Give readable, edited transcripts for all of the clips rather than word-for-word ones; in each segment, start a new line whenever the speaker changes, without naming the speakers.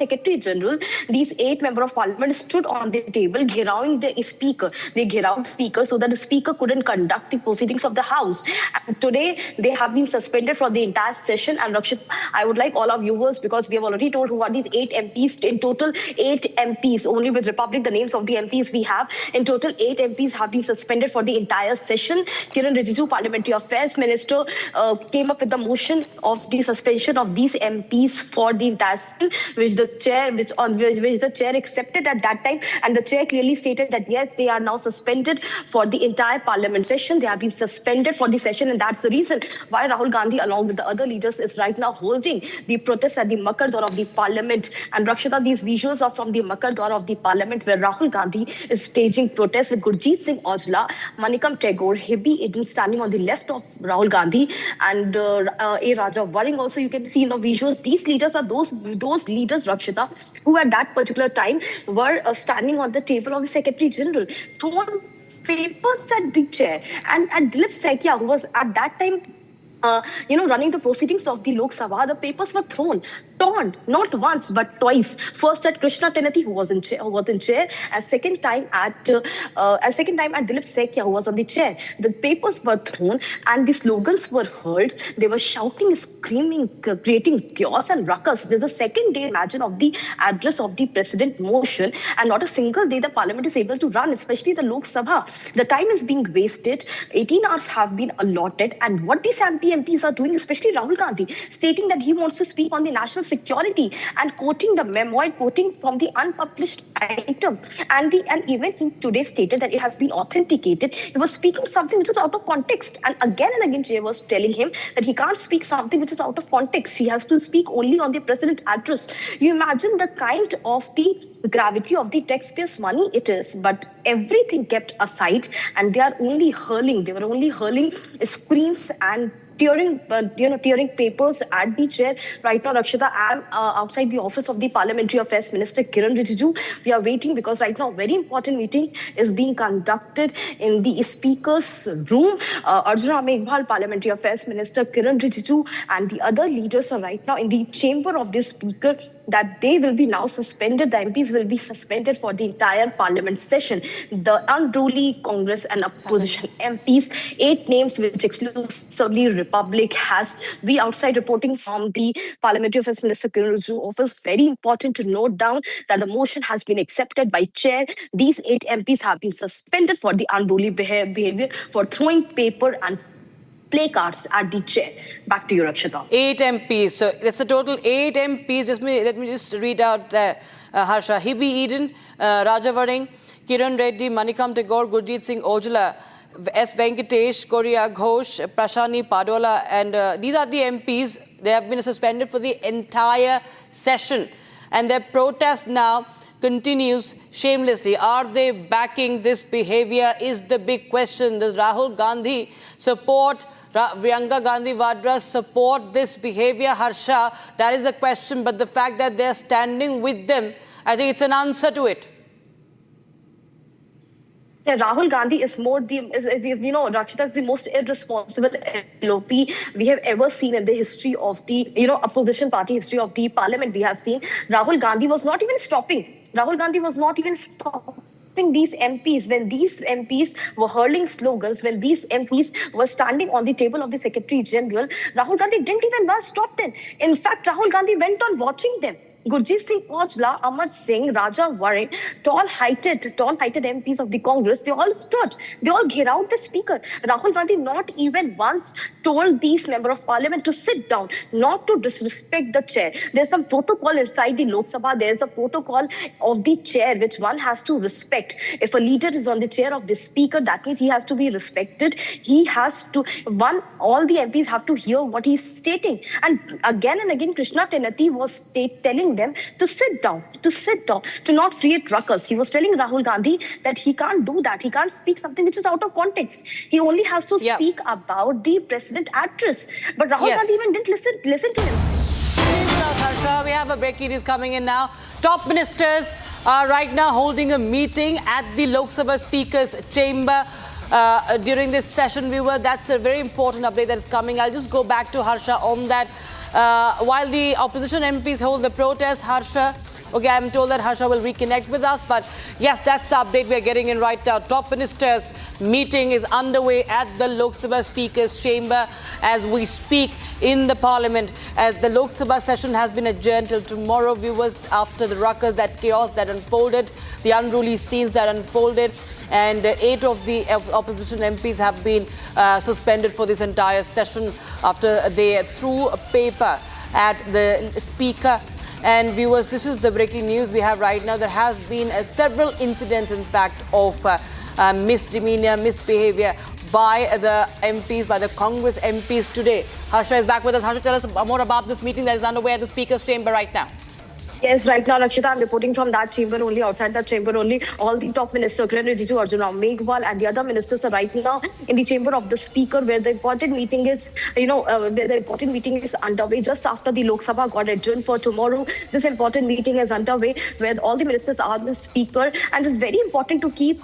Secretary General, these 8 members of Parliament stood on the table, ghirawing the speaker. They ghirawed the speaker so that the speaker couldn't conduct the proceedings of the House. And today, they have been suspended for the entire session. And Rakshit, I would like all our viewers, because we have already told who are these 8 MPs. In total, 8 MPs, only with Republic, the names of the MPs we have. In total, 8 MPs have been suspended for the entire session. Kiran Rijiju, Parliamentary Affairs Minister, came up with the motion of the suspension of these MPs for the entire session, which the chair accepted at that time, and the chair clearly stated that yes, they are now suspended for the entire parliament session. They have been suspended for the session, and that's the reason why Rahul Gandhi, along with the other leaders, is right now holding the protest at the Makar Dwar of the parliament. And Rakshita, these visuals are from the Makar Dwar of the parliament, where Rahul Gandhi is staging protests with Gurjeet Singh Aujla, Manikam Tagore, Hibby Eden standing on the left of Rahul Gandhi, and A. Raja Waring. Also, you can see in the visuals, these leaders are those leaders, Rakshita, who at that particular time were standing on the table of the Secretary General, thrown papers at the chair. And at Dilip Saikia, who was at that time running the proceedings of the Lok Sabha, the papers were torn, not once but twice. First at Krishna Tenati, who was in chair, and second time at Dilip Saikia, who was on the chair. The papers were thrown and the slogans were heard. They were shouting, screaming, creating chaos and ruckus. There's a second day, imagine, of the address of the president motion, and not a single day the parliament is able to run, especially the Lok Sabha. The time is being wasted. 18 hours have been allotted, and what these MPs are doing, especially Rahul Gandhi, stating that he wants to speak on the national security and quoting the memo, quoting from the unpublished item. And even he today stated that it has been authenticated. He was speaking something which was out of context. And again, Jay was telling him that he can't speak something which is out of context. He has to speak only on the president address. You imagine the kind of the gravity of the taxpayers' money it is, but everything kept aside, and they were only hurling screams and tearing papers at the chair. Right now, Rakshita, I'm outside the office of the Parliamentary Affairs Minister, Kiran Rijiju. We are waiting because right now, a very important meeting is being conducted in the Speaker's room. Arjuna Meghwal, Parliamentary Affairs Minister, Kiran Rijiju, and the other leaders are right now in the chamber of the Speaker, that they will be now suspended. The MPs will be suspended for the entire Parliament session. The unruly Congress and opposition MPs, 8 names which exclusively Republic has. We outside reporting from the Parliamentary Affairs Minister Kiran Rijiju office. Very important to note down that the motion has been accepted by chair. These 8 MPs have been suspended for the unruly behavior, for throwing paper and placards at the chair. Back to you, Rakshita.
8 MPs. So that's a total 8 MPs. Let me just read out Harsha. Hibby Eden, Raja Waring, Kiran Reddy, Manikam Tagore, Gurjeet Singh Aujla, S. Venkatesh, Korea Ghosh, Prashani Padola, and these are the MPs. They have been suspended for the entire session. And their protest now continues shamelessly. Are they backing this behavior is the big question. Does Rahul Gandhi support Priyanka Gandhi Vadra support this behavior, Harsha? That is the question. But the fact that they're standing with them, I think it's an answer to it.
Yeah, Rahul Gandhi is Rakshita is the most irresponsible LOP we have ever seen in the history of the, opposition party history of the parliament. We have seen Rahul Gandhi was not even stopping. These MPs, when these MPs were hurling slogans, when these MPs were standing on the table of the Secretary General, Rahul Gandhi didn't even once stop them. In fact, Rahul Gandhi went on watching them. Gurjeet Singh Aujla, Amar Singh, Raja Waring, tall-heighted MPs of the Congress, they all stood. They all ghirawed the speaker. Rahul Gandhi not even once told these members of parliament to sit down, not to disrespect the chair. There's some protocol inside the Lok Sabha. There's a protocol of the chair which one has to respect. If a leader is on the chair of the speaker, that means he has to be respected. He has to, all the MPs have to hear what he's stating. And again, Krishna Tenati was telling them to sit down, to not create ruckus. He was telling Rahul Gandhi that he can't do that. He can't speak something which is out of context. He only has to speak about the president address. But Rahul Gandhi even didn't listen to him.
Harsha, we have a breaking news coming in now. Top ministers are right now holding a meeting at the Lok Sabha Speaker's chamber. During this session, that's a very important update that is coming. I'll just go back to Harsha on that. While the opposition MPs hold the protest, Harsha, okay, I'm told that Harsha will reconnect with us, but yes, that's the update we're getting in right now. Top Ministers meeting is underway at the Lok Sabha Speaker's chamber as we speak in the Parliament. As the Lok Sabha session has been adjourned till tomorrow, viewers, after the ruckus, that chaos that unfolded, the unruly scenes that unfolded, and 8 of the opposition MPs have been suspended for this entire session after they threw a paper at the Speaker. And viewers, this is the breaking news we have right now. There has been several incidents, in fact, of misdemeanor, misbehavior by the MPs, by the Congress MPs today. Harsha is back with us. Harsha, tell us more about this meeting that is underway at the Speaker's chamber right now.
Yes, right now, Rakshita, I'm reporting from that chamber only, outside that chamber only. All the top ministers, Kiran Rijiju, Arjuna Meghwal, and the other ministers are right now in the chamber of the Speaker, where the important meeting is, where the important meeting is underway just after the Lok Sabha got adjourned for tomorrow. This important meeting is underway where all the ministers are the Speaker, and it's very important to keep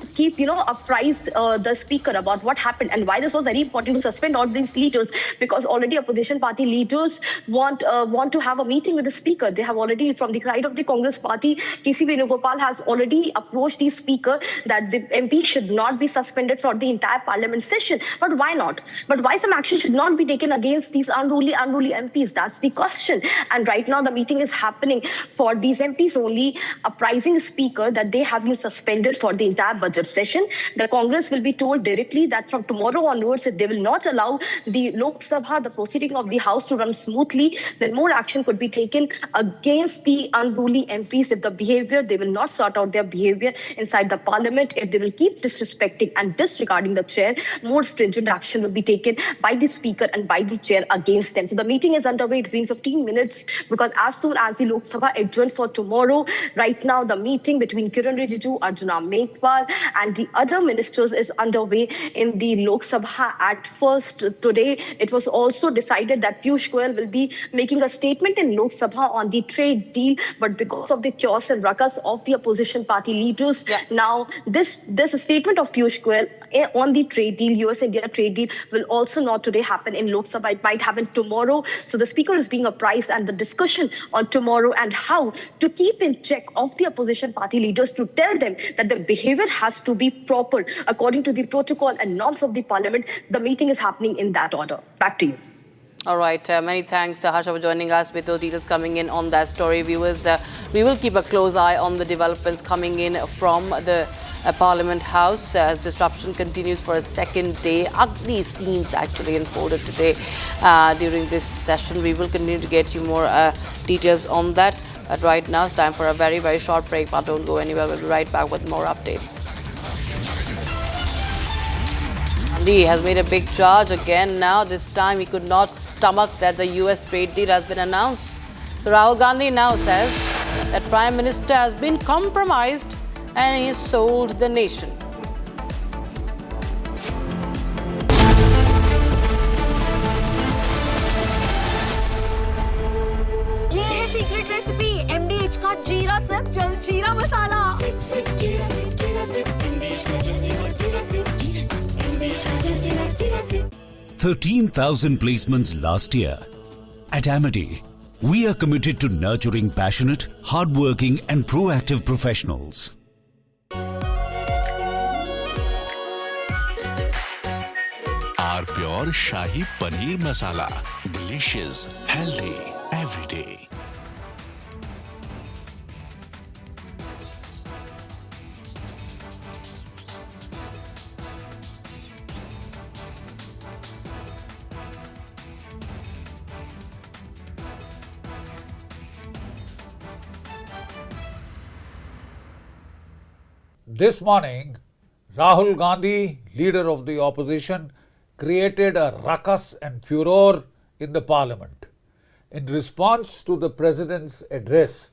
apprise the Speaker about what happened and why this was very important to suspend all these leaders, because already opposition party leaders want to have a meeting with the Speaker. They have already, from the side of the Congress party, KC Venugopal has already approached the Speaker that the MP should not be suspended for the entire Parliament session. But why not? But why some action should not be taken against these unruly MPs? That's the question. And right now the meeting is happening for these MPs only, apprising the Speaker that they have been suspended for the entire budget session. The Congress will be told directly that from tomorrow onwards, if they will not allow the Lok Sabha, the proceeding of the House, to run smoothly, then more action could be taken against the unruly MPs if they will not sort out their behavior inside the Parliament. If they will keep disrespecting and disregarding the chair, more stringent action will be taken by the Speaker and by the chair against them. So the meeting is underway. It's been 15 minutes because as soon as the Lok Sabha adjourned for tomorrow, right now the meeting between Kiran Rijiju, Arjuna Meghwal, and the other ministers is underway in the Lok Sabha. At first today, it was also decided that Piyush Goyal will be making a statement in Lok Sabha on the trade deal, but because of the chaos and ruckus of the opposition party leaders, now this statement of Piyush Goyal on the trade deal, US-India trade deal, will also not today happen in Lok Sabha. It might happen tomorrow. So the Speaker is being apprised, and the discussion on tomorrow and how to keep in check of the opposition party leaders, to tell them that the behavior has to be proper according to the protocol and norms of the Parliament. The meeting is happening in that order. Back to you.
All right. Many thanks, Harsha, for joining us with those details coming in on that story. Viewers, we will keep a close eye on the developments coming in from the Parliament House as disruption continues for a second day. Ugly scenes actually unfolded today during this session. We will continue to get you more details on that. But right now, it's time for a very, very short break. But don't go anywhere. We'll be right back with more updates. Gandhi has made a big charge again now. This time he could not stomach that the US trade deal has been announced. So Rahul Gandhi now says that Prime Minister has been compromised and he has sold the nation.
ये है secret recipe MDH का जीरा SIP जल जीरा मसाला. SIP SIP जीरा SIP MDH का जल जीरा SIP.
13,000 placements last year. At Amity, we are committed to nurturing passionate, hardworking and proactive professionals.
Our pure Shahi Paneer Masala. Delicious, healthy, every day.
This morning, Rahul Gandhi, leader of the opposition, created a ruckus and furor in the Parliament. In response to the President's address,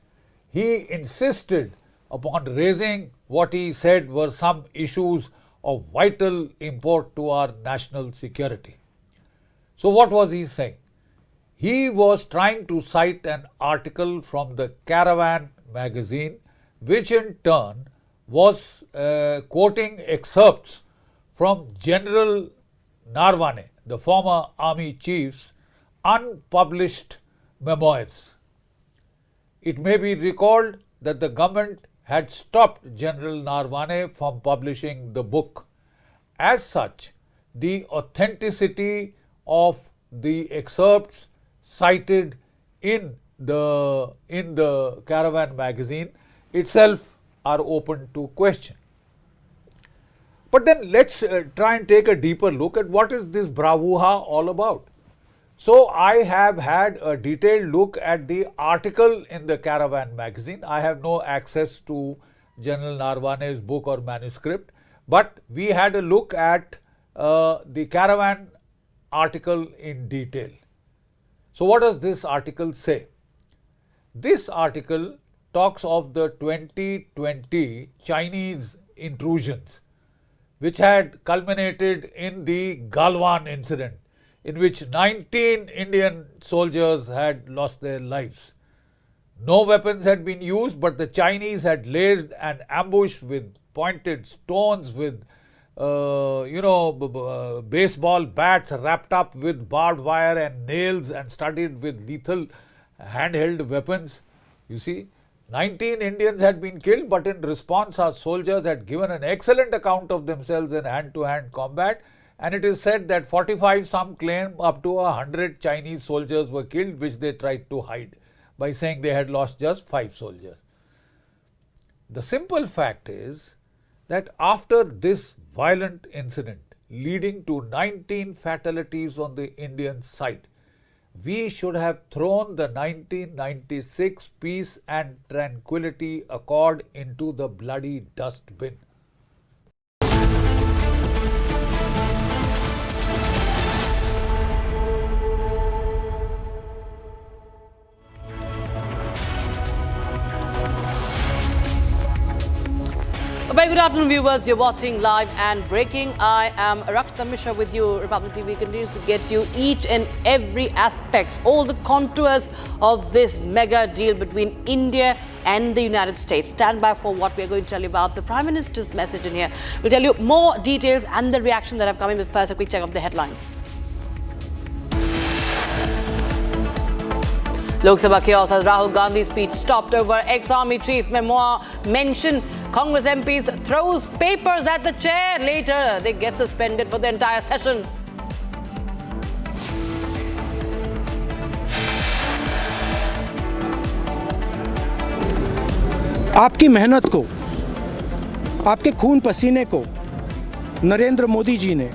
he insisted upon raising what he said were some issues of vital import to our national security. So what was he saying? He was trying to cite an article from the Caravan magazine, which in turn was quoting excerpts from General Narwane, the former army chief's unpublished memoirs. It may be recalled that the government had stopped General Narwane from publishing the book. As such, the authenticity of the excerpts cited in the Caravan magazine itself are open to question. But then let's try and take a deeper look at what is this bravura all about. So I have had a detailed look at the article in the Caravan magazine. I have no access to General Narwane's book or manuscript, but we had a look at the Caravan article in detail. So what does this article say? This article talks of the 2020 Chinese intrusions, which had culminated in the Galwan incident, in which 19 Indian soldiers had lost their lives. No weapons had been used, but the Chinese had laid an ambush with pointed stones, with baseball bats wrapped up with barbed wire and nails and studded with lethal handheld weapons. You see, 19 Indians had been killed, but in response our soldiers had given an excellent account of themselves in hand-to-hand combat, and it is said that 45, some claim up to 100 Chinese soldiers were killed, which they tried to hide by saying they had lost just 5 soldiers. The simple fact is that after this violent incident leading to 19 fatalities on the Indian side, we should have thrown the 1996 Peace and Tranquility Accord into the bloody dustbin.
A very good afternoon, viewers. You're watching Live and Breaking. I am Rakshita Mishra with you. Republic TV continues to get you each and every aspects, all the contours of this mega deal between India and the United States. Stand by for what we're going to tell you about the Prime Minister's message in here. We'll tell you more details and the reaction that have come in. But first, a quick check of the headlines. Lok Sabha chaos as Rahul Gandhi's speech stopped over ex-army chief memoir mention. Congress MPs throws papers at the chair. Later, they get suspended for the entire session.
आपकी मेहनत को, आपके खून पसीने को नरेंद्र मोदी जी ने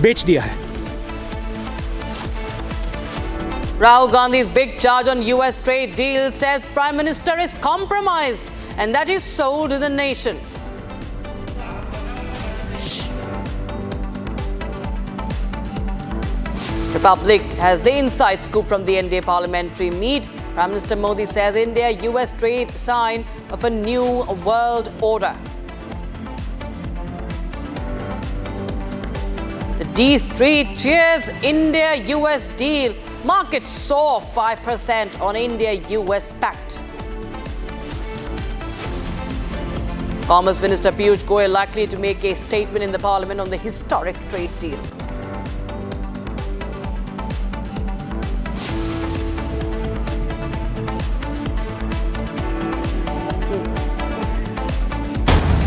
बेच दिया है.
Rahul Gandhi's big charge on US trade deal says Prime Minister is compromised and that is sold to the nation. Shh. Republic has the inside scoop from the NDA parliamentary meet. Prime Minister Modi says India-US trade sign of a new world order. The D Street cheers India-US deal. Markets soar 5% on India-US pact. Commerce Minister Piyush Goyal likely to make a statement in the Parliament on the historic trade deal.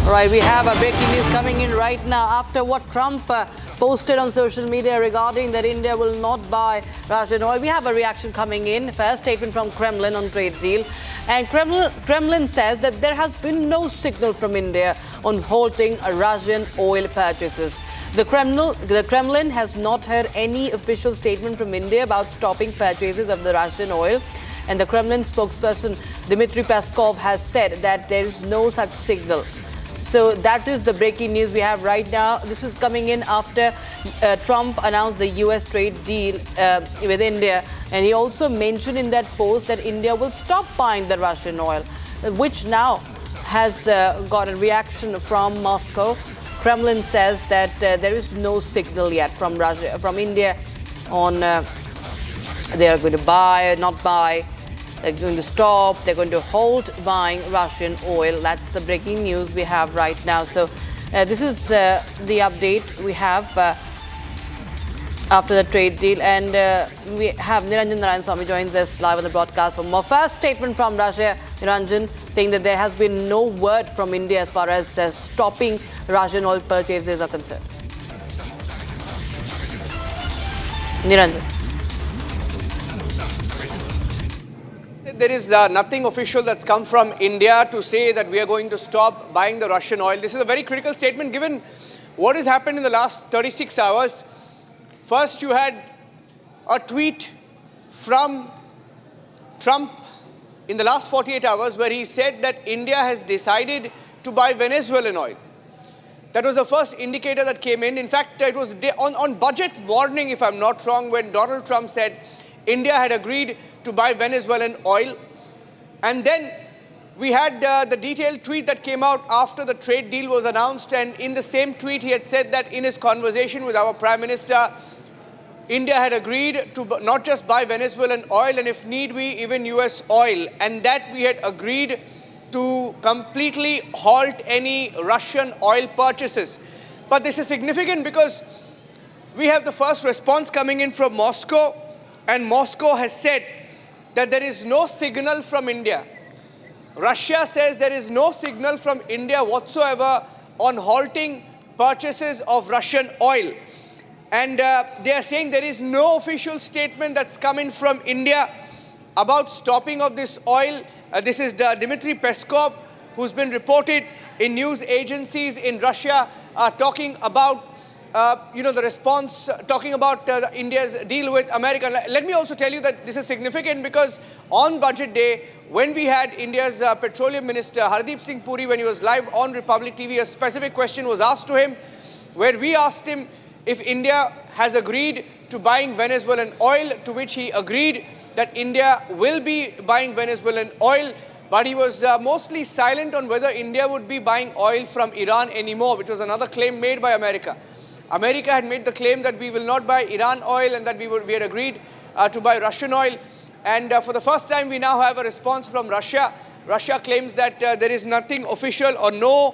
All right, we have a breaking news coming in right now after what Trump posted on social media regarding that India will not buy Russian oil. We have a reaction coming in. First statement from Kremlin on trade deal. And Kremlin says that there has been no signal from India on halting Russian oil purchases. The Kremlin has not heard any official statement from India about stopping purchases of the Russian oil. And the Kremlin spokesperson Dmitry Peskov has said that there is no such signal. So that is the breaking news we have right now. This is coming in after Trump announced the US trade deal with India. And he also mentioned in that post that India will stop buying the Russian oil, which now has got a reaction from Moscow. Kremlin says that there is no signal yet from India on they are going to buy or not buy. They're going to stop, they're going to halt buying Russian oil. That's the breaking news we have right now. So this is the update we have. after the trade deal. And we have Niranjan Narayanaswamy joins us live on the broadcast for more. First statement from Russia, Niranjan, saying that there has been no word from India as far as stopping Russian oil purchases are concerned. Niranjan.
There is nothing official that's come from India to say that we are going to stop buying the Russian oil. This is a very critical statement given what has happened in the last 36 hours. First, you had a tweet from Trump in the last 48 hours where he said that India has decided to buy Venezuelan oil. That was the first indicator that came in. In fact, it was on budget morning, if I'm not wrong, when Donald Trump said India had agreed to buy Venezuelan oil. And then we had the detailed tweet that came out after the trade deal was announced. And in the same tweet, he had said that in his conversation with our Prime Minister, India had agreed to not just buy Venezuelan oil and if need be, even US oil. And that we had agreed to completely halt any Russian oil purchases. But this is significant because we have the first response coming in from Moscow. And Moscow has said that there is no signal from India. Russia says there is no signal from India whatsoever on halting purchases of Russian oil. And they are saying there is no official statement that's coming from India about stopping of this oil. This is Dmitry Peskov, who's been reported in news agencies in Russia, talking about the response, talking about India's deal with America. Let me also tell you that this is significant because on budget day, when we had India's Petroleum Minister Hardeep Singh Puri, when he was live on Republic TV, a specific question was asked to him where we asked him if India has agreed to buying Venezuelan oil, to which he agreed that India will be buying Venezuelan oil. But he was mostly silent on whether India would be buying oil from Iran anymore, which was another claim made by America. America had made the claim that we will not buy Iran oil and that we had agreed to buy Russian oil. And for the first time, we now have a response from Russia. Russia claims that there is nothing official or no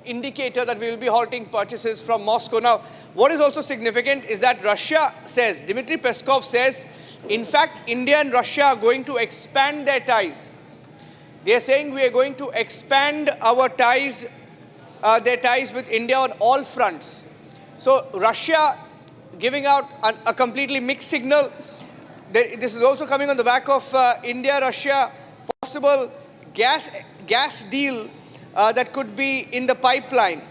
indicator that we will be halting purchases from Moscow. Now, what is also significant is that Russia says, Dmitry Peskov says, in fact, India and Russia are going to expand their ties. They are saying we are going to expand our ties, their ties with India on all fronts. So Russia giving out a completely mixed signal. This is also coming on the back of India-Russia possible gas deal that could be in the pipeline.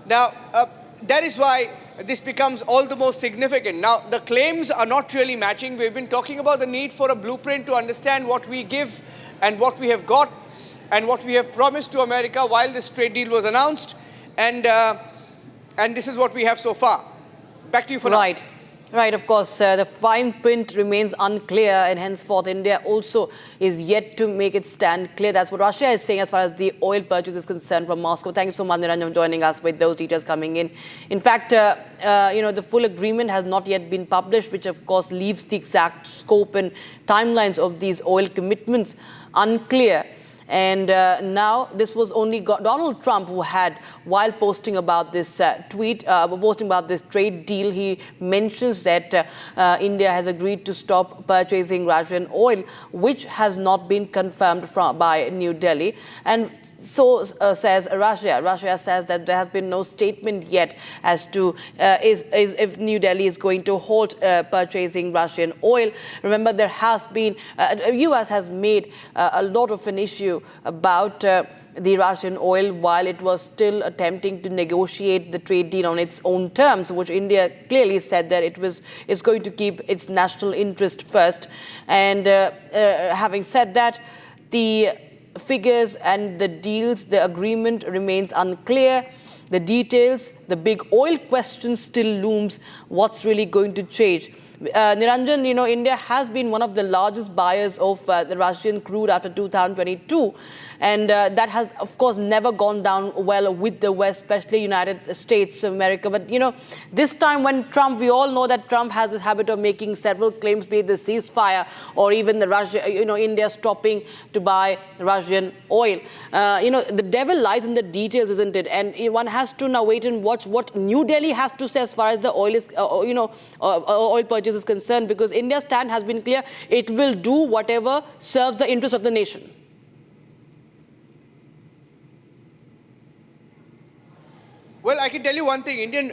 Now, that is why this becomes all the more significant. Now, the claims are not really matching. We've been talking about the need for a blueprint to understand what we give and what we have got and what we have promised to America while this trade deal was announced. And this is what we have so far. Back to you for now.
Right, of course, the fine print remains unclear and henceforth India also is yet to make it stand clear. That's what Russia is saying as far as the oil purchase is concerned from Moscow. Thank you so much, Niranjan, for joining us with those details coming in. In fact, the full agreement has not yet been published, which of course leaves the exact scope and timelines of these oil commitments unclear. And now this was only Donald Trump who had, while posting about this posting about this trade deal, he mentions that India has agreed to stop purchasing Russian oil, which has not been confirmed by New Delhi. And so says Russia. Russia says that there has been no statement yet as to if New Delhi is going to halt purchasing Russian oil. Remember, there has been, US has made a lot of an issue about the Russian oil while it was still attempting to negotiate the trade deal on its own terms, which India clearly said that it's going to keep its national interest first. And having said that, the figures and the deals, the agreement remains unclear. The details, the big oil question still looms. What's really going to change? Niranjan, India has been one of the largest buyers of the Russian crude after 2022. And that has, of course, never gone down well with the West, especially United States of America. But, this time when Trump, we all know that Trump has this habit of making several claims, be it the ceasefire or even the Russia, India stopping to buy Russian oil. The devil lies in the details, isn't it? And one has to now wait and watch what New Delhi has to say as far as the oil is, oil purchase is concerned, because India's stand has been clear. It will do whatever serves the interest of the nation.
Well, I can tell you one thing.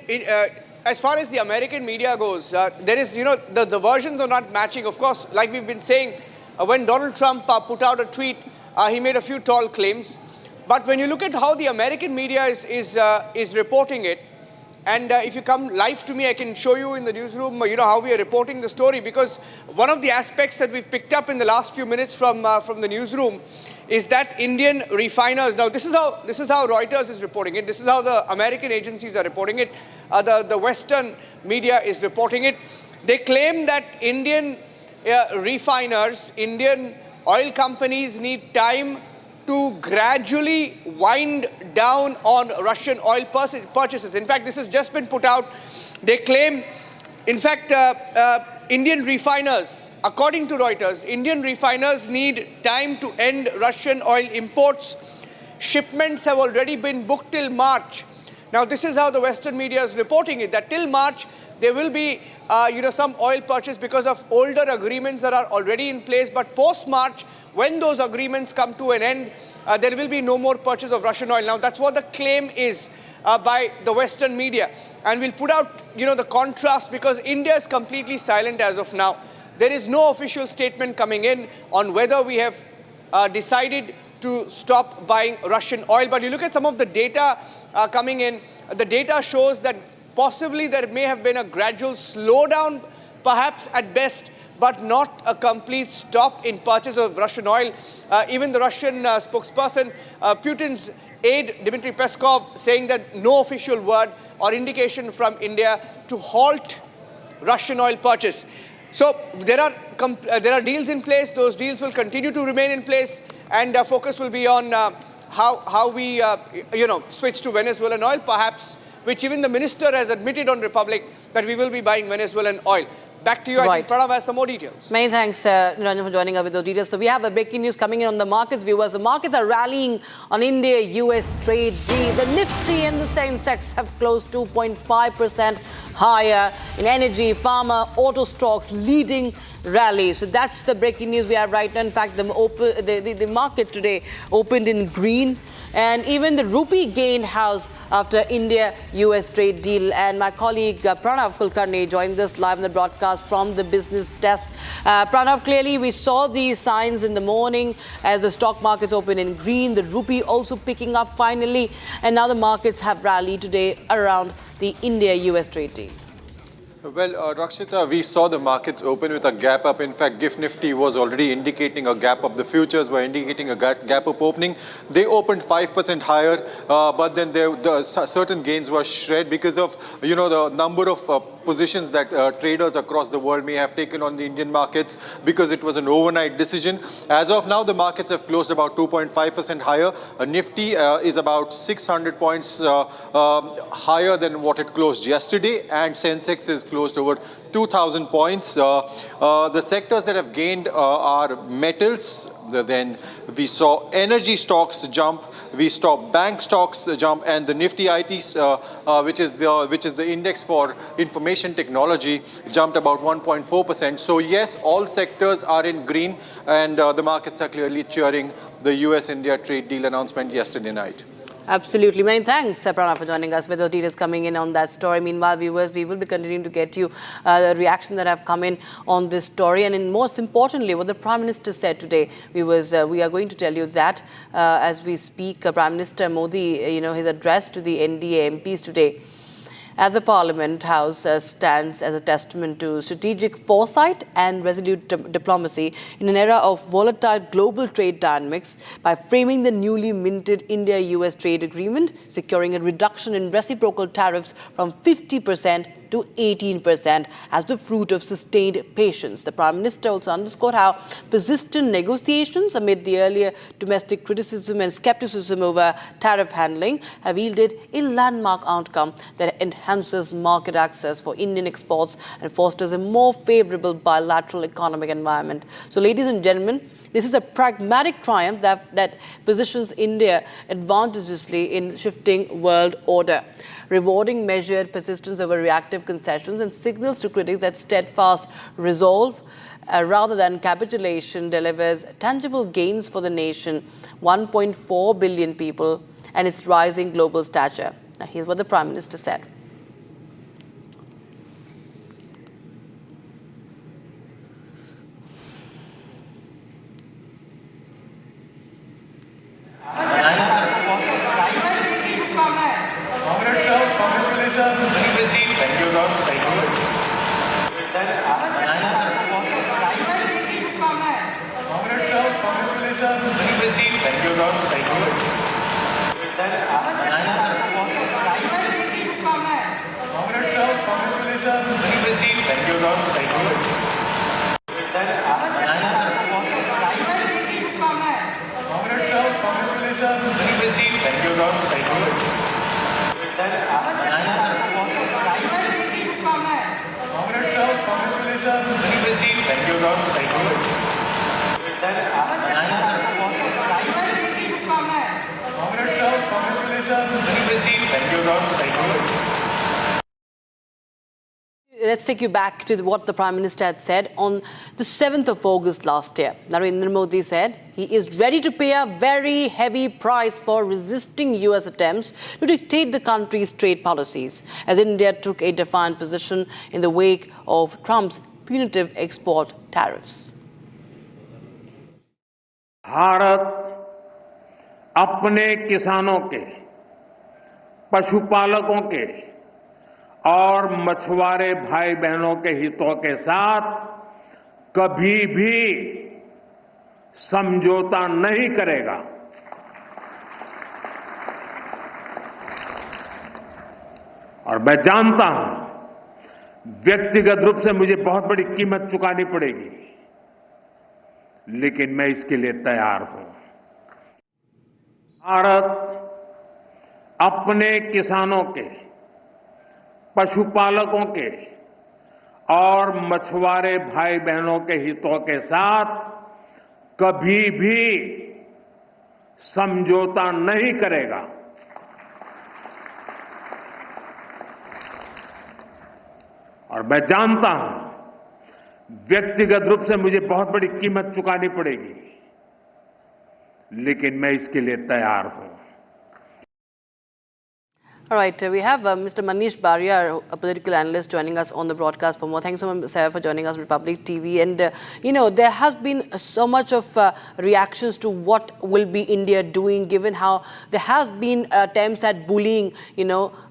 As far as the American media goes, there is, the versions are not matching. Of course, like we've been saying, when Donald Trump put out a tweet, he made a few tall claims. But when you look at how the American media is reporting it, and if you come live to me, I can show you in the newsroom, how we are reporting the story. Because one of the aspects that we've picked up in the last few minutes from the newsroom is that Indian refiners. Now, this is how Reuters is reporting it. This is how the American agencies are reporting it. The Western media is reporting it. They claim that Indian refiners, Indian oil companies need time to gradually wind down on Russian oil purchases. In fact, this has just been put out. They claim, in fact, Indian refiners, according to Reuters, Indian refiners need time to end Russian oil imports. Shipments have already been booked till March. Now, this is how the Western media is reporting it, that till March, there will be, some oil purchase because of older agreements that are already in place. But post-March, when those agreements come to an end, there will be no more purchase of Russian oil. Now, that's what the claim is by the Western media. And we'll put out, the contrast, because India is completely silent as of now. There is no official statement coming in on whether we have decided to stop buying Russian oil. But you look at some of the data coming in, the data shows that possibly there may have been a gradual slowdown, perhaps at best, but not a complete stop in purchase of Russian oil. Even the Russian spokesperson, Putin's aide, Dmitry Peskov, saying that no official word or indication from India to halt Russian oil purchase. So there are deals in place. Those deals will continue to remain in place, and focus will be on how we switch to Venezuelan oil, perhaps, which even the minister has admitted on Republic that we will be buying Venezuelan oil. Back to you.
Right.
I think Pranav has some more details.
Many thanks, Niranjan, for joining us with those details. So we have a breaking news coming in on the markets, viewers. The markets are rallying on India-US trade deal. The Nifty and the Sensex have closed 2.5% higher in energy, pharma, auto stocks leading rally. So that's the breaking news we have right now. In fact, the markets today opened in green. And even the rupee gained house after India-US trade deal. And my colleague Pranav Kulkarni joined us live in the broadcast from the business desk. Pranav, clearly we saw these signs in the morning as the stock markets opened in green, the rupee also picking up finally. And now the markets have rallied today around the India-US trade deal.
Well, Rakshita, we saw the markets open with a gap up. In fact, GIFT Nifty was already indicating a gap up. The futures were indicating a gap up opening. They opened 5% higher, but then certain gains were shred because of, the number of positions that traders across the world may have taken on the Indian markets because it was an overnight decision. As of now, the markets have closed about 2.5% higher. Nifty is about 600 points higher than what it closed yesterday, and Sensex is closed over 2,000 points. The sectors that have gained are metals. Then we saw energy stocks jump, we saw bank stocks jump, and the Nifty ITs, which is the index for information technology, jumped about 1.4%. So yes, all sectors are in green, and the markets are clearly cheering the US-India trade deal announcement yesterday night.
Absolutely. Many thanks, Pranav, for joining us with the details coming in on that story. Meanwhile, viewers, we will be continuing to get you the reaction that have come in on this story. And most importantly, what the Prime Minister said today, viewers, we are going to tell you that as we speak. Prime Minister Modi, his address to the NDA MPs today at the Parliament House stands as a testament to strategic foresight and resolute diplomacy in an era of volatile global trade dynamics by framing the newly minted India-US trade agreement, securing a reduction in reciprocal tariffs from 50% to to 18% as the fruit of sustained patience. The Prime Minister also underscored how persistent negotiations amid the earlier domestic criticism and skepticism over tariff handling have yielded a landmark outcome that enhances market access for Indian exports and fosters a more favorable bilateral economic environment. So, ladies and gentlemen, this is a pragmatic triumph that positions India advantageously in shifting world order, rewarding measured persistence over reactive concessions and signals to critics that steadfast resolve rather than capitulation delivers tangible gains for the nation, 1.4 billion people, and its rising global stature. Now, here's what the Prime Minister said. Let's take you back to what the Prime Minister had said on the 7th of August last year. Narendra Modi said he is ready to pay a very heavy price for resisting US attempts to dictate the country's trade policies, as India took a defiant position in the wake of Trump's punitive export tariffs.
Bharat अपने किसानों के, पशुपालकों के और मछुआरे भाई बहनों के हितों के साथ कभी भी समझौता नहीं करेगा। और मैं जानता हूं व्यक्तिगत रूप से मुझे बहुत बड़ी कीमत चुकानी पड़ेगी, लेकिन मैं इसके लिए तैयार हूं। भारत अपने किसानों के, पशुपालकों के और मछुआरे भाई बहनों के हितों के साथ कभी भी समझौता नहीं करेगा। और मैं जानता हूं व्यक्तिगत रूप से मुझे बहुत बड़ी कीमत चुकानी पड़ेगी, लेकिन मैं इसके लिए तैयार हूं।
All right, we have Mr. Manish Baria, a political analyst, joining us on the broadcast for more. Thanks so much, sir, for joining us on Republic TV. And, there has been so much of reactions to what will be India doing, given how there have been attempts at bullying,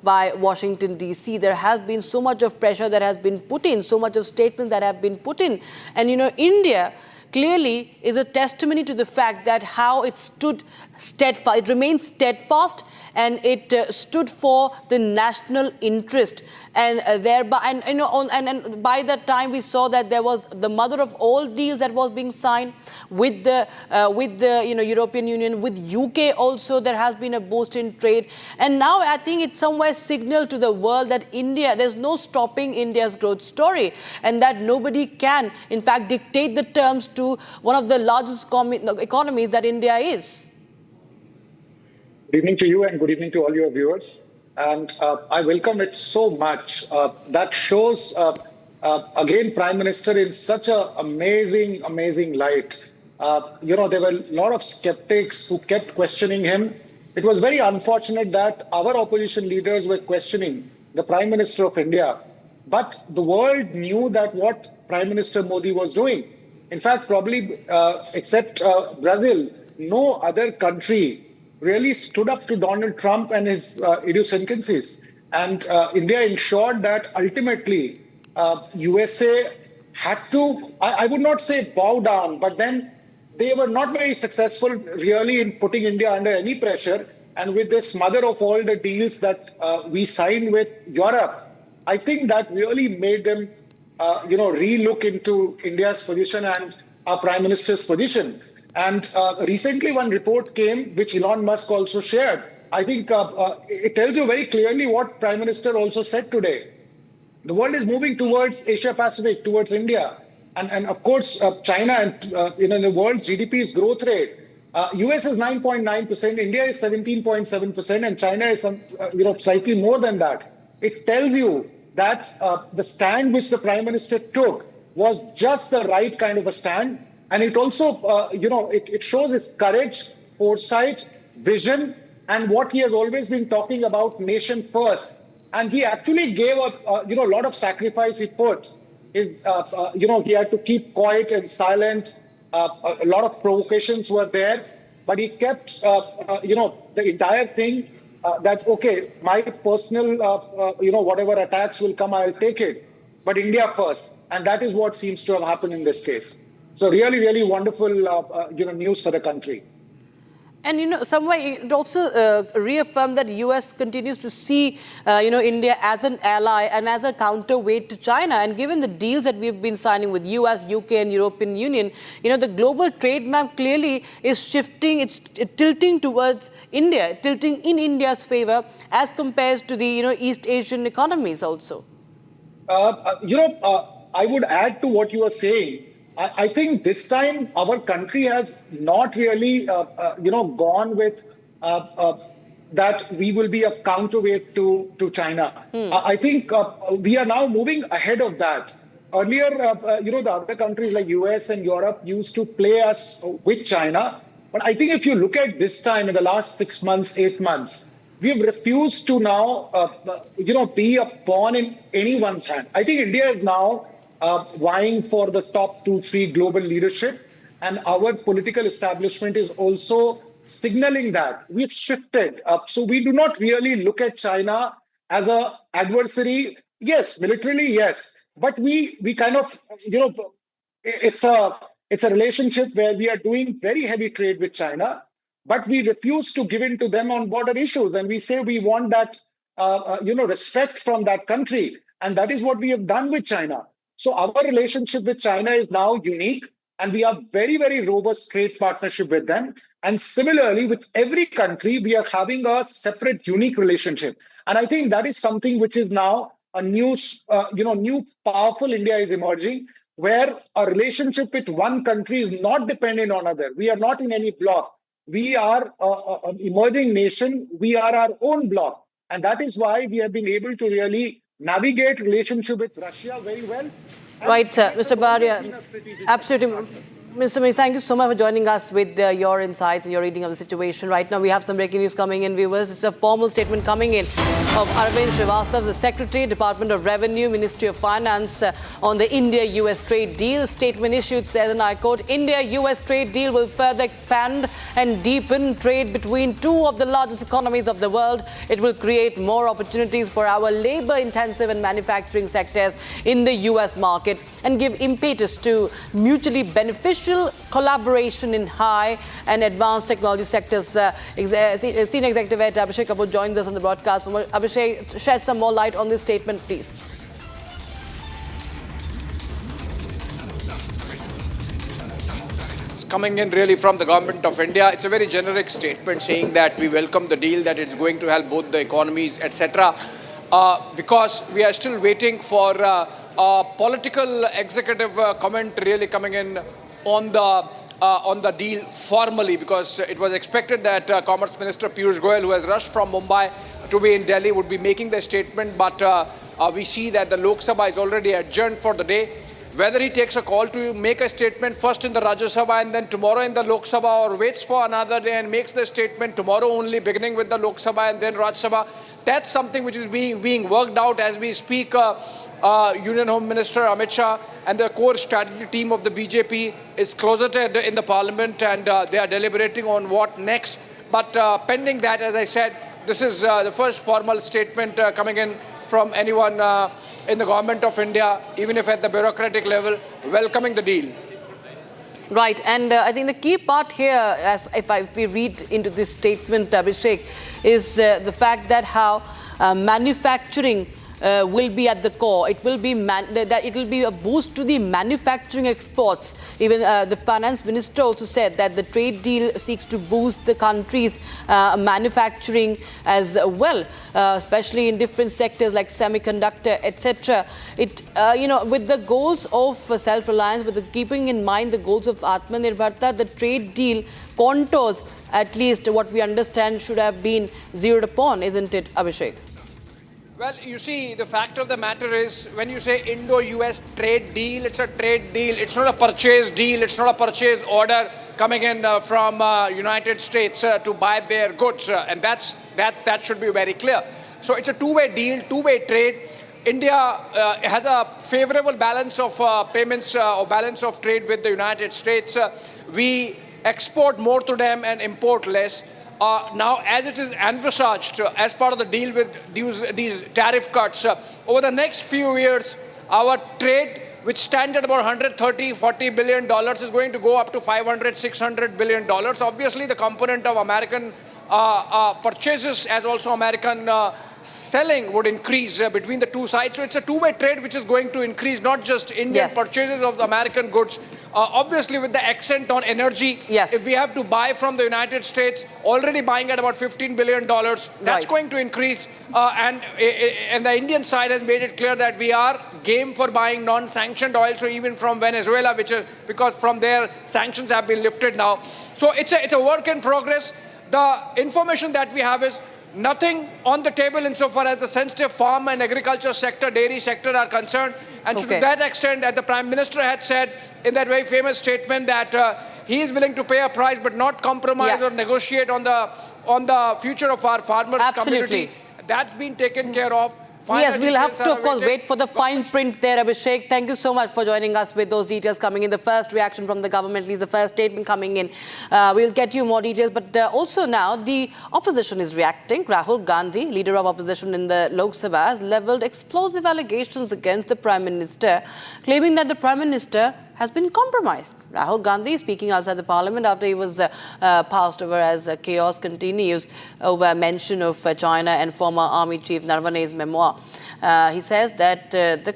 by Washington, D.C. There has been so much of pressure that has been put in, so much of statements that have been put in. And, India clearly is a testimony to the fact that how it stood steadfast, it remained steadfast, and it stood for the national interest, and thereby, and by that time we saw that there was the mother of all deals that was being signed with the European Union, with UK also. There has been a boost in trade, and now I think it's somewhere signaled to the world that India, there's no stopping India's growth story, and that nobody can, in fact, dictate the terms to one of the largest economies that India is.
Good evening to you and good evening to all your viewers. And I welcome it so much. That shows, again, Prime Minister in such an amazing light. There were a lot of skeptics who kept questioning him. It was very unfortunate that our opposition leaders were questioning the Prime Minister of India. But the world knew that what Prime Minister Modi was doing. In fact, probably except Brazil, no other country really stood up to Donald Trump and his idiosyncrasies. And India ensured that ultimately USA had to, I would not say bow down, but then they were not very successful really in putting India under any pressure. And with this mother of all the deals that we signed with Europe, I think that really made them, re-look into India's position and our Prime Minister's position. And recently one report came, which Elon Musk also shared. I think it tells you very clearly what Prime Minister also said today. The world is moving towards Asia Pacific, towards India. And of course, China and the world's GDP's growth rate. US is 9.9%, India is 17.7%, and China is slightly more than that. It tells you that the stand which the Prime Minister took was just the right kind of a stand. And it also, it shows his courage, foresight, vision, and what he has always been talking about, nation first. And he actually gave a lot of sacrifice he put. He had to keep quiet and silent. A lot of provocations were there, but he kept, the entire thing that, okay, my personal, whatever attacks will come, I'll take it. But India first. And that is what seems to have happened in this case. So really, really wonderful, news for the country.
And, some way it also reaffirmed that US continues to see, India as an ally and as a counterweight to China. And given the deals that we've been signing with US, UK and European Union, the global trade map clearly is shifting, it's tilting towards India, tilting in India's favor as compared to the, East Asian economies also.
I would add to what you are saying. I think this time our country has not really, gone with that we will be a counterweight to China. I think we are now moving ahead of that. Earlier, the other countries like US and Europe used to play us with China. But I think if you look at this time in the last 6 months, 8 months, we've refused to now, be a pawn in anyone's hand. I think India is now vying for the top 2-3 global leadership. And our political establishment is also signaling that we've shifted up. So we do not really look at China as an adversary. Yes, militarily, yes. But we kind of, it's a relationship where we are doing very heavy trade with China, but we refuse to give in to them on border issues. And we say we want that, respect from that country. And that is what we have done with China. So our relationship with China is now unique, and we have very, very robust trade partnership with them. And similarly, with every country, we are having a separate, unique relationship. And I think that is something which is now a new, new powerful India is emerging, where a relationship with one country is not dependent on other. We are not in any bloc. We are an emerging nation. We are our own bloc. And that is why we have been able to really navigate relationship with Russia very well.
Right, Mr. Baria, absolutely. Mr. Mani, thank you so much for joining us with your insights and your reading of the situation. Right now, we have some breaking news coming in, viewers. It's a formal statement coming in of Arvind Srivastav, the Secretary, Department of Revenue, Ministry of Finance, on the India-US trade deal. Statement issued says, and I quote, India-US trade deal will further expand and deepen trade between two of the largest economies of the world. It will create more opportunities for our labor-intensive and manufacturing sectors in the US market and give impetus to mutually beneficial collaboration in high and advanced technology sectors. Senior Executive Head Abhishek Kapoor joins us on the broadcast. Abhishek, shed some more light on this statement, please.
It's coming in really from the government of India. It's a very generic statement saying that we welcome the deal, that it's going to help both the economies, etc. Because we are still waiting for a political executive comment really coming in on the deal formally, because it was expected that Commerce Minister Piyush Goyal, who has rushed from Mumbai to be in Delhi, would be making the statement, but we see that the Lok Sabha is already adjourned for the day. Whether he takes a call to make a statement first in the Rajya Sabha and then tomorrow in the Lok Sabha, or waits for another day and makes the statement tomorrow only, beginning with the Lok Sabha and then Rajya Sabha, that's something which is being worked out as we speak. Union Home Minister Amit Shah and the core strategy team of the BJP is closeted in the parliament, and they are deliberating on what next. But pending that, as I said, this is the first formal statement coming in from anyone in the government of India, even if at the bureaucratic level, welcoming the deal.
Right, and I think the key part here, if we read into this statement, Abhishek, is the fact that how manufacturing will be at the core. It will be that it will be a boost to the manufacturing exports. Even the finance minister also said that the trade deal seeks to boost the country's manufacturing as well, especially in different sectors like semiconductor, etc. It, with the goals of self-reliance, with keeping in mind the goals of Atmanirbharta, the trade deal contours, at least what we understand, should have been zeroed upon, isn't it, Abhishek?
Well, you see, the fact of the matter is, when you say Indo-US trade deal, it's a trade deal. It's not a purchase deal. It's not a purchase order coming in from United States to buy their goods. And that should be very clear. So it's a two-way deal, two-way trade. India has a favorable balance of payments or balance of trade with the United States. We export more to them and import less. Now, as it is envisaged as part of the deal with these tariff cuts, over the next few years, our trade, which stands at about $130–40 billion, is going to go up to $500–600 billion. Obviously, the component of American purchases as also American selling would increase between the two sides. So it's a two-way trade which is going to increase, not just Indian purchases of the American goods. Obviously, with the accent on energy, if we have to buy from the United States, already buying at about $15 billion, that's going to increase. And the Indian side has made it clear that we are game for buying non-sanctioned oil, so even from Venezuela, which is because from there sanctions have been lifted now. So it's a work in progress. The information that we have is nothing on the table insofar as the sensitive farm and agriculture sector, dairy sector are concerned. And so to that extent, that the Prime Minister had said in that very famous statement that he is willing to pay a price but not compromise or negotiate on the future of our farmers' community. That's been taken care of.
Yes, we'll have to, of course, wait for the fine print there, Abhishek. Thank you so much for joining us with those details coming in. The first reaction from the government, at least the first statement coming in. We'll get you more details. But also now, the opposition is reacting. Rahul Gandhi, leader of opposition in the Lok Sabha, has levelled explosive allegations against the Prime Minister, claiming that the Prime Minister has been compromised. Rahul Gandhi speaking outside the parliament after he was passed over as chaos continues over mention of China and former army chief Narawane's memoir. He says that the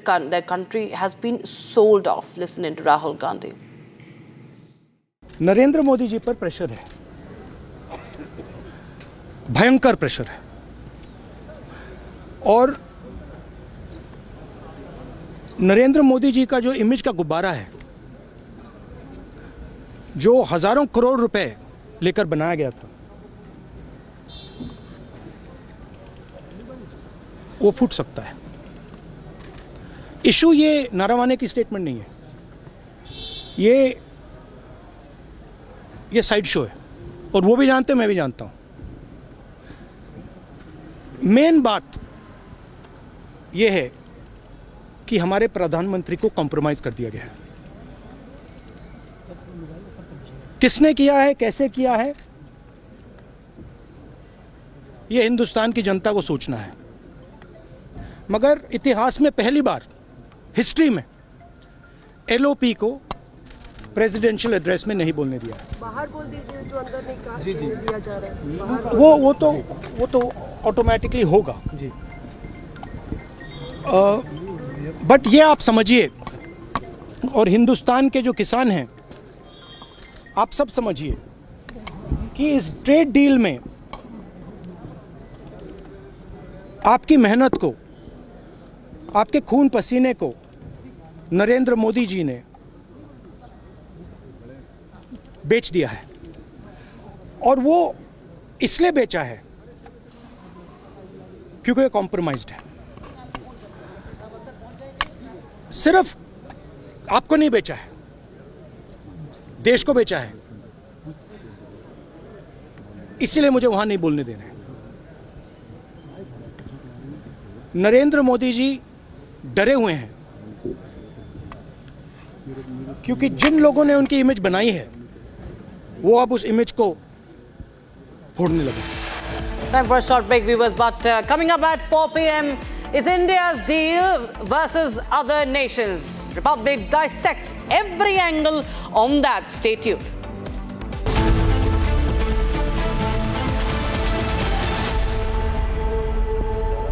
country has been sold off. Listen in to Rahul Gandhi.
Narendra Modi ji पर pressure है, भयंकर pressure है, और नरेंद्र मोदी जी का जो image का गुब्बारा है, जो हजारों करोड़ रुपए लेकर बनाया गया था, वो फूट सकता है। इशू ये नारावाने की स्टेटमेंट नहीं है, ये साइड शो है, और वो भी जानते हैं, मैं भी जानता हूं। मेन बात ये है कि हमारे प्रधानमंत्री को कॉम्प्रोमाइज कर दिया गया है। किसने किया है, कैसे किया है, ये हिंदुस्तान की जनता को सोचना है। मगर इतिहास में पहली बार हिस्ट्री में एलओपी को प्रेसिडेंशियल एड्रेस में नहीं बोलने दिया है।
बाहर बोल दीजिए, जो अंदर नहीं कहा दिया जा रहा है, बाहर
वो तो ऑटोमेटिकली होगा जी। बट ये आप समझिए, और हिंदुस्तान के जो किसान हैं, आप सब समझिए कि इस ट्रेड डील में आपकी मेहनत को, आपके खून पसीने को नरेंद्र मोदी जी ने बेच दिया है, और वो इसलिए बेचा है क्योंकि ये कॉम्प्रोमाइज्ड है। सिर्फ आपको नहीं बेचा है, देश को बेचा है। इसीलिए मुझे वहां नहीं बोलने दे रहे हैं। नरेंद्र मोदी जी डरे हुए हैं, क्योंकि जिन लोगों ने उनकी इमेज बनाई है, वो अब उस इमेज को फोड़ने लगे।
Time for a short break, viewers. But coming up at 4 p.m. is India's deal versus other nations. Republic dissects every angle on that. Stay tuned.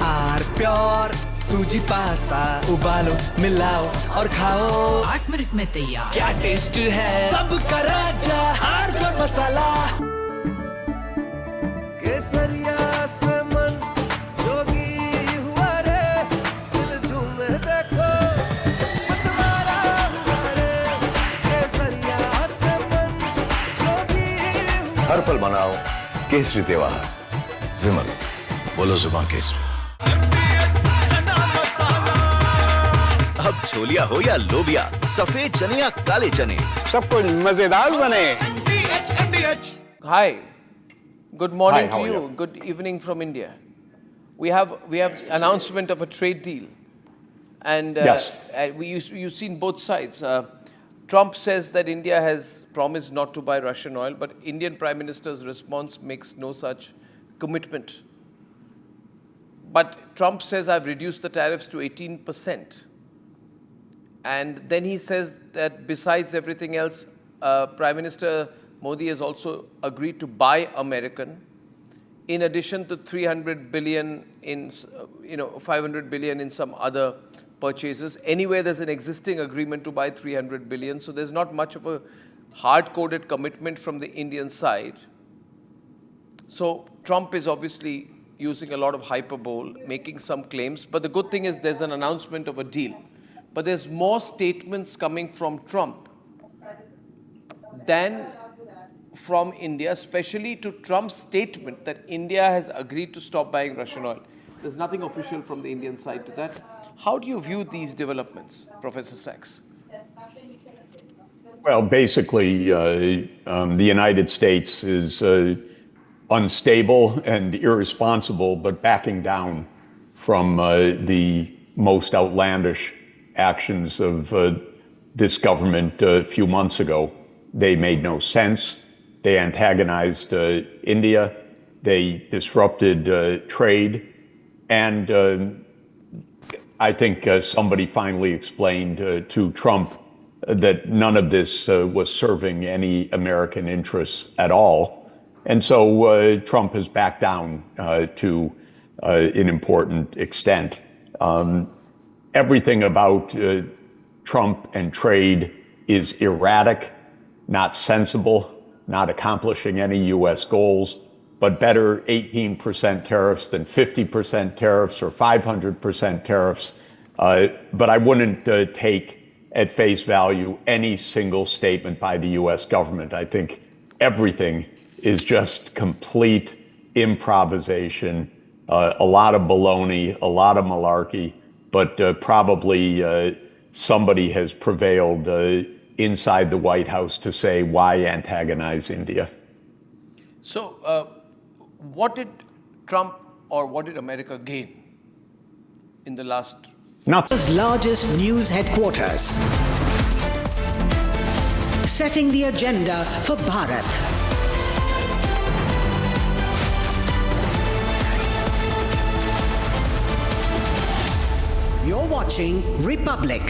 R pure सूजी पास्ता उबालो मिलाओ और खाओ
8 मिनट में तैयार।
क्या टेस्ट है सबका राजा हार्डकोर मसाला केसरिया से मन जोगी हुआ रे दिल झूमे देखो मतवारा हुआ रे केसरिया से मन जोगी
हर पल मनाओ केसरी त्योहार विमल बोलो जुबान केसरी अब छोलिया हो या लोबिया सफेद चने या काले चने सब कुछ मजेदार बने
Hi, good morning
Hi, how
to
are
you.
you?
Good evening from India. We have announcement of a trade deal, and
Yes.
you've seen both sides. Trump says that India has promised not to buy Russian oil, but Indian Prime Minister's response makes no such commitment. But Trump says I've reduced the tariffs to 18%. And then he says that besides everything else, Prime Minister Modi has also agreed to buy American, in addition to 300 billion in, 500 billion in some other purchases. Anyway, there's an existing agreement to buy 300 billion, so there's not much of a hard-coded commitment from the Indian side. So Trump is obviously using a lot of hyperbole, making some claims, but the good thing is there's an announcement of a deal. But there's more statements coming from Trump than from India, especially to Trump's statement that India has agreed to stop buying Russian oil. There's nothing official from the Indian side to that. How do you view these developments, Professor Sachs?
Well, basically, the United States is unstable and irresponsible, but backing down from the most outlandish actions of this government a few months ago. They made no sense. They antagonized India. They disrupted trade. And I think somebody finally explained to Trump that none of this was serving any American interests at all. And so Trump has backed down to an important extent. Everything about Trump and trade is erratic, not sensible, not accomplishing any U.S. goals, but better 18% tariffs than 50% tariffs or 500% tariffs. But I wouldn't take at face value any single statement by the U.S. government. I think everything is just complete improvisation, a lot of baloney, a lot of malarkey, but probably somebody has prevailed inside the White House to say, why antagonize India?
So what did Trump or what did America gain in the last?
Nothing. Largest news headquarters. Setting the agenda for Bharat. You're watching Republic.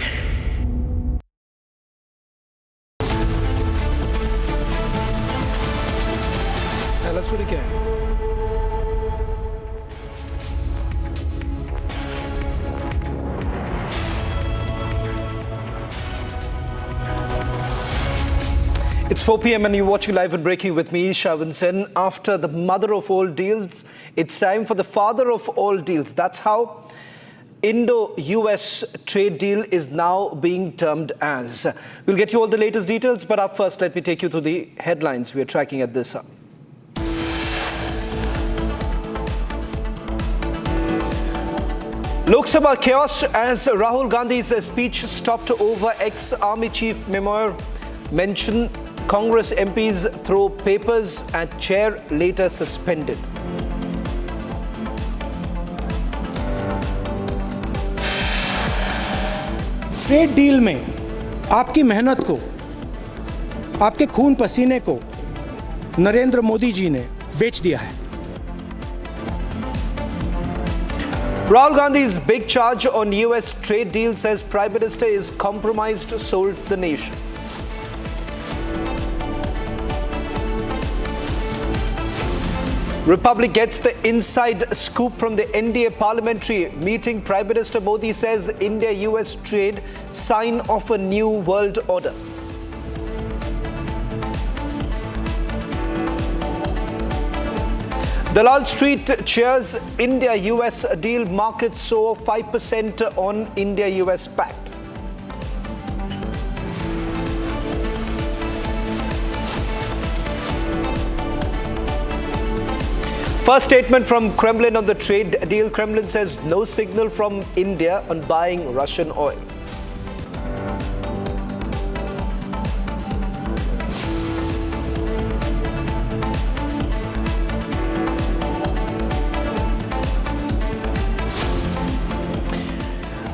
Let's do it again. It's 4 p.m. and you're watching Live and Breaking with me, Shravan Sen. After the mother of all deals, it's time for the father of all deals. That's how Indo-US trade deal is now being termed as. We'll get you all the latest details, but up first, let me take you through the headlines we are tracking at this hour. Lok Sabha chaos as Rahul Gandhi's speech stopped over ex-army chief memoir. Mention Congress MPs throw papers at chair, later suspended. Trade deal में आपकी मेहनत को, आपके खून पसीने को नरेंद्र मोदी जी ने बेच दिया है. Rahul Gandhi's big charge on US trade deal says Prime Minister is compromised, sold the nation.
Republic gets the inside scoop from the NDA Parliamentary meeting. Prime Minister Modi says India-US trade sign of a new world order. Dalal Street cheers India-US deal. Markets soar 5% on India-US pact. First statement from Kremlin on the trade deal. Kremlin says no signal from India on buying Russian oil.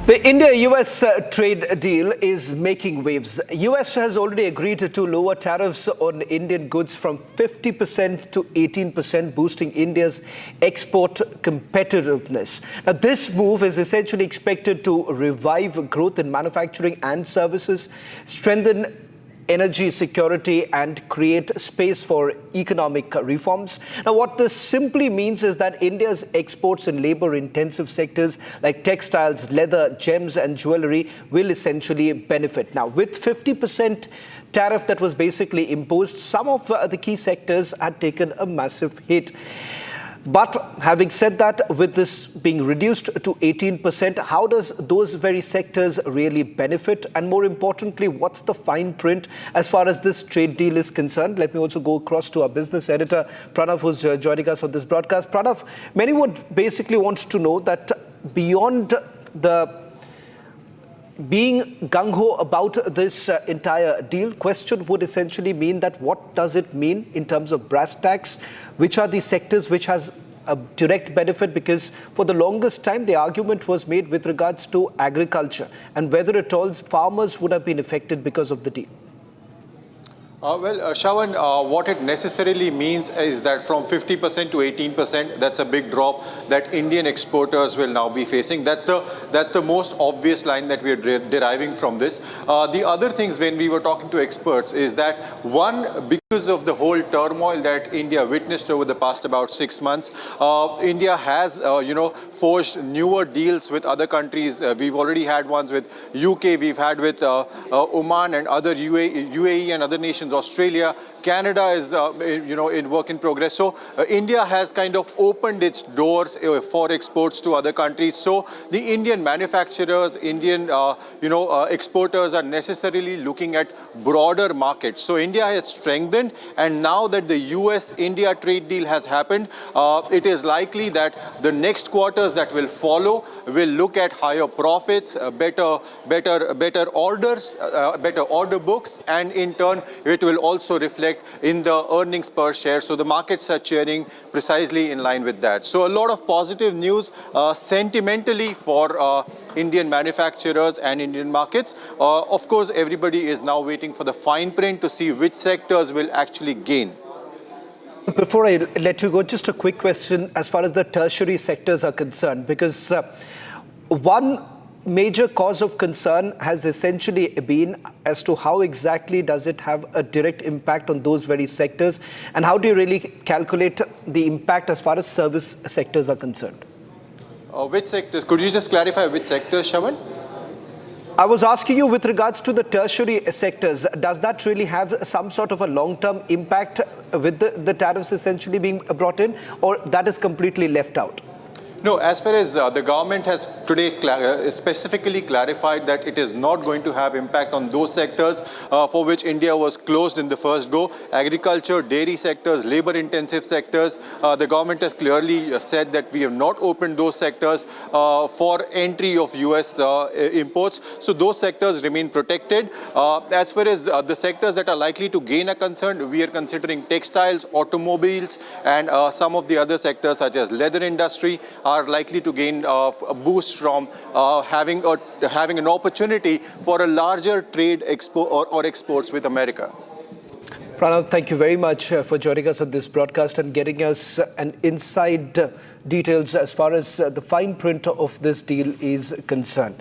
The India-US trade deal is making waves. US has already agreed to lower tariffs on Indian goods from 50% to 18%, boosting India's export competitiveness. Now, this move is essentially expected to revive growth in manufacturing and services, strengthen energy security and create space for economic reforms. Now, what this simply means is that India's exports in labor-intensive sectors like textiles, leather, gems and jewelry will essentially benefit. Now, with 50% tariff that was basically imposed, some of the key sectors had taken a massive hit. But having said that, with this being reduced to 18%, how does those very sectors really benefit? And more importantly, what's the fine print as far as this trade deal is concerned? Let me also go across to our business editor, Pranav, who's joining us on this broadcast. Pranav, many would basically want to know that beyond the being gung-ho about this entire deal, question would essentially mean that what does it mean in terms of brass tacks? Which are the sectors which has a direct benefit? Because for the longest time, the argument was made with regards to agriculture and whether at all farmers would have been affected because of the deal.
Shravan, what it necessarily means is that from 50% to 18%, that's a big drop that Indian exporters will now be facing. That's the most obvious line that we are deriving from this. The other things when we were talking to experts is that one, because of the whole turmoil that India witnessed over the past about 6 months, India has, forged newer deals with other countries. We've already had ones with UK, we've had with Oman and other UAE and other nations. Australia, Canada is, in work in progress. So India has kind of opened its doors for exports to other countries. So the Indian manufacturers, Indian, exporters are necessarily looking at broader markets. So India has strengthened, and now that the US-India trade deal has happened, it is likely that the next quarters that will follow will look at higher profits, better orders, better order books, and in turn it will also reflect in the earnings per share. So the markets are cheering precisely in line with that. So a lot of positive news sentimentally for Indian manufacturers and Indian markets. Of course, everybody is now waiting for the fine print to see which sectors will actually gain.
Before I let you go, just a quick question as far as the tertiary sectors are concerned, because one major cause of concern has essentially been as to how exactly does it have a direct impact on those very sectors, and how do you really calculate the impact as far as service sectors are concerned?
Which sectors? Could you just clarify which sectors, Shravan?
I was asking you with regards to the tertiary sectors, does that really have some sort of a long-term impact with the tariffs essentially being brought in, or that is completely left out?
No, as far as the government has today specifically clarified that it is not going to have impact on those sectors for which India was closed in the first go. Agriculture, dairy sectors, labor-intensive sectors. The government has clearly said that we have not opened those sectors for entry of US imports. So those sectors remain protected. As far as the sectors that are likely to gain are concerned, we are considering textiles, automobiles, and some of the other sectors such as leather industry are likely to gain a boost from having an opportunity for a larger trade or exports with America.
Pranav, thank you very much for joining us on this broadcast and getting us an inside details as far as the fine print of this deal is concerned.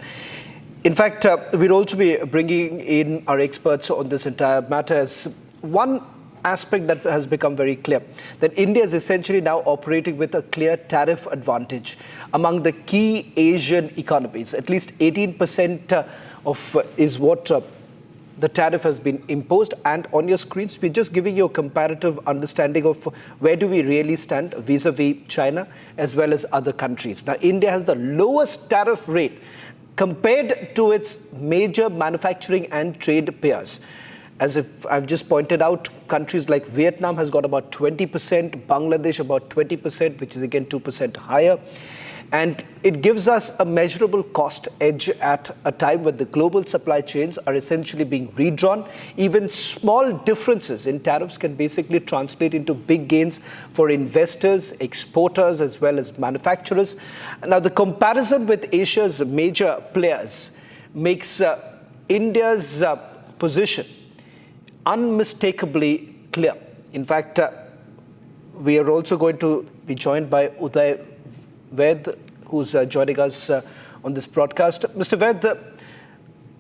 In fact, we'll also be bringing in our experts on this entire matter. As one aspect that has become very clear, that India is essentially now operating with a clear tariff advantage among the key Asian economies. At least 18% is what the tariff has been imposed. And on your screens, we're just giving you a comparative understanding of where do we really stand vis-a-vis China as well as other countries. Now, India has the lowest tariff rate compared to its major manufacturing and trade peers. As if I've just pointed out, countries like Vietnam has got about 20%, Bangladesh about 20%, which is again 2% higher. And it gives us a measurable cost edge at a time when the global supply chains are essentially being redrawn. Even small differences in tariffs can basically translate into big gains for investors, exporters, as well as manufacturers. Now, the comparison with Asia's major players makes India's position unmistakably clear. In fact, we are also going to be joined by Uday Ved, who's joining us on this broadcast. Mr. Ved,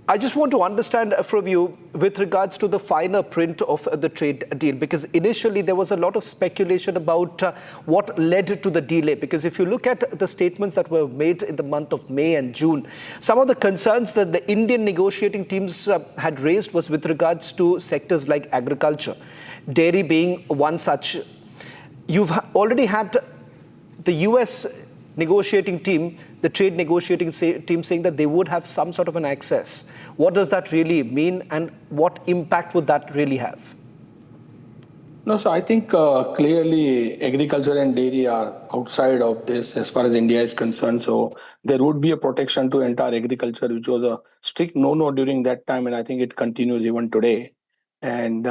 I just want to understand from you with regards to the finer print of the trade deal, because initially there was a lot of speculation about what led to the delay. Because if you look at the statements that were made in the month of May and June, some of the concerns that the Indian negotiating teams had raised was with regards to sectors like agriculture, dairy being one such. You've already had the US negotiating team, the trade negotiating team saying that they would have some sort of an access. What does that really mean, and what impact would that really have?
No, so I think clearly agriculture and dairy are outside of this as far as India is concerned. So there would be a protection to entire agriculture, which was a strict no-no during that time, and I think it continues even today. And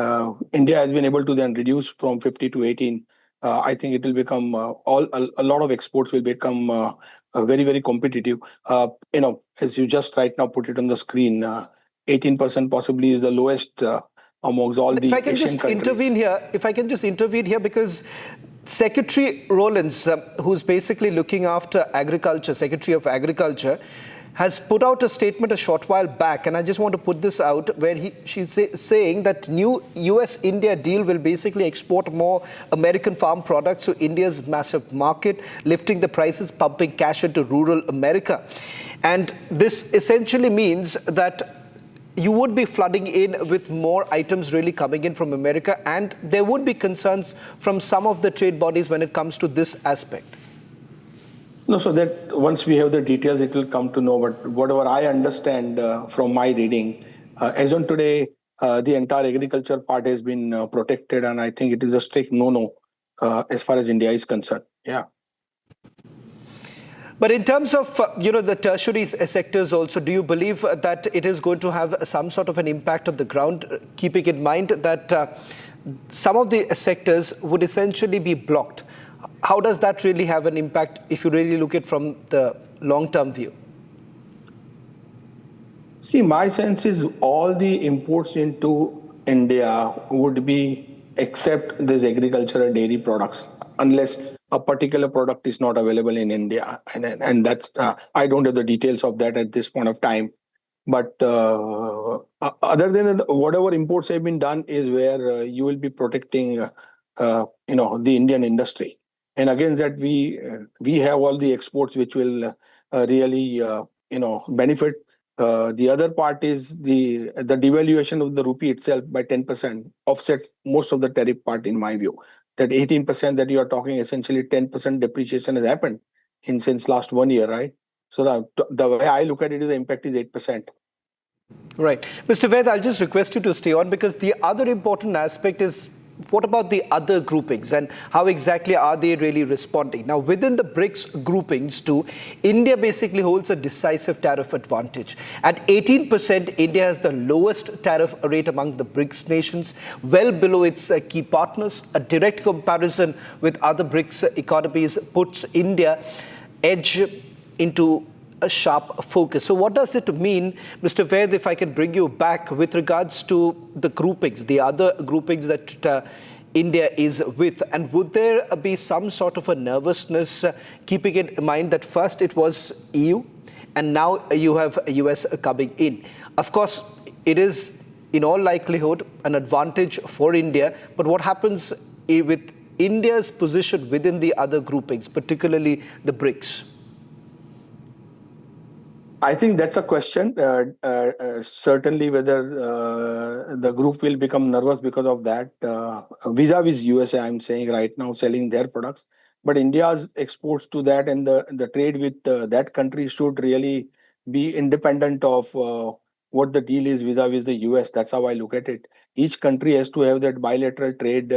India has been able to then reduce from 50 to 18. I think it will become a lot of exports will become very, very competitive. As you just right now put it on the screen, 18% possibly is the lowest amongst all the Asian countries.
If I can just intervene here, because Secretary Rollins, who's basically looking after agriculture, Secretary of Agriculture, has put out a statement a short while back, and I just want to put this out, where she's saying that new US-India deal will basically export more American farm products to India's massive market, lifting the prices, pumping cash into rural America. And this essentially means that you would be flooding in with more items really coming in from America, and there would be concerns from some of the trade bodies when it comes to this aspect.
No, so that once we have the details, it will come to know. But whatever I understand from my reading, as on today, the entire agriculture part has been protected, and I think it is a strict no-no as far as India is concerned. Yeah.
But in terms of the tertiary sectors also, do you believe that it is going to have some sort of an impact on the ground, keeping in mind that some of the sectors would essentially be blocked? How does that really have an impact if you really look at it from the long-term view?
See, my sense is all the imports into India would be except these agriculture and dairy products, unless a particular product is not available in India. And that's, I don't have the details of that at this point of time. But other than that, whatever imports have been done is where you will be protecting, the Indian industry. And again, that we have all the exports which will really, benefit. The other part is the devaluation of the rupee itself by 10% offsets most of the tariff part, in my view. That 18% that you are talking, essentially 10% depreciation has happened since last 1 year, right? So the way I look at it is the impact is 8%.
Right. Mr. Ved, I'll just request you to stay on, because the other important aspect is, what about the other groupings and how exactly are they really responding? Now, within the BRICS groupings too, India basically holds a decisive tariff advantage. At 18%, India has the lowest tariff rate among the BRICS nations, well below its key partners. A direct comparison with other BRICS economies puts India edge into a sharp focus. So what does it mean, Mr. Ved, if I can bring you back with regards to the groupings, the other groupings that India is with? And would there be some sort of a nervousness, keeping in mind that first it was EU and now you have US coming in? Of course, it is in all likelihood, an advantage for India. But what happens with India's position within the other groupings, particularly the BRICS?
I think that's a question. Certainly, whether the group will become nervous because of that. Vis-a-vis USA, I'm saying right now, selling their products. But India's exports to that and the trade with that country should really be independent of what the deal is vis-a-vis the US. That's how I look at it. Each country has to have that bilateral trade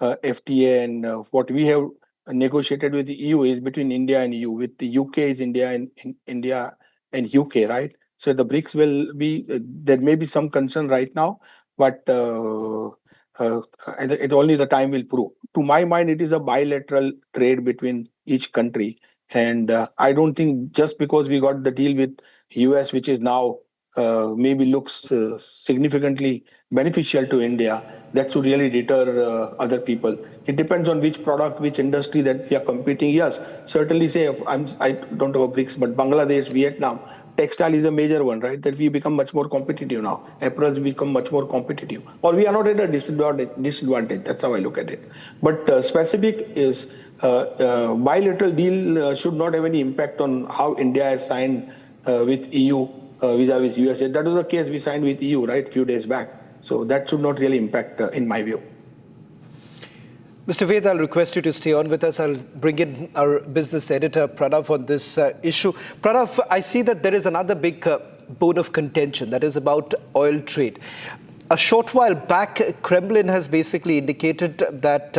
FTA, and what we have negotiated with the EU is between India and EU. With the UK is India and India and UK, right? So the BRICS will be, there may be some concern right now, but it only the time will prove. To my mind, it is a bilateral trade between each country. And I don't think just because we got the deal with US, which is now maybe looks significantly beneficial to India, that should really deter other people. It depends on which product, which industry that we are competing. Yes, certainly say, I don't have a BRICS, but Bangladesh, Vietnam, textile is a major one, right? That we become much more competitive now. Apparel become much more competitive. Or we are not at a disadvantage. That's how I look at it. But specific is bilateral deal should not have any impact on how India has signed with EU vis-a-vis USA. That was the case we signed with EU, right, few days back. So that should not really impact, in my view.
Mr. Ved, I'll request you to stay on with us. I'll bring in our business editor, Pranav, on this issue. Pranav, I see that there is another big bone of contention, that is about oil trade. A short while back, Kremlin has basically indicated that,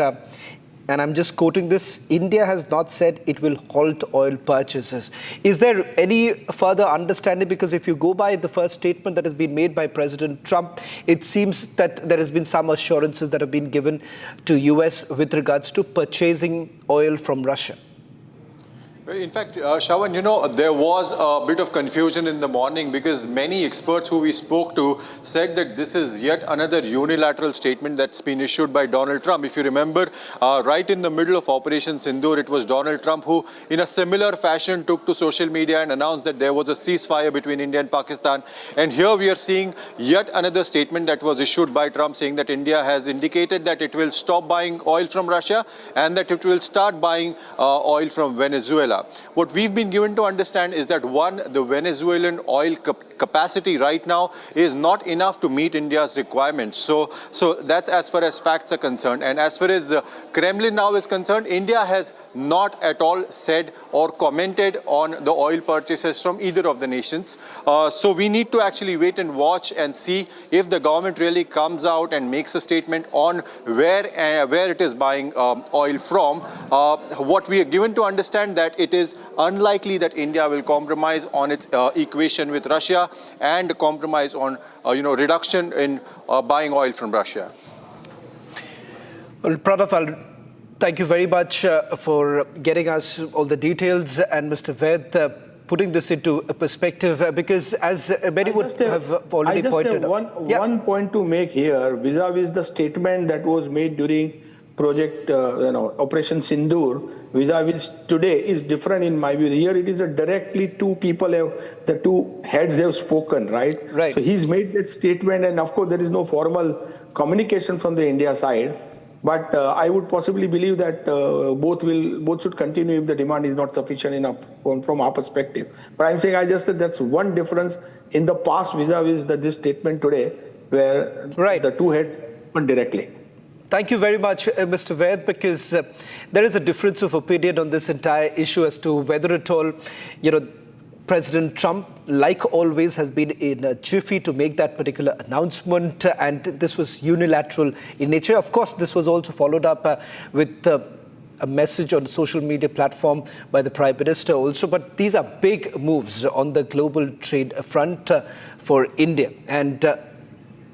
and I'm just quoting this, India has not said it will halt oil purchases. Is there any further understanding? Because if you go by the first statement that has been made by President Trump, it seems that there has been some assurances that have been given to US with regards to purchasing oil from Russia.
In fact, Shravan, you know, there was a bit of confusion in the morning because many experts who we spoke to said that this is yet another unilateral statement that's been issued by Donald Trump. If you remember, right in the middle of Operation Sindoor, it was Donald Trump who, in a similar fashion, took to social media and announced that there was a ceasefire between India and Pakistan. And here we are seeing yet another statement that was issued by Trump saying that India has indicated that it will stop buying oil from Russia and that it will start buying oil from Venezuela. What we've been given to understand is that one, the Venezuelan oil capacity right now is not enough to meet India's requirements. So that's as far as facts are concerned. And as far as Kremlin now is concerned, India has not at all said or commented on the oil purchases from either of the nations. So we need to actually wait and watch and see if the government really comes out and makes a statement on where it is buying oil from. What we are given to understand that it is unlikely that India will compromise on its equation with Russia and compromise on reduction in buying oil from Russia.
Well, Pranav, thank you very much for getting us all the details, and Mr. Ved, putting this into a perspective, because as many would have already pointed out.
One point to make here, vis-a-vis the statement that was made during Project, Operation Sindoor, vis-a-vis today is different in my view. Here it is directly two people the two heads have spoken, right?
Right.
So he's made that statement, and of course there is no formal communication from the India side. But I would possibly believe that both should continue if the demand is not sufficient enough from our perspective. But I'm saying I just said that's one difference in the past vis-a-vis this statement today, where the two heads went directly.
Thank you very much, Mr. Ved, because there is a difference of opinion on this entire issue as to whether at all, President Trump, like always, has been in a jiffy to make that particular announcement, and this was unilateral in nature. Of course, this was also followed up with a message on the social media platform by the Prime Minister also, but these are big moves on the global trade front for India. And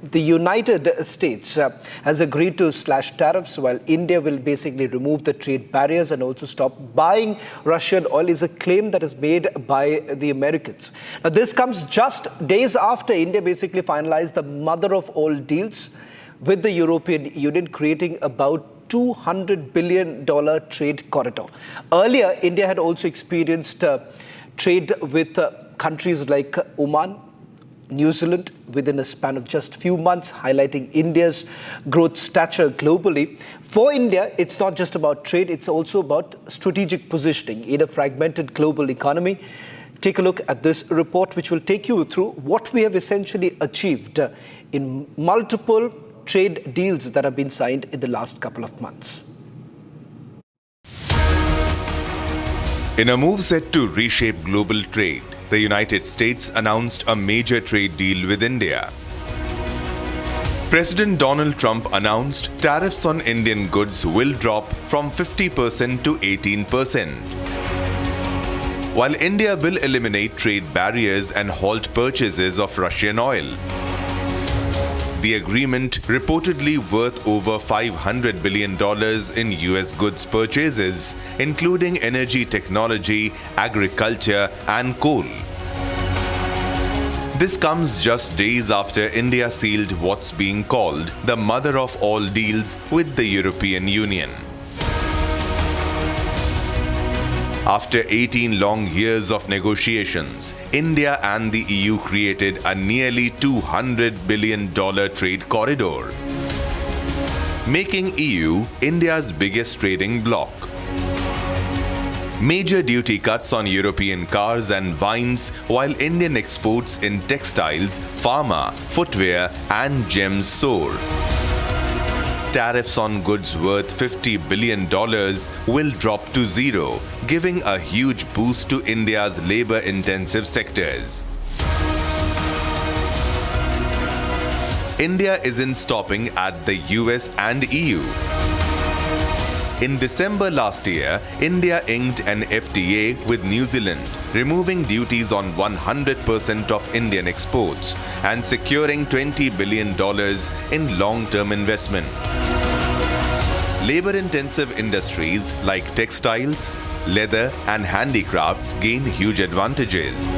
the United States has agreed to slash tariffs, while India will basically remove the trade barriers and also stop buying Russian oil, is a claim that is made by the Americans. Now, this comes just days after India basically finalized the mother of all deals with the European Union, creating about $200 billion trade corridor. Earlier, India had also experienced trade with countries like Oman, New Zealand within a span of just few months, highlighting India's growth stature globally. For India, it's not just about trade, it's also about strategic positioning in a fragmented global economy. Take a look at this report, which will take you through what we have essentially achieved in multiple trade deals that have been signed in the last couple of months.
In a move set to reshape global trade, the United States announced a major trade deal with India. President Donald Trump announced tariffs on Indian goods will drop from 50% to 18%. While India will eliminate trade barriers and halt purchases of Russian oil. The agreement, reportedly worth over $500 billion in US goods purchases, including energy technology, agriculture, and coal. This comes just days after India sealed what's being called the mother of all deals with the European Union. After 18 long years of negotiations, India and the EU created a nearly $200 billion trade corridor, making EU India's biggest trading bloc. Major duty cuts on European cars and wines, while Indian exports in textiles, pharma, footwear, and gems soar. Tariffs on goods worth $50 billion will drop to zero, giving a huge boost to India's labor-intensive sectors. India isn't stopping at the US and EU. In December last year, India inked an FTA with New Zealand, removing duties on 100% of Indian exports and securing $20 billion in long-term investment. Labor-intensive industries like textiles, leather, and handicrafts gain huge advantages,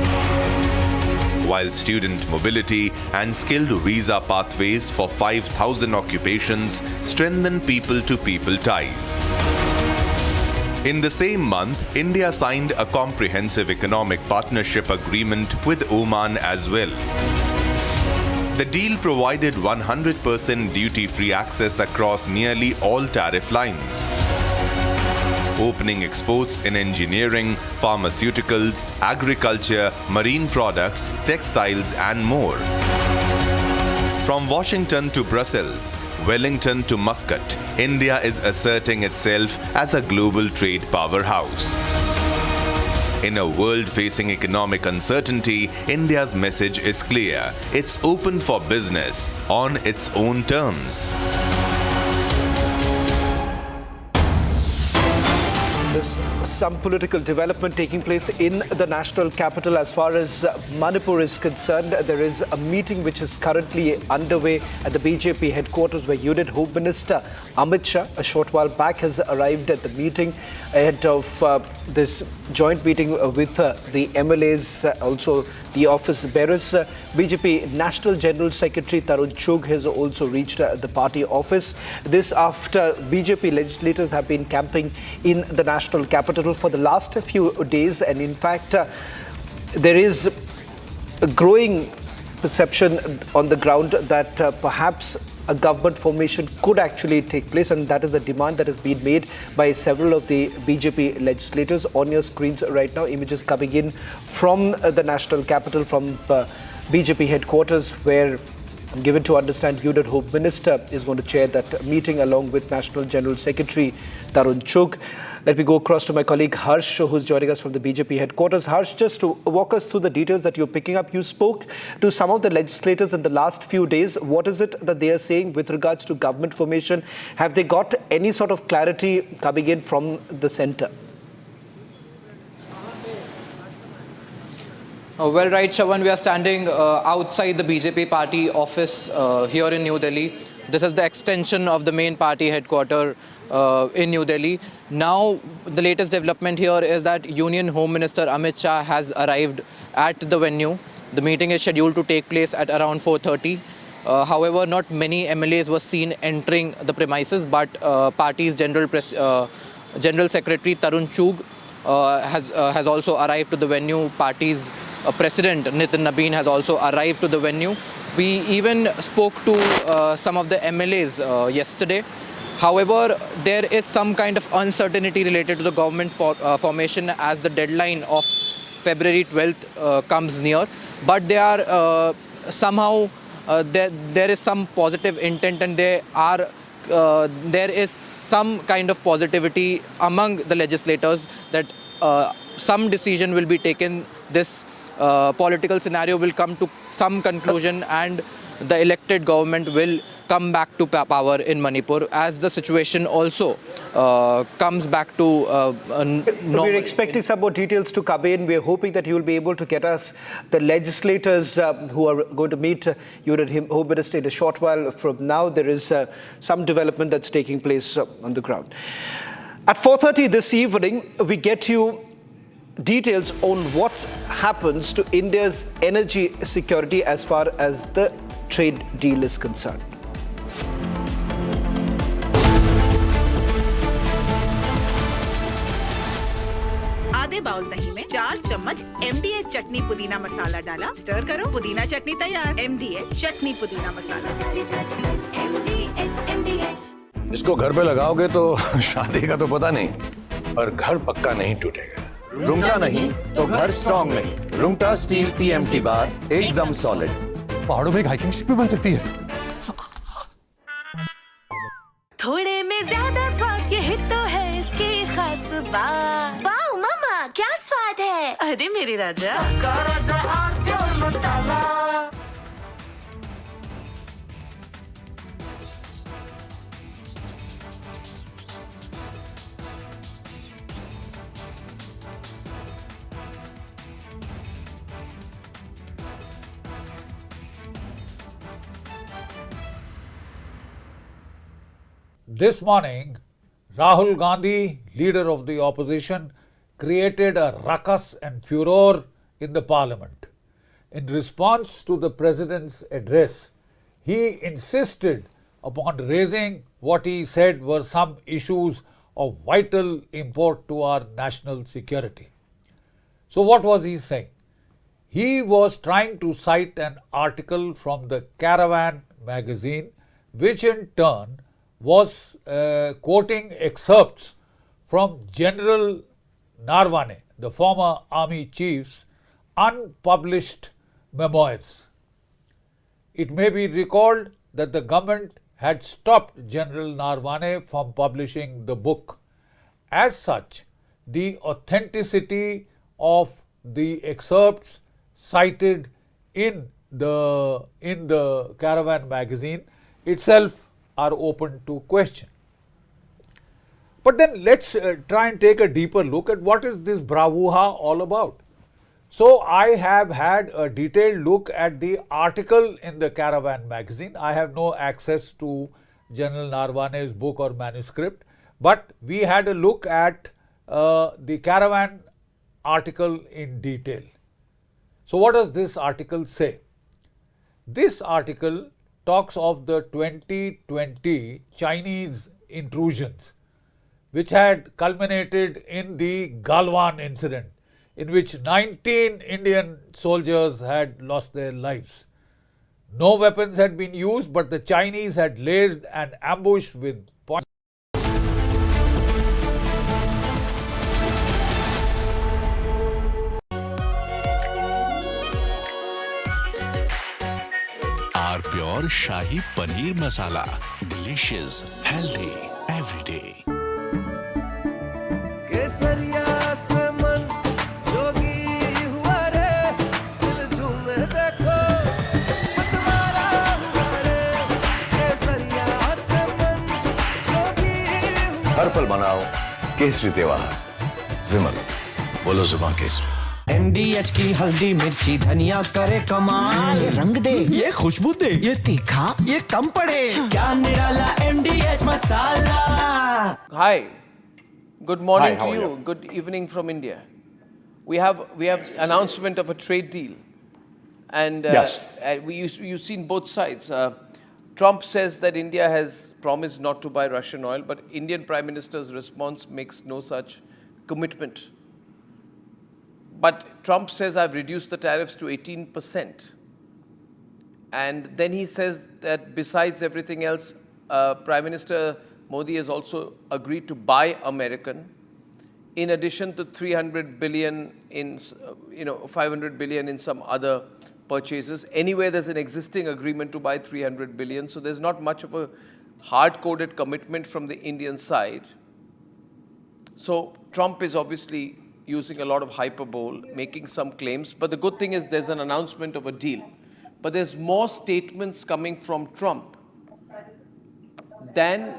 while student mobility and skilled visa pathways for 5,000 occupations strengthen people-to-people ties. In the same month, India signed a comprehensive economic partnership agreement with Oman as well. The deal provided 100% duty-free access across nearly all tariff lines, opening exports in engineering, pharmaceuticals, agriculture, marine products, textiles, and more. From Washington to Brussels, Wellington to Muscat, India is asserting itself as a global trade powerhouse. In a world facing economic uncertainty, India's message is clear. It's open for business on its own terms.
There's some political development taking place in the national capital. As far as Manipur is concerned, there is a meeting which is currently underway at the BJP headquarters, where Union Home Minister Amit Shah, a short while back, has arrived at the meeting ahead of this joint meeting with the MLAs, also the office bearers. BJP National General Secretary Tarun Chugh has also reached the party office. This after BJP legislators have been camping in the national capital for the last few days, and in fact there is a growing perception on the ground that perhaps a government formation could actually take place, and that is the demand that has been made by several of the BJP legislators. On your screens right now, images coming in from the national capital, from BJP headquarters, where I'm given to understand Union Home Minister is going to chair that meeting along with National General Secretary Tarun Chugh. Let me go across to my colleague Harsh, who's joining us from the BJP headquarters. Harsh, just to walk us through the details that you're picking up. You spoke to some of the legislators in the last few days. What is it that they are saying with regards to government formation? Have they got any sort of clarity coming in from the centre?
Well, right, Shravan, we are standing outside the BJP party office here in New Delhi. This is the extension of the main party headquarters in New Delhi. Now, the latest development here is that Union Home Minister Amit Shah has arrived at the venue. The meeting is scheduled to take place at around 4:30. However, not many MLAs were seen entering the premises, but party's General Secretary Tarun Chugh has also arrived to the venue. Party's President Nitin Nabeen has also arrived to the venue. We even spoke to some of the MLAs yesterday. However, there is some kind of uncertainty related to the government formation as the deadline of February 12th comes near. But they are somehow there is some positive intent, and there is some kind of positivity among the legislators that some decision will be taken. This political scenario will come to some conclusion, and the elected government will come back to power in Manipur as the situation also comes back to normal.
We're expecting some more details to come in. We're hoping that you will be able to get us the legislators who are going to meet you at Home Minister in a short while from now. There is some development that's taking place on the ground. At 4:30 this evening, we get you details on what happens to India's energy security as far as the trade deal is concerned.
आधे bowl दही में 4 चम्मच MDH चटनी पुदीना मसाला डाला, stir करो, पुदीना चटनी तैयार। MDH चटनी पुदीना मसाला।
इसको घर पे लगाओगे तो शादी का तो पता नहीं, पर घर पक्का नहीं टूटेगा।
रुंगटा नहीं तो घर स्ट्रॉन्ग नहीं। रुंगटा स्टील TMT बार एकदम सॉलिड।
पहाड़ों में हाइकिंग शिप भी बन सकती है।
थोड़े में ज्यादा स्वाद, यही तो है इसकी खास बात।
वाओ मामा, क्या स्वाद है?
अरे मेरे राजा,
मसाला।
This morning, Rahul Gandhi, leader of the opposition, created a ruckus and furor in the parliament. In response to the president's address, he insisted upon raising what he said were some issues of vital import to our national security. So what was he saying? He was trying to cite an article from the Caravan magazine, which in turn was quoting excerpts from General Narwane, the former army chief's unpublished memoirs. It may be recalled that the government had stopped General Narwane from publishing the book. As such, the authenticity of the excerpts cited in the Caravan magazine itself are open to question. But then let's try and take a deeper look at what is this bravura all about. So I have had a detailed look at the article in the Caravan magazine. I have no access to General Narwane's book or manuscript, but we had a look at the Caravan article in detail. So what does this article say? This article talks of the 2020 Chinese intrusions, which had culminated in the Galwan incident, in which 19 Indian soldiers had lost their lives. No weapons had been used, but the Chinese had laid an ambush with poison.
Pure Shahi Paneer Masala. Delicious, healthy, every day.
केसरिया से मन जोगी हुआ रे, दिल झूमे देखो मतवारा हुआ रे। केसरिया से मन जोगी हुआ।
हर पल मनाओ केसरी त्योहार। विमल, बोलो जुबान केसरी।
MDH की हल्दी मिर्ची धनिया करे कमाल, ये रंग दे, ये खुशबू दे, ये तीखा, ये कम पड़े, क्या निराला MDH masala.
Hi, good morning
Hi,
to
how are
you.
you?
Good evening from India. We have announcement of a trade deal, and
Yes.
you've seen both sides. Trump says that India has promised not to buy Russian oil, but Indian Prime Minister's response makes no such commitment. But Trump says, I've reduced the tariffs to 18%. And then he says that besides everything else, Prime Minister Modi has also agreed to buy American, in addition to 300 billion in, 500 billion in some other purchases. Anyway, there's an existing agreement to buy 300 billion, so there's not much of a hard-coded commitment from the Indian side. So Trump is obviously using a lot of hyperbole, making some claims, but the good thing is there's an announcement of a deal. But there's more statements coming from Trump than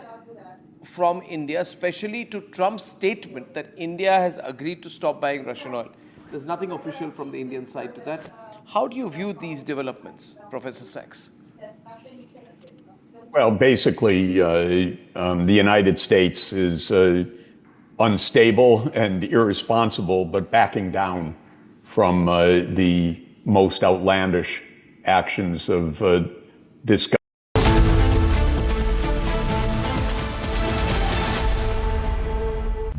from India, especially to Trump's statement that India has agreed to stop buying Russian oil. There's nothing official from the Indian side to that. How do you view these developments, Professor Sachs?
Well, basically, the United States is unstable and irresponsible, but backing down from the most outlandish actions of this guy.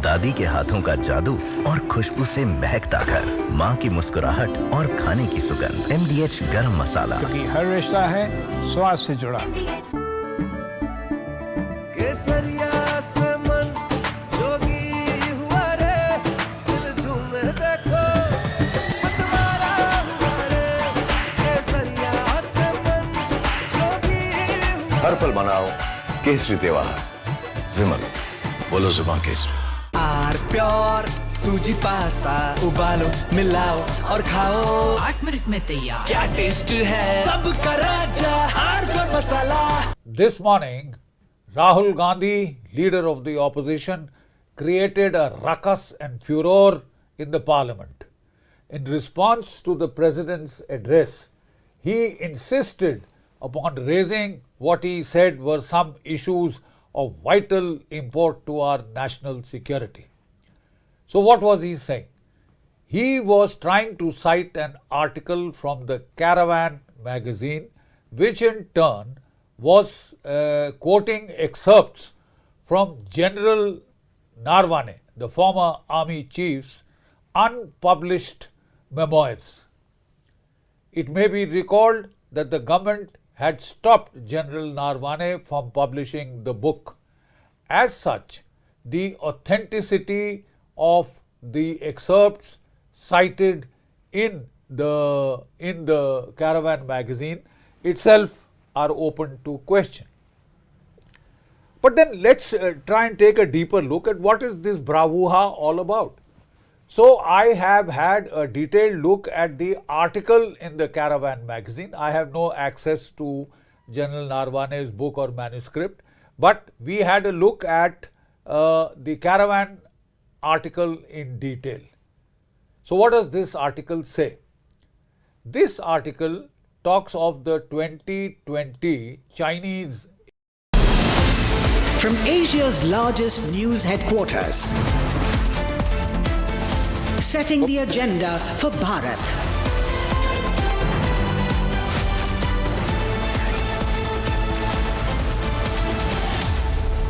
दादी के हाथों का जादू और खुशबू से महकता घर, माँ की मुस्कुराहट और खाने की सुगंध। MDH गरम मसाला,
क्योंकि हर रिश्ता है स्वाद से जुड़ा।
केसरिया से मन जोगी हुआ रे, दिल झूमे देखो मतवारा हुआ रे। केसरिया से मन जोगी हुआ।
हर पल मनाओ केसरी त्योहार। विमल, बोलो जुबान केसरी।
आर प्योर सूजी पास्ता उबालो मिलाओ और खाओ
8 मिनट में तैयार।
क्या टेस्ट है सबका राजा R pure masala.
This morning, Rahul Gandhi, leader of the opposition, created a ruckus and furor in the parliament. In response to the president's address, he insisted upon raising what he said were some issues of vital import to our national security. So what was he saying? He was trying to cite an article from the Caravan magazine, which in turn was quoting excerpts from General Narwane, the former army chief's unpublished memoirs. It may be recalled that the government had stopped General Narwane from publishing the book. As such, the authenticity of the excerpts cited in the Caravan magazine itself are open to question. But then let's try and take a deeper look at what is this bravura all about. So I have had a detailed look at the article in the Caravan magazine. I have no access to General Narwane's book or manuscript, but we had a look at the Caravan article in detail. So what does this article say? This article talks of the 2020 Chinese.
From Asia's largest news headquarters, setting the agenda for Bharat.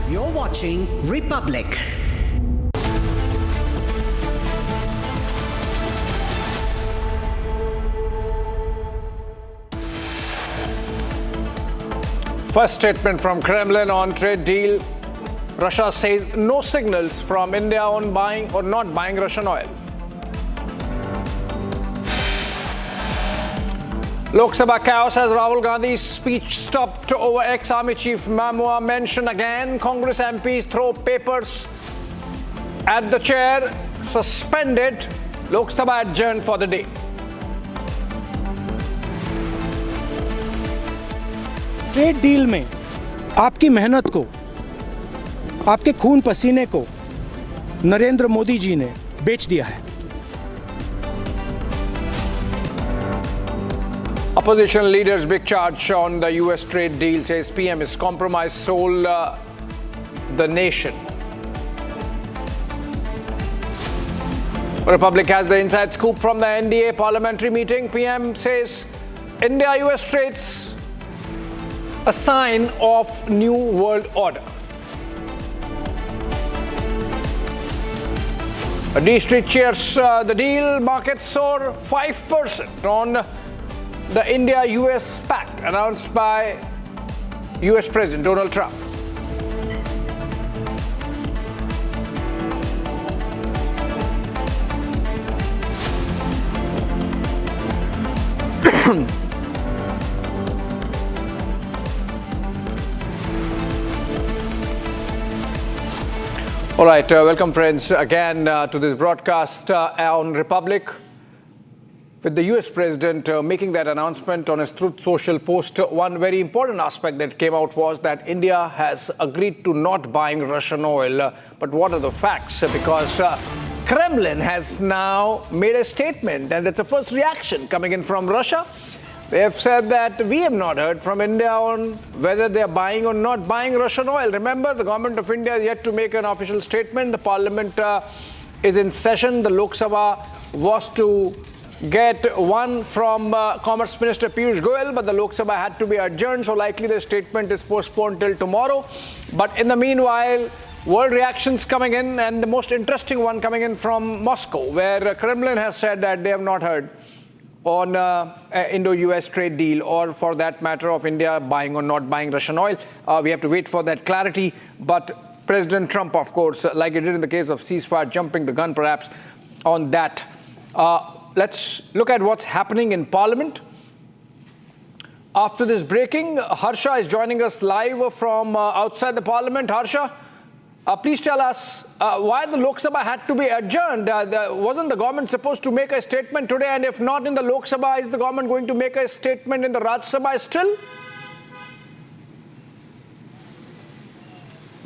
You're watching Republic.
First statement from Kremlin on trade deal. Russia says no signals from India on buying or not buying Russian oil. Lok Sabha chaos as Rahul Gandhi's speech stopped over ex-army chief memoir mention again. Congress MPs throw papers at the chair, suspended. Lok Sabha adjourned for the day.
Trade deal में आपकी मेहनत को, आपके खून पसीने को नरेंद्र मोदी जी ने बेच दिया है।
Opposition leaders' big charge on the US trade deal, says PM is compromised, sold the nation. Republic has the inside scoop from the NDA parliamentary meeting. PM says India-US trades a sign of new world order. D Street cheers the deal. Markets soar 5% on the India-US pact announced by US President Donald Trump. All right, welcome friends again to this broadcast on Republic. With the US President making that announcement on his Truth Social post, one very important aspect that came out was that India has agreed to not buying Russian oil. But what are the facts? Because Kremlin has now made a statement, and that's the first reaction coming in from Russia. They have said that we have not heard from India on whether they are buying or not buying Russian oil. Remember, the government of India is yet to make an official statement. The parliament is in session. The Lok Sabha was to get one from Commerce Minister Piyush Goyal, but the Lok Sabha had to be adjourned, so likely the statement is postponed till tomorrow. But in the meanwhile, world reactions coming in, and the most interesting one coming in from Moscow, where Kremlin has said that they have not heard on Indo-US trade deal, or for that matter of India buying or not buying Russian oil. We have to wait for that clarity. But President Trump, of course, like he did in the case of ceasefire, jumping the gun perhaps on that. Let's look at what's happening in Parliament. After this breaking, Harsha is joining us live from outside the Parliament. Harsha, please tell us why the Lok Sabha had to be adjourned. Wasn't the government supposed to make a statement today? And if not in the Lok Sabha, is the government going to make a statement in the Raj Sabha still?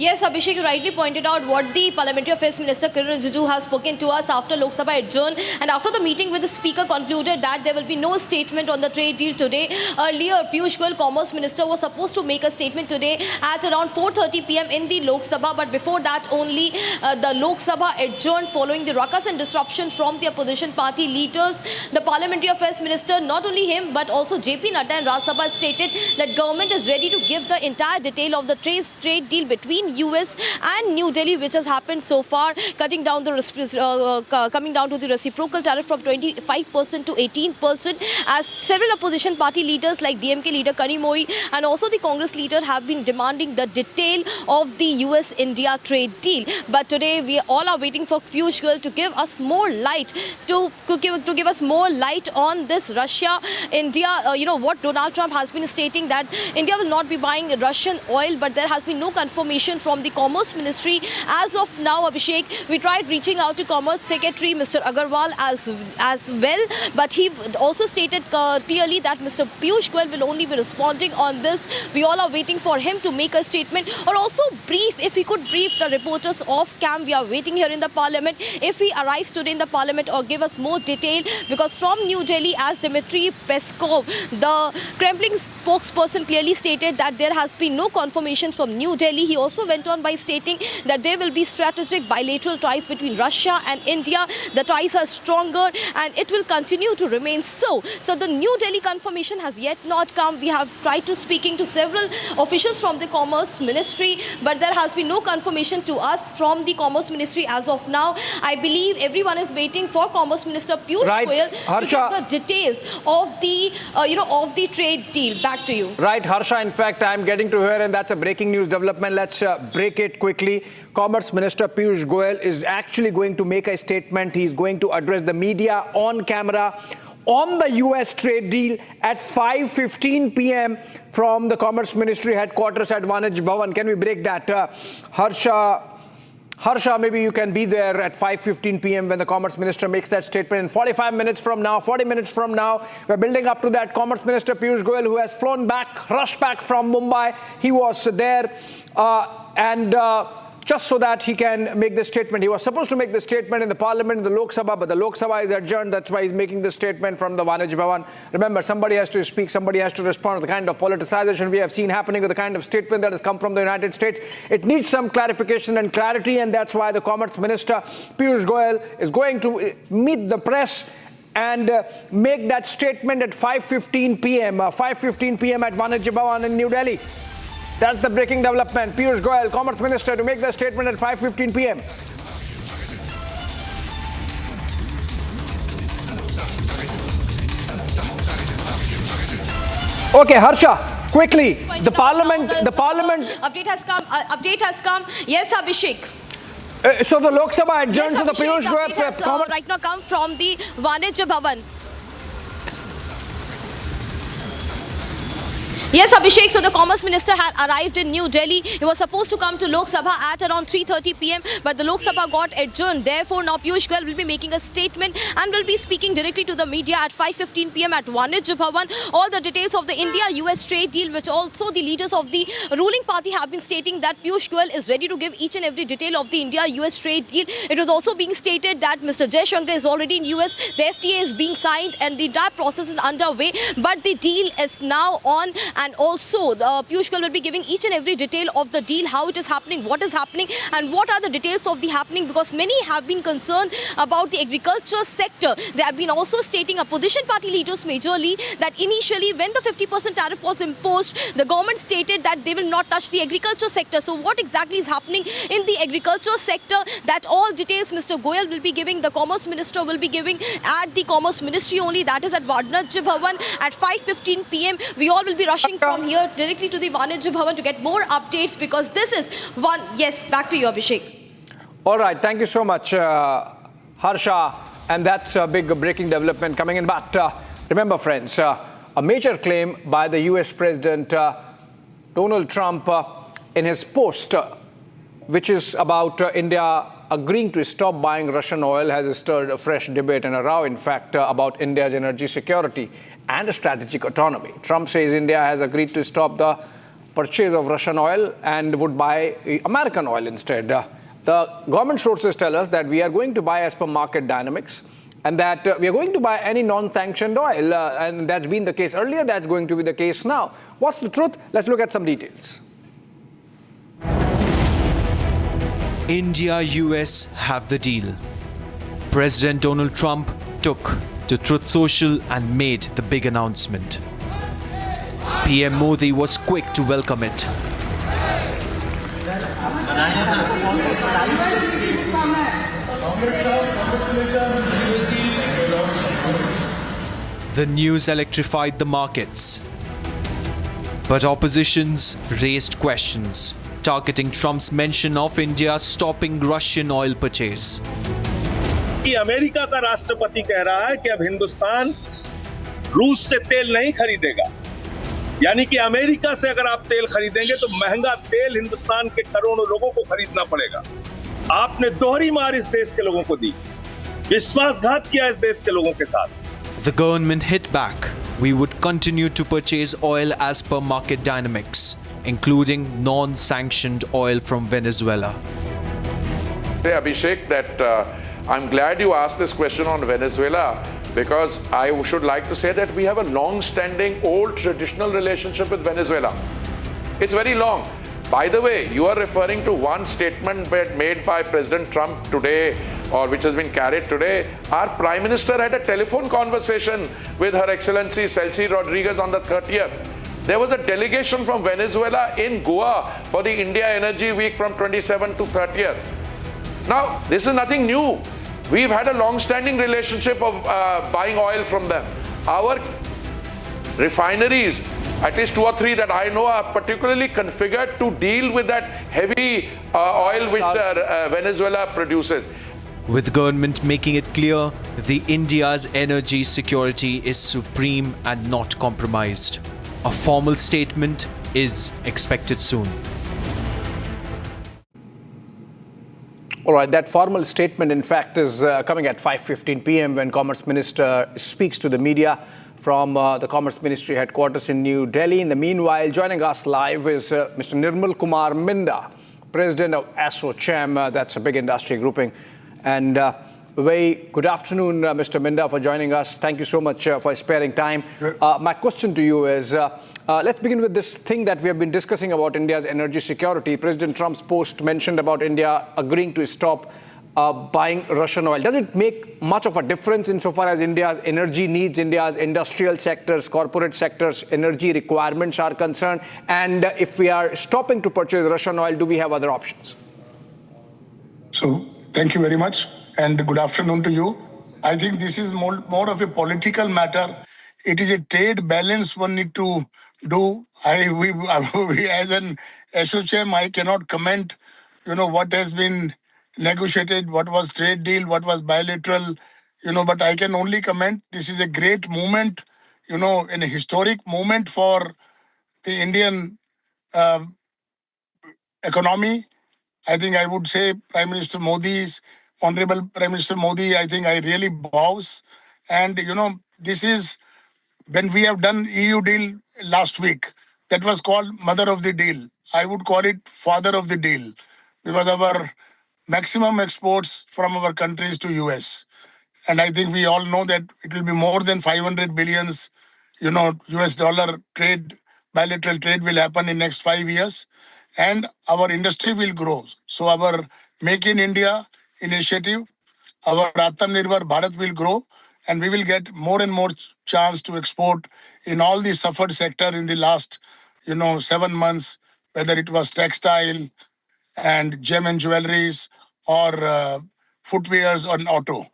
Yes, Abhishek, you rightly pointed out what the Parliamentary Affairs Minister Kiran Rijiju has spoken to us after Lok Sabha adjourned, and after the meeting with the Speaker concluded that there will be no statement on the trade deal today. Earlier, Piyush Goyal, Commerce Minister, was supposed to make a statement today at around 4:30 p.m. in the Lok Sabha, but before that only the Lok Sabha adjourned following the ruckus and disruption from the opposition party leaders. The Parliamentary Affairs Minister, not only him but also JP Nadda and Raj Sabha, stated that government is ready to give the entire detail of the trade deal between US and New Delhi, which has happened so far, coming down to the reciprocal tariff from 25% to 18%, as several opposition party leaders like DMK leader Kanimori and also the Congress leader have been demanding the detail of the US-India trade deal. But today we all are waiting for Piyush Goyal to give us more light, to give us more light on this Russia-India. What Donald Trump has been stating, that India will not be buying Russian oil, but there has been no confirmation from the Commerce Ministry. As of now, Abhishek, we tried reaching out to Commerce Secretary Mr. Agarwal as well, but he also stated clearly that Mr. Piyush Goyal will only be responding on this. We all are waiting for him to make a statement, or also brief, if he could brief the reporters off cam. We are waiting here in the Parliament if he arrives today in the Parliament, or give us more detail, because from New Delhi, as Dmitry Peskov, the Kremlin spokesperson, clearly stated that there has been no confirmation from New Delhi. He also went on by stating that there will be strategic bilateral ties between Russia and India. The ties are stronger and it will continue to remain so. So the New Delhi confirmation has yet not come. We have tried to speaking to several officials from the Commerce Ministry, but there has been no confirmation to us from the Commerce Ministry as of now. I believe everyone is waiting for Commerce Minister Piyush Goyal to get the details of the of the trade deal. Back to you.
Right, Harsha. In fact, I'm getting to here, and that's a breaking news development. Let's break it quickly. Commerce Minister Piyush Goyal is actually going to make a statement. He's going to address the media on camera on the US trade deal at 5:15 p.m. from the Commerce Ministry headquarters at Vanij Bhavan. Can we break that? Harsha, maybe you can be there at 5:15 p.m. when the Commerce Minister makes that statement. In 45 minutes from now, 40 minutes from now, we're building up to that. Commerce Minister Piyush Goyal, who has flown back, rushed back from Mumbai, he was there just so that he can make this statement. He was supposed to make this statement in the Parliament, in the Lok Sabha, but the Lok Sabha is adjourned. That's why he's making this statement from the Vanij Bhavan. Remember, somebody has to speak, somebody has to respond to the kind of politicization we have seen happening with the kind of statement that has come from the United States. It needs some clarification and clarity, and that's why the Commerce Minister, Piyush Goyal, is going to meet the press and make that statement at 5:15 p.m. 5:15 p.m. at Vanij Bhavan in New Delhi. That's the breaking development. Piyush Goyal, Commerce Minister, to make the statement at 5:15 p.m. Okay, Harsha, quickly, the parliament.
Update has come. Update has come. Yes, Abhishek.
So the Lok Sabha adjourned to the Piyush
Update has right now come from the Vanijya Bhavan. Yes, Abhishek. So the Commerce Minister had arrived in New Delhi. He was supposed to come to Lok Sabha at around 3:30 p.m. But the Lok Sabha got adjourned. Therefore, now Piyush Goyal will be making a statement and will be speaking directly to the media at 5:15 p.m. at Vanijya Bhavan. All the details of the India-US trade deal, which also the leaders of the ruling party have been stating that Piyush Goyal is ready to give each and every detail of the India-US trade deal. It was also being stated that Mr. Jaishankar is already in US. The FTA is being signed and the entire process is underway. But the deal is now on. And also, Piyush Goyal will be giving each and every detail of the deal, how it is happening, what is happening, and what are the details of the happening, because many have been concerned about the agriculture sector. They have been also stating, opposition party leaders majorly, that initially when the 50% tariff was imposed, the government stated that they will not touch the agriculture sector. So what exactly is happening in the agriculture sector? That all details Mr. Goyal will be giving, the Commerce Minister will be giving at the Commerce Ministry only, that is at Vanijya Bhavan at 5:15 p.m. We all will be rushing from here directly to the Vanijya Bhavan to get more updates, because this is one. Yes, back to you, Abhishek.
All right, thank you so much, Harsha. And that's a big breaking development coming in. But remember, friends, a major claim by the US President Donald Trump in his post, which is about India agreeing to stop buying Russian oil, has stirred a fresh debate and a row, in fact, about India's energy security and strategic autonomy. Trump says India has agreed to stop the purchase of Russian oil and would buy American oil instead. The government sources tell us that we are going to buy as per market dynamics, and that we are going to buy any non-sanctioned oil, and that's been the case earlier, that's going to be the case now. What's the truth? Let's look at some details.
India-US have the deal. President Donald Trump took to Truth Social and made the big announcement. PM Modi was quick to welcome it. The news electrified the markets. But oppositions raised questions, targeting Trump's mention of India stopping Russian oil purchase.
कि America का राष्ट्रपति कह रहा है कि अब हिंदुस्तान रूस से तेल नहीं खरीदेगा, यानी कि अमेरिका से अगर आप तेल खरीदेंगे तो महंगा तेल हिंदुस्तान के करोड़ों लोगों को खरीदना पड़ेगा। आपने दोहरी मार इस देश के लोगों को दी, विश्वासघात किया इस देश के लोगों के साथ।
The government hit back. We would continue to purchase oil as per market dynamics, including non-sanctioned oil from Venezuela.
Say, Abhishek, that I'm glad you asked this question on Venezuela, because I should like to say that we have a long-standing, old, traditional relationship with Venezuela. It's very long. By the way, you are referring to one statement made by President Trump today, or which has been carried today. Our Prime Minister had a telephone conversation with Her Excellency Celsi Rodriguez on the 30th. There was a delegation from Venezuela in Goa for the India Energy Week from 27th to 30th. Now, this is nothing new. We've had a long-standing relationship of buying oil from them. Our refineries, at least 2 or 3 that I know, are particularly configured to deal with that heavy oil which Venezuela produces.
With government making it clear, the India's energy security is supreme and not compromised. A formal statement is expected soon.
All right, that formal statement, in fact, is coming at 5:15 p.m. when Commerce Minister speaks to the media from the Commerce Ministry headquarters in New Delhi. In the meanwhile, joining us live is Mr. Nirmal Kumar Minda, President of ASSOCHAM, that's a big industry grouping. And very good afternoon, Mr. Minda, for joining us. Thank you so much for sparing time. My question to you is, let's begin with this thing that we have been discussing about India's energy security. President Trump's post mentioned about India agreeing to stop buying Russian oil. Does it make much of a difference insofar as India's energy needs, India's industrial sectors, corporate sectors, energy requirements are concerned? And if we are stopping to purchase Russian oil, do we have other options?
So, thank you very much, and good afternoon to you. I think this is more of a political matter. It is a trade balance one need to do. We as an SOCHM, I cannot comment, what has been negotiated, what was trade deal, what was bilateral, but I can only comment this is a great moment, and a historic moment for the Indian economy. I think I would say Honorable Prime Minister Modi, I think I really bows. And, this is when we have done EU deal last week, that was called mother of the deal. I would call it father of the deal because our maximum exports from our countries to US. And I think we all know that it will be more than 500 billions, US dollar trade, bilateral trade will happen in next 5 years. And our industry will grow. So our Make in India initiative, our Atmanirbhar Bharat will grow, and we will get more and more chance to export in all the suffered sector in the last, 7 months, whether it was textile and gem and jewelries or footwears or auto.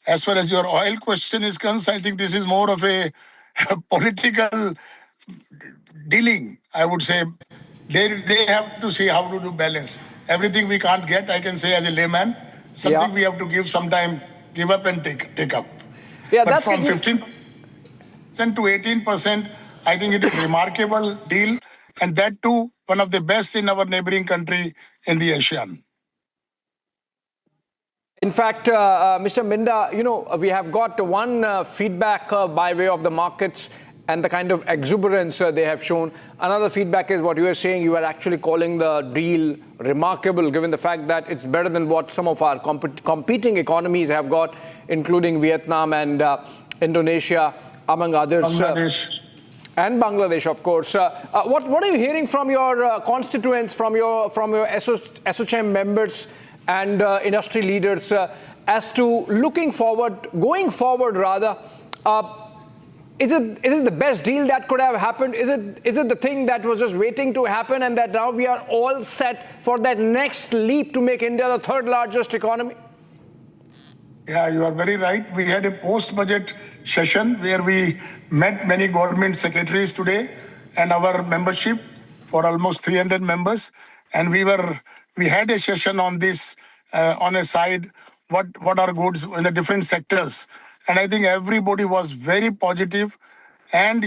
As far as your oil question is concerned, I think this is more of a political dealing, I would say. They have to see how to do balance. Everything we can't get, I can say as a layman, something we have to give sometime, give up and take up.
Yeah,
but
that's
from 15% to 18%, I think it is a remarkable deal, and that too, one of the best in our neighboring country in the ASEAN.
In fact, Mr. Minda, we have got one feedback by way of the markets and the kind of exuberance they have shown. Another feedback is what you were saying. You are actually calling the deal remarkable, given the fact that it's better than what some of our competing economies have got, including Vietnam and Indonesia, among others.
Bangladesh.
And Bangladesh, of course. What are you hearing from your constituents, from your SOCHM members and industry leaders as to going forward rather? Is it the best deal that could have happened? Is it the thing that was just waiting to happen, and that now we are all set for that next leap to make India the third largest economy?
Yeah, you are very right. We had a post-budget session where we met many government secretaries today and our membership for almost 300 members. And we had a session on this, on a side, what are goods in the different sectors. And I think everybody was very positive and,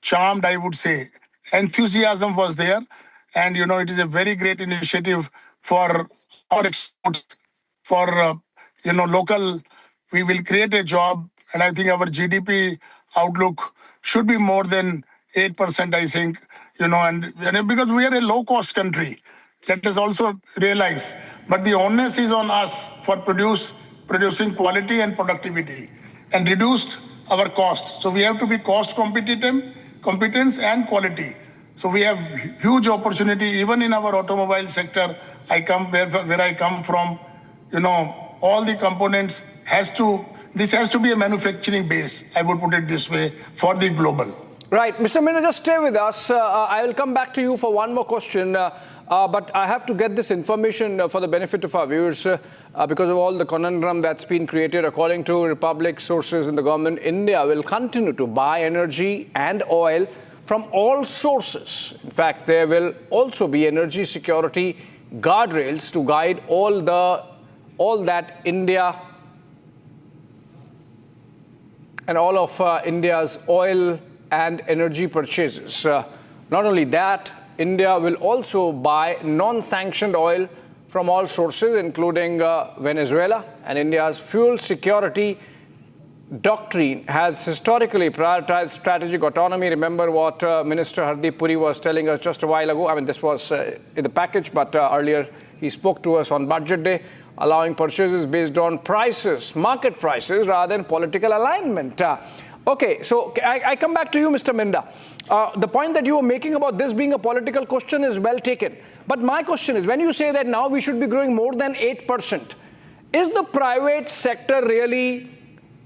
charmed, I would say. Enthusiasm was there. And, it is a very great initiative for our exports, for, local. We will create a job. And I think our GDP outlook should be more than 8%, I think, and because we are a low-cost country. Let us also realize. But the onus is on us for producing quality and productivity and reduced our costs. So we have to be cost competence and quality. So we have huge opportunity even in our automobile sector. Where I come from, all the components this has to be a manufacturing base, I would put it this way, for the global.
Right. Mr. Minna, just stay with us. I will come back to you for one more question. But I have to get this information for the benefit of our viewers because of all the conundrum that's been created. According to Republic sources in the government, India will continue to buy energy and oil from all sources. In fact, there will also be energy security guardrails to guide all that India and all of India's oil and energy purchases. Not only that, India will also buy non-sanctioned oil from all sources, including Venezuela. And India's fuel security doctrine has historically prioritized strategic autonomy. Remember what Minister Hardeep Puri was telling us just a while ago. I mean, this was in the package, but earlier he spoke to us on budget day, allowing purchases based on prices, market prices, rather than political alignment. Okay, so I come back to you, Mr. Minda. The point that you were making about this being a political question is well taken. But my question is, when you say that now we should be growing more than 8%, is the private sector really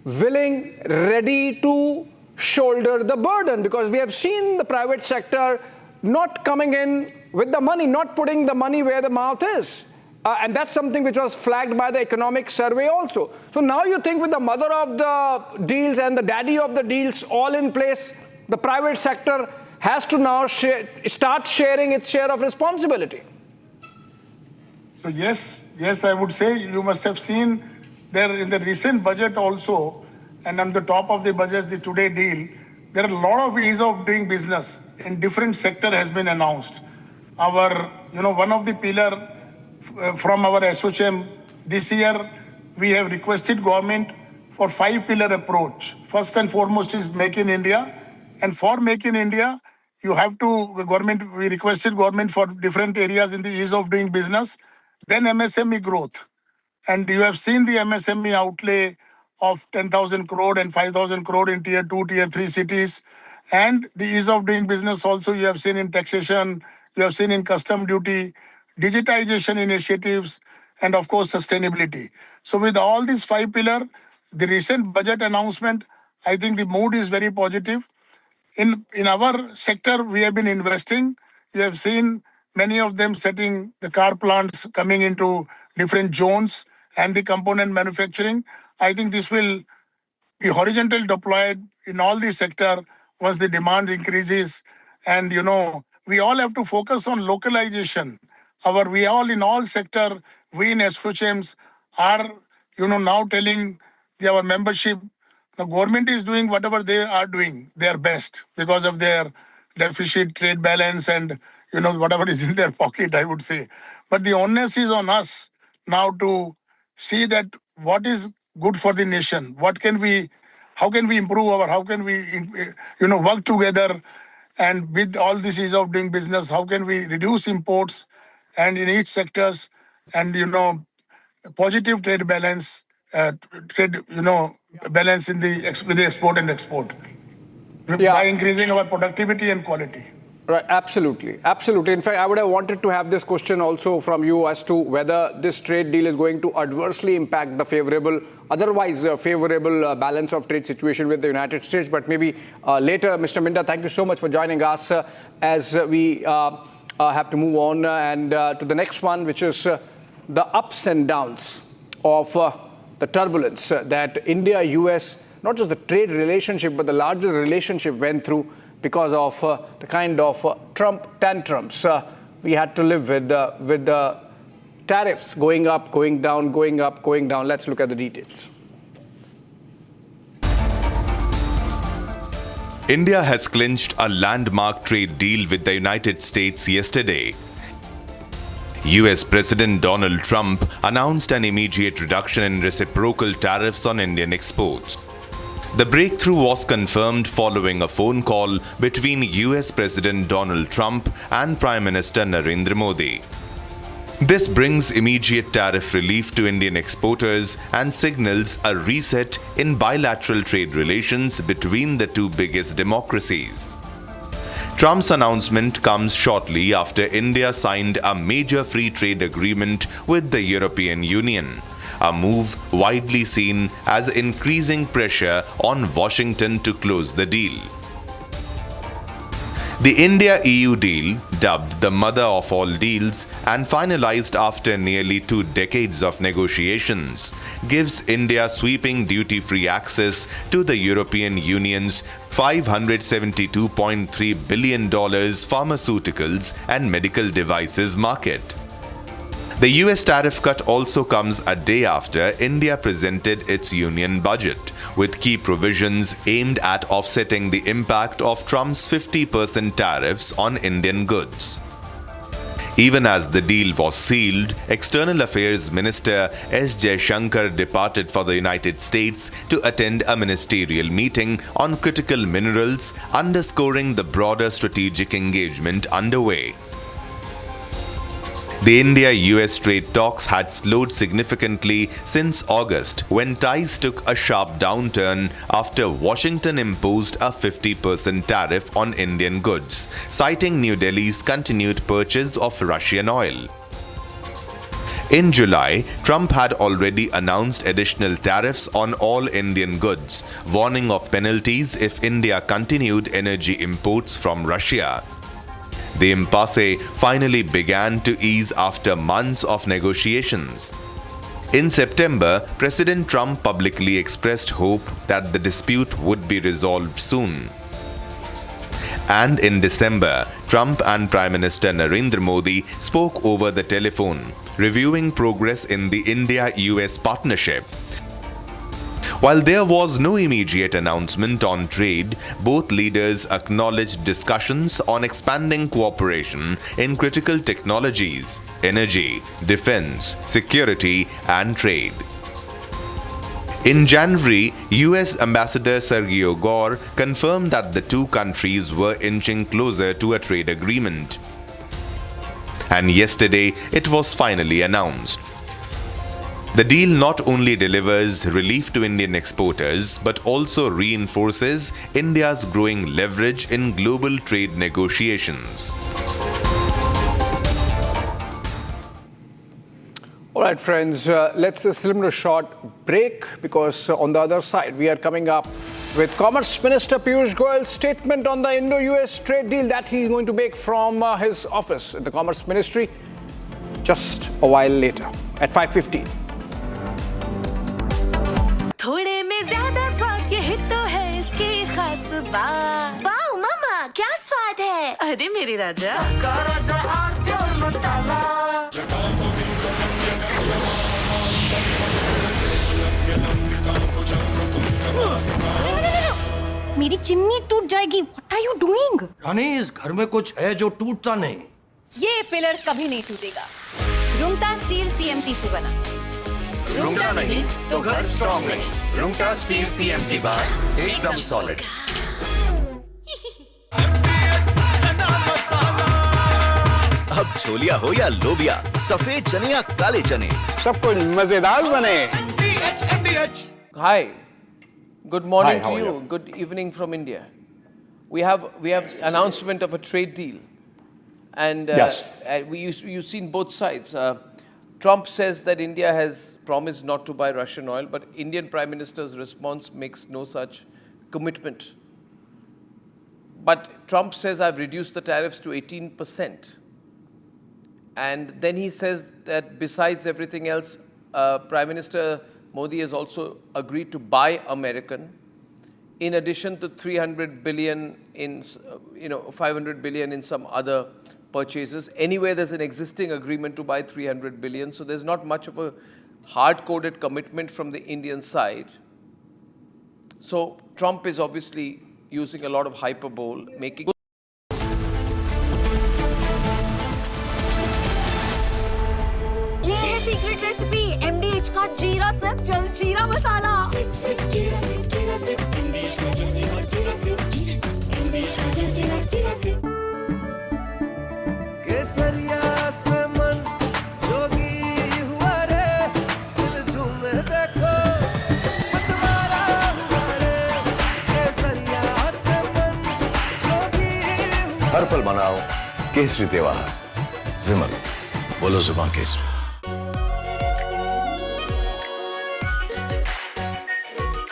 willing, ready to shoulder the burden? Because we have seen the private sector not coming in with the money, not putting the money where the mouth is. And that's something which was flagged by the economic survey also. So now you think with the mother of the deals and the daddy of the deals all in place, the private sector has to now start sharing its share of responsibility.
So yes, I would say you must have seen there in the recent budget also, and on the top of the budget, the today deal, there are a lot of ease of doing business in different sector has been announced. Our, one of the pillar from our SOCHM this year, we have requested government for 5-pillar approach. First and foremost is Make in India. And for Make in India, we requested government for different areas in the ease of doing business. Then MSME growth. And you have seen the MSME outlay of 10,000 crore and 5,000 crore in tier 2, tier 3 cities. And the ease of doing business also you have seen in taxation, you have seen in custom duty, digitization initiatives, and of course, sustainability. So with all these 5 pillars, the recent budget announcement, I think the mood is very positive. In our sector, we have been investing. You have seen many of them setting the car plants coming into different zones and the component manufacturing. I think this will be horizontal deployed in all the sector once the demand increases. And, we all have to focus on localization. We all in all sector, we in SOCHMs are, now telling our membership, the government is doing whatever they are doing, their best because of their deficit, trade balance, and whatever is in their pocket, I would say. But the onus is on us now to see that what is good for the nation. How can we improve how can we, work together, and with all this ease of doing business, how can we reduce imports and in each sectors and, positive trade balance, balance in with the export and export by increasing our productivity and quality.
Right, absolutely. In fact, I would have wanted to have this question also from you as to whether this trade deal is going to adversely impact the otherwise favorable balance of trade situation with the United States. But maybe later, Mr. Minda, thank you so much for joining us as we have to move on and to the next one, which is the ups and downs of the turbulence that India-US, not just the trade relationship, but the larger relationship went through because of the kind of Trump tantrums we had to live with the tariffs going up, going down, going up, going down. Let's look at the details.
India has clinched a landmark trade deal with the United States yesterday. US President Donald Trump announced an immediate reduction in reciprocal tariffs on Indian exports. The breakthrough was confirmed following a phone call between US President Donald Trump and Prime Minister Narendra Modi. This brings immediate tariff relief to Indian exporters and signals a reset in bilateral trade relations between the two biggest democracies. Trump's announcement comes shortly after India signed a major free trade agreement with the European Union, a move widely seen as increasing pressure on Washington to close the deal. The India-EU deal, dubbed the mother of all deals and finalized after nearly 2 decades of negotiations, gives India sweeping duty-free access to the European Union's $572.3 billion pharmaceuticals and medical devices market. The US tariff cut also comes a day after India presented its union budget, with key provisions aimed at offsetting the impact of Trump's 50% tariffs on Indian goods. Even as the deal was sealed, External Affairs Minister S. Jaishankar departed for the United States to attend a ministerial meeting on critical minerals, underscoring the broader strategic engagement underway. The India-US trade talks had slowed significantly since August, when ties took a sharp downturn after Washington imposed a 50% tariff on Indian goods, citing New Delhi's continued purchase of Russian oil. In July, Trump had already announced additional tariffs on all Indian goods, warning of penalties if India continued energy imports from Russia. The impasse finally began to ease after months of negotiations. In September, President Trump publicly expressed hope that the dispute would be resolved soon. And in December, Trump and Prime Minister Narendra Modi spoke over the telephone, reviewing progress in the India-US partnership. While there was no immediate announcement on trade, both leaders acknowledged discussions on expanding cooperation in critical technologies, energy, defense, security, and trade. In January, US Ambassador Sergio Gore confirmed that the two countries were inching closer to a trade agreement. And yesterday, it was finally announced. The deal not only delivers relief to Indian exporters, but also reinforces India's growing leverage in global trade negotiations.
All right, friends, let's slip into a short break because on the other side, we are coming up with Commerce Minister Piyush Goyal's statement on the Indo-US trade deal that he's going to make from his office in the Commerce Ministry just a while later at 5:15.
थोड़े में ज्यादा स्वाद यही तो है इसकी खास बात। वाओ मामा, क्या स्वाद है? अरे मेरे राजा, सबका राजा और प्योर मसाला। मेरी चिमनी टूट जाएगी। What are you doing?
रानी, इस घर में कुछ है जो टूटता नहीं।
ये पिलर कभी नहीं टूटेगा। रुंगटा स्टील TMT से बना।
रुंगटा नहीं तो घर स्ट्रॉन्ग नहीं। रुंगटा स्टील TMT बार एकदम सॉलिड।
अब छोलिया हो या लोबिया, सफेद चने या काले चने,
सब कुछ मजेदार बने।
Hi, good morning
Hi, how
to
are
you.
you?
Good evening from India. We have announcement of a trade deal, and
Yes.
you've seen both sides. Trump says that India has promised not to buy Russian oil, but Indian Prime Minister's response makes no such commitment. But Trump says, I've reduced the tariffs to 18%. And then he says that besides everything else, Prime Minister Modi has also agreed to buy American, in addition to 300 billion in, 500 billion in some other purchases. Anyway, there's an existing agreement to buy 300 billion, so there's not much of a hard-coded commitment from the Indian side. So Trump is obviously using a lot of hyperbole, making
ये है secret recipe MDH का जीरा SIP जल जीरा मसाला। SIP SIP जीरा SIP MDH का जल जीरा सिप MDH का जल जीरा सिप।
केसरिया से मन जोगी हुआ रे, दिल झूमे देखो मतवारा हुआ रे। केसरिया से मन जोगी हुआ।
हर पल मनाओ केसरी त्योहार। विमल, बोलो जुबान केसरी।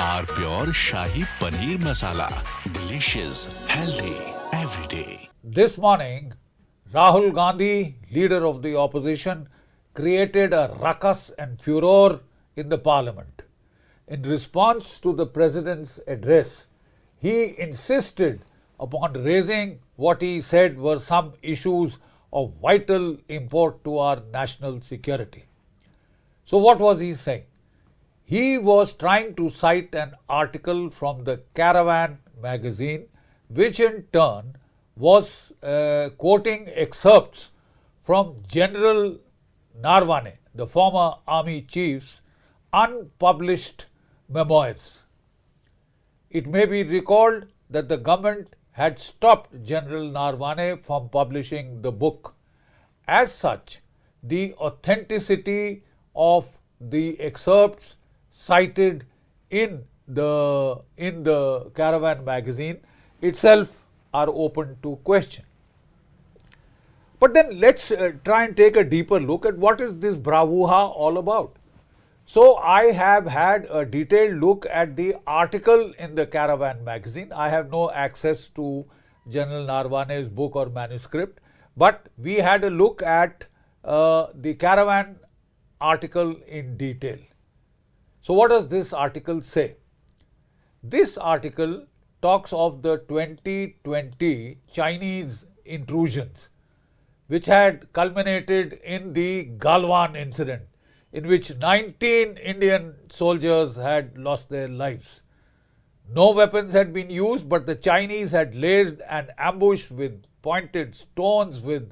R pure shahi paneer masala, delicious, healthy, everyday.
This morning, Rahul Gandhi, leader of the opposition, created a ruckus and furor in the parliament. In response to the president's address, he insisted upon raising what he said were some issues of vital import to our national security. So what was he saying? He was trying to cite an article from the Caravan magazine, which in turn was quoting excerpts from General Narwane, the former army chief's unpublished memoirs. It may be recalled that the government had stopped General Narwane from publishing the book. As such, the authenticity of the excerpts cited in the Caravan magazine itself are open to question. But then let's try and take a deeper look at what is this bravura all about. So I have had a detailed look at the article in the Caravan magazine. I have no access to General Narwane's book or manuscript, But we had a look at the caravan article in detail. So what does this article say? This article talks of the 2020 Chinese intrusions, which had culminated in the Galwan incident, in which 19 Indian soldiers had lost their lives. No weapons had been used, but the Chinese had laid an ambush with pointed stones, with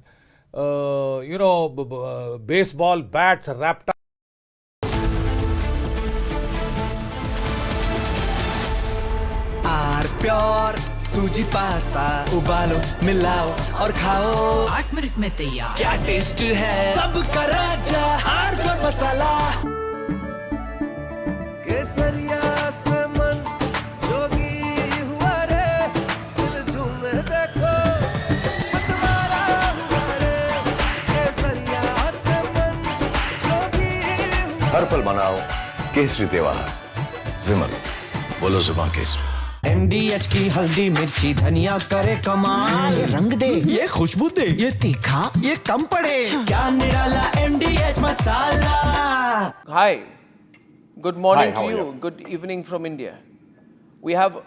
baseball bats wrapped up.
Pure सूजी pasta उबालो मिलाओ और खाओ
8 minute में तैयार
क्या taste है सबका राजा हार्डकोर मसाला केसरिया से मन जोगी हुआ रे दिल झूमे देखो मतवारा हुआ रे केसरिया से मन जोगी
हर पल मनाओ केसरी त्योहार विमल बोलो जुबान केसरी
MDH की हल्दी मिर्ची धनिया करे कमाल ये रंग दे ये खुशबू दे ये तीखा ये कम पड़े क्या निराला MDH masala
Hi, good morning
Hi, how
to
are
you.
you?
Good evening from India. We have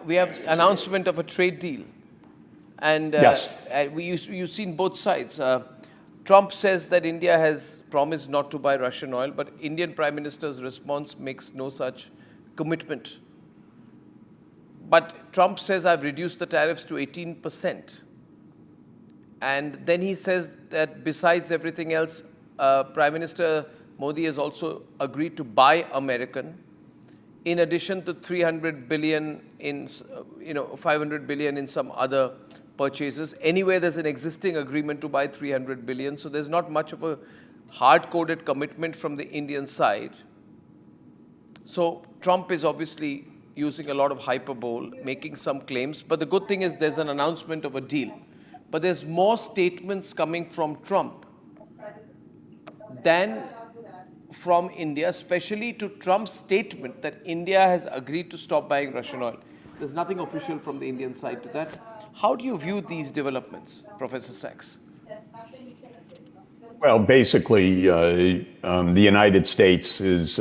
announcement of a trade deal, and
Yes.
you've seen both sides. Trump says that India has promised not to buy Russian oil, but Indian Prime Minister's response makes no such commitment. But Trump says, I've reduced the tariffs to 18%. And then he says that besides everything else, Prime Minister Modi has also agreed to buy American, in addition to 300 billion in, 500 billion in some other purchases. Anyway, there's an existing agreement to buy 300 billion. So there's not much of a hard-coded commitment from the Indian side. So Trump is obviously using a lot of hyperbole, making some claims. But the good thing is there's an announcement of a deal. But there's more statements coming from Trump than from India, especially to Trump's statement that India has agreed to stop buying Russian oil. There's nothing official from the Indian side to that. How do you view these developments, Professor Sachs?
Well, basically, the United States is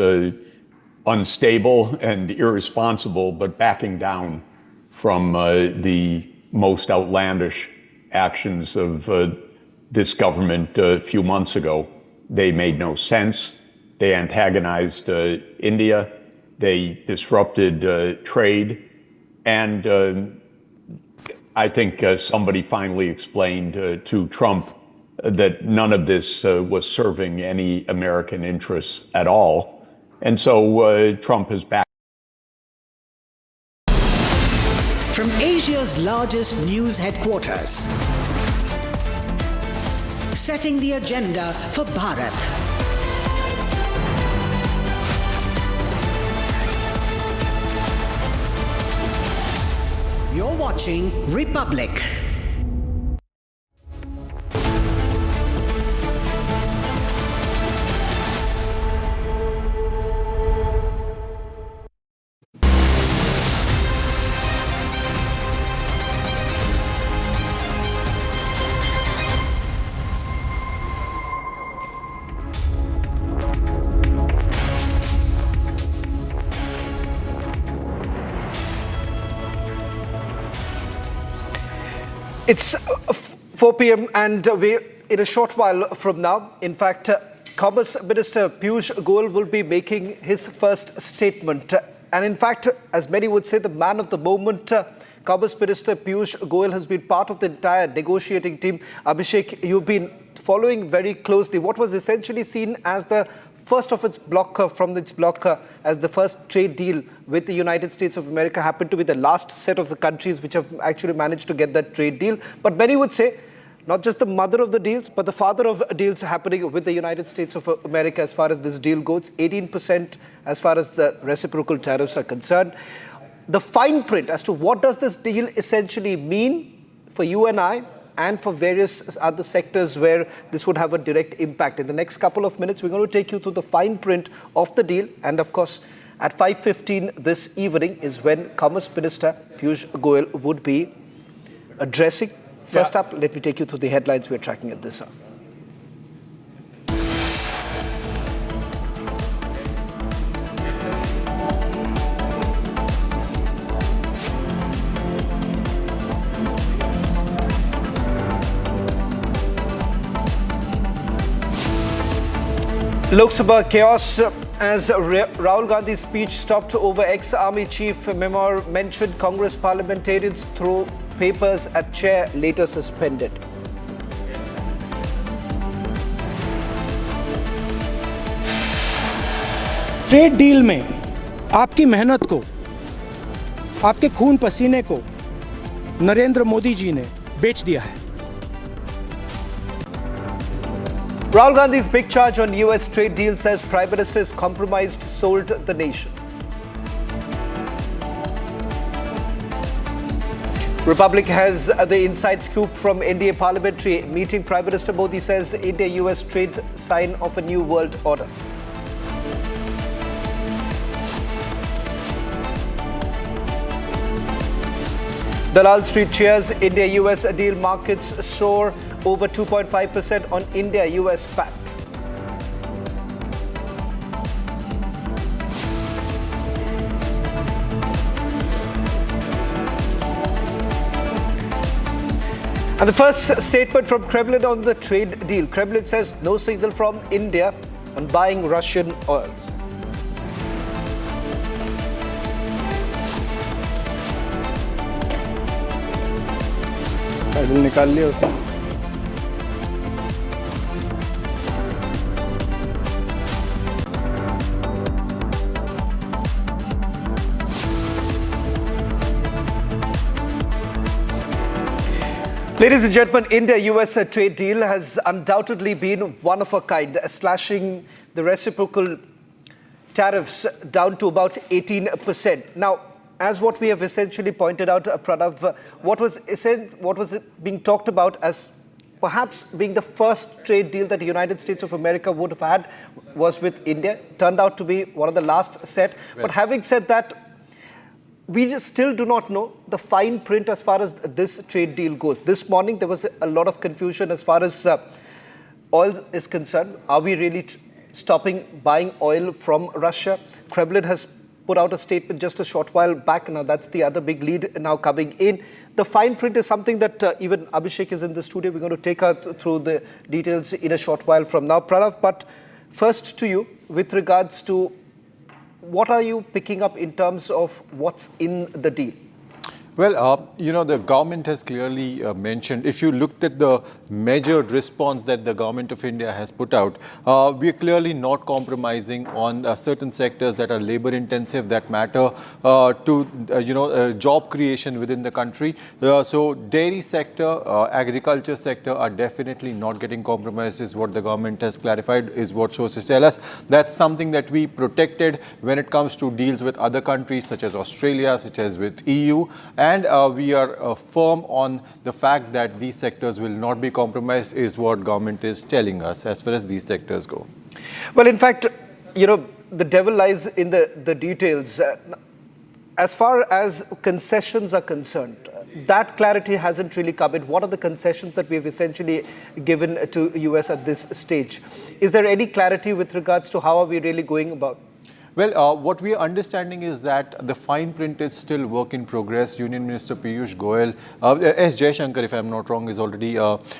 unstable and irresponsible, but backing down from the most outlandish actions of this government a few months ago. They made no sense. They antagonized India. They disrupted trade. And I think somebody finally explained to Trump that none of this was serving any American interests at all. And so Trump is back.
From Asia's largest news headquarters, setting the agenda for Bharat. You're watching Republic.
It's 4 p.m. and we, in a short while from now, in fact, Commerce Minister Piyush Goyal will be making his first statement. And in fact, as many would say, the man of the moment, Commerce Minister Piyush Goyal has been part of the entire negotiating team. Abhishek, you've been following very closely what was essentially seen as the first of its block, as the first trade deal with the United States of America, happened to be the last set of the countries which have actually managed to get that trade deal. But many would say, not just the mother of the deals, but the father of deals happening with the United States of America as far as this deal goes, 18% as far as the reciprocal tariffs are concerned. The fine print as to what does this deal essentially mean for you and I, and for various other sectors where this would have a direct impact. In the next couple of minutes, we're going to take you through the fine print of the deal. And of course, at 5:15 this evening is when Commerce Minister Piyush Goyal would be addressing First up, let me take you through the headlines we're tracking at this hour. Lok Sabha chaos as Rahul Gandhi's speech stopped over ex-army chief. Memoir mentioned Congress parliamentarians throw papers at chair, later suspended.
Trade deal में आपकी मेहनत को, आपके खून पसीने को नरेंद्र मोदी जी ने बेच दिया है.
Rahul Gandhi's big charge on US trade deal says Prime Minister is compromised, sold the nation. Republic has the inside scoop from NDA Parliamentary meeting. Prime Minister Modi says India-US trade sign of a new world order. Dalal Street cheers India-US deal, markets soar over 2.5% on India-US pact. And the first statement from Kremlin on the trade deal. Kremlin says no signal from India on buying Russian oil.
निकाल लिया उसने.
Ladies and gentlemen, India-US trade deal has undoubtedly been one of a kind, slashing the reciprocal tariffs down to about 18%. Now, as what we have essentially pointed out, Pranav, what was being talked about as perhaps being the first trade deal that the United States of America would have had was with India. Turned out to be one of the last set. Right. But having said that, we still do not know the fine print as far as this trade deal goes. This morning, there was a lot of confusion as far as oil is concerned. Are we really stopping buying oil from Russia? Kremlin has put out a statement just a short while back. Now, that's the other big lead now coming in. The fine print is something that even Abhishek is in the studio. We're going to take her through the details in a short while from now. Pranav, but first to you, with regards to what are you picking up in terms of what's in the deal?
Well, the government has clearly mentioned, if you looked at the measured response that the government of India has put out, we are clearly not compromising on certain sectors that are labor intensive, that matter to, job creation within the country. So dairy sector, agriculture sector are definitely not getting compromised, is what the government has clarified, is what sources tell us. That's something that we protected when it comes to deals with other countries such as Australia, such as with EU. And we are firm on the fact that these sectors will not be compromised, is what government is telling us as far as these sectors go.
Well, in fact, the devil lies in the details. As far as concessions are concerned, that clarity hasn't really come in. What are the concessions that we have essentially given to US at this stage? Is there any clarity with regards to how are we really going about?
Well, what we are understanding is that the fine print is still work in progress. Union Minister Piyush Goyal, S. Jaishankar, if I'm not wrong, is already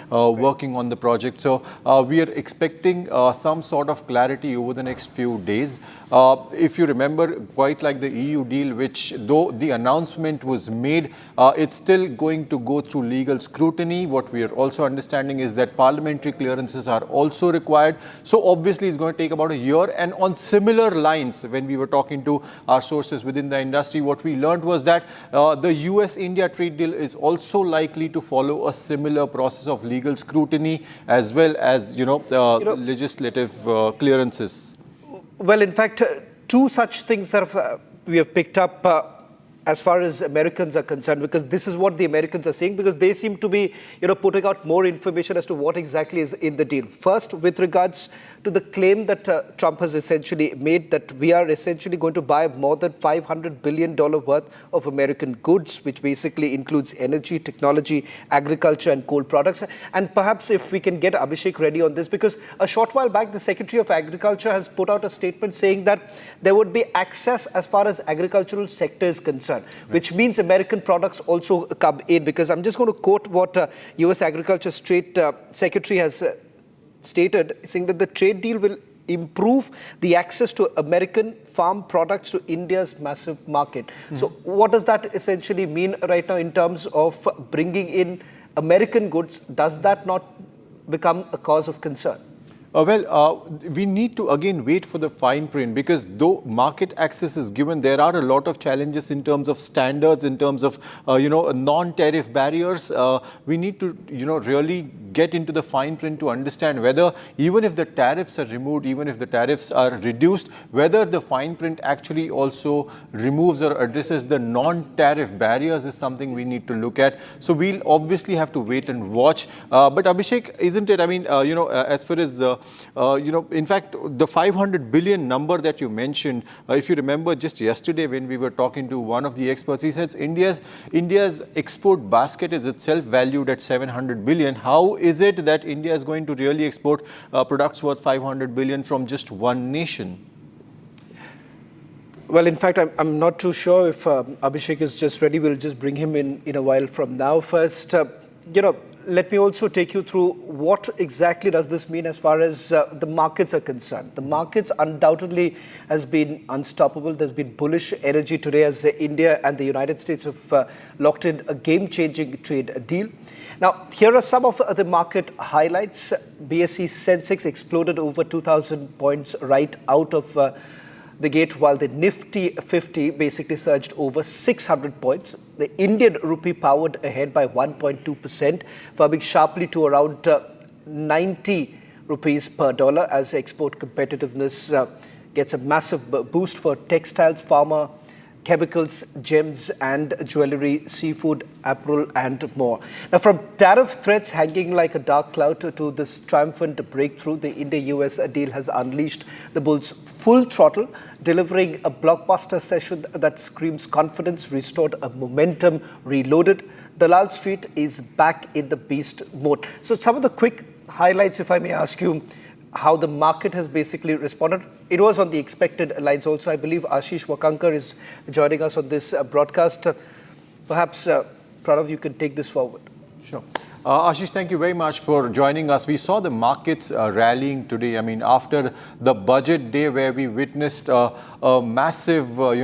working on the project. So we are expecting some sort of clarity over the next few days. If you remember, quite like the EU deal, which though the announcement was made, it's still going to go through legal scrutiny. What we are also understanding is that parliamentary clearances are also required. So obviously it's going to take about a year. And on similar lines, when we were talking to our sources within the industry, what we learned was that the US-India trade deal is also likely to follow a similar process of legal scrutiny as well as, legislative clearances.
Well, in fact, two such things that we have picked up as far as Americans are concerned, because this is what the Americans are saying, because they seem to be, putting out more information as to what exactly is in the deal. First, with regards to the claim that Trump has essentially made, that we are essentially going to buy more than $500 billion worth of American goods, which basically includes energy, technology, agriculture and coal products. And perhaps if we can get Abhishek ready on this, because a short while back, the Secretary of Agriculture has put out a statement saying that there would be access as far as agricultural sector is concerned, which means American products also come in. Because I'm just going to quote what US Agriculture Secretary has stated, saying that the trade deal will improve the access to American farm products to India's massive market. So what does that essentially mean right now in terms of bringing in American goods? Does that not become a cause of concern?
We need to again wait for the fine print, because though market access is given, there are a lot of challenges in terms of standards, in terms of non-tariff barriers. We need to really get into the fine print to understand whether, even if the tariffs are removed, even if the tariffs are reduced, whether the fine print actually also removes or addresses the non-tariff barriers is something we need to look at. So we'll obviously have to wait and watch. But Abhishek, isn't it? I mean, as far as in fact, the 500 billion number that you mentioned, if you remember just yesterday when we were talking to one of the experts, he says India's export basket is itself valued at 700 billion. How is it that India is going to really export products worth 500 billion from just one nation?
Well, in fact, I'm not too sure if Abhishek is just ready. We'll just bring him in a while from now. First, let me also take you through what exactly does this mean as far as the markets are concerned. The markets undoubtedly has been unstoppable. There's been bullish energy today as India and the United States have locked in a game-changing trade deal. Now, here are some of the market highlights. BSE Sensex exploded over 2,000 points right out of the gate, while the Nifty 50 basically surged over 600 points. The Indian rupee powered ahead by 1.2%, firming sharply to around 90 rupees per dollar as export competitiveness gets a massive boost for textiles, pharma, chemicals, gems and jewelry, seafood, apparel and more. Now, from tariff threats hanging like a dark cloud to this triumphant breakthrough, the India-US deal has unleashed the bulls full throttle, delivering a blockbuster session that screams confidence, restored a momentum, reloaded. Dalal Street is back in the beast mode. So some of the quick highlights, if I may ask you, how the market has basically responded. It was on the expected lines also. I believe Ashish Wakankar is joining us on this broadcast. Perhaps, Pranav, you can take this forward.
Sure. Ashish, thank you very much for joining us. We saw the markets rallying today. I mean, after the budget day where we witnessed a massive, a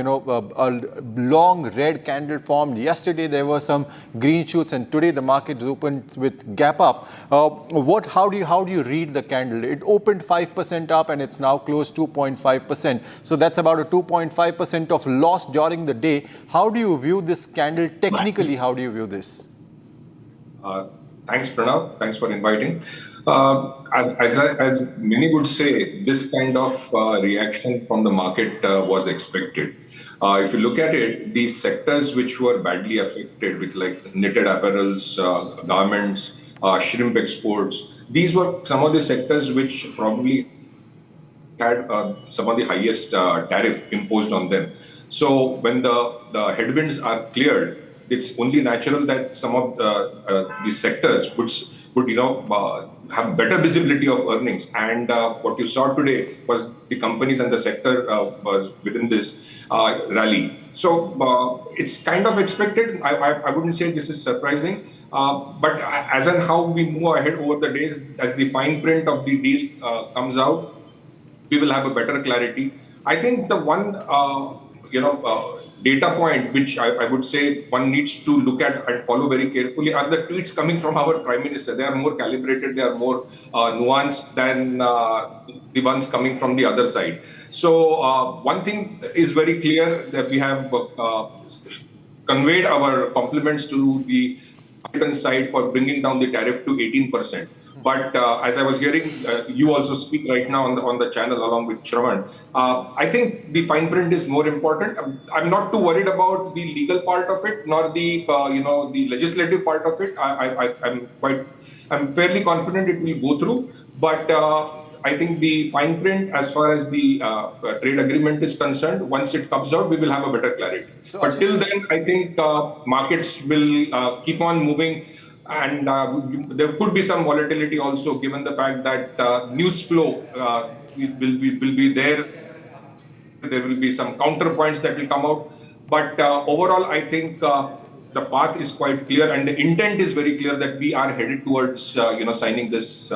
long red candle formed. Yesterday, there were some green shoots, and today the market is opened with gap up. How do you read the candle? It opened 5% up, and it's now closed 2.5%. So that's about a 2.5% of loss during the day. How do you view this candle technically? How do you view this?
Thanks, Pranav. Thanks for inviting. As many would say, this kind of reaction from the market was expected. If you look at it, the sectors which were badly affected, with like knitted apparels, garments, shrimp exports, these were some of the sectors which probably had some of the highest tariff imposed on them. So when the headwinds are cleared, it's only natural that some of these sectors would have better visibility of earnings. And what you saw today was the companies and the sector was within this rally. So it's kind of expected. I wouldn't say this is surprising. But as and how we move ahead over the days, as the fine print of the deal comes out, we will have a better clarity. I think the one, data point which I would say one needs to look at and follow very carefully are the tweets coming from our Prime Minister. They are more calibrated, they are more nuanced than the ones coming from the other side. So one thing is very clear, that we have conveyed our compliments to the American side for bringing down the tariff to 18%. But as I was hearing you also speak right now on the channel along with Shravan, I think the fine print is more important. I'm not too worried about the legal part of it, nor the the legislative part of it. I'm fairly confident it will go through, but. I think the fine print, as far as the trade agreement is concerned, once it comes out, we will have a better clarity. But till then, I think markets will keep on moving, and there could be some volatility also, given the fact that news flow will be there. There will be some counterpoints that will come out. But overall, I think the path is quite clear, and the intent is very clear that we are headed towards signing this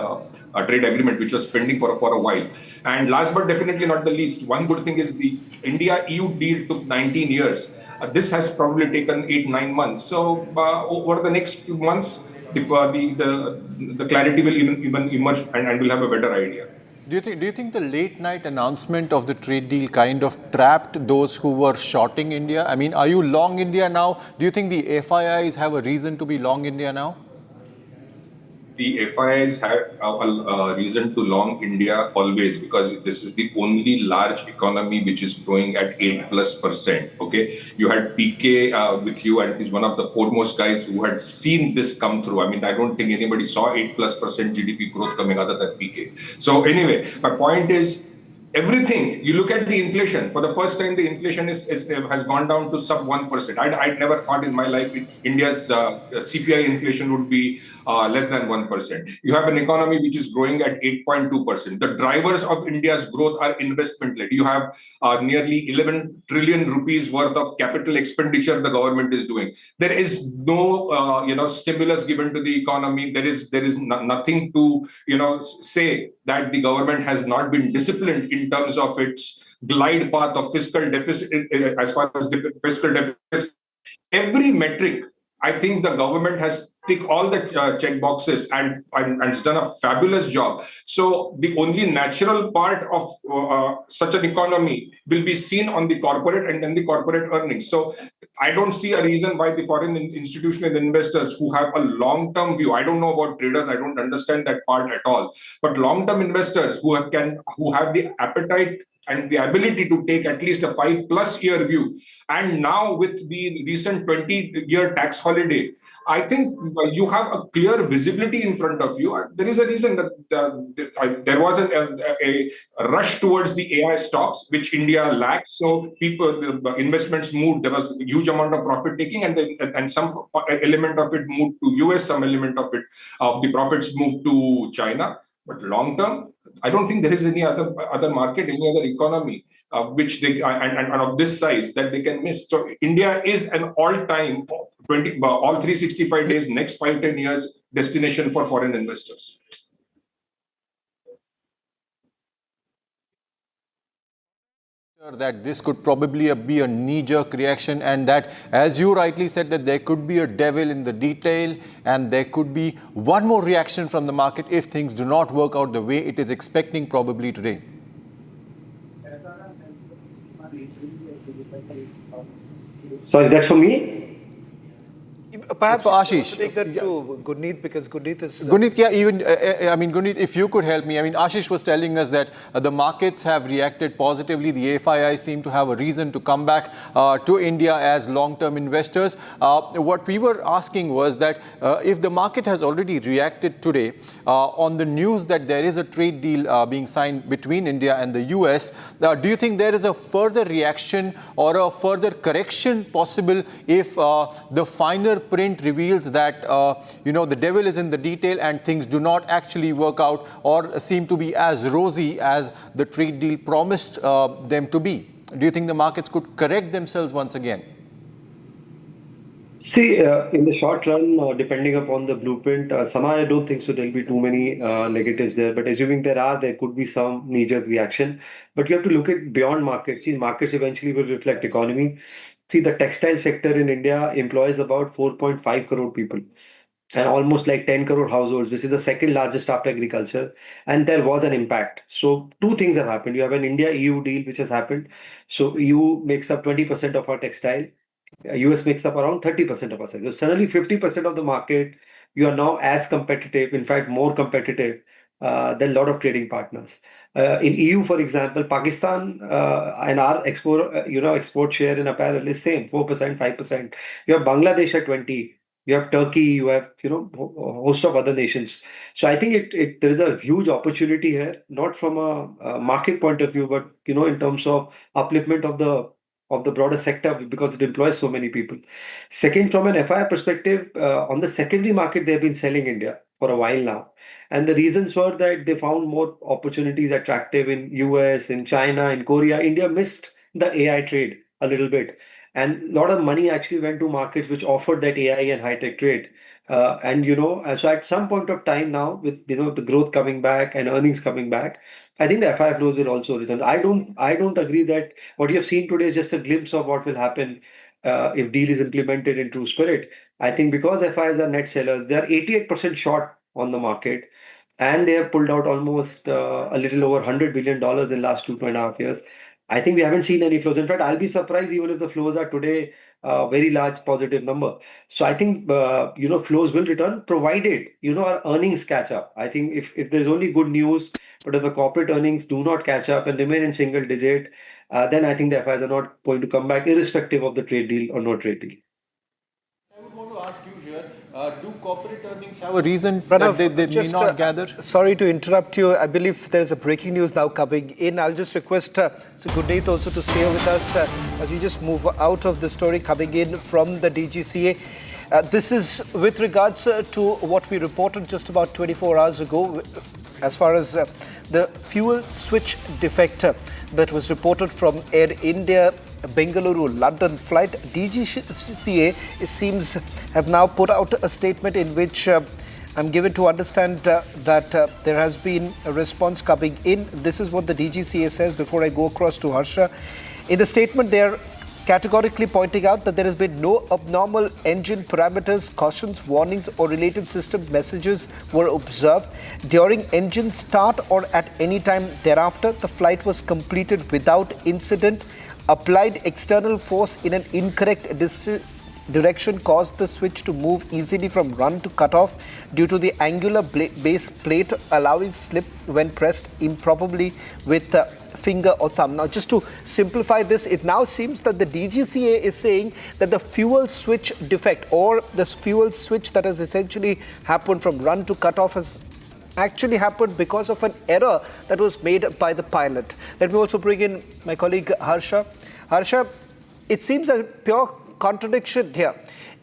trade agreement, which was pending for a while. And last but definitely not the least, one good thing is the India-EU deal took 19 years. This has probably taken 8-9 months. So over the next few months, the clarity will even emerge, and we'll have a better idea.
Do you think the late night announcement of the trade deal kind of trapped those who were shorting India? I mean, are you long India now? Do you think the FIIs have a reason to be long India now?
The FIIs have a reason to long India always, because this is the only large economy which is growing at 8+%. Okay, you had PK with you, and he's one of the foremost guys who had seen this come through. I mean, I don't think anybody saw 8+% GDP growth coming other than PK. So anyway, my point is, everything, you look at the inflation, for the first time the inflation has gone down to sub 1%. I'd never thought in my life India's CPI inflation would be less than 1%. You have an economy which is growing at 8.2%. The drivers of India's growth are investment led. You have nearly 11 trillion rupees worth of capital expenditure the government is doing. There is no stimulus given to the economy. There is nothing to say that the government has not been disciplined in terms of its glide path of fiscal deficit. As far as fiscal deficit, every metric, I think the government has ticked all the check boxes and it's done a fabulous job. So the only natural part of such an economy will be seen on the corporate and then the corporate earnings. So I don't see a reason why the foreign institutional investors who have a long-term view, I don't know about traders, I don't understand that part at all, but long-term investors who have the appetite and the ability to take at least a 5+ year view. And now with the recent 20-year tax holiday, I think you have a clear visibility in front of you. There is a reason that there was a rush towards the AI stocks, which India lacked. So the investments moved. There was a huge amount of profit taking, and some element of it moved to US, some element of the profits moved to China. But long term, I don't think there is any other market, any other economy which they and of this size that they can miss. So India is an all-time all 365 days, next 5-10 years destination for foreign investors.
That this could probably be a knee-jerk reaction, and that, as you rightly said, that there could be a devil in the detail, and there could be one more reaction from the market if things do not work out the way it is expecting probably today.
Sorry, that's for me?
Perhaps
for Ashish.
Take that to Gurneet, because Gurneet is...
Gurneet, Gurneet, if you could help me. I mean, Ashish was telling us that the markets have reacted positively. The FII seem to have a reason to come back to India as long-term investors. What we were asking was that if the market has already reacted today on the news that there is a trade deal being signed between India and the US, do you think there is a further reaction or a further correction possible if the finer print reveals that the devil is in the detail and things do not actually work out or seem to be as rosy as the trade deal promised them to be? Do you think the markets could correct themselves once again?
See, in the short run, depending upon the blueprint, somehow I don't think so there'll be too many negatives there. But assuming there could be some knee-jerk reaction. But you have to look at beyond markets. These markets eventually will reflect economy. See, the textile sector in India employs about 4.5 crore people and almost like 10 crore households, which is the second largest after agriculture. And there was an impact. So two things have happened. You have an India-EU deal, which has happened. So EU makes up 20% of our textile. US makes up around 30% of our sales. So suddenly 50% of the market you are now as competitive, in fact, more competitive than a lot of trading partners. In EU, for example, Pakistan and our export share in apparel is same, 4%, 5%. You have Bangladesh at 20. You have Turkey. You have a host of other nations. So I think there is a huge opportunity here, not from a market point of view, but in terms of upliftment of the broader sector because it employs so many people. Second, from an FII perspective, on the secondary market, they've been selling India for a while now. And the reasons were that they found more opportunities attractive in US, in China, in Korea. India missed the AI trade a little bit. And a lot of money actually went to markets which offered that AI and high-tech trade. So at some point of time now, with the growth coming back and earnings coming back, I think the FII flows will also return. I don't agree that what you have seen today is just a glimpse of what will happen if deal is implemented in true spirit. I think because FIs are net sellers, they are 88% short on the market, and they have pulled out almost a little over $100 billion in the last 2.5 years. I think we haven't seen any flows. In fact, I'll be surprised even if the flows are today a very large positive number. So I think flows will return provided our earnings catch up. I think if there's only good news, but if the corporate earnings do not catch up and remain in single digit, then I think the FIs are not going to come back irrespective of the trade deal or no trade deal.
I would want to ask you here, do corporate earnings have a reason that they may not gather?
Sorry to interrupt you. I believe there's a breaking news now coming in. I'll just request Gurneet also to stay with us as we just move out of the story coming in from the DGCA. This is with regards to what we reported just about 24 hours ago as far as the fuel switch defect that was reported from Air India Bengaluru London flight. DGCA, it seems, have now put out a statement in which I'm given to understand that there has been a response coming in. This is what the DGCA says before I go across to Harsha. In the statement, they are categorically pointing out that there has been no abnormal engine parameters, cautions, warnings or related system messages were observed. During engine start or at any time thereafter, the flight was completed without incident. Applied external force in an incorrect direction caused the switch to move easily from run to cutoff due to the angular base plate allowing slip when pressed improperly with finger or thumb. Now, just to simplify this, it now seems that the DGCA is saying that the fuel switch defect or the fuel switch that has essentially happened from run to cutoff has actually happened because of an error that was made by the pilot. Let me also bring in my colleague Harsha. Harsha, it seems a pure contradiction here.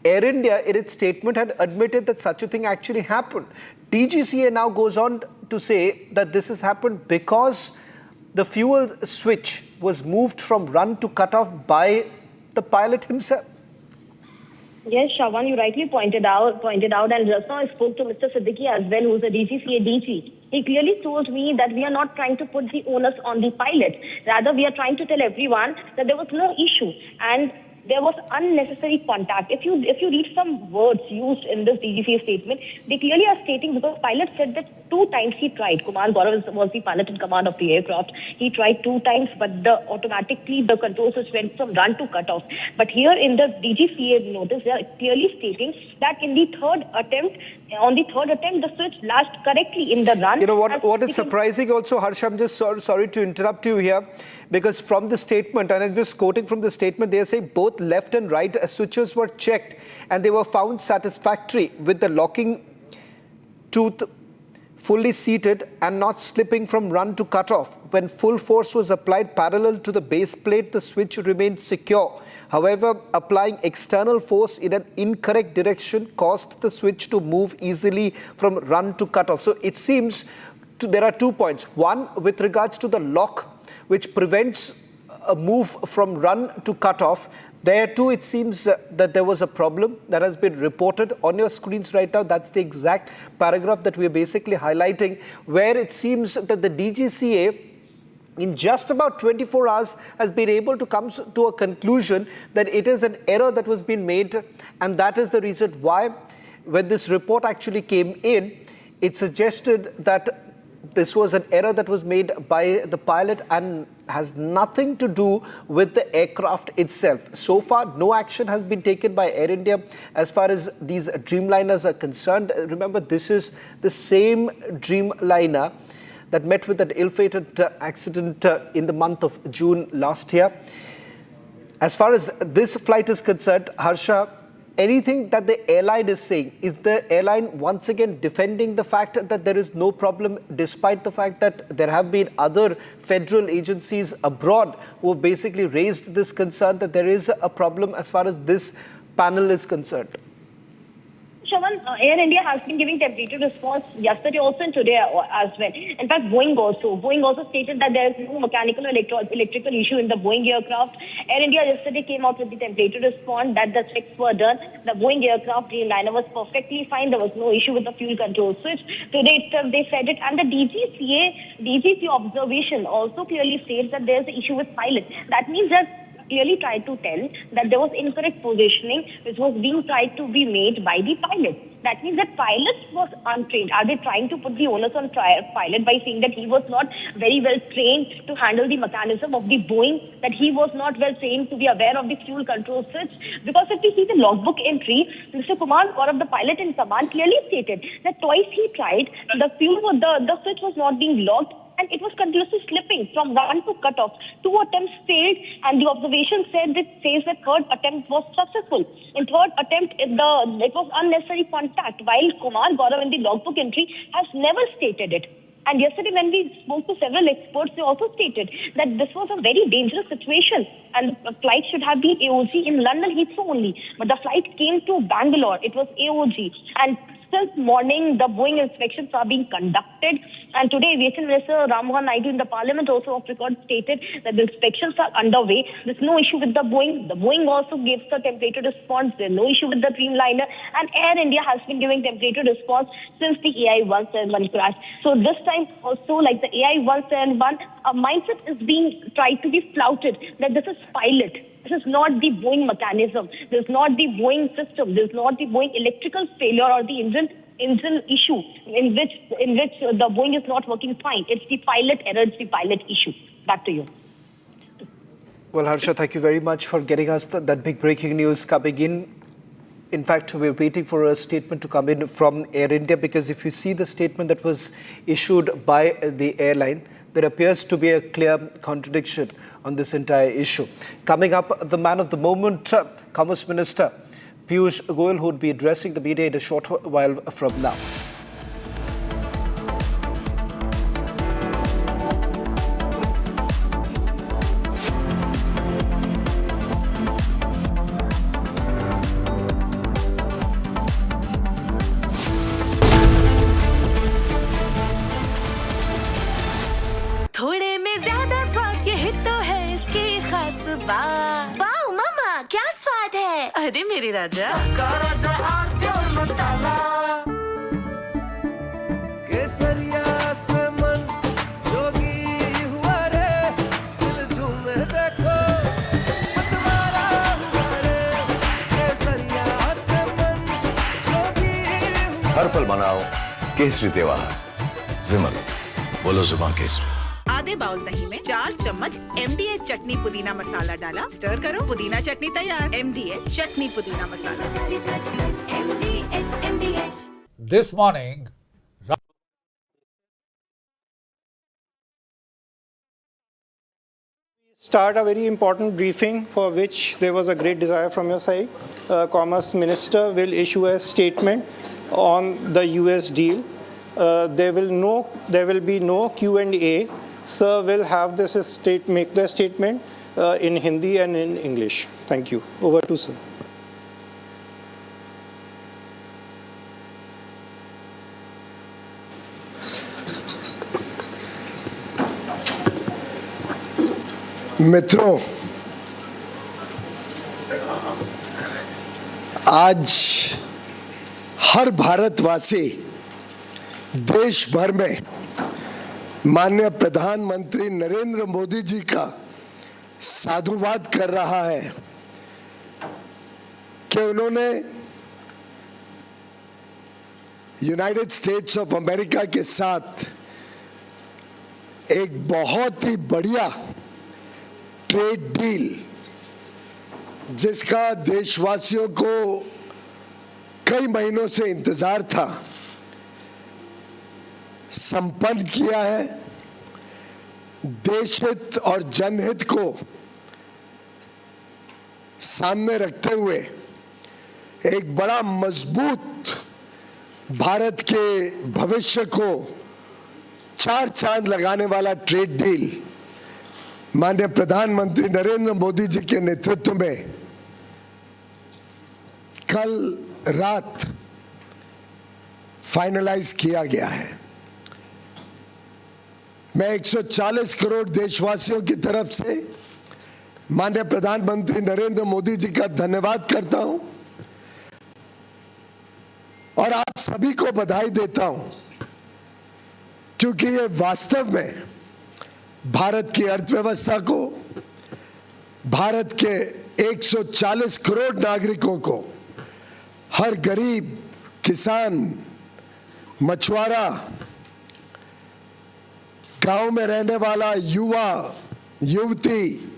Air India, in its statement, had admitted that such a thing actually happened. DGCA now goes on to say that this has happened because the fuel switch was moved from run to cutoff by the pilot himself.
Yes, Shravan, you rightly pointed out, and just now I spoke to Mr. Siddiqui as well, who's a DGCA DG. He clearly told me that we are not trying to put the onus on the pilot. Rather, we are trying to tell everyone that there was no issue and there was unnecessary contact. If you read some words used in this DGCA statement, they clearly are stating, because pilot said that 2 times he tried. Kumar Gaurav was the pilot in command of the aircraft. He tried 2 times, but automatically the controls went from run to cutoff. But here in the DGCA notice, they are clearly stating that in the third attempt, the switch latched correctly in the run.
You know what is surprising also, Harsha, I'm just sorry to interrupt you here, because from the statement, and I'm just quoting from the statement, they say both left and right switches were checked and they were found satisfactory with the locking tooth fully seated and not slipping from run to cutoff. When full force was applied parallel to the base plate, the switch remained secure. However, applying external force in an incorrect direction caused the switch to move easily from run to cutoff. So it seems there are 2 points. One, with regards to the lock, which prevents a move from run to cutoff. There too, it seems that there was a problem that has been reported on your screens right now. That's the exact paragraph that we are basically highlighting, where it seems that the DGCA in just about 24 hours has been able to come to a conclusion that it is an error that was being made, and that is the reason why when this report actually came in, it suggested that this was an error that was made by the pilot and has nothing to do with the aircraft itself. So far, no action has been taken by Air India as far as these Dreamliners are concerned. Remember, this is the same Dreamliner that met with an ill-fated accident in the month of June last year. As far as this flight is concerned, Harsha, anything that the airline is saying, is the airline once again defending the fact that there is no problem, despite the fact that there have been other federal agencies abroad who have basically raised this concern that there is a problem as far as this panel is concerned?
Shravan, Air India has been giving temperature response yesterday also and today as well. In fact, Boeing also stated that there is no mechanical or electrical issue in the Boeing aircraft. Air India yesterday came out with the temperature response that the checks were done. The Boeing aircraft Dreamliner was perfectly fine. There was no issue with the fuel control switch. Today they said it, and the DGCA observation also clearly states that there is an issue with pilot. That means that clearly tried to tell that there was incorrect positioning which was being tried to be made by the pilot. That means that pilot was untrained. Are they trying to put the onus on pilot by saying that he was not very well trained to handle the mechanism of the Boeing, that he was not well trained to be aware of the fuel control switch? Because if we see the logbook entry, Mr. Kumar Gaurav, the pilot in command, clearly stated that twice he tried, the switch was not being locked, and it was continuously slipping from run to cut-off. 2 attempts failed, and the observation says that third attempt was successful. In third attempt, it was unnecessary contact, while Kumar Gaurav in the logbook entry has never stated it. And yesterday when we spoke to several experts, they also stated that this was a very dangerous situation and the flight should have been AOG in London Heathrow only. But the flight came to Bangalore. It was AOG. And since morning, the Boeing inspections are being conducted. And today, Aviation Minister Rammohan Naidu in the Parliament also off record stated that the inspections are underway. There's no issue with the Boeing. The Boeing also gives the temperature response. There's no issue with the Dreamliner. And Air India has been giving temperature response since the AI-171 crash. So this time also, like the AI-171, a mindset is being tried to be flouted that this is pilot. This is not the Boeing mechanism. This is not the Boeing system. This is not the Boeing electrical failure or the engine issue in which the Boeing is not working fine. It's the pilot error. It's the pilot issue. Back to you.
Well, Harsha, thank you very much for getting us that big breaking news coming in. In fact, we're waiting for a statement to come in from Air India, because if you see the statement that was issued by the airline, there appears to be a clear contradiction on this entire issue. Coming up, the man of the moment, Commerce Minister Piyush Goyal, who would be addressing the media in a short while from now.
थोड़े में ज्यादा स्वाद ये तो है इसकी खास बात। वाओ मामा, क्या स्वाद है? अरे मेरे राजा, राजा मसाला केसरिया से मन जोगी हुआ रे, दिल झूमे देखो मतवारा हुआ रे, केसरिया से मन जोगी हुआ।
हर पल मनाओ केसरी त्योहार। विमल, बोलो जुबान केसरी।
आधे बाउल दही में 4 चम्मच MDH चटनी पुदीना मसाला डाला, स्टर करो, पुदीना चटनी तैयार। MDH चटनी पुदीना मसाला।
This morning,
start a very important briefing for which there was a great desire from your side. Commerce Minister will issue a statement on the US deal. There will be no Q&A. Sir will have make the statement in Hindi and in English. Thank you. Over to sir.
मित्रों, आज हर भारतवासी देश भर में माननीय प्रधानमंत्री नरेंद्र मोदी जी का साधुवाद कर रहा है कि उन्होंने यूनाइटेड स्टेट्स ऑफ अमेरिका के साथ एक बहुत ही बढ़िया ट्रेड डील जिसका देशवासियों को कई महीनों से इंतजार था, संपन्न किया है। देश हित और जनहित को सामने रखते हुए एक बड़ा मजबूत भारत के भविष्य को चार चांद लगाने वाला ट्रेड डील माननीय प्रधानमंत्री नरेंद्र मोदी जी के नेतृत्व में कल रात फाइनलाइज किया गया है। मैं 140 करोड़ देशवासियों की तरफ से माननीय प्रधानमंत्री नरेंद्र मोदी जी का धन्यवाद करता हूं और आप सभी को बधाई देता हूं, क्योंकि ये वास्तव में भारत की अर्थव्यवस्था को, भारत के 140 करोड़ नागरिकों को, हर गरीब, किसान, मछुआरा, गांव में रहने वाला युवा, युवती,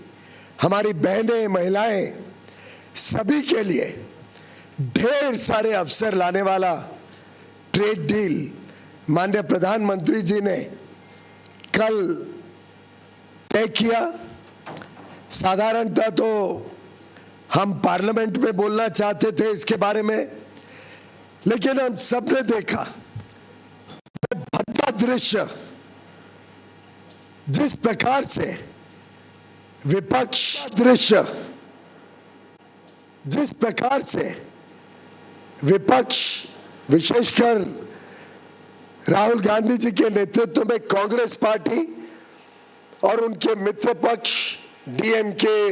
हमारी बहनें, महिलाएं, सभी के लिए ढेर सारे अवसर लाने वाला ट्रेड डील माननीय प्रधानमंत्री जी ने कल तय किया। साधारणतः तो हम पार्लियामेंट में बोलना चाहते थे इसके बारे में, लेकिन हम सबने देखा भद्दा दृश्य जिस प्रकार से विपक्ष विशेषकर राहुल गांधी जी के नेतृत्व में कांग्रेस पार्टी और उनके मित्र पक्ष डीएमके,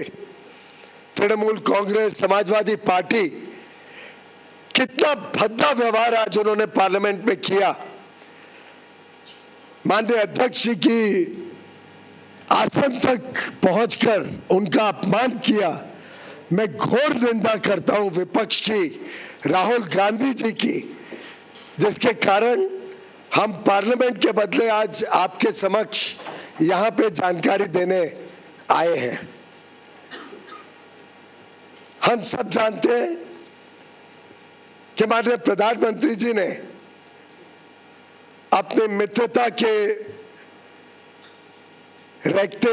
तृणमूल कांग्रेस, समाजवादी पार्टी, कितना भद्दा व्यवहार आज उन्होंने पार्लियामेंट में किया। माननीय अध्यक्ष जी की आसन तक पहुंचकर उनका अपमान किया। मैं घोर निंदा करता हूं विपक्ष की, राहुल गांधी जी की, जिसके कारण हम पार्लियामेंट के बदले आज आपके समक्ष यहां पे जानकारी देने आए हैं। हम सब जानते हैं कि माननीय प्रधानमंत्री जी ने अपने मित्रता के रखते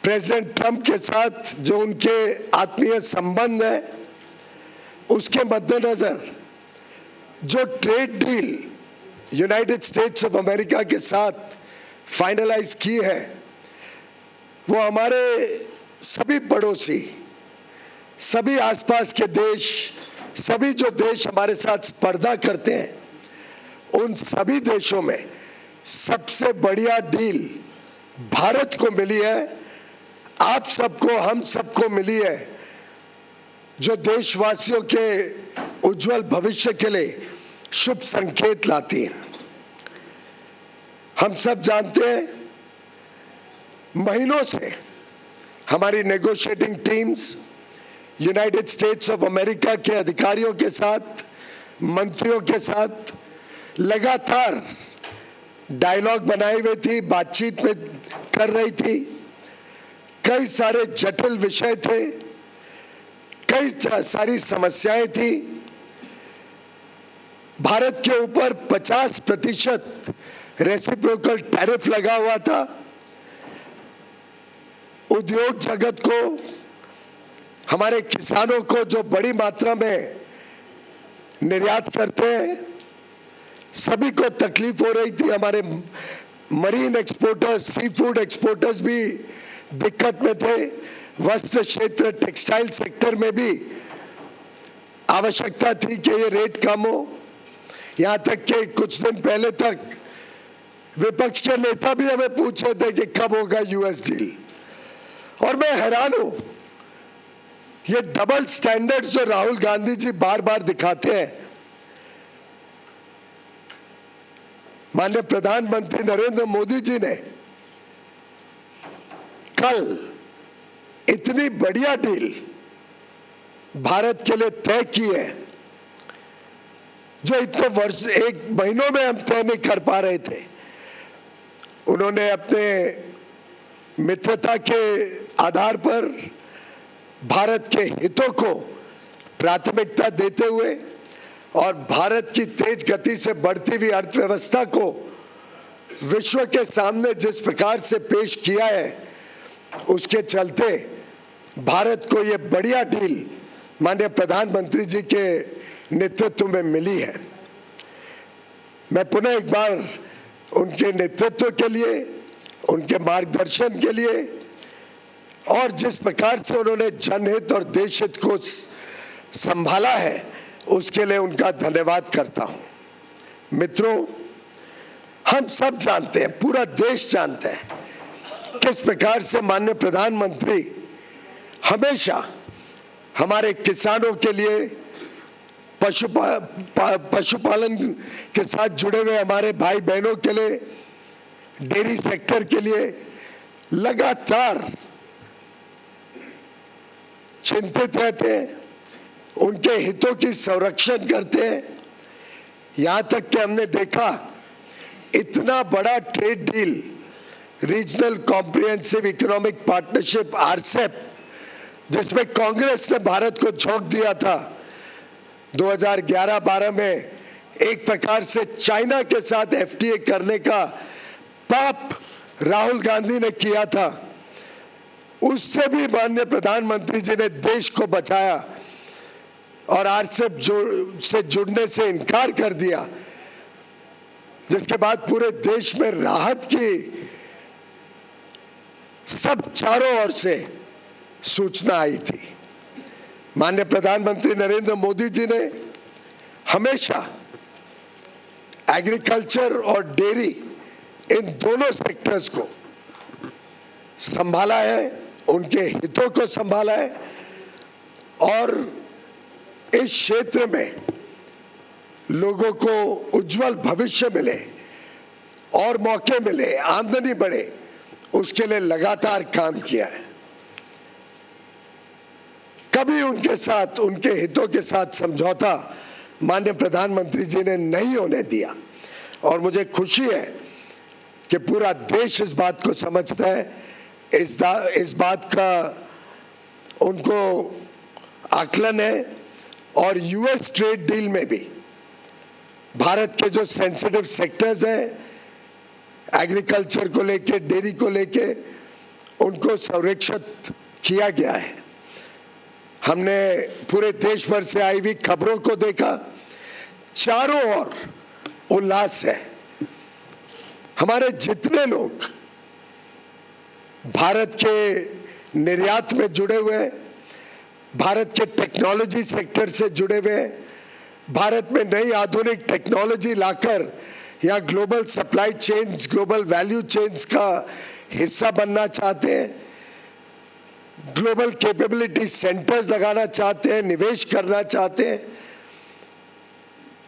प्रेसिडेंट ट्रंप के साथ जो उनके आत्मीय संबंध है, उसके मद्देनजर जो trade deal United states of America के साथ फाइनलाइज की है, वो हमारे सभी पड़ोसी, सभी आसपास के देश, सभी जो देश हमारे साथ स्पर्धा करते हैं, उन सभी देशों में सबसे बढ़िया डील भारत को मिली है। आप सबको, हम सबको मिली है, जो देशवासियों के उज्जवल भविष्य के लिए शुभ संकेत लाती है। हम सब जानते हैं महीनों से हमारी negotiating teams United states of America के अधिकारियों के साथ, मंत्रियों के साथ लगातार डायलॉग बनाई हुई थी, बातचीत में कर रही थी। कई सारे जटिल विषय थे, कई सारी समस्याएं थी। भारत के ऊपर 50% रेसिप्रोकल टैरिफ लगा हुआ था। उद्योग जगत को, हमारे किसानों को जो बड़ी मात्रा में निर्यात करते हैं, सभी को तकलीफ हो रही थी। हमारे marine exporters, sea food exporters भी दिक्कत में थे। वस्त्र क्षेत्र, टेक्सटाइल सेक्टर में भी आवश्यकता थी कि ये रेट कम हो। यहां तक कि कुछ दिन पहले तक विपक्ष के नेता भी हमें पूछ रहे थे कि कब होगा यूएस डील। और मैं हैरान हूं, ये डबल स्टैंडर्ड्स जो राहुल गांधी जी बार बार दिखाते हैं। माननीय प्रधानमंत्री नरेंद्र मोदी जी ने कल इतनी बढ़िया डील भारत के लिए तय की है, जो इतने वर्ष, एक महीनों में हम तय नहीं कर पा रहे थे। उन्होंने अपने मित्रता के आधार पर भारत के हितों को प्राथमिकता देते हुए और भारत की तेज गति से बढ़ती हुई अर्थव्यवस्था को विश्व के सामने जिस प्रकार से पेश किया है, उसके चलते भारत को ये बढ़िया डील माननीय प्रधानमंत्री जी के नेतृत्व में मिली है। मैं पुनः एक बार उनके नेतृत्व के लिए, उनके मार्गदर्शन के लिए और जिस प्रकार से उन्होंने जनहित और देशहित को संभाला है, उसके लिए उनका धन्यवाद करता हूं। मित्रों, हम सब जानते हैं, पूरा देश जानता है किस प्रकार से माननीय प्रधानमंत्री हमेशा हमारे किसानों के लिए, पशुपालन के साथ जुड़े हुए हमारे भाई बहनों के लिए, डेयरी सेक्टर के लिए लगातार चिंतित रहते हैं, उनके हितों की संरक्षण करते हैं। यहां तक कि हमने देखा इतना बड़ा trade deal, regional comprehensive economic partnership RCEP, जिसमें कांग्रेस ने भारत को झोंक दिया था 2011-12 में, एक प्रकार से चाइना के साथ एफटीए करने का पाप राहुल गांधी ने किया था, उससे भी माननीय प्रधानमंत्री जी ने देश को बचाया और आरसेप से जुड़ने से इनकार कर दिया, जिसके बाद पूरे देश में राहत की सब चारों ओर से सूचना आई थी। माननीय प्रधानमंत्री नरेंद्र मोदी जी ने हमेशा एग्रीकल्चर और डेयरी, इन दोनों सेक्टर्स को संभाला है, उनके हितों को संभाला है और इस क्षेत्र में लोगों को उज्जवल भविष्य मिले और मौके मिले, आमदनी बढ़े, उसके लिए लगातार काम किया है। कभी उनके साथ, उनके हितों के साथ समझौता माननीय प्रधानमंत्री जी ने नहीं होने दिया और मुझे खुशी है कि पूरा देश इस बात को समझता है, इस बात का उनको आकलन है और यूएस ट्रेड डील में भी भारत के जो सेंसिटिव सेक्टर्स हैं, एग्रीकल्चर को लेके, डेयरी को लेके, उनको संरक्षित किया गया है। हमने पूरे देश भर से आई हुई खबरों को देखा, चारों ओर उल्लास है। हमारे जितने लोग भारत के निर्यात में जुड़े हुए हैं, भारत के टेक्नोलॉजी सेक्टर से जुड़े हुए हैं, भारत में नई आधुनिक टेक्नोलॉजी लाकर या global supply chains, global value chains का हिस्सा बनना चाहते हैं, ग्लोबल कैपेबिलिटी सेंटर्स लगाना चाहते हैं, निवेश करना चाहते हैं।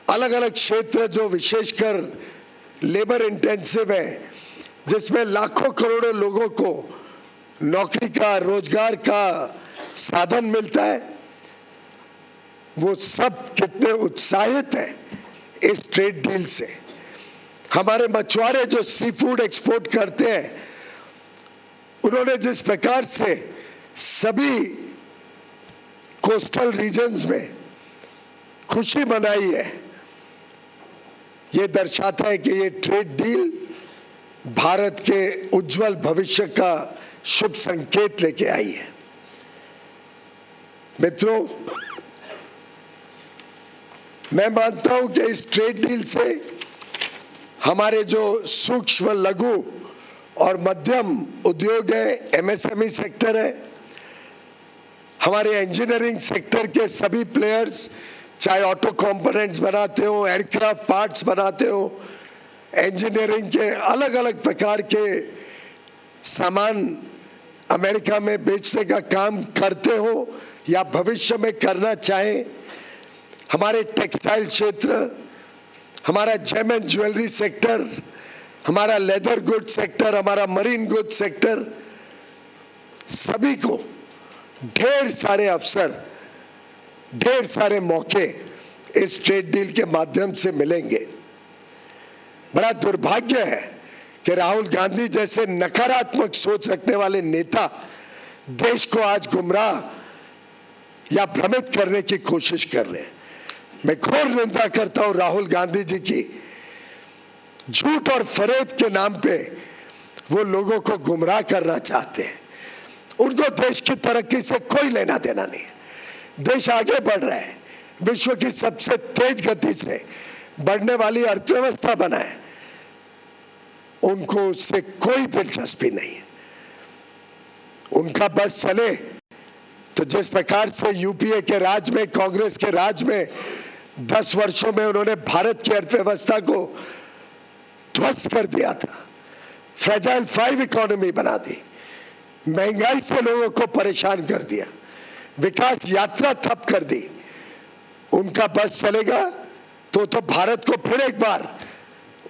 अलग अलग क्षेत्र जो विशेषकर लेबर इंटेंसिव है, जिसमें लाखों करोड़ों लोगों को नौकरी का, रोजगार का साधन मिलता है, वो सब कितने उत्साहित हैं इस ट्रेड डील से। हमारे मछुआरे जो सी फूड एक्सपोर्ट करते हैं, उन्होंने जिस प्रकार से सभी कोस्टल रीजन्स में खुशी मनाई है, ये दर्शाता है कि ये ट्रेड डील भारत के उज्जवल भविष्य का शुभ संकेत लेके आई है। मित्रों, मैं मानता हूं कि इस ट्रेड डील से हमारे जो सूक्ष्म, लघु और मध्यम उद्योग है, एमएसएमई सेक्टर है, हमारे इंजीनियरिंग सेक्टर के सभी प्लेयर्स, चाहे ऑटो कंपोनेंट्स बनाते हो, एयरक्राफ्ट पार्ट्स बनाते हो, इंजीनियरिंग के अलग अलग प्रकार के सामान अमेरिका में बेचने का काम करते हो या भविष्य में करना चाहे, हमारे टेक्सटाइल क्षेत्र, हमारा जेम एंड ज्वेलरी सेक्टर, हमारा लेदर गुड सेक्टर, हमारा मरीन गुड सेक्टर, सभी को ढेर सारे अवसर, ढेर सारे मौके इस ट्रेड डील के माध्यम से मिलेंगे। बड़ा दुर्भाग्य है कि राहुल गांधी जैसे नकारात्मक सोच रखने वाले नेता देश को आज गुमराह या भ्रमित करने की कोशिश कर रहे हैं। मैं घोर निंदा करता हूं राहुल गांधी जी की। झूठ और फरेब के नाम पे वो लोगों को गुमराह करना चाहते हैं। उनको देश की तरक्की से कोई लेना देना नहीं है। देश आगे बढ़ रहा है, विश्व की सबसे तेज गति से बढ़ने वाली अर्थव्यवस्था बना है, उनको उससे कोई दिलचस्पी नहीं है। उनका बस चले तो जिस प्रकार से यूपीए के राज में, कांग्रेस के राज में 10 वर्षों में उन्होंने भारत की अर्थव्यवस्था को ध्वस्त कर दिया था, फ्रेजाइल 5 इकोनॉमी बना दी, महंगाई से लोगों को परेशान कर दिया, विकास यात्रा ठप कर दी। उनका बस चलेगा तो भारत को फिर एक बार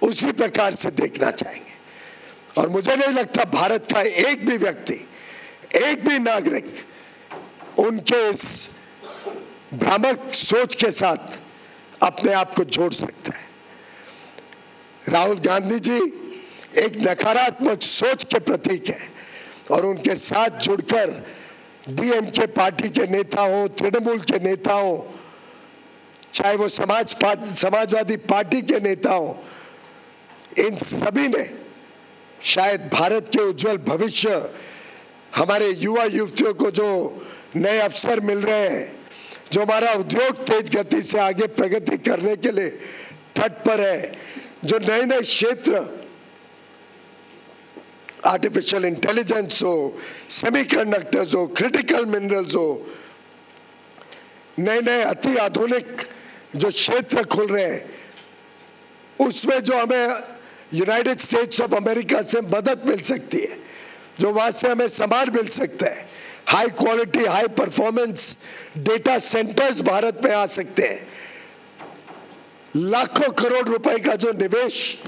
उसी प्रकार से देखना चाहेंगे। और मुझे नहीं लगता भारत का एक भी व्यक्ति, एक भी नागरिक उनके इस भ्रामक सोच के साथ अपने आप को जोड़ सकता है। राहुल गांधी जी एक नकारात्मक सोच के प्रतीक हैं और उनके साथ जुड़कर डीएमके पार्टी के नेता हो, तृणमूल के नेता हो, चाहे वो समाजवादी पार्टी के नेता हो, इन सभी ने शायद भारत के उज्जवल भविष्य, हमारे युवा युवतियों को जो नए अवसर मिल रहे हैं, जो हमारा उद्योग तेज गति से आगे प्रगति करने के लिए तट पर है, जो नए नए क्षेत्र, आर्टिफिशियल इंटेलिजेंस हो, सेमीकंडक्टर्स हो, क्रिटिकल मिनरल्स हो, नए नए अति आधुनिक जो क्षेत्र खुल रहे हैं, उसमें जो हमें यूनाइटेड स्टेट्स ऑफ अमेरिका से मदद मिल सकती है, जो वहां से हमें सामान मिल सकता है, high quality, high performance data centres Bharat में आ सकते हैं, लाखों करोड़ रुपए का जो निवेश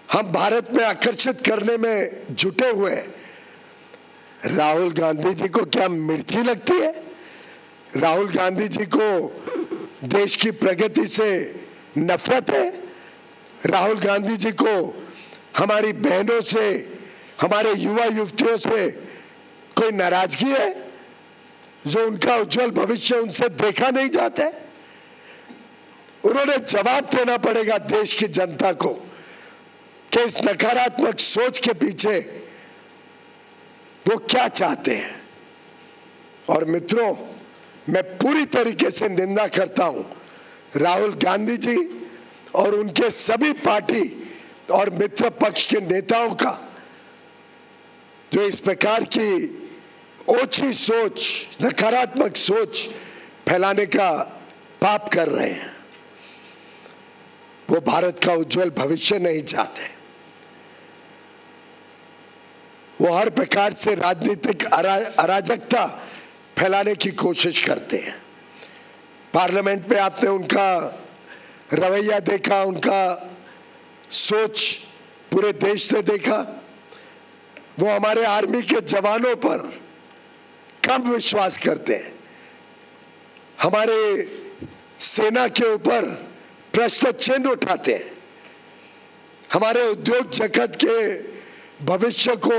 हम भारत में आकर्षित करने में जुटे हुए हैं। राहुल गांधी जी को क्या मिर्ची लगती है? राहुल गांधी जी को देश की प्रगति से नफरत है? राहुल गांधी जी को हमारी बहनों से, हमारे युवा युवतियों से कोई नाराजगी है जो उनका उज्जवल भविष्य उनसे देखा नहीं जाता है? उन्होंने जवाब देना पड़ेगा देश की जनता को कि इस नकारात्मक सोच के पीछे वो क्या चाहते हैं। और मित्रों, मैं पूरी तरीके से निंदा करता हूं राहुल गांधी जी और उनके सभी पार्टी और मित्र पक्ष के नेताओं का, जो इस प्रकार की ओछी सोच, नकारात्मक सोच फैलाने का पाप कर रहे हैं। वो भारत का उज्जवल भविष्य नहीं चाहते। वो हर प्रकार से राजनीतिक अराजकता फैलाने की कोशिश करते हैं। पार्लियामेंट में आपने उनका रवैया देखा, उनका सोच पूरे देश ने देखा। वो हमारे आर्मी के जवानों पर कम विश्वास करते हैं, हमारे सेना के ऊपर प्रश्न चिन्ह उठाते हैं, हमारे उद्योग जगत के भविष्य को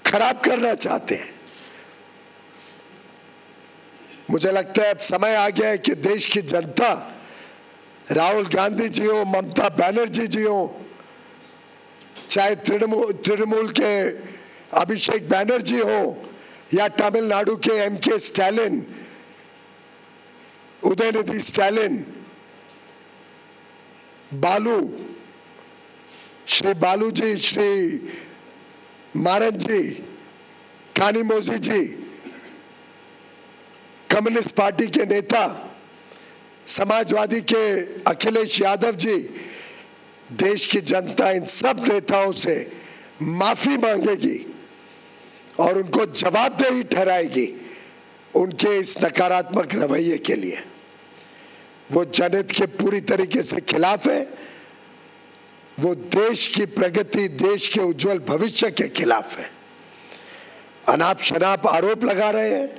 खराब करना चाहते हैं। मुझे लगता है अब समय आ गया है कि देश की जनता, राहुल गांधी जी हो, ममता बनर्जी जी हो, चाहे तृणमूल के अभिषेक बैनर्जी हो या तमिलनाडु के एमके स्टालिन, उदयनिधि स्टालिन, बालू, श्री बालू जी, श्री मारन जी, कानीमोजी जी, कम्युनिस्ट पार्टी के नेता, समाजवादी के अखिलेश यादव जी, देश की जनता इन सब नेताओं से माफी मांगेगी और उनको जवाबदेही ठहराएगी उनके इस नकारात्मक रवैये के लिए। वो जनहित के पूरी तरीके से खिलाफ है, वो देश की प्रगति, देश के उज्जवल भविष्य के खिलाफ है। अनाप शनाप आरोप लगा रहे हैं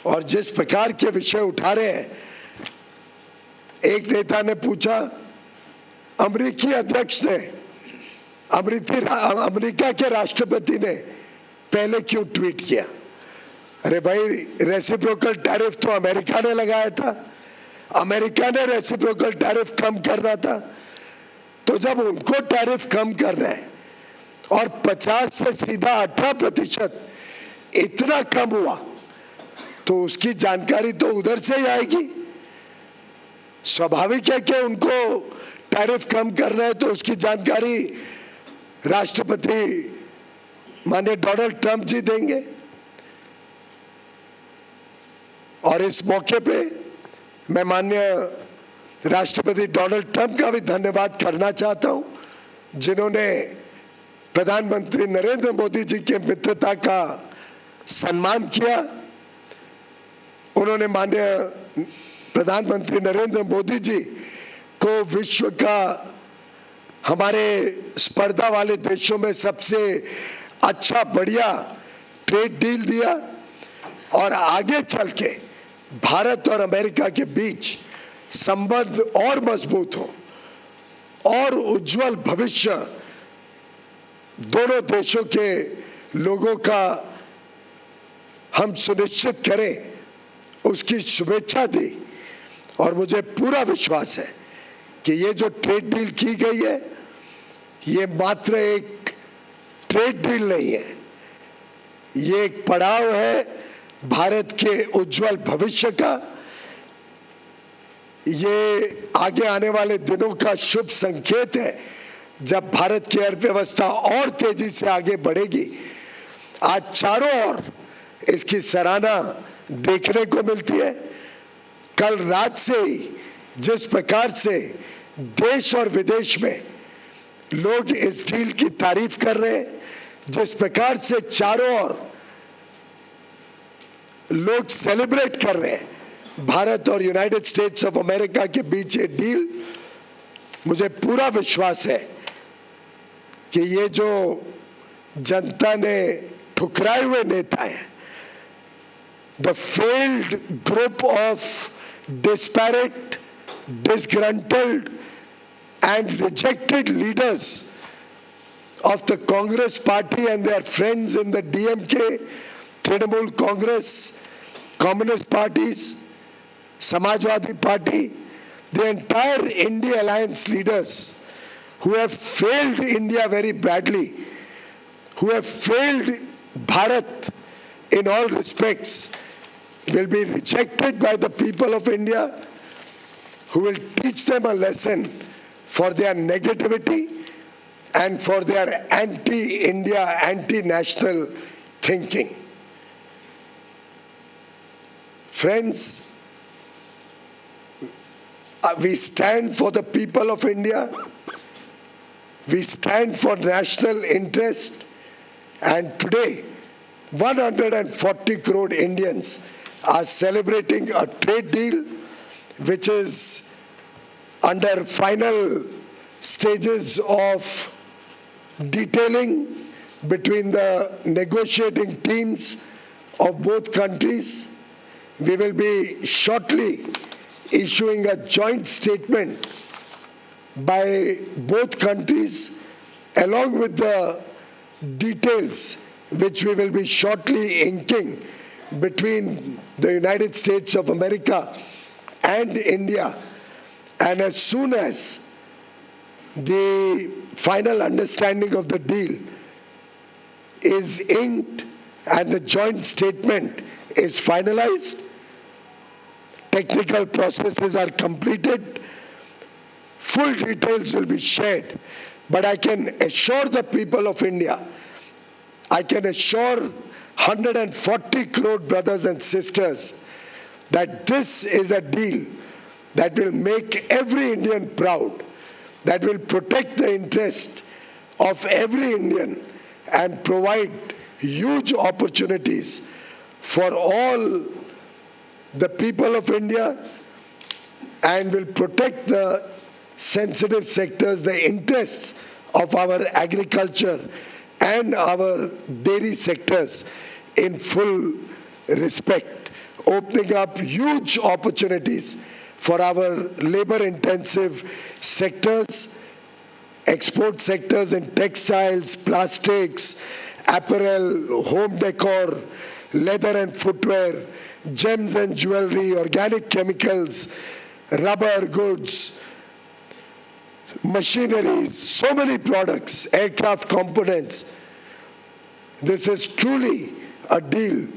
और जिस प्रकार के विषय उठा रहे हैं। एक नेता ने पूछा, अमेरिकी अध्यक्ष ने अमेरिका के राष्ट्रपति ने पहले क्यों ट्वीट किया? अरे भाई, रेसिप्रोकल टैरिफ तो अमेरिका ने लगाया था, अमेरिका ने रेसिप्रोकल टैरिफ कम करना था। तो जब उनको टैरिफ कम करना है और 50 से सीधा 18% इतना कम हुआ, तो उसकी जानकारी तो उधर से ही आएगी। स्वाभाविक है कि उनको टैरिफ कम करना है, तो उसकी जानकारी राष्ट्रपति माननीय डोनाल्ड ट्रंप जी देंगे। और इस मौके पे मैं माननीय राष्ट्रपति डोनाल्ड ट्रंप का भी धन्यवाद करना चाहता हूं, जिन्होंने प्रधानमंत्री नरेंद्र मोदी जी के मित्रता का सम्मान किया। उन्होंने माननीय प्रधानमंत्री नरेंद्र मोदी जी को विश्व का हमारे स्पर्धा वाले देशों में सबसे अच्छा बढ़िया ट्रेड डील दिया और आगे चल के भारत और अमेरिका के बीच संबंध और मजबूत हो और उज्जवल भविष्य दोनों देशों के लोगों का हम सुनिश्चित करें, उसकी शुभेच्छा दी। और मुझे पूरा विश्वास है कि ये जो ट्रेड डील की गई है, ये मात्र एक ट्रेड डील नहीं है, ये एक पड़ाव है भारत के उज्जवल भविष्य का। ये आगे आने वाले दिनों का शुभ संकेत है, जब भारत की अर्थव्यवस्था और तेजी से आगे बढ़ेगी। आज चारों ओर इसकी सराहना देखने को मिलती है। कल रात से ही जिस प्रकार से देश और विदेश में लोग इस डील की तारीफ कर रहे हैं, जिस प्रकार से चारों ओर लोग सेलिब्रेट कर रहे हैं भारत और यूनाइटेड स्टेट्स ऑफ अमेरिका के बीच ये डील, मुझे पूरा विश्वास है कि ये जो जनता ने ठुकराए हुए नेता हैं, the failed group of disparate, disgruntled and rejected leaders of the Congress party and their friends in the DMK, Trinamool Congress, Communist parties, Samajwadi Party, the entire India Alliance leaders who have failed India very badly, who have failed Bharat in all respects, will be rejected by the people of India, who will teach them a lesson for their negativity and for their anti-India, anti-national thinking. Friends, we stand for the people of India, we stand for national interest, and today 140 crore Indians are celebrating a trade deal which is under final stages of detailing between the negotiating teams of both countries. We will be shortly issuing a joint statement by both countries along with the details which we will be shortly inking between the United States of America and India. And as soon as the final understanding of the deal is inked and the joint statement is finalized, technical processes are completed, full details will be shared. But I can assure the people of India, I can assure 140 crore brothers and sisters that this is a deal that will make every Indian proud, that will protect the interest of every Indian and provide huge opportunities for all the people of India and will protect the sensitive sectors, the interests of our agriculture and our dairy sectors in full respect, opening up huge opportunities for our labor-intensive sectors export sectors in textiles, plastics, apparel, home decor, leather and footwear, gems and jewelry, organic chemicals, rubber goods, machineries, so many products, aircraft components. This is truly a deal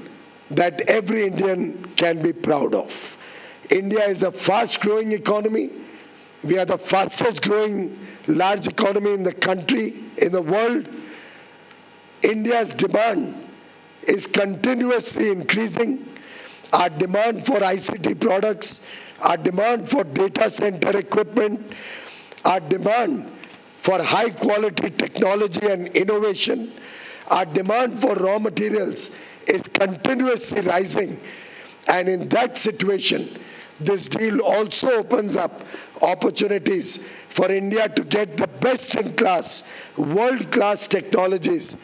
that every Indian can be proud of. India is a fast-growing economy. We are the fastest growing large economy in the country, in the world. India's demand is continuously increasing. Our demand for ICT products, our demand for data center equipment, our demand for high quality technology and innovation, our demand for raw materials is continuously rising. And in that situation, this deal also opens up opportunities for India to get the best in class, world-class technologies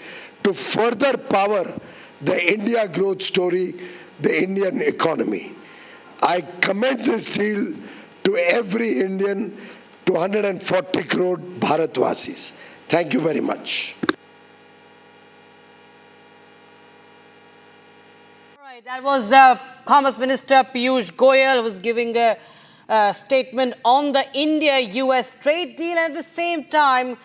to further power the India growth story, the Indian economy. I commend this deal to every Indian, to 140 crore Bharatvasis. Thank you very much.
That was Commerce Minister Piyush Goyal, who was giving a statement on the India-US trade deal, and at the same time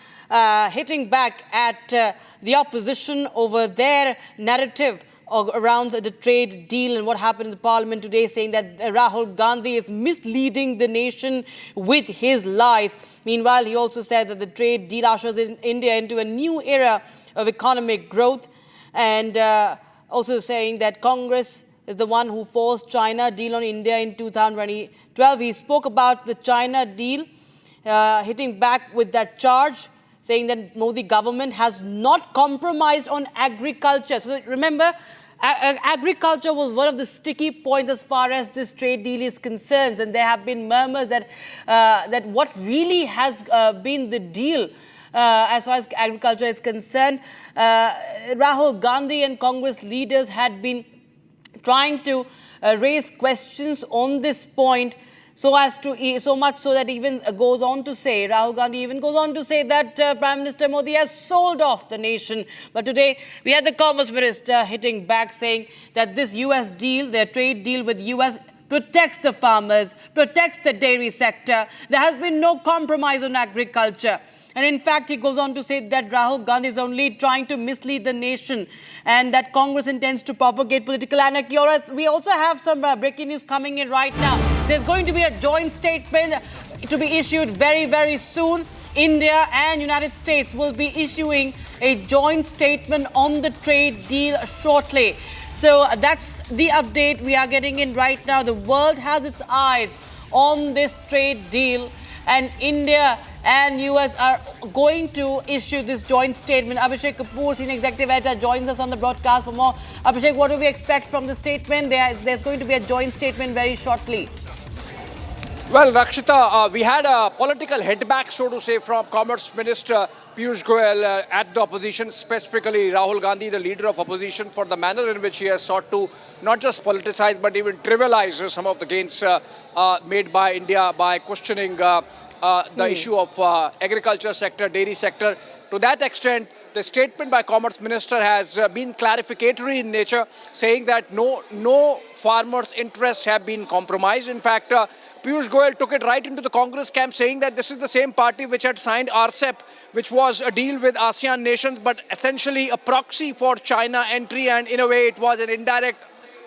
hitting back at the opposition over their narrative around the trade deal and what happened in the parliament today, saying that Rahul Gandhi is misleading the nation with his lies. Meanwhile, he also said that the trade deal ushers in India into a new era of economic growth, and also saying that Congress is the one who forced China deal on India in 2012. He spoke about the China deal, hitting back with that charge, saying that Modi government has not compromised on agriculture. So remember, agriculture was one of the sticky points as far as this trade deal is concerned, and there have been murmurs that that what really has been the deal as far as agriculture is concerned. Rahul Gandhi and Congress leaders had been trying to raise questions on this point, so much so that even goes on to say, Rahul Gandhi even goes on to say that Prime Minister Modi has sold off the nation. But today we had the Commerce Minister hitting back, saying that this US deal, their trade deal with US, protects the farmers, protects the dairy sector. There has been no compromise on agriculture. And in fact, he goes on to say that Rahul Gandhi is only trying to mislead the nation and that Congress intends to propagate political anarchy. We also have some breaking news coming in right now. There's going to be a joint statement to be issued very, very soon. India and United States will be issuing a joint statement on the trade deal shortly. So that's the update we are getting in right now. The world has its eyes on this trade deal, and India and US are going to issue this joint statement. Abhishek Kapoor, Senior Executive Editor, joins us on the broadcast for more. Abhishek, what do we expect from the statement? There's going to be a joint statement very shortly.
Well, Rakshita, we had a political headback, so to say, from Commerce Minister Piyush Goyal at the opposition, specifically Rahul Gandhi, the leader of opposition, for the manner in which he has sought to not just politicize but even trivialize some of the gains made by India by questioning the issue of agriculture sector, dairy sector. To that extent, the statement by Commerce Minister has been clarificatory in nature, saying that no farmers' interests have been compromised. In fact, Piyush Goyal took it right into the Congress camp, saying that this is the same party which had signed RCEP, which was a deal with ASEAN nations, but essentially a proxy for China entry, and in a way it was an indirect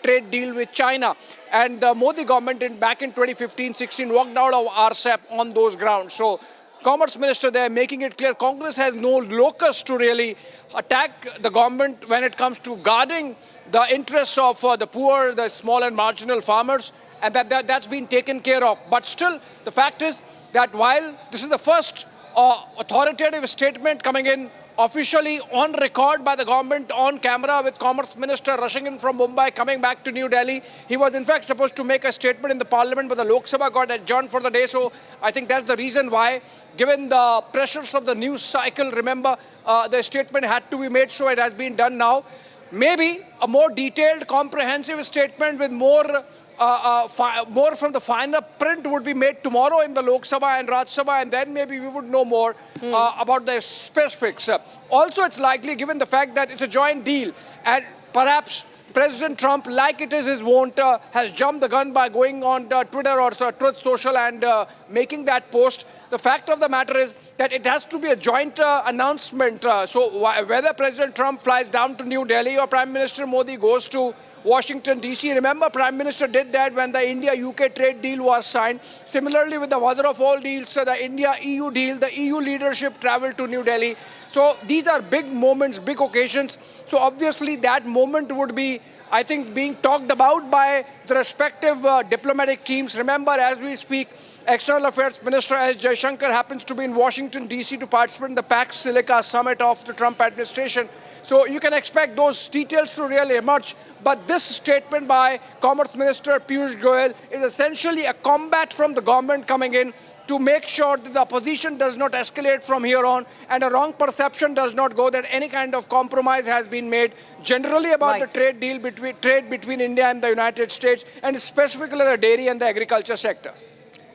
trade deal with China. And the Modi government back in 2015-16 walked out of RCEP on those grounds. So Commerce Minister there making it clear Congress has no locus to really attack the government when it comes to guarding the interests of the poor, the small and marginal farmers, and that's been taken care of. But still, the fact is that while this is the first authoritative statement coming in officially on record by the government on camera, with Commerce Minister rushing in from Mumbai, coming back to New Delhi. He was in fact supposed to make a statement in the Parliament, but the Lok Sabha got adjourned for the day. So I think that's the reason why, given the pressures of the news cycle, remember, the statement had to be made, so it has been done now. Maybe a more detailed, comprehensive statement with more more from the finer print would be made tomorrow in the Lok Sabha and Rajya Sabha, and then maybe we would know more about the specifics. Also, it's likely, given the fact that it's a joint deal, and perhaps President Trump, like it is his wont, has jumped the gun by going on Twitter or Truth Social and making that post. The fact of the matter is that it has to be a joint announcement. So whether President Trump flies down to New Delhi or Prime Minister Modi goes to Washington, D.C. Remember, Prime Minister did that when the India-UK trade deal was signed. Similarly, with the mother of all deals, the India-EU deal, the EU leadership traveled to New Delhi. So these are big moments, big occasions. So obviously that moment would be, I think, being talked about by the respective diplomatic teams. Remember, as we speak, External Affairs Minister S. Jaishankar happens to be in Washington, D.C. to participate in the Pax Silica summit of the Trump administration. So you can expect those details to really emerge. But this statement by Commerce Minister Piyush Goyal is essentially a combat from the government coming in to make sure that the opposition does not escalate from here on and a wrong perception does not go that any kind of compromise has been made generally about the trade deal between India and the United States, and specifically the dairy and the agriculture sector.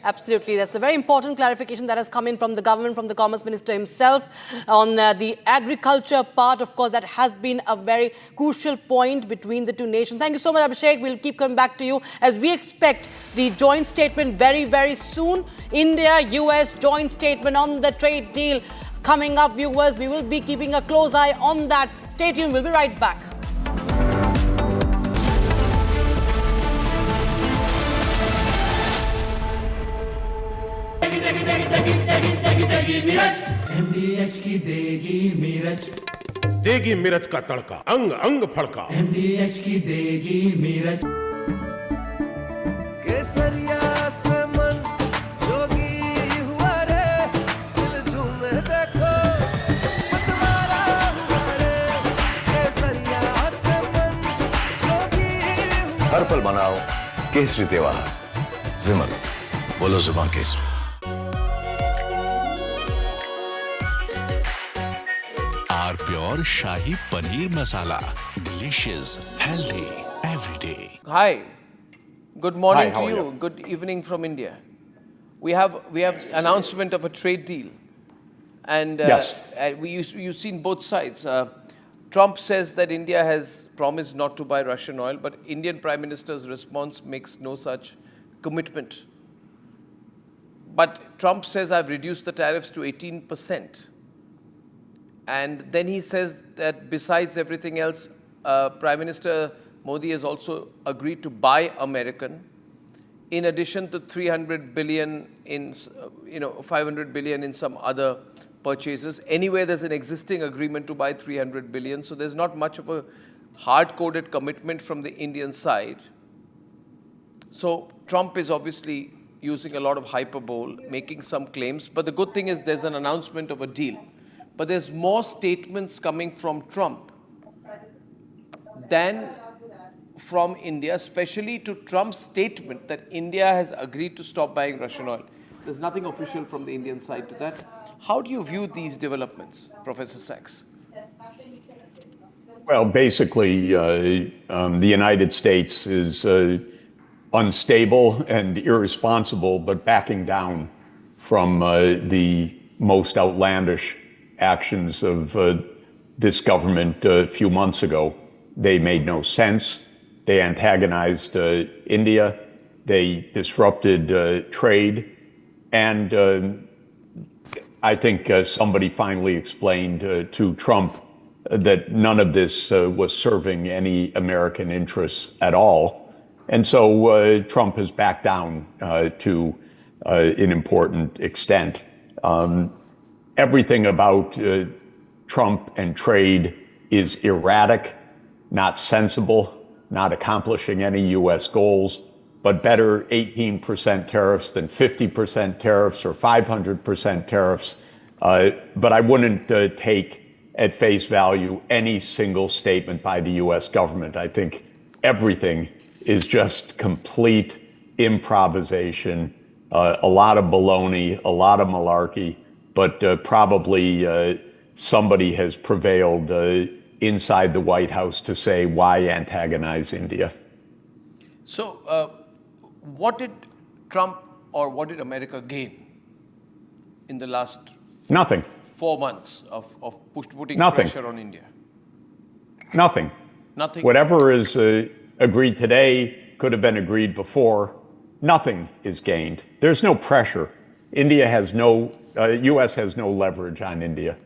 Absolutely. That's a very important clarification that has come in from the government, from the Commerce Minister himself on the agriculture part. Of course, that has been a very crucial point between the two nations. Thank you so much, Abhishek. We'll keep coming back to you as we expect the joint statement very, very soon. India-US joint statement on the trade deal coming up, viewers. We will be keeping a close eye on that. Stay tuned. We'll be right back.
MDH की देगी मिर्च,
देगी मिर्च का तड़का, अंग अंग फड़का।
MDH की देगी मिर्च।
केसरिया से मन जोगी हुआ रे, दिल झूमे देखो मतवारा हुआ रे। केसरिया से मन जोगी हुआ।
हर पल मनाओ केसरी त्योहार। विमल, बोलो जुबान Kesari.
Pure Shahi Paneer Masala. Delicious, healthy, every day.
Hi. Good morning
Hi,
to you. Good evening from India. We have announcement of a trade deal. And
yes.
You've seen both sides. Trump says that India has promised not to buy Russian oil, but Indian Prime Minister's response makes no such commitment. But Trump says, I've reduced the tariffs to 18%. And then he says that besides everything else, Prime Minister Modi has also agreed to buy American, in addition to 300 billion in, 500 billion in some other purchases. Anyway, there's an existing agreement to buy 300 billion, so there's not much of a hard-coded commitment from the Indian side. So Trump is obviously using a lot of hyperbole, making some claims, but the good thing is there's an announcement of a deal. But there's more statements coming from Trump than from India, especially to Trump's statement that India has agreed to stop buying Russian oil. There's nothing official from the Indian side to that. How do you view these developments, Professor Sachs?
Well, basically, the United States is unstable and irresponsible, but backing down from the most outlandish actions of this government a few months ago. They made no sense. They antagonized India. They disrupted trade. And I think somebody finally explained to Trump that none of this was serving any American interests at all. And so Trump has backed down to an important extent. Everything about Trump and trade is erratic, not sensible, not accomplishing any U.S. goals, but better 18% tariffs than 50% tariffs or 500% tariffs. But I wouldn't take at face value any single statement by the U.S. government. I think everything is just complete improvisation, a lot of baloney, a lot of malarkey. But probably somebody has prevailed inside the White House to say, why antagonize India?
So What did Trump or what did America gain in the last
Nothing.
4 months of putting
Nothing.
pressure on India?
Nothing.
Nothing.
Whatever is agreed today could have been agreed before. Nothing is gained. There's no pressure. India has no, U.S. has no leverage on India.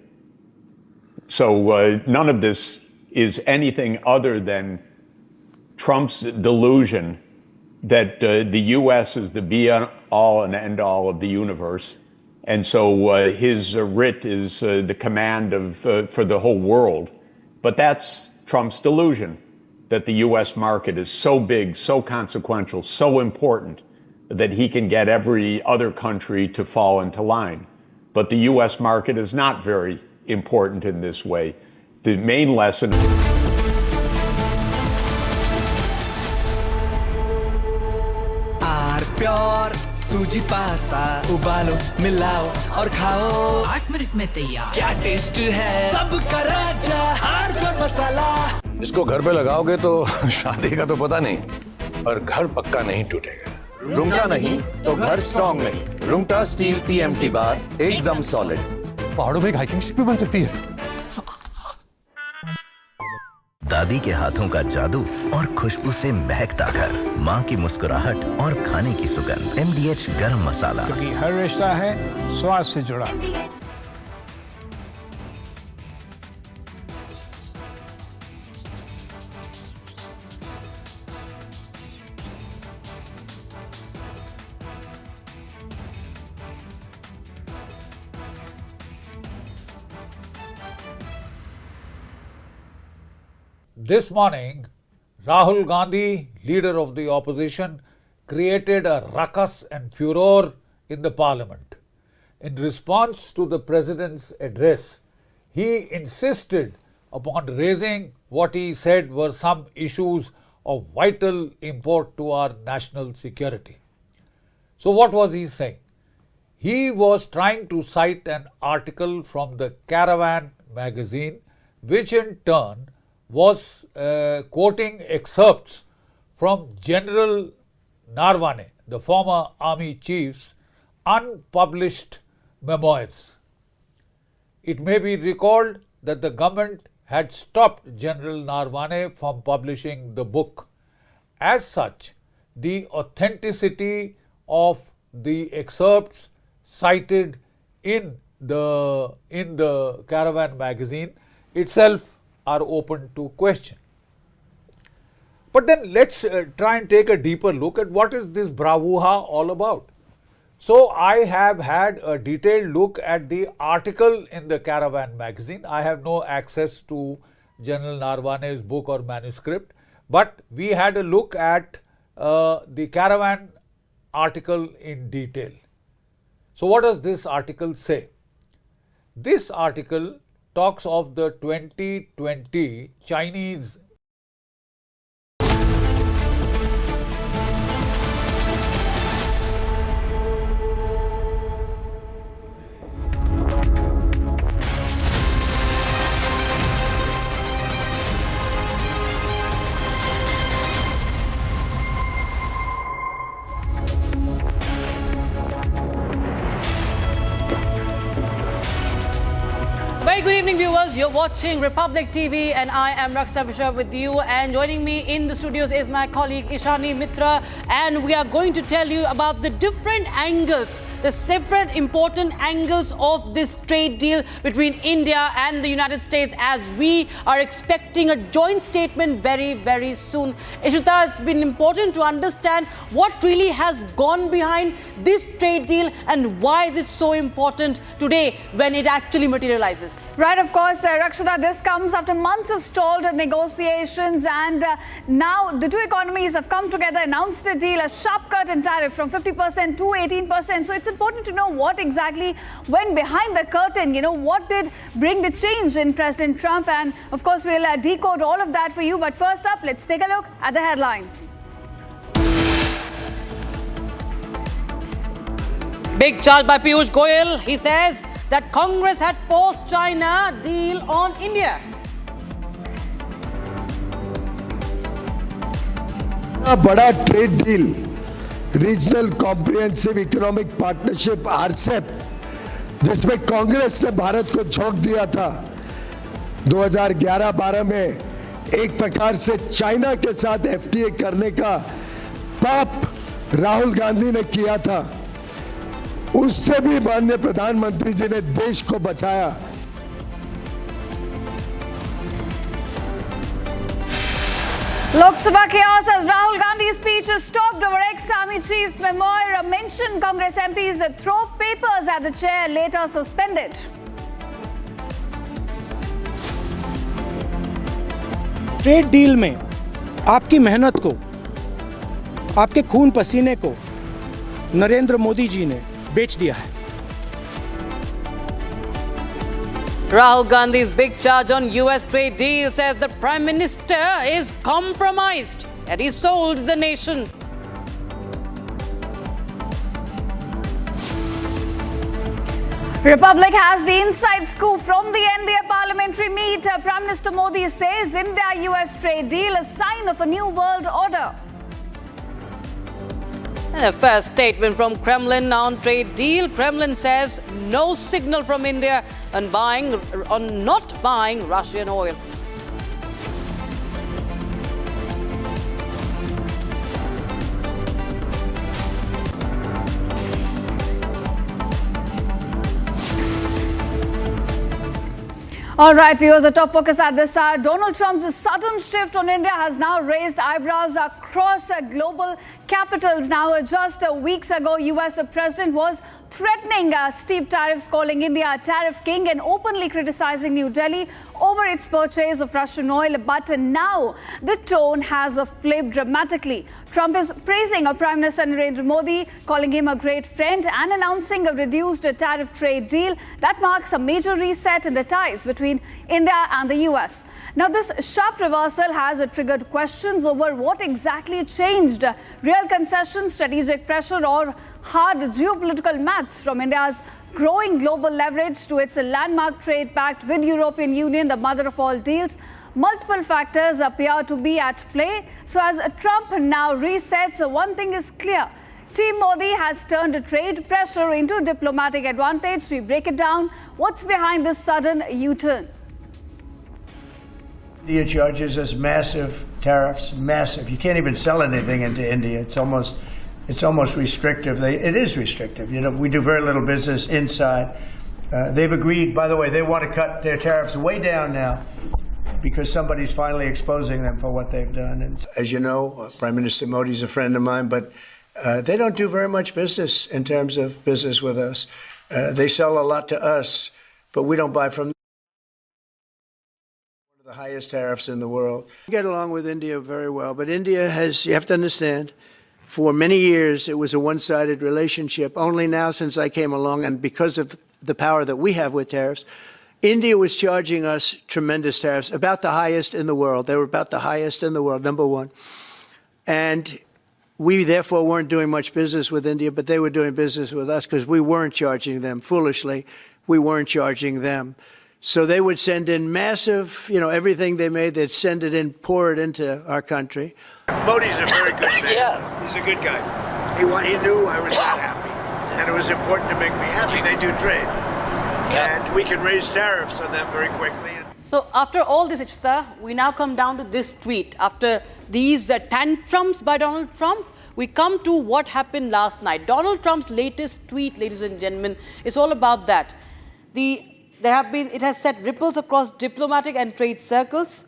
So none of this is anything other than Trump's delusion that the U.S. is the be-all and end-all of the universe. And so his writ is the command of for the whole world. But that's Trump's delusion, that the U.S. market is so big, so consequential, so important that he can get every other country to fall into line. But the U.S. market is not very important in this way. The main lesson...
pure सूजी pasta उबालो मिलाओ और खाओ 8 minute में तैयार क्या taste है सबका राजा प्योर मसाला
इसको घर पे लगाओगे तो शादी का तो पता नहीं, पर घर पक्का नहीं टूटेगा।
रुंगटा नहीं तो घर स्ट्रॉन्ग नहीं। रुंगटा स्टील TMT बार एकदम सॉलिड।
पहाड़ों में एक हाइकिंग शिप भी बन सकती है।
दादी के हाथों का जादू और खुशबू से महकता घर, माँ की मुस्कुराहट और खाने की सुगंध। MDH गरम मसाला,
क्योंकि हर रिश्ता है स्वाद से जुड़ा।
This morning, Rahul Gandhi, leader of the opposition, created a ruckus and furor in the parliament. In response to the president's address, he insisted upon raising what he said were some issues of vital import to our national security. So what was he saying? He was trying to cite an article from the Caravan magazine, which in turn was quoting excerpts from General Narwane, the former army chief's unpublished memoirs. It may be recalled that the government had stopped General Narwane from publishing the book. As such, the authenticity of the excerpts cited in the Caravan magazine itself are open to question. But then let's try and take a deeper look at what is this bravura all about. So I have had a detailed look at the article in the Caravan magazine. I have no access to General Narwane's book or manuscript, but we had a look at the Caravan article in detail. So what does this article say? This article talks of the 2020 Chinese
Very good evening, viewers. You're watching Republic TV and I am Rakshita Vishwa with you, and joining me in the studios is my colleague Ishani Mitra, and we are going to tell you about the different angles, the different important angles of this trade deal between India and the United States, as we are expecting a joint statement very, very soon. Ishita, it's been important to understand what really has gone behind this trade deal and why is it so important today when it actually materializes.
Right, of course, Rakshita, this comes after months of stalled negotiations, and now the two economies have come together, announced a deal, a sharp cut in tariff from 50% to 18%. So it's important to know what exactly went behind the curtain, what did bring the change in President Trump, and of course we'll decode all of that for you. But first up, let's take a look at the headlines.
Big charge by Piyush Goyal. He says that Congress had forced China deal on India.
बड़ा trade deal regional comprehensive economic partnership RCEP, जिसमें कांग्रेस ने भारत को झोंक दिया था 2011-12 में, एक प्रकार से चाइना के साथ एफटीए करने का पाप राहुल गांधी ने किया था, उससे भी माननीय प्रधानमंत्री जी ने देश को बचाया।
Lok Sabha chaos as Rahul Gandhi's speech is stopped over ex-army chief's memoir. Mentioned Congress MPs throw papers at the chair, later suspended.
Trade deal में आपकी मेहनत को, आपके खून पसीने को नरेंद्र मोदी जी ने बेच दिया है।
Rahul Gandhi's big charge on US trade deal says the Prime Minister is compromised and he sold the nation.
Republic has the inside scoop from the NDA parliamentary meet. Prime Minister Modi says India-US trade deal a sign of a new world order.
And a first statement from Kremlin on trade deal. Kremlin says no signal from India on not buying Russian oil.
All right, viewers, a top focus at this hour. Donald Trump's sudden shift on India has now raised eyebrows across global capitals. Now, just weeks ago, US President was threatening steep tariffs, calling India a tariff king and openly criticizing New Delhi over its purchase of Russian oil. But now the tone has flipped dramatically. Trump is praising Prime Minister Narendra Modi, calling him a great friend and announcing a reduced tariff trade deal that marks a major reset in the ties between India and the US. Now, this sharp reversal has triggered questions over what exactly changed. Real concessions, strategic pressure, or hard geopolitical maths from India's growing global leverage to its landmark trade pact with European Union, the mother of all deals. Multiple factors appear to be at play. So as Trump now resets, one thing is clear. Team Modi has turned trade pressure into diplomatic advantage. We break it down. What's behind this sudden U-turn?
India charges us massive tariffs, massive. You can't even sell anything into India. It's almost restrictive. It is restrictive. You know, we do very little business inside. They've agreed, by the way, they want to cut their tariffs way down now because somebody's finally exposing them for what they've done. And as you know, Prime Minister Modi's a friend of mine, but they don't do very much business in terms of business with us. They sell a lot to us, but we don't buy from them. One of the highest tariffs in the world. We get along with India very well, but India has, you have to understand, for many years it was a one-sided relationship. Only now since I came along, and because of the power that we have with tariffs, India was charging us tremendous tariffs, about the highest in the world. They were about the highest in the world, number one. And we therefore weren't doing much business with India, but they were doing business with us because we weren't charging them. Foolishly, we weren't charging them. So they would send in massive, everything they made, they'd send it in, pour it into our country. Modi's a very good man. Yes. He's a good guy. He knew I was not happy, and it was important to make me happy. They do trade. And we can raise tariffs on them very quickly.
So after all this, Ichta, we now come down to this tweet. After these tantrums by Donald Trump, we come to what happened last night. Donald Trump's latest tweet, ladies and gentlemen, is all about that. It has set ripples across diplomatic and trade circles.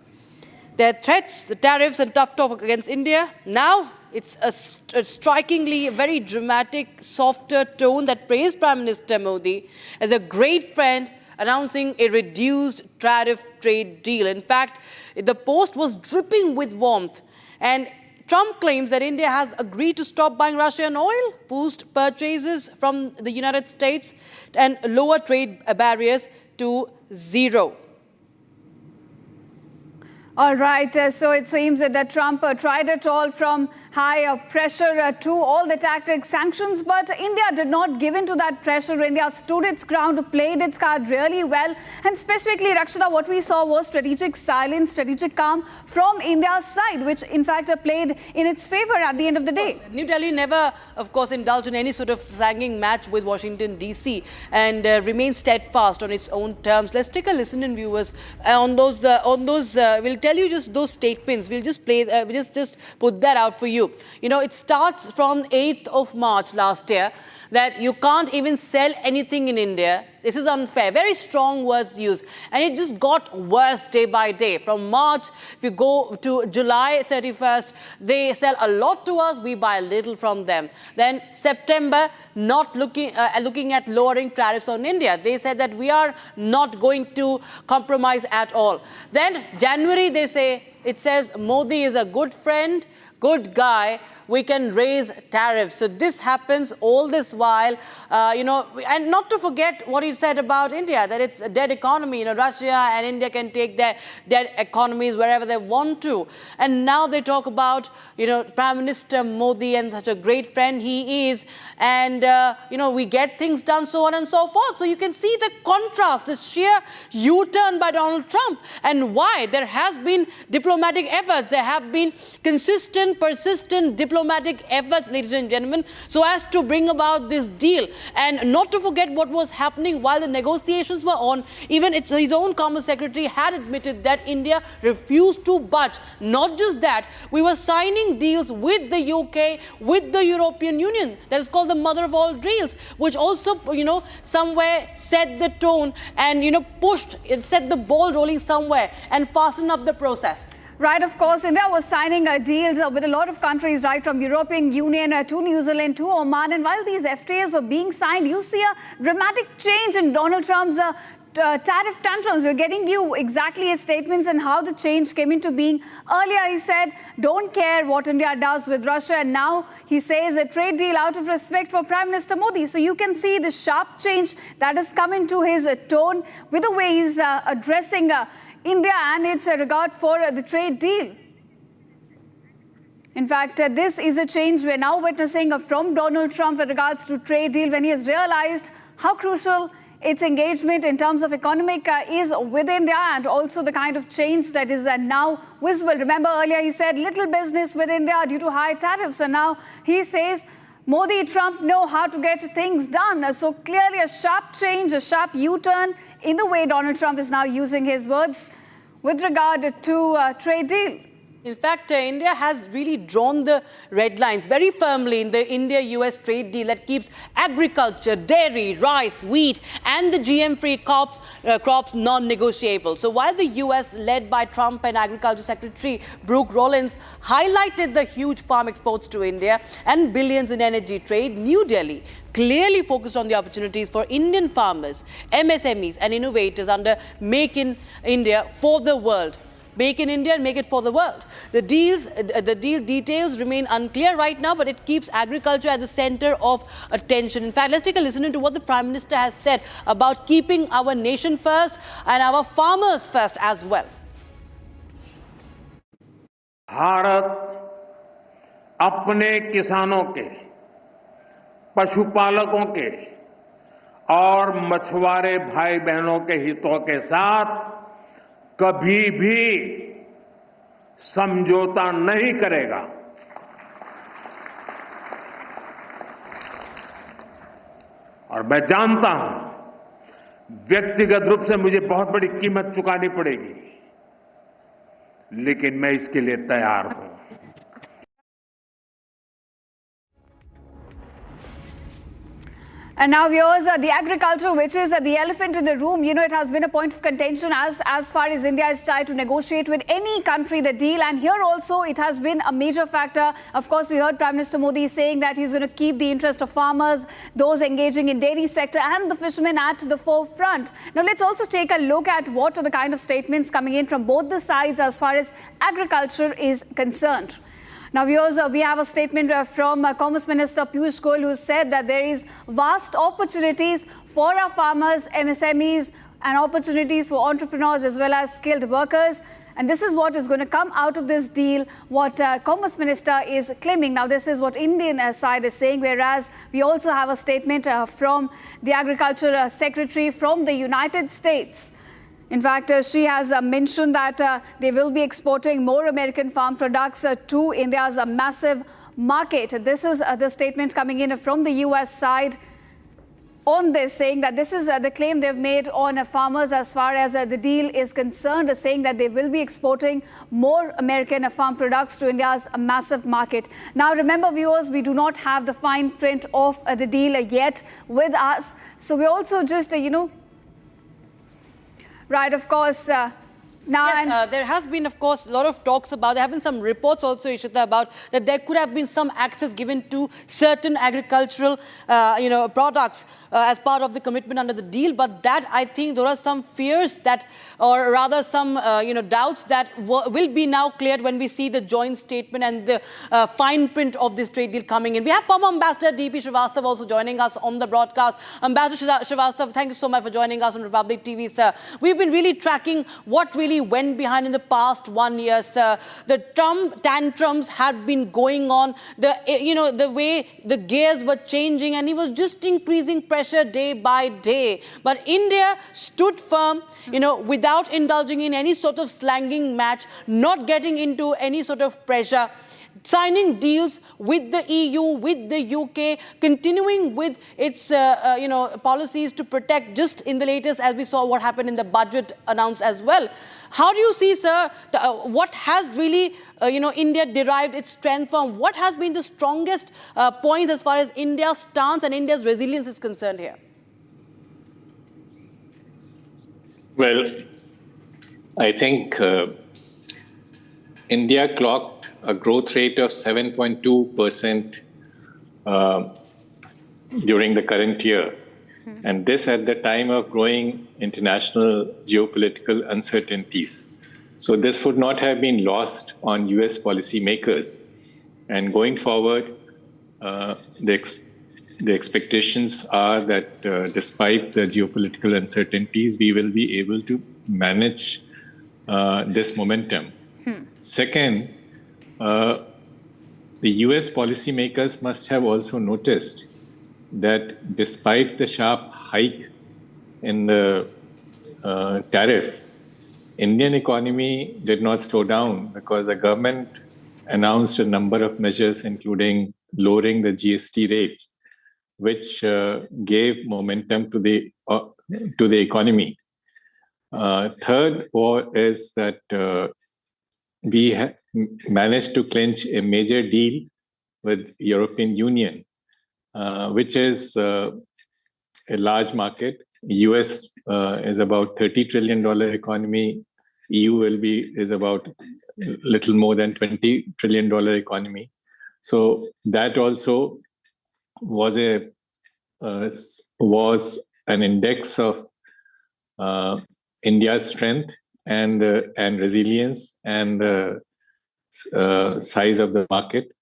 There are threats, the tariffs and tough talk against India. Now it's a strikingly very dramatic, softer tone that praised Prime Minister Modi as a great friend, announcing a reduced tariff trade deal. In fact, the post was dripping with warmth. And Trump claims that India has agreed to stop buying Russian oil, boost purchases from the United States, and lower trade barriers to zero.
All right, so it seems that Trump tried it all from high pressure to all the tactic sanctions, but India did not give in to that pressure. India stood its ground, played its card really well, and specifically, Rakshita, what we saw was strategic silence, strategic calm from India's side, which in fact played in its favor at the end of the day.
New Delhi never, of course, indulged in any sort of sagging match with Washington, D.C. and remained steadfast on its own terms. Let's take a listen in, viewers, on those. We'll tell you just those statements. We'll just play. We'll just put that out for you. You know, it starts from 8th of March last year that you can't even sell anything in India. This is unfair. Very strong words used. And it just got worse day by day. From March, if you go to July 31st, they sell a lot to us, we buy a little from them. Then September, not looking at lowering tariffs on India. They said that we are not going to compromise at all. Then January, it says Modi is a good friend, good guy, we can raise tariffs. So this happens all this while, and not to forget what he said about India, that it's a dead economy. Russia and India can take their dead economies wherever they want to. And now they talk about, Prime Minister Modi and such a great friend he is. And, we get things done, so on and so forth. So you can see the contrast, the sheer U-turn by Donald Trump and why there has been diplomatic efforts. There have been consistent, persistent diplomatic efforts, ladies and gentlemen, so as to bring about this deal. And not to forget what was happening while the negotiations were on. Even his own Commerce Secretary had admitted that India refused to budge. Not just that, we were signing deals with the UK, with the European Union. That is called the mother of all deals, which also, somewhere set the tone and, set the ball rolling somewhere and fasten up the process.
Right, of course, India was signing deals with a lot of countries, right, from European Union to New Zealand to Oman. And while these FTAs were being signed, you see a dramatic change in Donald Trump's tariff tantrums. We're getting you exactly his statements and how the change came into being. Earlier, he said, don't care what India does with Russia. And now he says a trade deal out of respect for Prime Minister Modi. So you can see the sharp change that has come into his tone with the way he's addressing India and its regard for the trade deal. In fact, this is a change we're now witnessing from Donald Trump with regards to trade deal when he has realized how crucial its engagement in terms of economic is with India and also the kind of change that is now visible. Remember earlier he said little business with India due to high tariffs, and now he says Modi, Trump know how to get things done. So clearly a sharp change, a sharp U-turn in the way Donald Trump is now using his words with regard to trade deal.
In fact, India has really drawn the red lines very firmly in the India-US trade deal that keeps agriculture, dairy, rice, wheat, and the GM-free crops non-negotiable. So while the US, led by Trump and Agriculture Secretary Brooke Rollins, highlighted the huge farm exports to India and billions in energy trade, New Delhi clearly focused on the opportunities for Indian farmers, MSMEs, and innovators under Make in India for the world. Make in India and make it for the world. The deal details remain unclear right now, but it keeps agriculture at the center of attention. In fact, let's take a listen to what the Prime Minister has said about keeping our nation first and our farmers first as well.
Bharat अपने किसानों के, पशुपालकों के और मछुआरे भाई बहनों के हितों के साथ कभी भी समझौता नहीं करेगा। और मैं जानता हूं व्यक्तिगत रूप से मुझे बहुत बड़ी कीमत चुकानी पड़ेगी, लेकिन मैं इसके लिए तैयार हूं।
And now, viewers, the agriculture, which is the elephant in the room, it has been a point of contention as far as India is tried to negotiate with any country the deal. And here also, it has been a major factor. Of course, we heard Prime Minister Modi saying that he's going to keep the interest of farmers, those engaging in dairy sector and the fishermen at the forefront. Now, let's also take a look at what are the kind of statements coming in from both the sides as far as agriculture is concerned. Now, viewers, we have a statement from Commerce Minister Piyush Goyal, who said that there is vast opportunities for our farmers, MSMEs, and opportunities for entrepreneurs as well as skilled workers. And this is what is going to come out of this deal, what Commerce Minister is claiming. Now, this is what Indian side is saying, whereas we also have a statement from the Agriculture Secretary from the United States. In fact, she has mentioned that they will be exporting more American farm products to India's massive market. This is the statement coming in from the US side on this, saying that this is the claim they've made on farmers as far as the deal is concerned, saying that they will be exporting more American farm products to India's massive market. Now, remember, viewers, we do not have the fine print of the deal yet with us. So we also just, right, of course.
There has been, of course, a lot of talks about, there have been some reports also, Ishita, about that there could have been some access given to certain agricultural, products as part of the commitment under the deal. But that, I think, there are some fears that, or rather some, doubts that will be now cleared when we see the joint statement and the fine print of this trade deal coming in. We have former Ambassador D.P. Srivastav also joining us on the broadcast. Ambassador Srivastav, thank you so much for joining us on Republic TV, sir. We've been really tracking what really went behind in the past 1 year, sir. The Trump tantrums had been going on, the way the gears were changing, and he was just increasing pressure day by day. But India stood firm, without indulging in any sort of slanging match, not getting into any sort of pressure, signing deals with the EU, with the UK, continuing with its, policies to protect, just in the latest, as we saw what happened in the budget announced as well. How do you see, sir, what has really, India derived its strength from? What has been the strongest points as far as India's stance and India's resilience is concerned here?
Well, I think India clocked a growth rate of 7.2% during the current year. And this at the time of growing international geopolitical uncertainties. So this would not have been lost on US policymakers. And going forward, the expectations are that despite the geopolitical uncertainties, we will be able to manage this momentum. Second, the US policymakers must have also noticed that despite the sharp hike in the tariff, Indian economy did not slow down because the government announced a number of measures, including lowering the GST rate, which gave momentum to the economy. Third is that we managed to clinch a major deal with European Union, which is a large market. US is about $30 trillion economy. EU is about a little more than $20 trillion economy. So that also was an index of India's strength and resilience and the size of the market.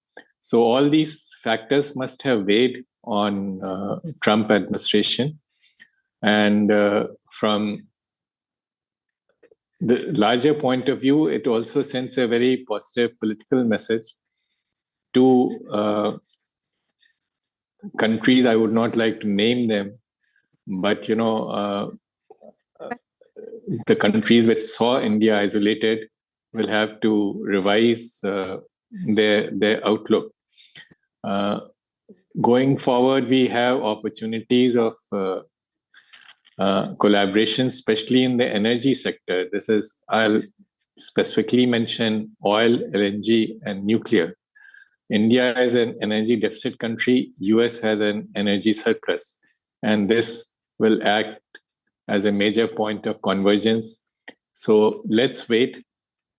So all these factors must have weighed on Trump administration. And from the larger point of view, it also sends a very positive political message to countries. I would not like to name them, but the countries which saw India isolated will have to revise their outlook. Going forward, we have opportunities of collaboration, especially in the energy sector. I'll specifically mention oil, LNG, and nuclear. India is an energy deficit country. US has an energy surplus. And this will act as a major point of convergence. So let's wait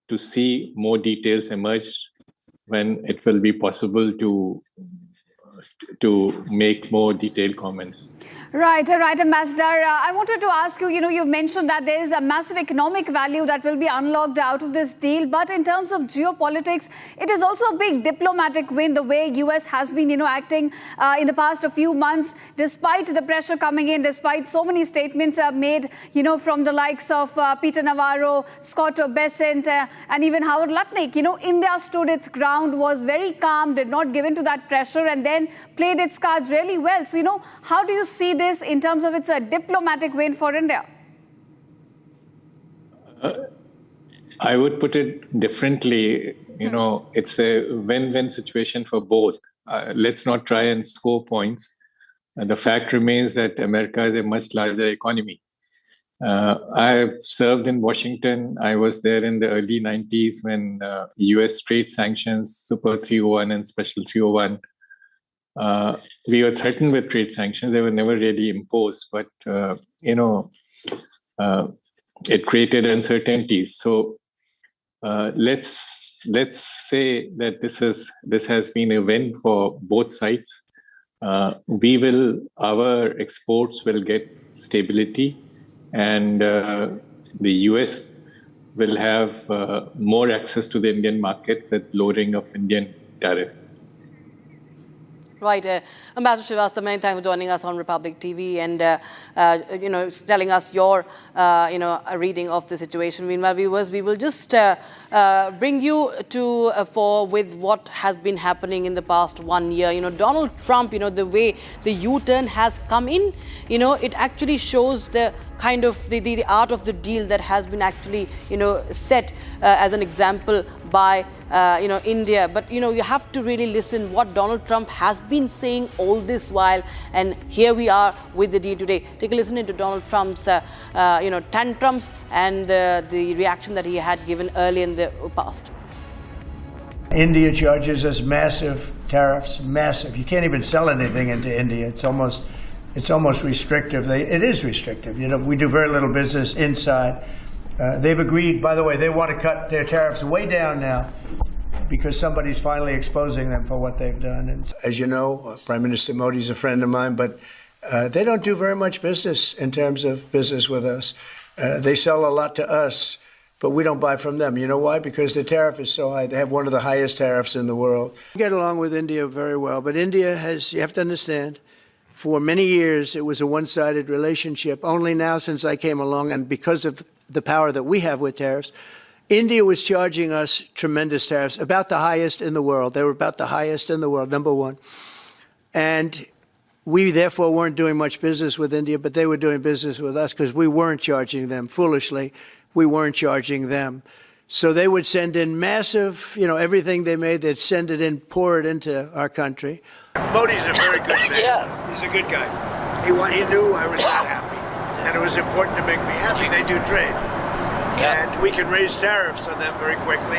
to see more details emerge when it will be possible to make more detailed comments.
Right, Ambassador. I wanted to ask you, you've mentioned that there is a massive economic value that will be unlocked out of this deal. But in terms of geopolitics, it is also a big diplomatic win, the way US has been, acting in the past a few months, despite the pressure coming in, despite so many statements made, from the likes of Peter Navarro, Scott Bessent, and even Howard Lutnick. India stood its ground, was very calm, did not give in to that pressure, and then played its cards really well. So, how do you see this in terms of it's a diplomatic win for India?
I would put it differently. It's a win-win situation for both. Let's not try and score points. The fact remains that America is a much larger economy. I've served in Washington. I was there in the early 90s when US trade sanctions, Super 301 and Special 301, we were threatened with trade sanctions. They were never really imposed, but it created uncertainties. So let's say that this has been a win for both sides. Our exports will get stability, and the US will have more access to the Indian market with lowering of Indian tariff.
Right. Ambassador Srivastava, many thanks for joining us on Republic TV and, telling us your, reading of the situation. Meanwhile, viewers, we will just bring you to fore with what has been happening in the past 1 year. Donald Trump, the way the U-turn has come in, it actually shows the kind of the art of the deal that has been actually, set as an example by India. But you have to really listen what Donald Trump has been saying all this while, and here we are with the deal today. Take a listen into Donald Trump's tantrums and the reaction that he had given early in the past.
India charges us massive tariffs, massive. You can't even sell anything into India. It's almost restrictive. It is restrictive. We do very little business inside. They've agreed, by the way, they want to cut their tariffs way down now because somebody's finally exposing them for what they've done. And as you know, Prime Minister Modi's a friend of mine, but they don't do very much business in terms of business with us. They sell a lot to us, but we don't buy from them. You know why? Because the tariff is so high. They have one of the highest tariffs in the world. We get along with India very well, but India has, you have to understand, for many years it was a one-sided relationship. Only now, since I came along, and because of the power that we have with tariffs, India was charging us tremendous tariffs, about the highest in the world. They were about the highest in the world, number one. And we therefore weren't doing much business with India, but they were doing business with us because we weren't charging them. Foolishly, we weren't charging them. So they would send in massive, everything they made, they'd send it in, pour it into our country. Modi's a very good man. Yes. He's a good guy. He knew I was not happy. And it was important to make me happy. They do trade. And we can raise tariffs on them very quickly.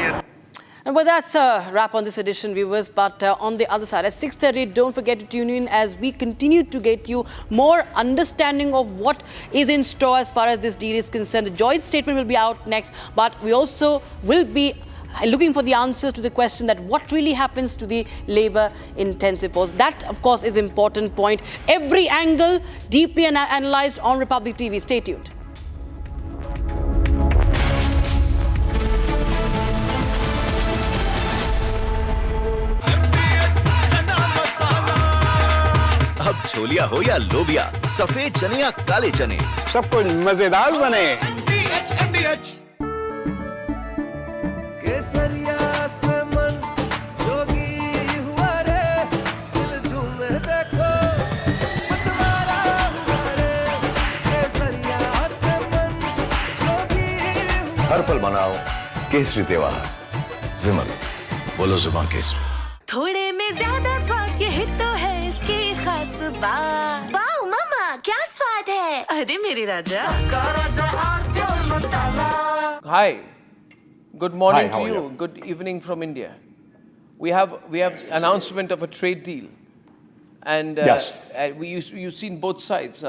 And well, that's a wrap on this edition, viewers. But on the other side, at 6:30, don't forget to tune in as we continue to get you more understanding of what is in store as far as this deal is concerned. The joint statement will be out next, but we also will be looking for the answers to the question that what really happens to the labor-intensive force. That, of course, is an important point. Every angle deeply analyzed on Republic TV. Stay tuned.
अब छोलिया हो या लोबिया, सफेद चने या काले चने,
सब कुछ मजेदार बने।
केसरिया से मन जोगी हुआ रे, दिल झूमे देखो मतवारा हुआ रे। केसरिया से मन जोगी हुआ।
हर पल मनाओ केसरी त्योहार। विमल, बोलो जुबान केसरी।
थोड़े में ज्यादा स्वाद, यही तो है इसकी खास बात। वाओ मामा, क्या स्वाद है? अरे मेरे राजा।
Hi, good morning
Hi, how
to
are
you.
you?
Good evening from India. We have announcement of a trade deal, and
Yes.
you've seen both sides.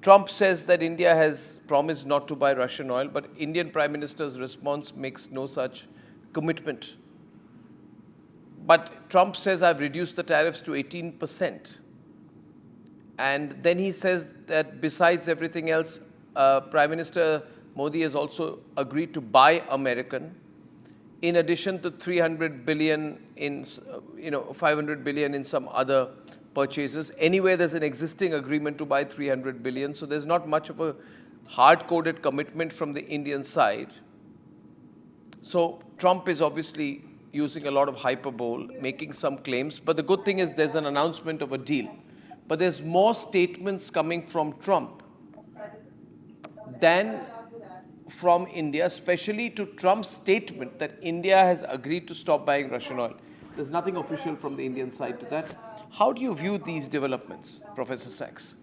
Trump says that India has promised not to buy Russian oil, but Indian Prime Minister's response makes no such commitment. But Trump says, I've reduced the tariffs to 18%. And then he says that besides everything else, Prime Minister Modi has also agreed to buy American, in addition to 300 billion in, 500 billion in some other purchases. Anyway, there's an existing agreement to buy 300 billion, so there's not much of a hard-coded commitment from the Indian side. So Trump is obviously using a lot of hyperbole, making some claims, but the good thing is there's an announcement of a deal. But there's more statements coming from Trump than from India, especially to Trump's statement that India has agreed to stop buying Russian oil. There's nothing official from the Indian side to that. How do you view these developments, Professor Sachs?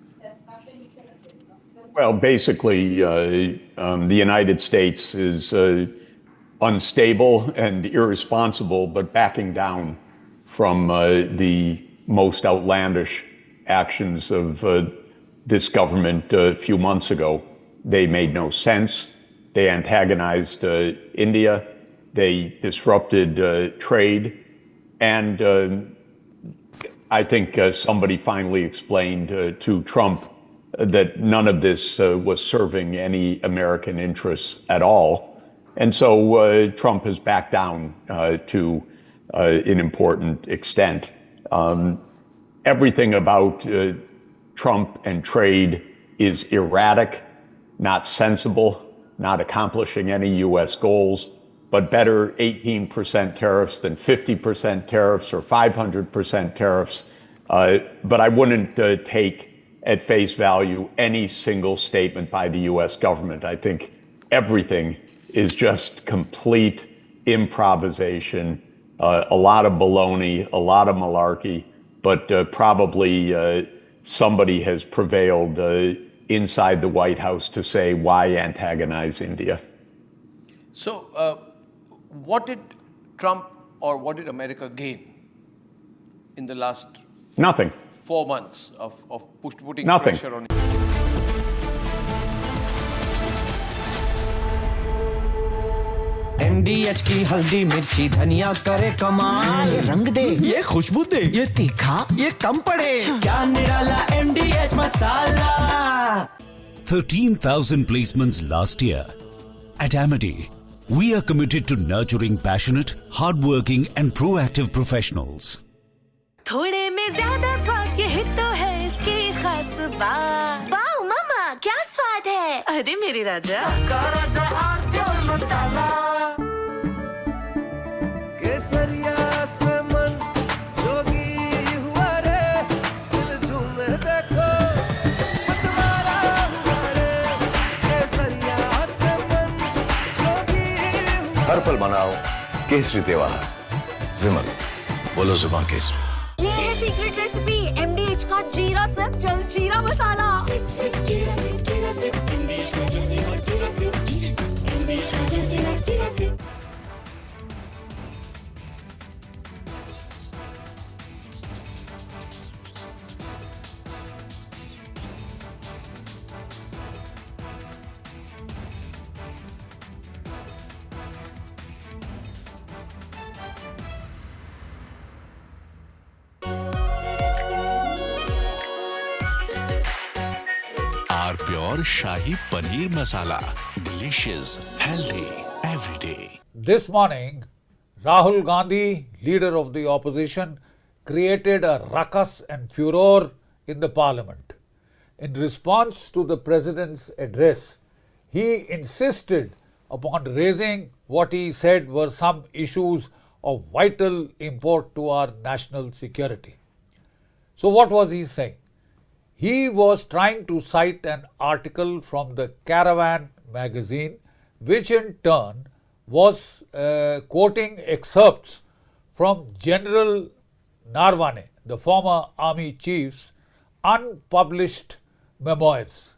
Well, basically, the United States is unstable and irresponsible, but backing down from the most outlandish actions of this government a few months ago. They made no sense. They antagonized India. They disrupted trade. And I think somebody finally explained to Trump that none of this was serving any American interests at all. And so Trump has backed down to an important extent. Everything about Trump and trade is erratic, not sensible, not accomplishing any U.S. goals, but better 18% tariffs than 50% tariffs or 500% tariffs. But I wouldn't take at face value any single statement by the U.S. government. I think everything is just complete improvisation, a lot of baloney, a lot of malarkey, but probably somebody has prevailed inside the White House to say, why antagonize India?
So what did Trump or what did America gain in the last
Nothing.
4 months of putting
Nothing.
pressure on
MDH की हल्दी मिर्ची धनिया करे कमाल ये रंग दे ये खुशबू दे ये तीखा ये कम पड़े क्या निराला MDH masala
13,000 placements last year. At Amity, we are committed to nurturing passionate, hardworking and proactive professionals.
थोड़े में ज्यादा स्वाद ये हित तो है इसकी खास बात वाओ मम्मा क्या स्वाद है अरे मेरी राजा
राजा और प्योर मसाला केसरिया से मन जोगी हुआ रे दिल झूमे देखो मतवारा हुआ रे केसरिया से मन जोगी
हर पल मनाओ केसरी त्योहार विमल बोलो जुबान केसरी
ये है सीक्रेट रेसिपी MDH का जीरा सिप जल जीरा मसाला सिप सिप जीरा सिप MDH का जल जीरा सिप MDH का जल जीरा SIP
Pure Shahi Paneer Masala. Delicious, healthy, every day.
This morning, Rahul Gandhi, leader of the opposition, created a ruckus and furor in the parliament. In response to the president's address, he insisted upon raising what he said were some issues of vital import to our national security. So what was he saying? He was trying to cite an article from the Caravan magazine, which in turn was quoting excerpts from General Narwane, the former army chief's unpublished memoirs.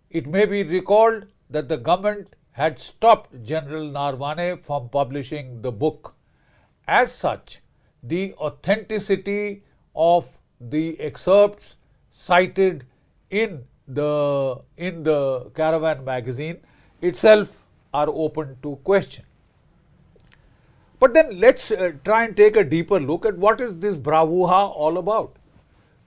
It may be recalled that the government had stopped General Narwane from publishing the book. As such, the authenticity of the excerpts cited in the Caravan magazine itself are open to question. But then let's try and take a deeper look at what is this bravura all about.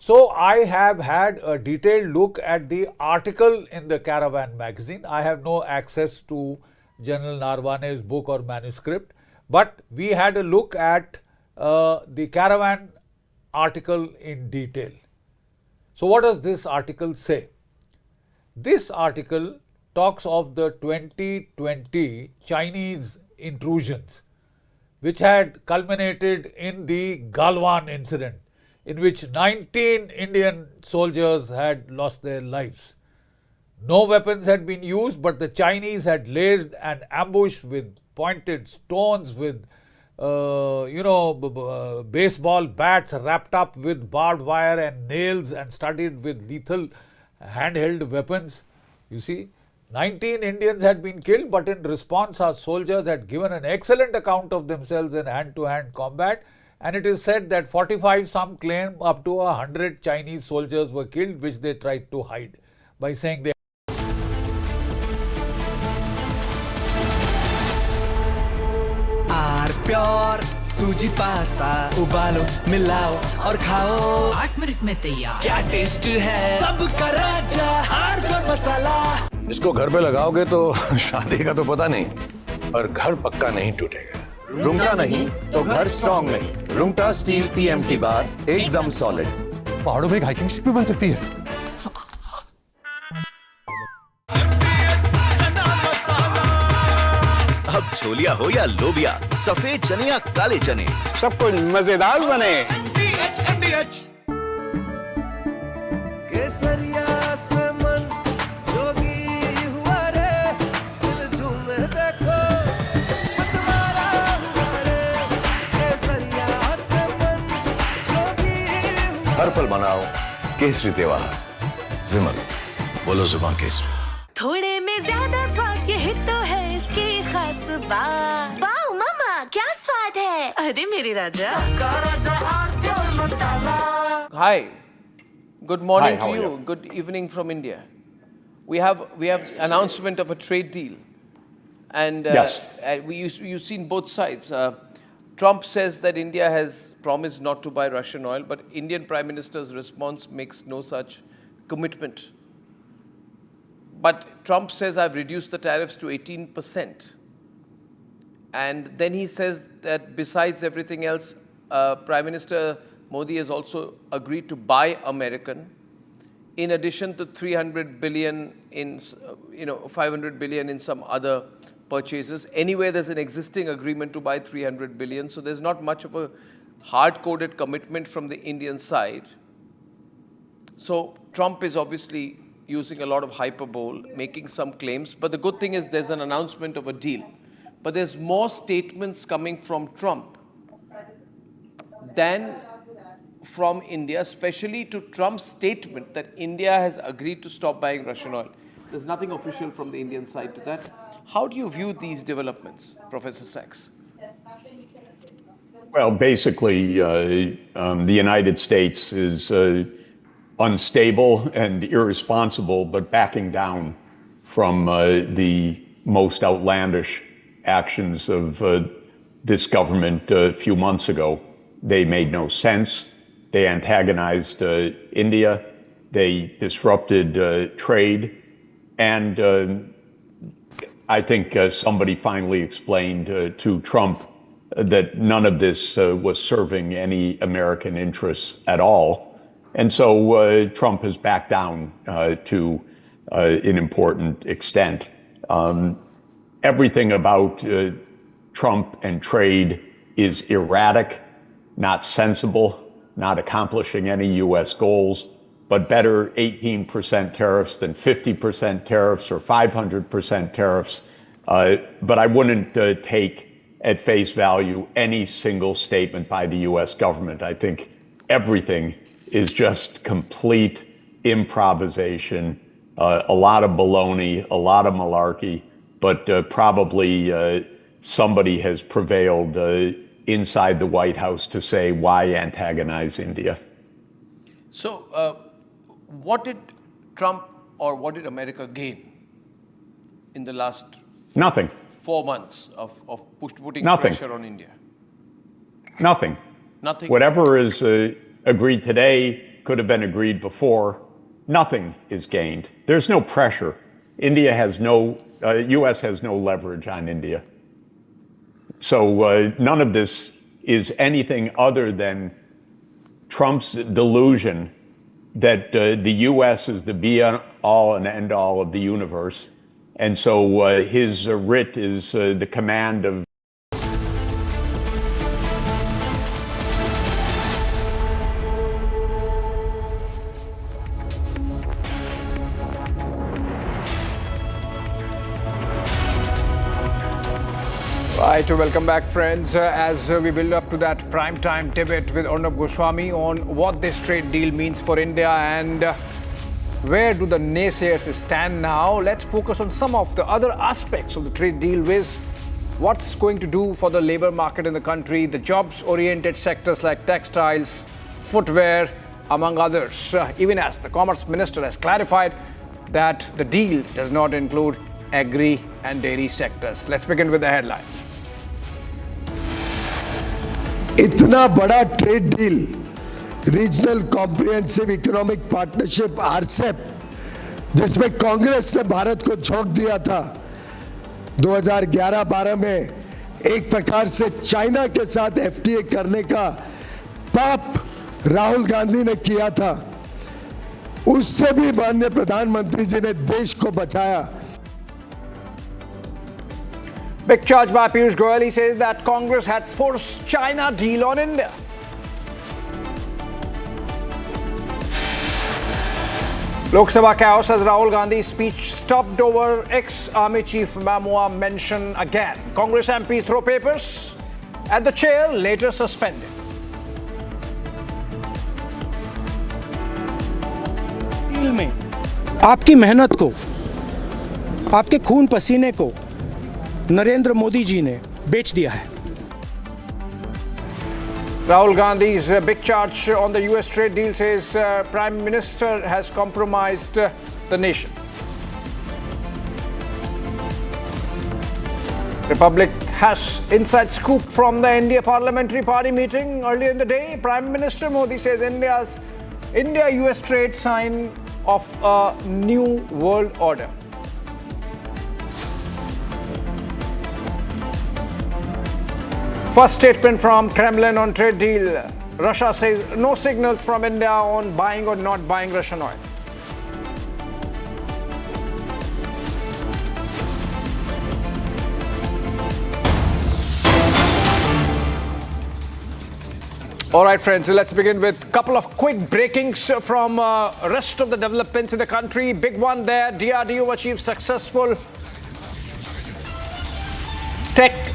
So I have had a detailed look at the article in the Caravan magazine. I have no access to General Narwane's book or manuscript, but we had a look at the Caravan article in detail. So what does this article say? This article talks of the 2020 Chinese intrusions, which had culminated in the Galwan incident, in which 19 Indian soldiers had lost their lives. No weapons had been used, but the Chinese had laid an ambush with pointed stones, with baseball bats wrapped up with barbed wire and nails and studded with lethal handheld weapons. You see, 19 Indians had been killed, but in response our soldiers had given an excellent account of themselves in hand-to-hand combat, and it is said that 45, some claim up to 100 Chinese soldiers were killed, which they tried to hide by saying they
pure सूजी pasta उबालो मिलाओ और खाओ
8 minute में तैयार
क्या taste है सबका राजा हार्डकोर मसाला
इसको घर पे लगाओगे तो शादी का तो पता नहीं पर घर पक्का नहीं टूटेगा
रूंगटा नहीं तो घर स्ट्रांग नहीं रूंगटा स्टील TMT बार एकदम सॉलिड
पहाड़ों में एक हाइकिंग शिप भी बन सकती है
अब छोलिया हो या लोबिया सफेद चने या काले चने
सब कुछ मजेदार बने
केसरिया से मन जोगी हुआ रे दिल झूमे देखो मतवारा हुआ रे केसरिया से मन जोगी
हर पल मनाओ केसरी त्योहार विमल बोलो जुबान केसरी
थोड़े में ज्यादा स्वाद यही तो है इसकी खास बात वाओ मामा क्या स्वाद है अरे मेरी राजा
Hi, good morning
Hi, how
to
are
you.
you?
Good evening from India. We have announcement of a trade deal, and
Yes.
you've seen both sides. Trump says that India has promised not to buy Russian oil, but Indian Prime Minister's response makes no such commitment. But Trump says I've reduced the tariffs to 18%. And then he says that besides everything else, Prime Minister Modi has also agreed to buy American, in addition to 300 billion in, 500 billion in some other purchases. Anyway, there's an existing agreement to buy 300 billion, so there's not much of a hard-coded commitment from the Indian side. So Trump is obviously using a lot of hyperbole, making some claims, but the good thing is there's an announcement of a deal. But there's more statements coming from Trump than from India, especially to Trump's statement that India has agreed to stop buying Russian oil. There's nothing official from the Indian side to that. How do you view these developments, Professor Sachs?
Well, basically, the United States is unstable and irresponsible, but backing down from the most outlandish actions of this government a few months ago. They made no sense. They antagonized India. They disrupted trade. And I think somebody finally explained to Trump that none of this was serving any American interests at all. And so Trump has backed down to an important extent. Everything about Trump and trade is erratic, not sensible, not accomplishing any U.S. goals, but better 18% tariffs than 50% tariffs or 500% tariffs. But I wouldn't take at face value any single statement by the U.S. government. I think everything is just complete improvisation, a lot of baloney, a lot of malarkey, but probably somebody has prevailed inside the White House to say why antagonize India.
So what did Trump or what did America gain in the last
Nothing.
4 months of putting
Nothing.
pressure on India?
Nothing.
Nothing.
Whatever is agreed today could have been agreed before, nothing is gained. There's no pressure. India has no, U.S. has no leverage on India. So none of this is anything other than Trump's delusion that the U.S. is the be-all and end-all of the universe. And so his writ is the command of
Right, welcome back, friends. As we build up to that prime-time debate with Arnab Goswami on what this trade deal means for India and where do the naysayers stand now, let's focus on some of the other aspects of the trade deal, with what's going to do for the labor market in the country, the jobs-oriented sectors like textiles, footwear, among others, even as the Commerce Minister has clarified that the deal does not include agri and dairy sectors. Let's begin with the headlines.
इतना बड़ा trade deal, regional comprehensive economic partnership RCEP, जिसमें कांग्रेस ने भारत को झोंक दिया था 2011-12 में, एक प्रकार से चाइना के साथ एफटीए करने का पाप राहुल गांधी ने किया था, उससे भी माननीय प्रधानमंत्री जी ने देश को बचाया.
Big charge by Piyush Goyal. He says that Congress had forced China deal on India. Lok Sabha chaos as Rahul Gandhi's speech stopped over ex-army chief Mamua mention again. Congress MPs throw papers at the chair, later suspended.
Deal में आपकी मेहनत को, आपके खून पसीने को नरेंद्र मोदी जी ने बेच दिया है.
Rahul Gandhi's big charge on the US trade deal says Prime Minister has compromised the nation. Republic has inside scoop from the India Parliamentary Party meeting earlier in the day. Prime Minister Modi says India-US trade sign of a new world order. First statement from Kremlin on trade deal. Russia says no signals from India on buying or not buying Russian oil. All right, friends, so let's begin with a couple of quick breakings from rest of the developments in the country. Big one there, DRDO achieved successful tech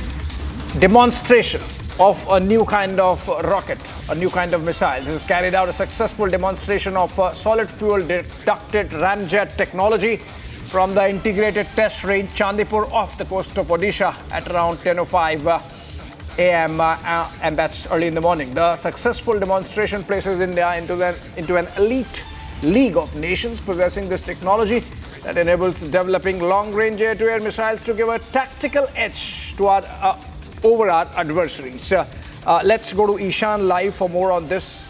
demonstration of a new kind of rocket, a new kind of missile. This has carried out a successful demonstration of solid fuel ducted ramjet technology from the integrated test range Chandipur off the coast of Odisha at around 10:05 a.m. And that's early in the morning. The successful demonstration places India into an elite league of nations possessing this technology that enables developing long-range air-to-air missiles to give a tactical edge to over our adversaries. Let's go to Ishan live for more on this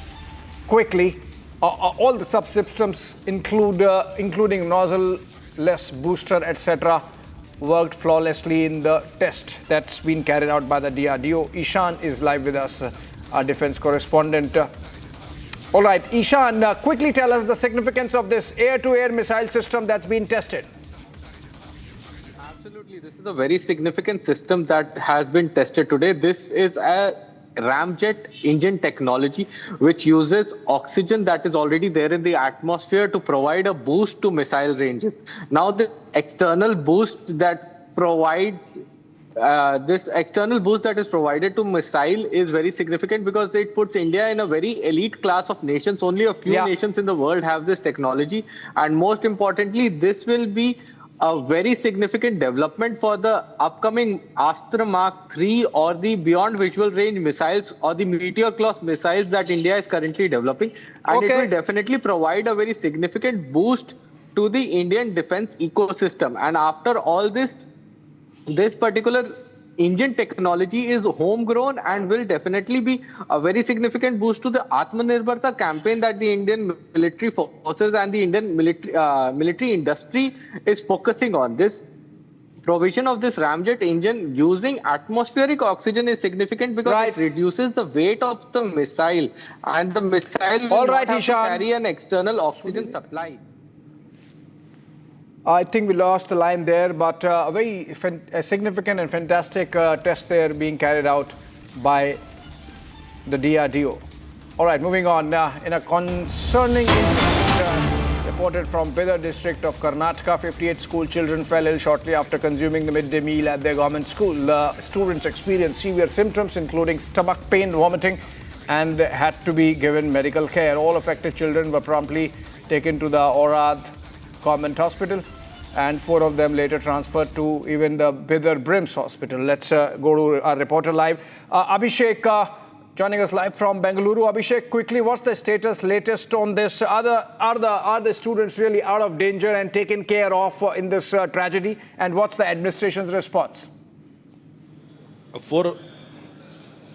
quickly. All the subsystems including nozzle-less booster, etc., worked flawlessly in the test that's been carried out by the DRDO. Ishan is live with us, our defense correspondent. All right, Ishan, quickly tell us the significance of this air-to-air missile system that's been tested.
Absolutely, this is a very significant system that has been tested today. This is a ramjet engine technology which uses oxygen that is already there in the atmosphere to provide a boost to missile ranges. Now, the external boost that provides this external boost that is provided to missile is very significant because it puts India in a very elite class of nations. Only a few nations in the world have this technology, and most importantly, this will be a very significant development for the upcoming Astra Mark III or the beyond visual range missiles or the Meteor class missiles that India is currently developing. And it will definitely provide a very significant boost to the Indian defense ecosystem. And after all this particular Indian technology is homegrown and will definitely be a very significant boost to the Atmanirbharta campaign that the Indian military forces and the Indian military industry is focusing on. This provision of this ramjet engine using atmospheric oxygen is significant because it reduces the weight of the missile, and the missile will not have to carry an external oxygen supply.
I think we lost the line there, but a very significant and fantastic test there being carried out by the DRDO. All right, moving on. In a concerning incident reported from Bidar district of Karnataka, 58 school children fell ill shortly after consuming the midday meal at their government school. Students experienced severe symptoms including stomach pain, vomiting, and had to be given medical care. All affected children were promptly taken to the Aurad Government Hospital, and 4 of them later transferred to even the Bidar Brims Hospital. Let's go to our reporter live. Abhishek, joining us live from Bengaluru. Abhishek, quickly, what's the latest on this? Are the students really out of danger and taken care of in this tragedy? And what's the administration's response?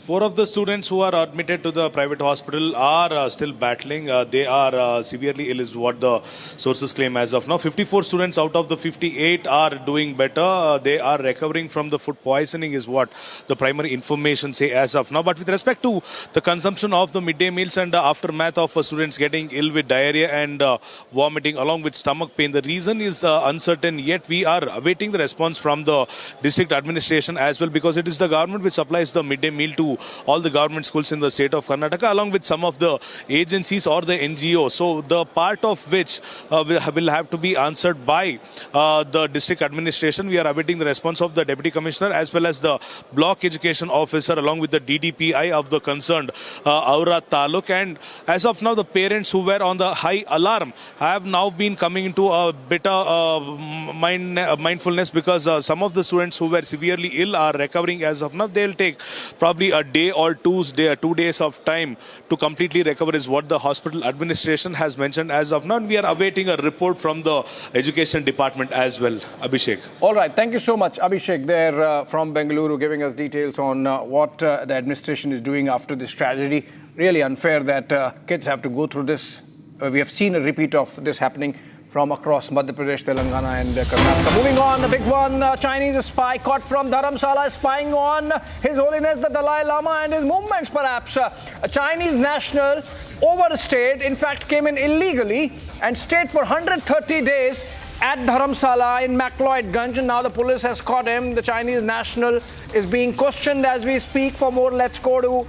Four of the students who are admitted to the private hospital are still battling. They are severely ill is what the sources claim as of now. 54 students out of the 58 are doing better. They are recovering from the food poisoning is what the primary information say as of now. But with respect to the consumption of the midday meals and the aftermath of students getting ill with diarrhea and vomiting along with stomach pain, the reason is uncertain, yet we are awaiting the response from the district administration as well, because it is the government which supplies the midday meal to all the government schools in the state of Karnataka, along with some of the agencies or the NGOs. So the part of which will have to be answered by the district administration. We are awaiting the response of the Deputy Commissioner as well as the Block Education Officer along with the DDPI of the concerned Aurad Taluk. And as of now, the parents who were on the high alarm have now been coming into a bit of mindfulness, because some of the students who were severely ill are recovering as of now. They'll take probably a day or 2 days of time to completely recover is what the hospital administration has mentioned as of now. And we are awaiting a report from the education department as well. Abhishek.
All right. Thank you so much, Abhishek, there from Bengaluru, giving us details on what the administration is doing after this tragedy. Really unfair that kids have to go through this. We have seen a repeat of this happening from across Madhya Pradesh, Telangana and Karnataka. Moving on, the big one, Chinese spy caught from Dharamsala spying on His Holiness the Dalai Lama and his movements perhaps. A Chinese national overstayed, in fact came in illegally and stayed for 130 days at Dharamsala in McLeodganj, and now the police has caught him. The Chinese national is being questioned as we speak. For more, let's go to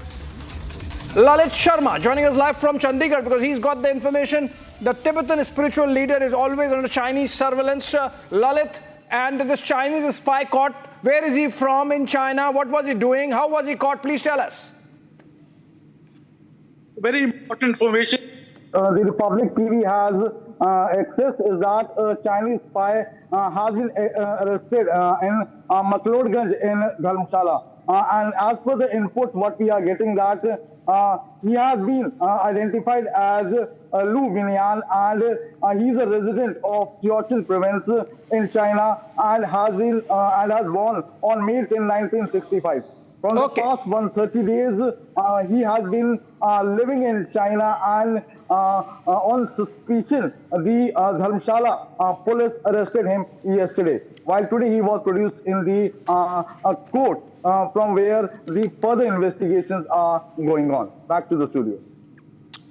Lalit Sharma, joining us live from Chandigarh because he's got the information. The Tibetan spiritual leader is always under Chinese surveillance. Lalit, and this Chinese spy caught, where is he from in China? What was he doing? How was he caught? Please tell us.
Very important information the Republic TV has access is that a Chinese spy has been arrested in McLeodganj in Dharamshala. And as per the input, what we are getting that he has been identified as Lu Binyan, and he's a resident of Tiochin province in China and has been born on May 10, 1965. From the past 130 days, he has been living in China, and on suspicion, the Dharamshala police arrested him yesterday. While today he was produced in the court from where the further investigations are going on. Back to the studio.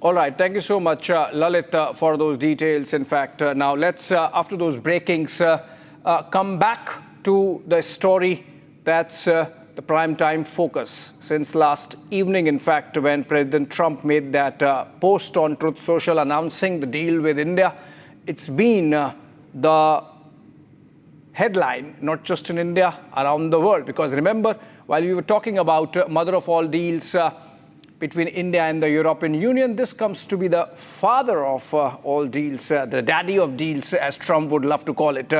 All right. Thank you so much, Lalit, for those details. In fact, now let's, after those breakings, come back to the story that's the prime time focus since last evening, in fact, when President Trump made that post on Truth Social announcing the deal with India. It's been the headline, not just in India, around the world. Because remember, while we were talking about mother of all deals between India and the European Union, this comes to be the father of all deals, the daddy of deals, as Trump would love to call it.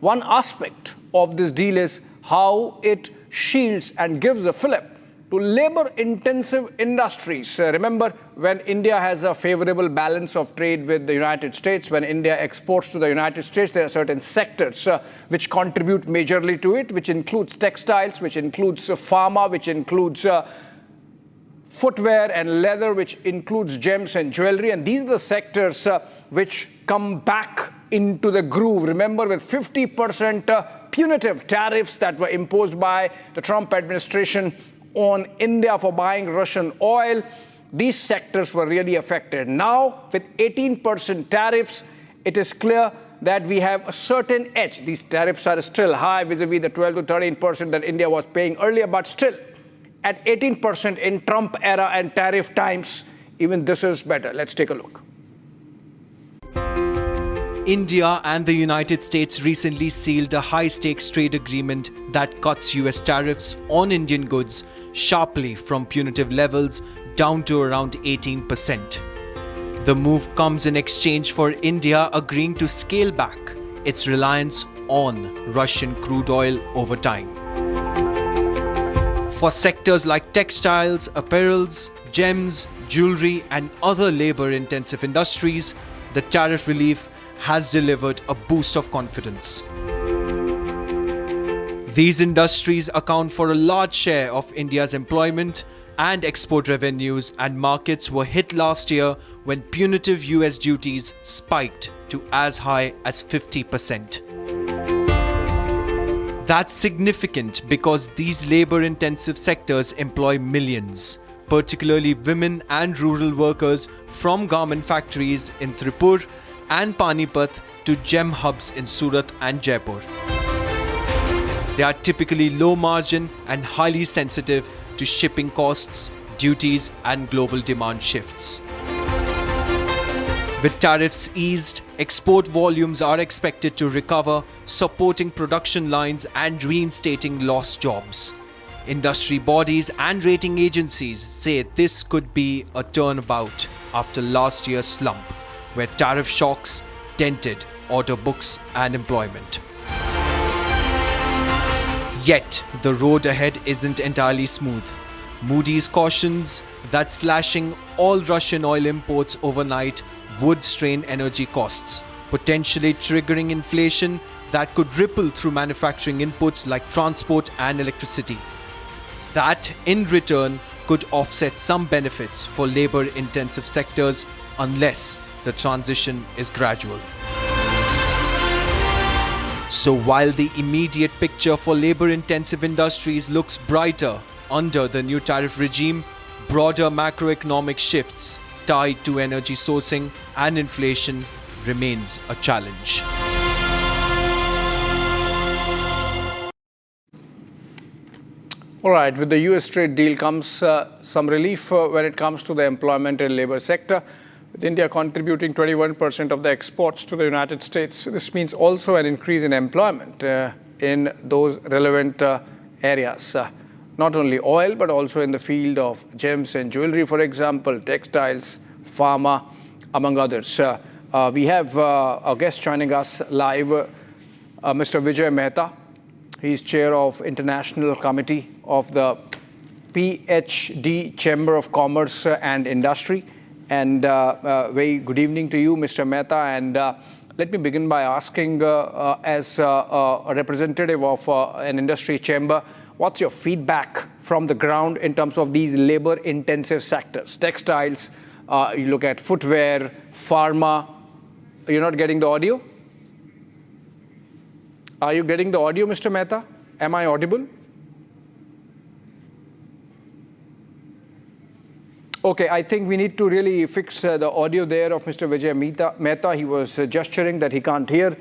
One aspect of this deal is how it shields and gives a fillip to labor-intensive industries. Remember, when India has a favorable balance of trade with the United States, when India exports to the United States, there are certain sectors which contribute majorly to it, which includes textiles, which includes pharma, which includes footwear and leather, which includes gems and jewelry. And these are the sectors which come back into the groove. Remember, with 50% punitive tariffs that were imposed by the Trump administration on India for buying Russian oil, these sectors were really affected. Now, with 18% tariffs, it is clear that we have a certain edge. These tariffs are still high vis-a-vis the 12 to 13% that India was paying earlier, but still, at 18% in Trump era and tariff times, even this is better. Let's take a look.
India and the United States recently sealed a high-stakes trade agreement that cuts US tariffs on Indian goods sharply from punitive levels down to around 18%. The move comes in exchange for India agreeing to scale back its reliance on Russian crude oil over time. For sectors like textiles, apparels, gems, jewelry, and other labor-intensive industries, the tariff relief has delivered a boost of confidence. These industries account for a large share of India's employment and export revenues, and markets were hit last year when punitive US duties spiked to as high as 50%. That's significant because these labor-intensive sectors employ millions, particularly women and rural workers from garment factories in Tripur and Panipat to gem hubs in Surat and Jaipur. They are typically low margin and highly sensitive to shipping costs, duties, and global demand shifts. With tariffs eased, export volumes are expected to recover, supporting production lines and reinstating lost jobs. Industry bodies and rating agencies say this could be a turnabout after last year's slump, where tariff shocks dented order books and employment. Yet, the road ahead isn't entirely smooth. Moody's cautions that slashing all Russian oil imports overnight would strain energy costs, potentially triggering inflation that could ripple through manufacturing inputs like transport and electricity. That, in return, could offset some benefits for labor-intensive sectors unless the transition is gradual. So while the immediate picture for labor-intensive industries looks brighter under the new tariff regime, broader macroeconomic shifts tied to energy sourcing and inflation remains a challenge.
All right, with the US trade deal comes some relief when it comes to the employment and labor sector. With India contributing 21% of the exports to the United States, this means also an increase in employment in those relevant areas. Not only oil, but also in the field of gems and jewelry, for example, textiles, pharma, among others. We have a guest joining us live, Mr. Vijay Mehta. He is chair of International Committee of the PhD Chamber of Commerce and Industry. And very good evening to you, Mr. Mehta. And let me begin by asking, as a representative of an industry chamber, what's your feedback from the ground in terms of these labor-intensive sectors? Textiles, you look at footwear, pharma. You're not getting the audio? Are you getting the audio, Mr. Mehta? Am I audible? Okay, I think we need to really fix the audio there of Mr. Vijay Mehta. He was gesturing that he can't hear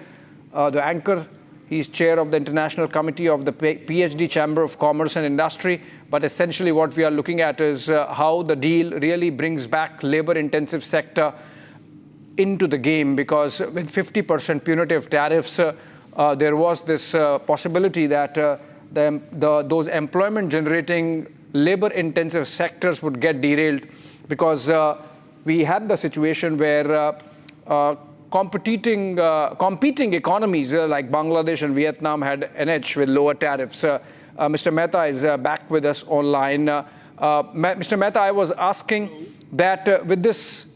the anchor. He's chair of the International Committee of the PhD Chamber of Commerce and Industry. But essentially what we are looking at is how the deal really brings back labor-intensive sector into the game, because with 50% punitive tariffs, there was this possibility that those employment-generating labor-intensive sectors would get derailed, because we had the situation where competing economies like Bangladesh and Vietnam had an edge with lower tariffs. Mr. Mehta is back with us online. Mr. Mehta, I was asking that with this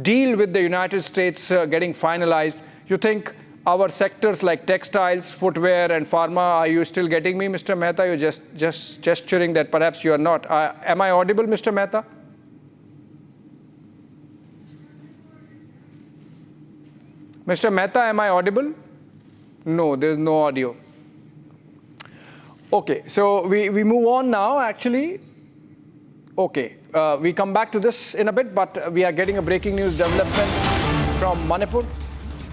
deal with the United States getting finalized, you think our sectors like textiles, footwear and pharma, are you still getting me, Mr. Mehta? You're just gesturing that perhaps you are not. Am I audible, Mr. Mehta? Mr. Mehta, am I audible? No, there is no audio. Okay, so we move on now, actually. Okay, we come back to this in a bit, but we are getting a breaking news development from Manipur.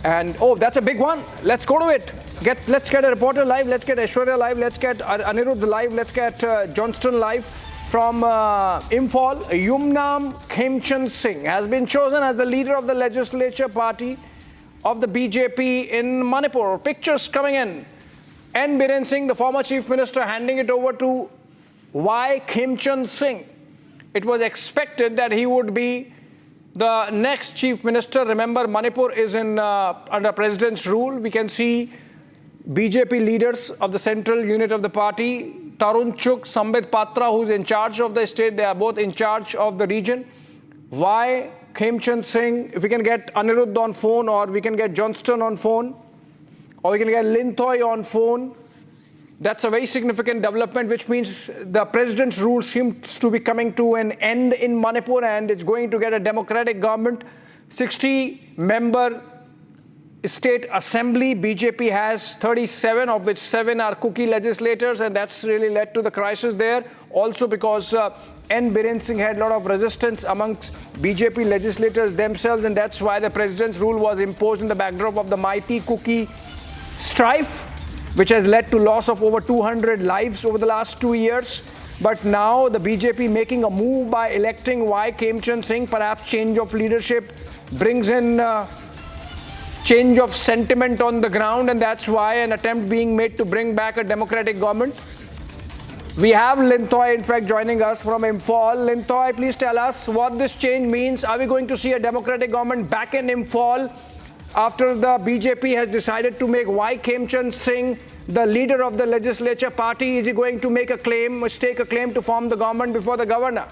And, oh, that's a big one. Let's go to it. Let's get a reporter live. Let's get Aishwarya live. Let's get Anirudh live. Let's get Johnston live. From Imphal, Yumnam Khemchand Singh has been chosen as the leader of the legislature party of the BJP in Manipur. Pictures coming in. N. Biren Singh, the former chief minister, handing it over to Y. Khemchand Singh. It was expected that he would be the next chief minister. Remember, Manipur is under president's rule. We can see BJP leaders of the central unit of the party, Tarun Chugh, Sambit Patra, who's in charge of the state. They are both in charge of the region. Y. Khemchand Singh, if we can get Anirudh on phone, or we can get Johnston on phone, or we can get Linthoy on phone. That's a very significant development, which means the president's rule seems to be coming to an end in Manipur, and it's going to get a democratic government. 60-member state assembly. BJP has 37, of which 7 are cookie legislators, and that's really led to the crisis there. Also because N. Biren Singh had a lot of resistance amongst BJP legislators themselves, and that's why the president's rule was imposed in the backdrop of the mighty cookie strife, which has led to loss of over 200 lives over the last 2 years. But now the BJP making a move by electing Y. Khemchand Singh, perhaps change of leadership brings in change of sentiment on the ground, and that's why an attempt being made to bring back a democratic government. We have Linthoy, in fact, joining us from Imphal. Linthoy, please tell us what this change means. Are we going to see a democratic government back in Imphal after the BJP has decided to make Y. Khemchand Singh the leader of the legislature party? Is he going to make a claim, stake a claim to form the government before the governor?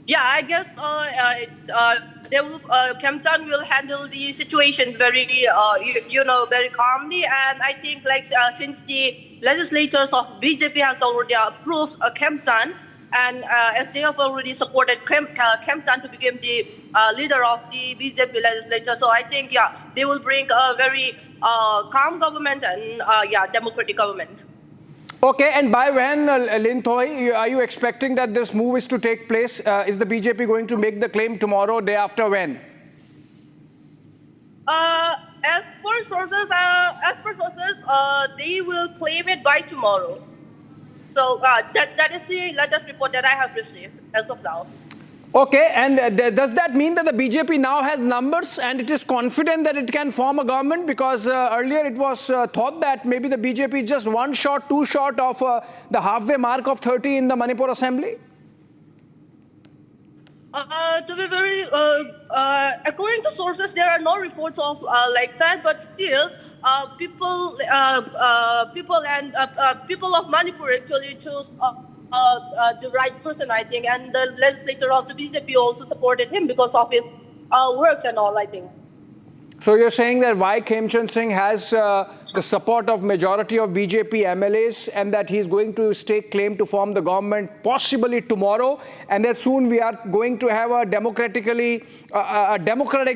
Yeah, I guess Khemchand will handle the situation very, very calmly. And I think, since the legislators of BJP has already approved Khemchand, and as they have already supported Khemchand to become the leader of the BJP legislature, so I think, they will bring a very calm government and, democratic government.
Okay, and by when, Linthoy, are you expecting that this move is to take place? Is the BJP going to make the claim tomorrow, day after, when?
As per sources, they will claim it by tomorrow. So that is the latest report that I have received as of now.
Okay, and does that mean that the BJP now has numbers and it is confident that it can form a government? Because earlier it was thought that maybe the BJP is just 1 short, 2 short of the halfway mark of 30 in the Manipur assembly?
To be very, according to sources, there are no reports of like that. But still, people of Manipur actually choose the right person, I think, and the legislator of the BJP also supported him because of his works and all, I think.
So you're saying that Y. Khemchand Singh has the support of majority of BJP MLAs, and that he's going to stake claim to form the government possibly tomorrow, and that soon we are going to have a democratic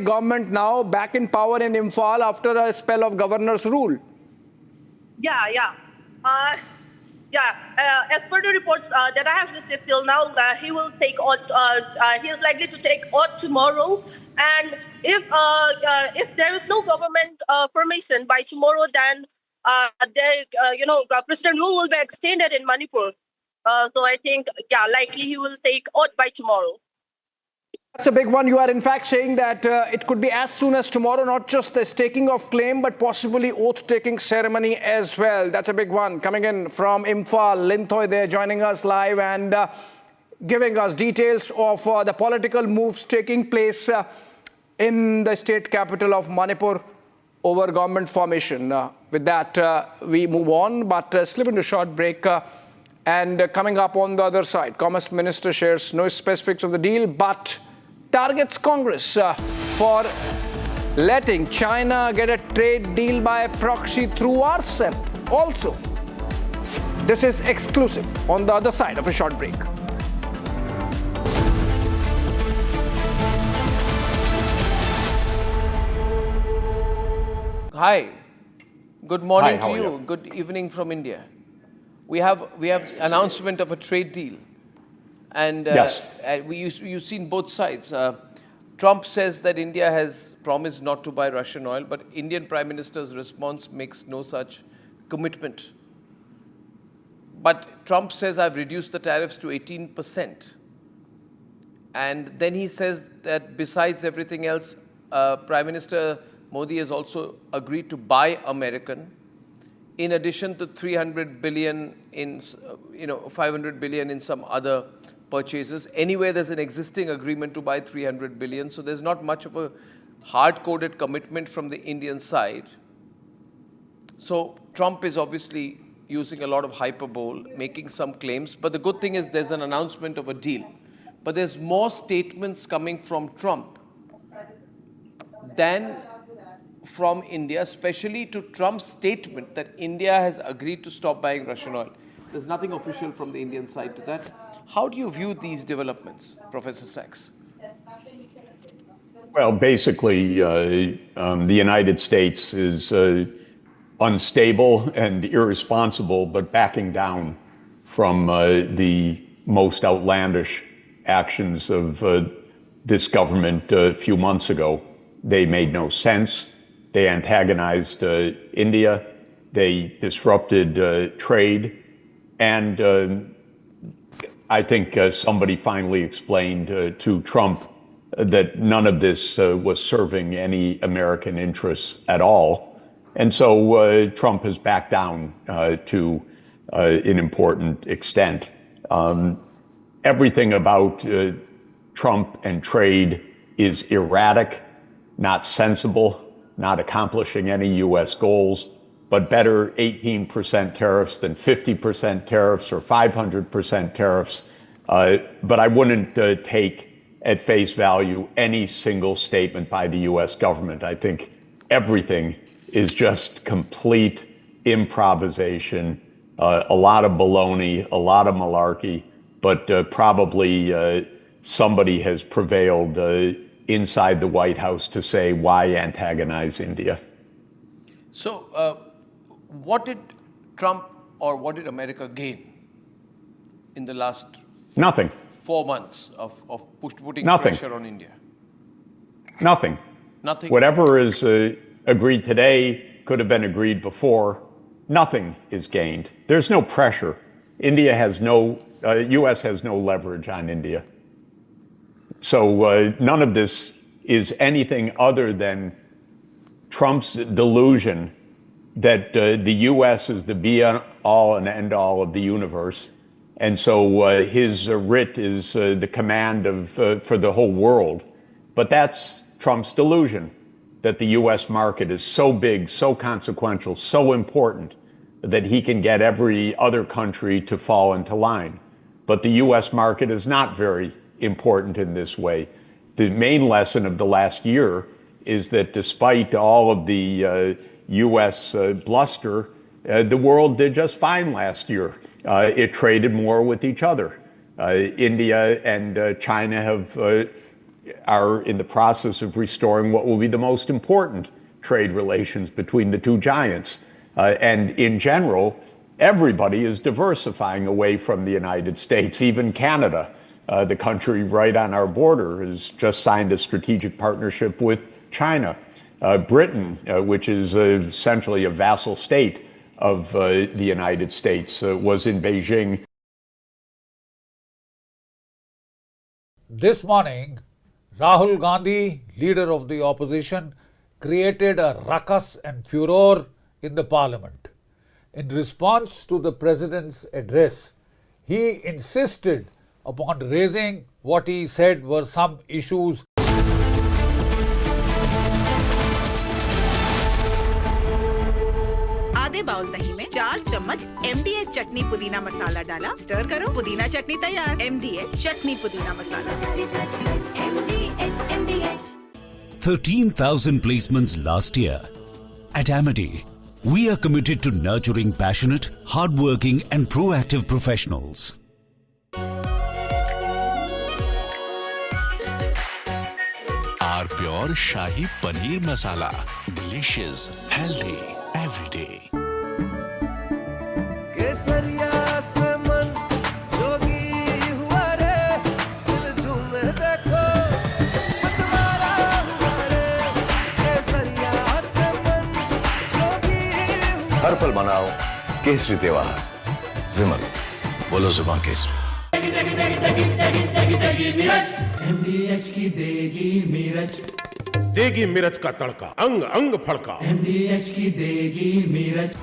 government now back in power in Imphal after a spell of governor's rule.
As per the reports that I have received till now, he will take oath. He is likely to take oath tomorrow, and if there is no government formation by tomorrow, then president rule will be extended in Manipur. So I think, likely he will take oath by tomorrow.
That's a big one. You are in fact saying that it could be as soon as tomorrow, not just the staking of claim, but possibly oath-taking ceremony as well. That's a big one. Coming in from Imphal, Linthoy there joining us live and giving us details of the political moves taking place in the state capital of Manipur over government formation. With that, we move on, but slip into a short break. And coming up on the other side, Commerce Minister shares no specifics of the deal, but targets Congress for letting China get a trade deal by proxy through RCEP. Also, this is exclusive on the other side of a short break.
Hi, good morning
Hi, how
to
are
you.
you?
Good evening from India. We have announcement of a trade deal, and
Yes.
you've seen both sides. Trump says that India has promised not to buy Russian oil, but Indian Prime Minister's response makes no such commitment. But Trump says, I've reduced the tariffs to 18%. And then he says that besides everything else, Prime Minister Modi has also agreed to buy American, in addition to 300 billion in, 500 billion in some other purchases. Anyway, there's an existing agreement to buy 300 billion, so there's not much of a hard-coded commitment from the Indian side. So Trump is obviously using a lot of hyperbole, making some claims, but the good thing is there's an announcement of a deal. But there's more statements coming from Trump than from India, especially to Trump's statement that India has agreed to stop buying Russian oil. There's nothing official from the Indian side to that. How do you view these developments, Professor Sachs?
Well, basically, the United States is unstable and irresponsible, but backing down from the most outlandish actions of this government a few months ago. They made no sense. They antagonized India. They disrupted trade. And I think somebody finally explained to Trump that none of this was serving any American interests at all. And so Trump has backed down to an important extent. Everything about Trump and trade is erratic, not sensible, not accomplishing any U.S. goals, but better 18% tariffs than 50% tariffs or 500% tariffs. But I wouldn't take at face value any single statement by the U.S. government. I think everything is just complete improvisation, a lot of baloney, a lot of malarkey, but probably somebody has prevailed inside the White House to say, why antagonize India?
So, what did Trump or what did America gain in the last
Nothing.
4 months of putting
Nothing.
pressure on India?
Nothing.
Nothing.
Whatever is agreed today could have been agreed before. Nothing is gained. There's no pressure. India has no, U.S. has no leverage on India. So none of this is anything other than Trump's delusion that the U.S. is the be-all and end-all of the universe. And so his writ is the command of for the whole world. But that's Trump's delusion, that the U.S. market is so big, so consequential, so important that he can get every other country to fall into line. But the U.S. market is not very important in this way. The main lesson of the last year is that despite all of the U.S. bluster, the world did just fine last year. It traded more with each other. India and China are in the process of restoring what will be the most important trade relations between the two giants. And in general, everybody is diversifying away from the United States. Even Canada, the country right on our border, has just signed a strategic partnership with China. Britain, which is essentially a vassal state of the United States, was in Beijing.
This morning, Rahul Gandhi, leader of the opposition, created a ruckus and furor in the parliament. In response to the president's address, he insisted upon raising what he said were some issues.
आधे bowl दही में 4 चम्मच MDH चटनी पुदीना मसाला डाला, stir करो, पुदीना चटनी तैयार। MDH चटनी पुदीना मसाला।
13,000 placements last year. At Amity, we are committed to nurturing passionate, hardworking and proactive professionals.
Our pure Shahi Paneer Masala. Delicious, healthy, every day.
केसरिया से मन जोगी हुआ रे, दिल झूमे देखो मतवारा हुआ रे। केसरिया से मन जोगी हुआ।
हर पल मनाओ केसरी त्योहार। विमल, बोलो जुबान केसरी।
MDH की देगी मिर्च,
देगी मिर्च का तड़का, अंग अंग फड़का।
MDH की देगी मिर्च।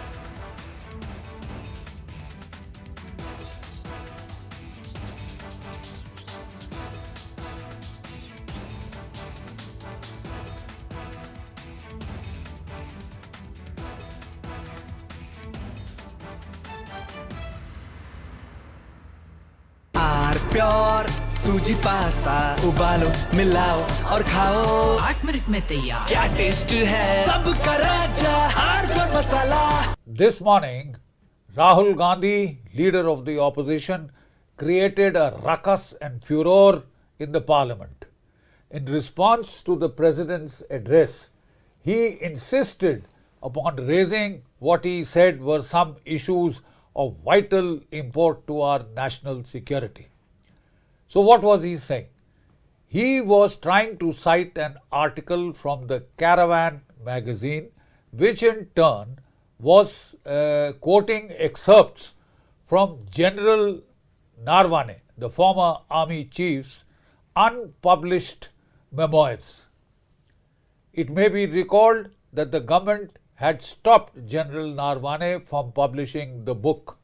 प्योर सूजी पास्ता उबालो मिलाओ और खाओ
8 मिनट में तैयार।
क्या टेस्ट है सबका राजा hardcore masala.
This morning, Rahul Gandhi, leader of the opposition, created a ruckus and furor in the parliament. In response to the president's address, he insisted upon raising what he said were some issues of vital import to our national security. So what was he saying? He was trying to cite an article from the Caravan magazine, which in turn was quoting excerpts from General Narwane, the former army chief's unpublished memoirs. It may be recalled that the government had stopped General Narwane from publishing the book.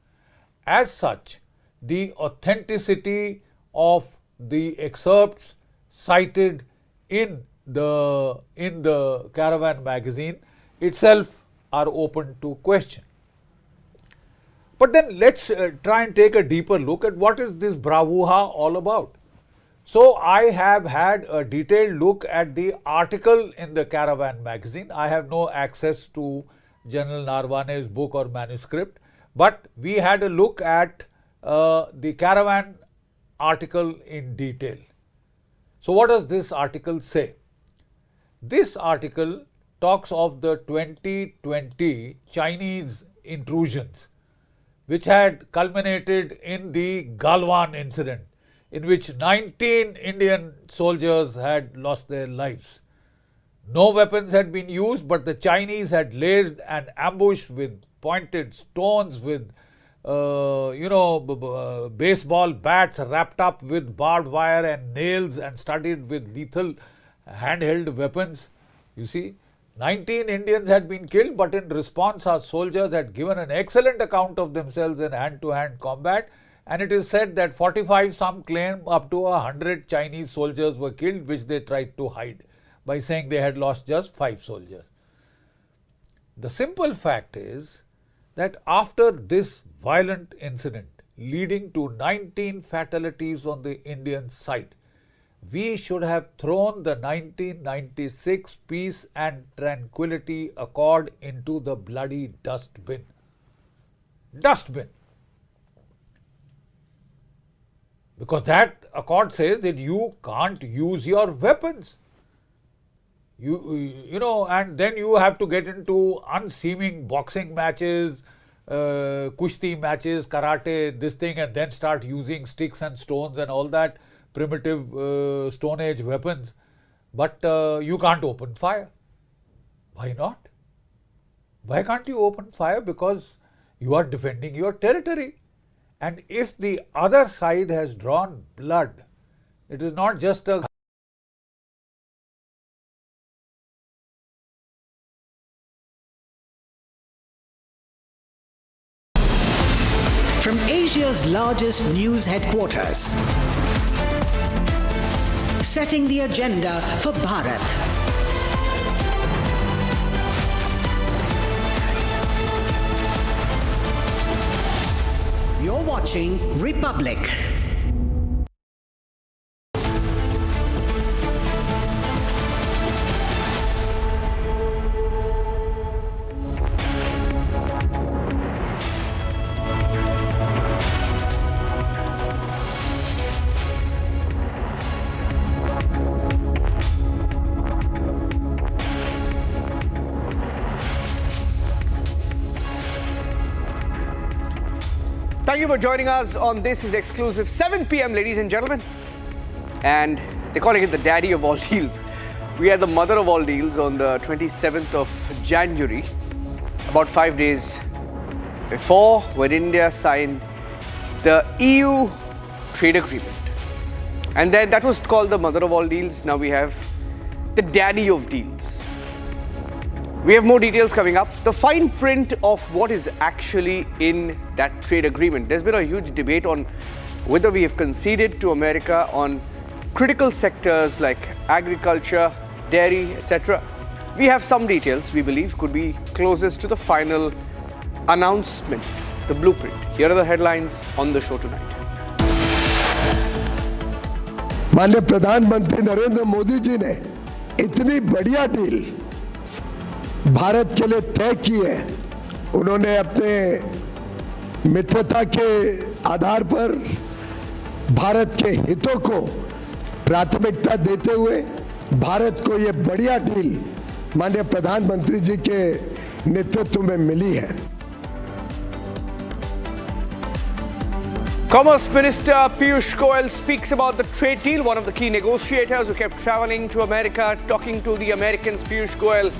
As such, the authenticity of the excerpts cited in the Caravan magazine itself are open to question. But then let's try and take a deeper look at what is this bravura all about. So I have had a detailed look at the article in the Caravan magazine. I have no access to General Narwane's book or manuscript, but we had a look at the Caravan article in detail. So what does this article say? This article talks of the 2020 Chinese intrusions, which had culminated in the Galwan incident, in which 19 Indian soldiers had lost their lives. No weapons had been used, but the Chinese had laid an ambush with pointed stones, with baseball bats wrapped up with barbed wire and nails and studded with lethal handheld weapons. You see, 19 Indians had been killed, but in response our soldiers had given an excellent account of themselves in hand-to-hand combat, and it is said that 45, some claim up to 100 Chinese soldiers were killed, which they tried to hide by saying they had lost just 5 soldiers. The simple fact is that after this violent incident leading to 19 fatalities on the Indian side, we should have thrown the 1996 Peace and Tranquility Accord into the bloody dustbin. Dustbin. Because that accord says that you can't use your weapons. And then you have to get into unseeming boxing matches, kushti matches, karate, this thing, and then start using sticks and stones and all that primitive Stone Age weapons. But you can't open fire. Why not? Why can't you open fire? Because you are defending your territory. And if the other side has drawn blood, it is not just a
From Asia's largest news headquarters, setting the agenda for Bharat. watching Republic.
Thank you for joining us on This Is Exclusive, 7 p.m., ladies and gentlemen. And they're calling it the daddy of all deals. We had the mother of all deals on the 27th of January, about 5 days before, when India signed the EU trade agreement. And then that was called the mother of all deals. Now we have the daddy of deals. We have more details coming up. The fine print of what is actually in that trade agreement. There's been a huge debate on whether we have conceded to America on critical sectors like agriculture, dairy, etc. We have some details we believe could be closest to the final announcement, the blueprint. Here are the headlines on the show tonight.
माननीय प्रधानमंत्री नरेंद्र मोदी जी ने इतनी बढ़िया deal Bharat के लिए तय की है। उन्होंने अपने मित्रता के आधार पर भारत के हितों को प्राथमिकता देते हुए भारत को ये बढ़िया डील माननीय प्रधानमंत्री जी के नेतृत्व में मिली है।
Commerce Minister Piyush Goyal speaks about the trade deal. One of the key negotiators who kept traveling to America, talking to the Americans, Piyush Goyal,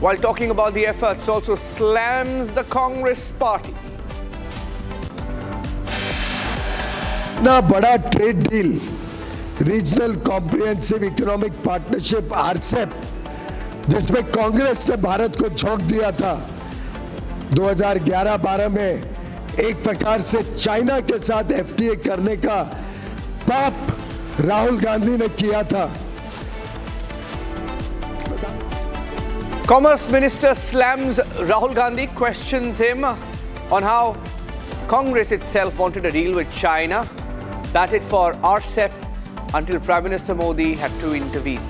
while talking about the efforts, also slams the Congress party.
ना बड़ा trade deal, regional comprehensive economic partnership RCEP, जिसमें कांग्रेस ने भारत को झोंक दिया था 2011-12 में, एक प्रकार से चाइना के साथ एफटीए करने का पाप राहुल गांधी ने किया था।
Commerce Minister slams Rahul Gandhi, questions him on how Congress itself wanted a deal with China, batted for RCEP until Prime Minister Modi had to intervene.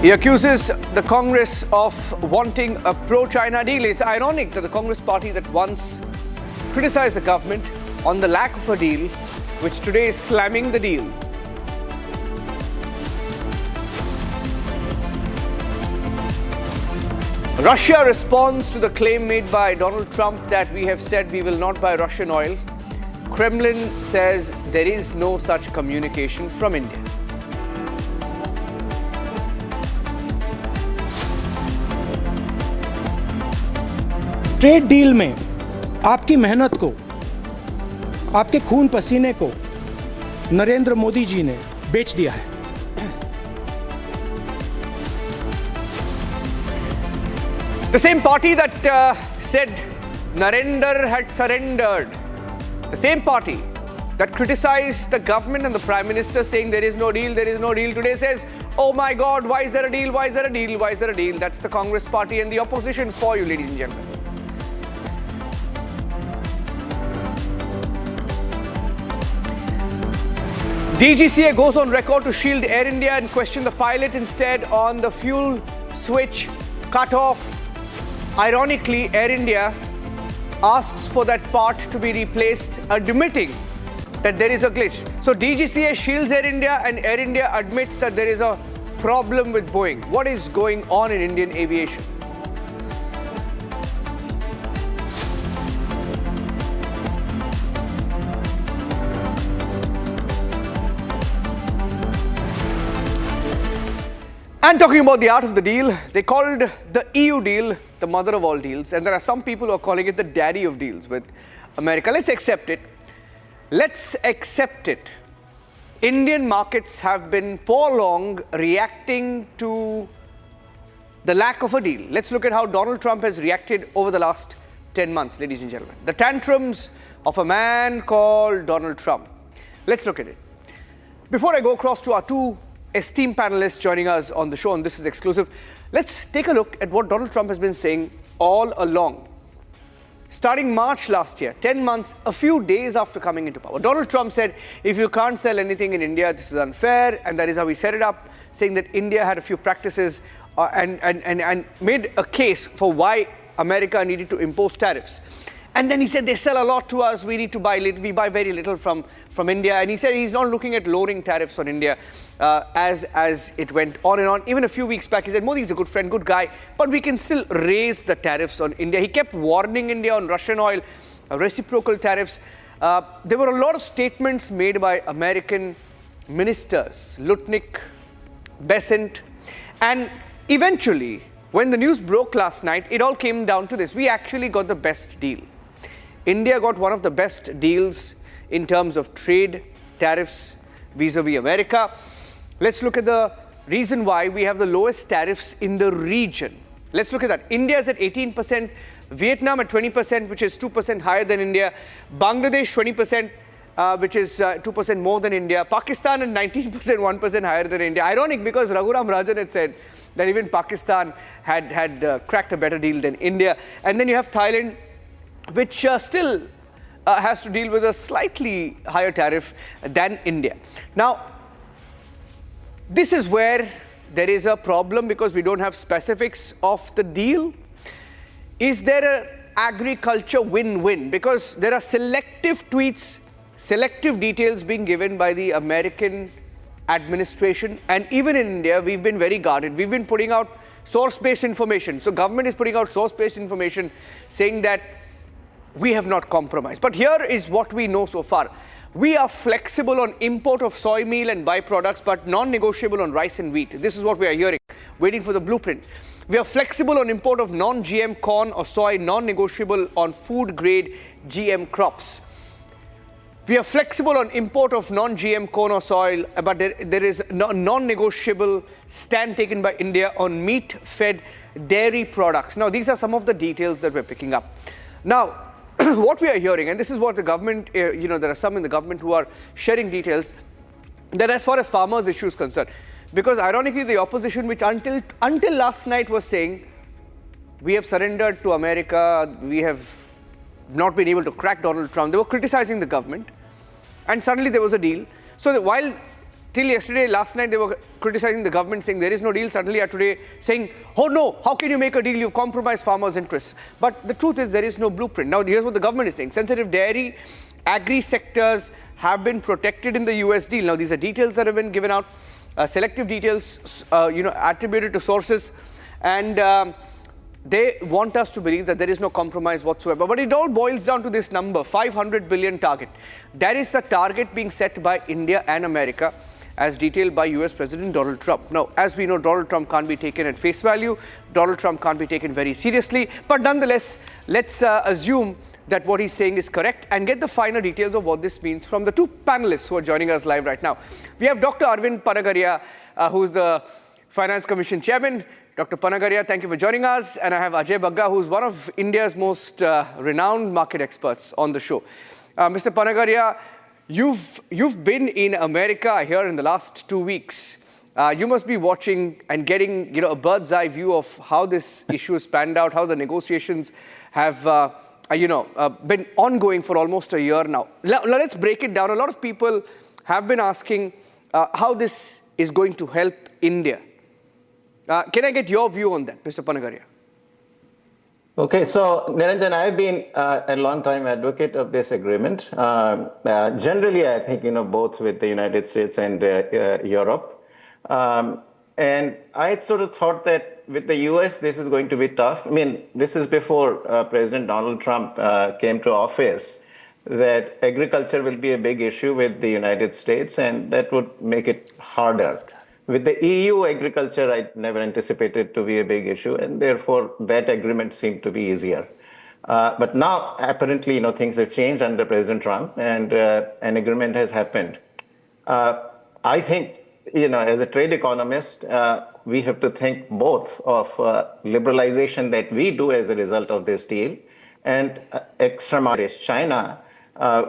He accuses the Congress of wanting a pro-China deal. It's ironic that the Congress party that once criticized the government on the lack of a deal, which today is slamming the deal. Russia responds to the claim made by Donald Trump that we have said we will not buy Russian oil. Kremlin says there is no such communication from India.
Trade deal में आपकी मेहनत को, आपके खून पसीने को नरेंद्र मोदी जी ने बेच दिया है।
The same party that said Narendra had surrendered, the same party that criticized the government and the Prime Minister saying there is no deal, today says, oh my God, why is there a deal, why is there a deal, why is there a deal? That's the Congress party and the opposition for you, ladies and gentlemen. DGCA goes on record to shield Air India and question the pilot instead on the fuel switch cut-off. Ironically, Air India asks for that part to be replaced, admitting that there is a glitch. So DGCA shields Air India and Air India admits that there is a problem with Boeing. What is going on in Indian aviation? And talking about the art of the deal, they called the EU deal the mother of all deals, and there are some people who are calling it the daddy of deals with America. Let's accept it. Let's accept it. Indian markets have been for long reacting to the lack of a deal. Let's look at how Donald Trump has reacted over the last 10 months, ladies and gentlemen. The tantrums of a man called Donald Trump. Let's look at it. Before I go across to our two esteemed panelists joining us on the show, and this is exclusive. Let's take a look at what Donald Trump has been saying all along. Starting March last year, 10 months, a few days after coming into power, Donald Trump said, if you can't sell anything in India, this is unfair, and that is how he set it up, saying that India had a few practices and made a case for why America needed to impose tariffs. And then he said, they sell a lot to us, we need to buy little, we buy very little from India. And he said he's not looking at lowering tariffs on India as it went on and on. Even a few weeks back, he said, Modi is a good friend, good guy, but we can still raise the tariffs on India. He kept warning India on Russian oil, reciprocal tariffs. There were a lot of statements made by American ministers, Lutnick, Besant, and eventually, when the news broke last night, it all came down to this. We actually got the best deal. India got one of the best deals in terms of trade, tariffs, vis-a-vis America. Let's look at the reason why we have the lowest tariffs in the region. Let's look at that. India is at 18%, Vietnam at 20%, which is 2% higher than India, Bangladesh 20%, which is 2% more than India, Pakistan at 19%, 1% higher than India. Ironic, because Raghuram Rajan had said that even Pakistan had cracked a better deal than India. And then you have Thailand, which still has to deal with a slightly higher tariff than India. Now, this is where there is a problem because we don't have specifics of the deal. Is there an agriculture win-win? Because there are selective tweets, selective details being given by the American administration, and even in India, we've been very guarded. We've been putting out source-based information. So government is putting out source-based information saying that we have not compromised. But here is what we know so far. We are flexible on import of soy meal and byproducts, but non-negotiable on rice and wheat. This is what we are hearing, waiting for the blueprint. We are flexible on import of non-GM corn or soy, non-negotiable on food-grade GM crops. We are flexible on import of non-GM corn or soil, but there is no non-negotiable stand taken by India on meat-fed dairy products. Now, these are some of the details that we're picking up. Now, what we are hearing, and this is what the government, there are some in the government who are sharing details, that as far as farmers' issue is concerned, because ironically, the opposition, which until last night was saying, we have surrendered to America, we have not been able to crack Donald Trump, they were criticizing the government, and suddenly there was a deal. So while till yesterday, last night, they were criticizing the government, saying there is no deal, suddenly are today saying, oh no, how can you make a deal? You've compromised farmers' interests. But the truth is there is no blueprint. Now, here's what the government is saying. Sensitive dairy, agri sectors have been protected in the US deal. Now, these are details that have been given out, selective details, attributed to sources, and they want us to believe that there is no compromise whatsoever. But it all boils down to this number, 500 billion target. That is the target being set by India and America, as detailed by US President Donald Trump. Now, as we know, Donald Trump can't be taken at face value. Donald Trump can't be taken very seriously. But nonetheless, let's assume that what he's saying is correct and get the finer details of what this means from the two panelists who are joining us live right now. We have Dr. Arvind Panagaria, who's the Finance Commission Chairman. Dr. Panagaria, thank you for joining us. And I have Ajay Bagga, who's one of India's most renowned market experts on the show. Mr. Panagaria, you've been in America here in the last 2 weeks. You must be watching and getting a bird's eye view of how this issue has panned out, how the negotiations have been ongoing for almost a year now. Let's break it down. A lot of people have been asking how this is going to help India. Can I get your view on that, Mr. Panagaria?
Okay, so Niranjan, I've been a long time advocate of this agreement. Generally, I think, both with the United States and Europe. And I sort of thought that with the US, this is going to be tough. I mean, this is before President Donald Trump came to office, that agriculture will be a big issue with the United States, and that would make it harder. With the EU, agriculture, I never anticipated to be a big issue, and therefore that agreement seemed to be easier. But now, apparently, things have changed under President Trump, and an agreement has happened. I think, as a trade economist, we have to think both of liberalization that we do as a result of this deal and extra market China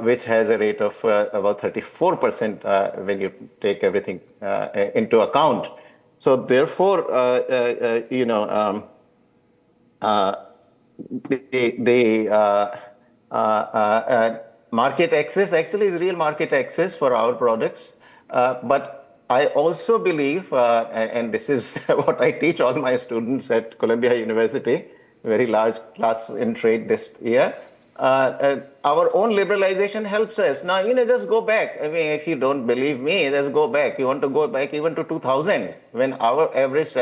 which has a rate of about 34% when you take everything into account. So therefore, the market access actually is real market access for our products. But I also believe, and this is what I teach all my students at Columbia University, very large class in trade this year, our own liberalization helps us. Now, just go back. I mean, if you don't believe me, just go back. You want to go back even to 2000, when our average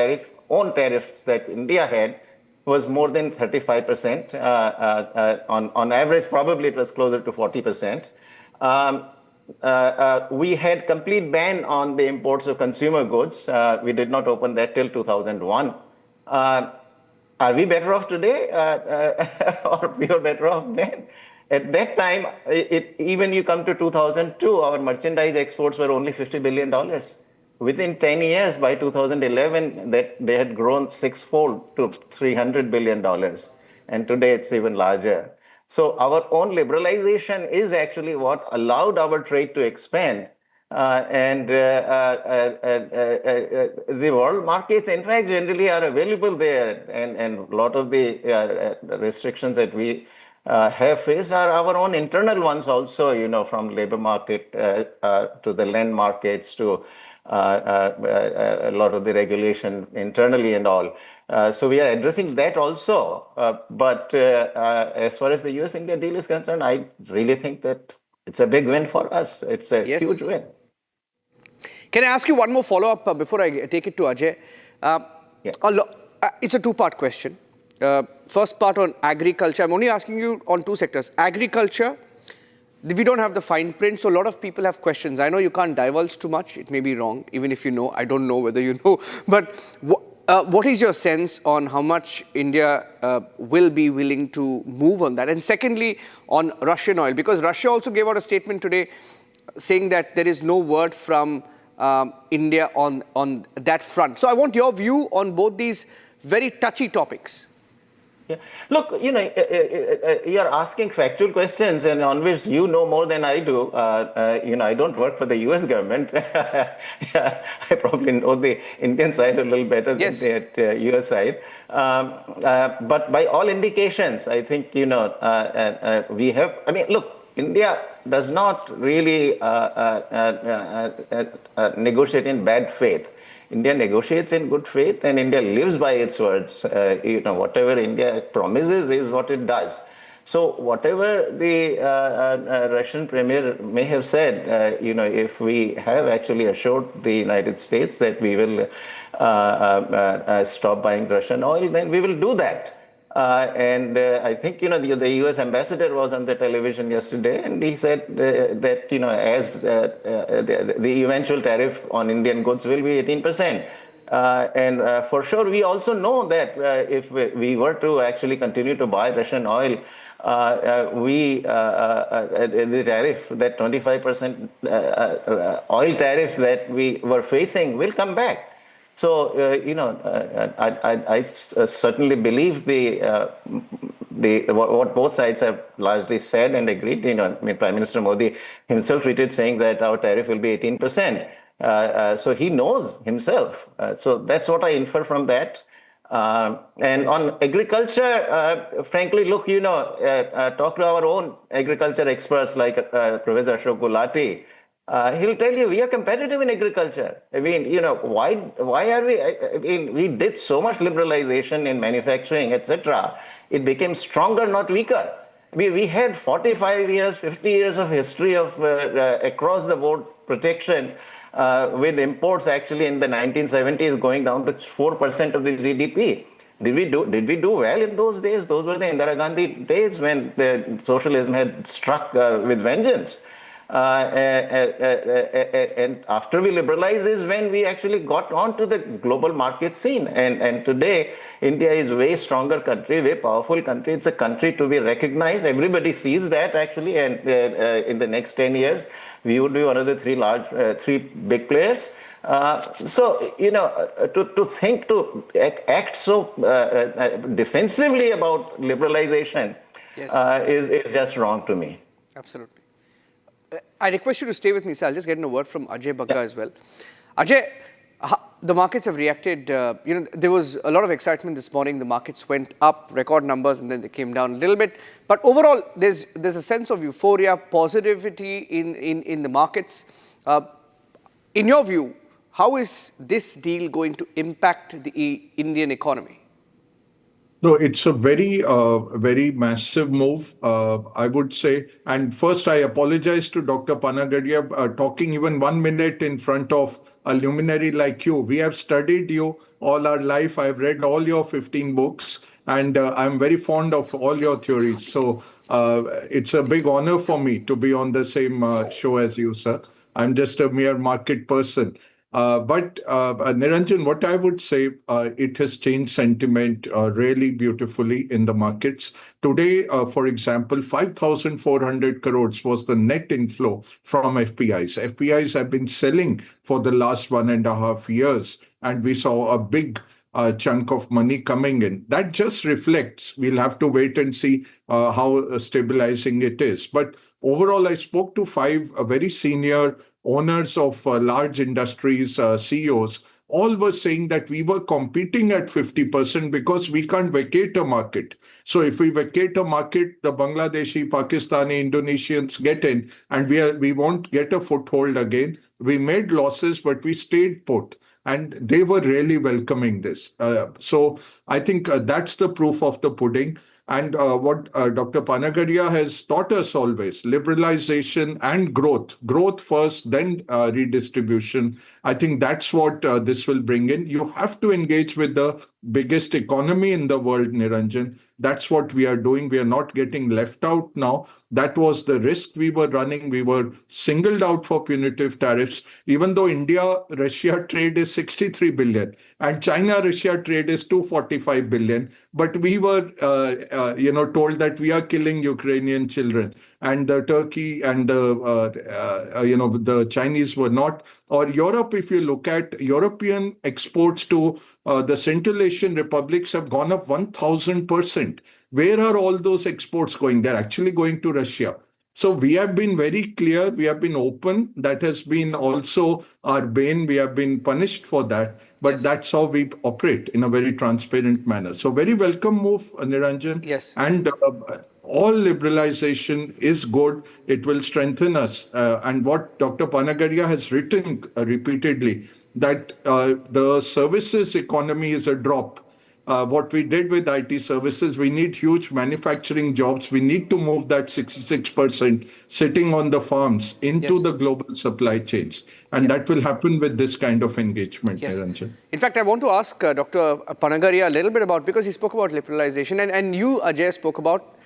own tariff that India had was more than 35%. On average, probably it was closer to 40%. We had complete ban on the imports of consumer goods. We did not open that till 2001. Are we better off today, or we were better off then? At that time, even you come to 2002, our merchandise exports were only $50 billion. Within 10 years, by 2011, they had grown sixfold to $300 billion. And today it's even larger. So our own liberalization is actually what allowed our trade to expand. The world markets, in fact, generally are available there. And a lot of the restrictions that we have faced are our own internal ones also, from labor market to the land markets to a lot of the regulation internally and all. So we are addressing that also. But as far as the US-India deal is concerned, I really think that it's a big win for us. It's a huge win.
Can I ask you one more follow-up before I take it to Ajay? It's a two-part question. First part on agriculture. I'm only asking you on two sectors. Agriculture, we don't have the fine print, so a lot of people have questions. I know you can't divulge too much. It may be wrong, even if you know. I don't know whether you know. But what is your sense on how much India will be willing to move on that? And secondly, on Russian oil, because Russia also gave out a statement today saying that there is no word from India on that front. So I want your view on both these very touchy topics.
Yeah. Look, you're asking factual questions and on which you know more than I do. I don't work for the US government. I probably know the Indian side a little better than the US side. But by all indications, I think, we have, look, India does not really negotiate in bad faith. India negotiates in good faith, and India lives by its words. Whatever India promises is what it does. So whatever the Russian premier may have said, if we have actually assured the United States that we will stop buying Russian oil, then we will do that. I think, the US ambassador was on the television yesterday, and he said that, as the eventual tariff on Indian goods will be 18%. For sure, we also know that if we were to actually continue to buy Russian oil, the tariff, that 25% oil tariff that we were facing will come back. So, I certainly believe what both sides have largely said and agreed. Prime Minister Modi himself tweeted saying that our tariff will be 18%. So he knows himself. So that's what I infer from that. And on agriculture, frankly, look, talk to our own agriculture experts like Professor Ashok Gulati. He'll tell you we are competitive in agriculture. Why are we? We did so much liberalization in manufacturing, etc. It became stronger, not weaker. We had 45 years, 50 years of history of across the board protection with imports actually in the 1970s going down to 4% of the GDP. Did we do well in those days? Those were the Indira Gandhi days when the socialism had struck with vengeance. And after we liberalized is when we actually got onto the global market scene. And today, India is a way stronger country, way powerful country. It's a country to be recognized. Everybody sees that actually. And in the next 10 years, we would be one of the three big players. So, to act so defensively about liberalization is just wrong to me.
Absolutely. I request you to stay with me, sir. I'll just get in a word from Ajay Bagga as well. Ajay, the markets have reacted. There was a lot of excitement this morning. The markets went up, record numbers, and then they came down a little bit. But overall, there's a sense of euphoria, positivity in the markets. In your view, how is this deal going to impact the Indian economy?
No, it's a very massive move, I would say. And first, I apologize to Dr. Panagadia, talking even 1 minute in front of a luminary like you. We have studied you all our life. I've read all your 15 books, and I'm very fond of all your theories. So it's a big honor for me to be on the same show as you, sir. I'm just a mere market person. But Niranjan, what I would say, it has changed sentiment really beautifully in the markets. Today, for example, 5,400 crores was the net inflow from FPIs. FPIs have been selling for the last 1.5 years, and we saw a big chunk of money coming in. That just reflects, we'll have to wait and see how stabilizing it is. But overall, I spoke to 5 very senior owners of large industries, CEOs. All were saying that we were competing at 50% because we can't vacate a market. So if we vacate a market, the Bangladeshi, Pakistani, Indonesians get in, and we won't get a foothold again. We made losses, but we stayed put. And they were really welcoming this. So I think that's the proof of the pudding. And what Dr. Panagaria has taught us always, liberalization and growth. Growth first, then redistribution. I think that's what this will bring in. You have to engage with the biggest economy in the world, Niranjan. That's what we are doing. We are not getting left out now. That was the risk we were running. We were singled out for punitive tariffs, even though India-Russia trade is 63 billion and China-Russia trade is 245 billion. But we were, told that we are killing Ukrainian children, and the Turkey and the Chinese were not. Or Europe, if you look at European exports to the Central Asian republics have gone up 1,000%. Where are all those exports going? They're actually going to Russia. So we have been very clear. We have been open. That has been also our bane. We have been punished for that. But that's how we operate, in a very transparent manner. So very welcome move, Niranjan.
Yes.
And all liberalization is good. It will strengthen us. And what Dr. Panagaria has written repeatedly, that the services economy is a drop. What we did with IT services, we need huge manufacturing jobs. We need to move that 66% sitting on the farms into the global supply chains. And that will happen with this kind of engagement, Niranjan.
In fact, I want to ask Dr. Panagaria a little bit about, because he spoke about liberalization, and you, Ajay, spoke about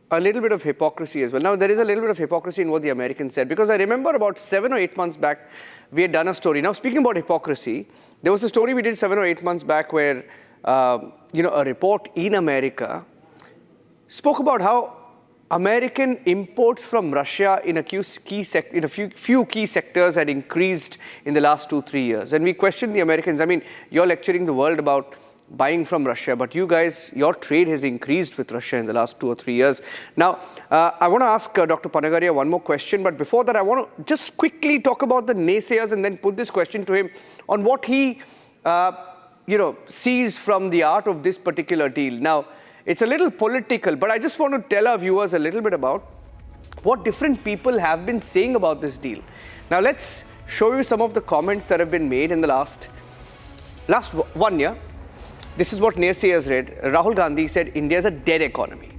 a little bit of hypocrisy as well. Now, there is a little bit of hypocrisy in what the Americans said, because I remember about 7 or 8 months back, we had done a story. Now, speaking about hypocrisy, there was a story we did 7 or 8 months back where, a report in America spoke about how American imports from Russia in a few key sectors had increased in the last 2-3 years. And we questioned the Americans. I mean, you're lecturing the world about buying from Russia, but you guys, your trade has increased with Russia in the last 2 or 3 years. Now, I want to ask Dr. Panagaria one more question, but before that, I want to just quickly talk about the naysayers and then put this question to him on what he, sees from the art of this particular deal. Now, it's a little political, but I just want to tell our viewers a little bit about what different people have been saying about this deal. Now, let's show you some of the comments that have been made in the last 1 year. This is what naysayers read. Rahul Gandhi said India is a dead economy.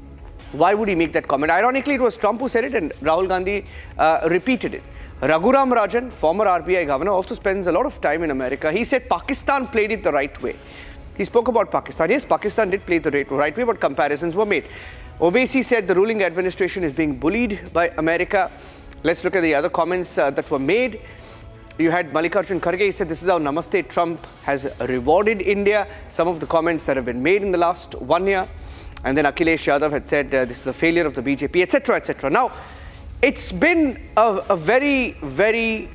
Why would he make that comment? Ironically, it was Trump who said it, and Rahul Gandhi repeated it. Raghuram Rajan, former RBI governor, also spends a lot of time in America. He said Pakistan played it the right way. He spoke about Pakistan. Yes, Pakistan did play the right way, but comparisons were made. Owaisi said the ruling administration is being bullied by America. Let's look at the other comments that were made. You had Mallikarjun Kharge, he said this is how Namaste Trump has rewarded India. Some of the comments that have been made in the last 1 year. And then Akhilesh Yadav had said this is a failure of the BJP, etc., etc. Now, it's been a very, very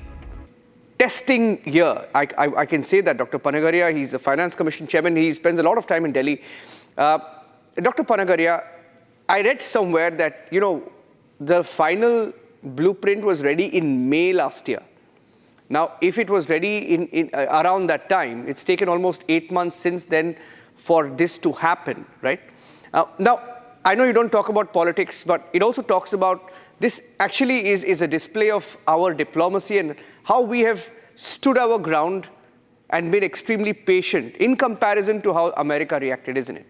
testing year. I can say that. Dr. Panagaria, he's a Finance Commission chairman. He spends a lot of time in Delhi. Dr. Panagaria, I read somewhere that, the final blueprint was ready in May last year. Now, if it was ready in around that time, it's taken almost 8 months since then for this to happen, right? Now, I know you don't talk about politics, but it also talks about this actually is a display of our diplomacy and how we have stood our ground and been extremely patient in comparison to how America reacted, isn't it?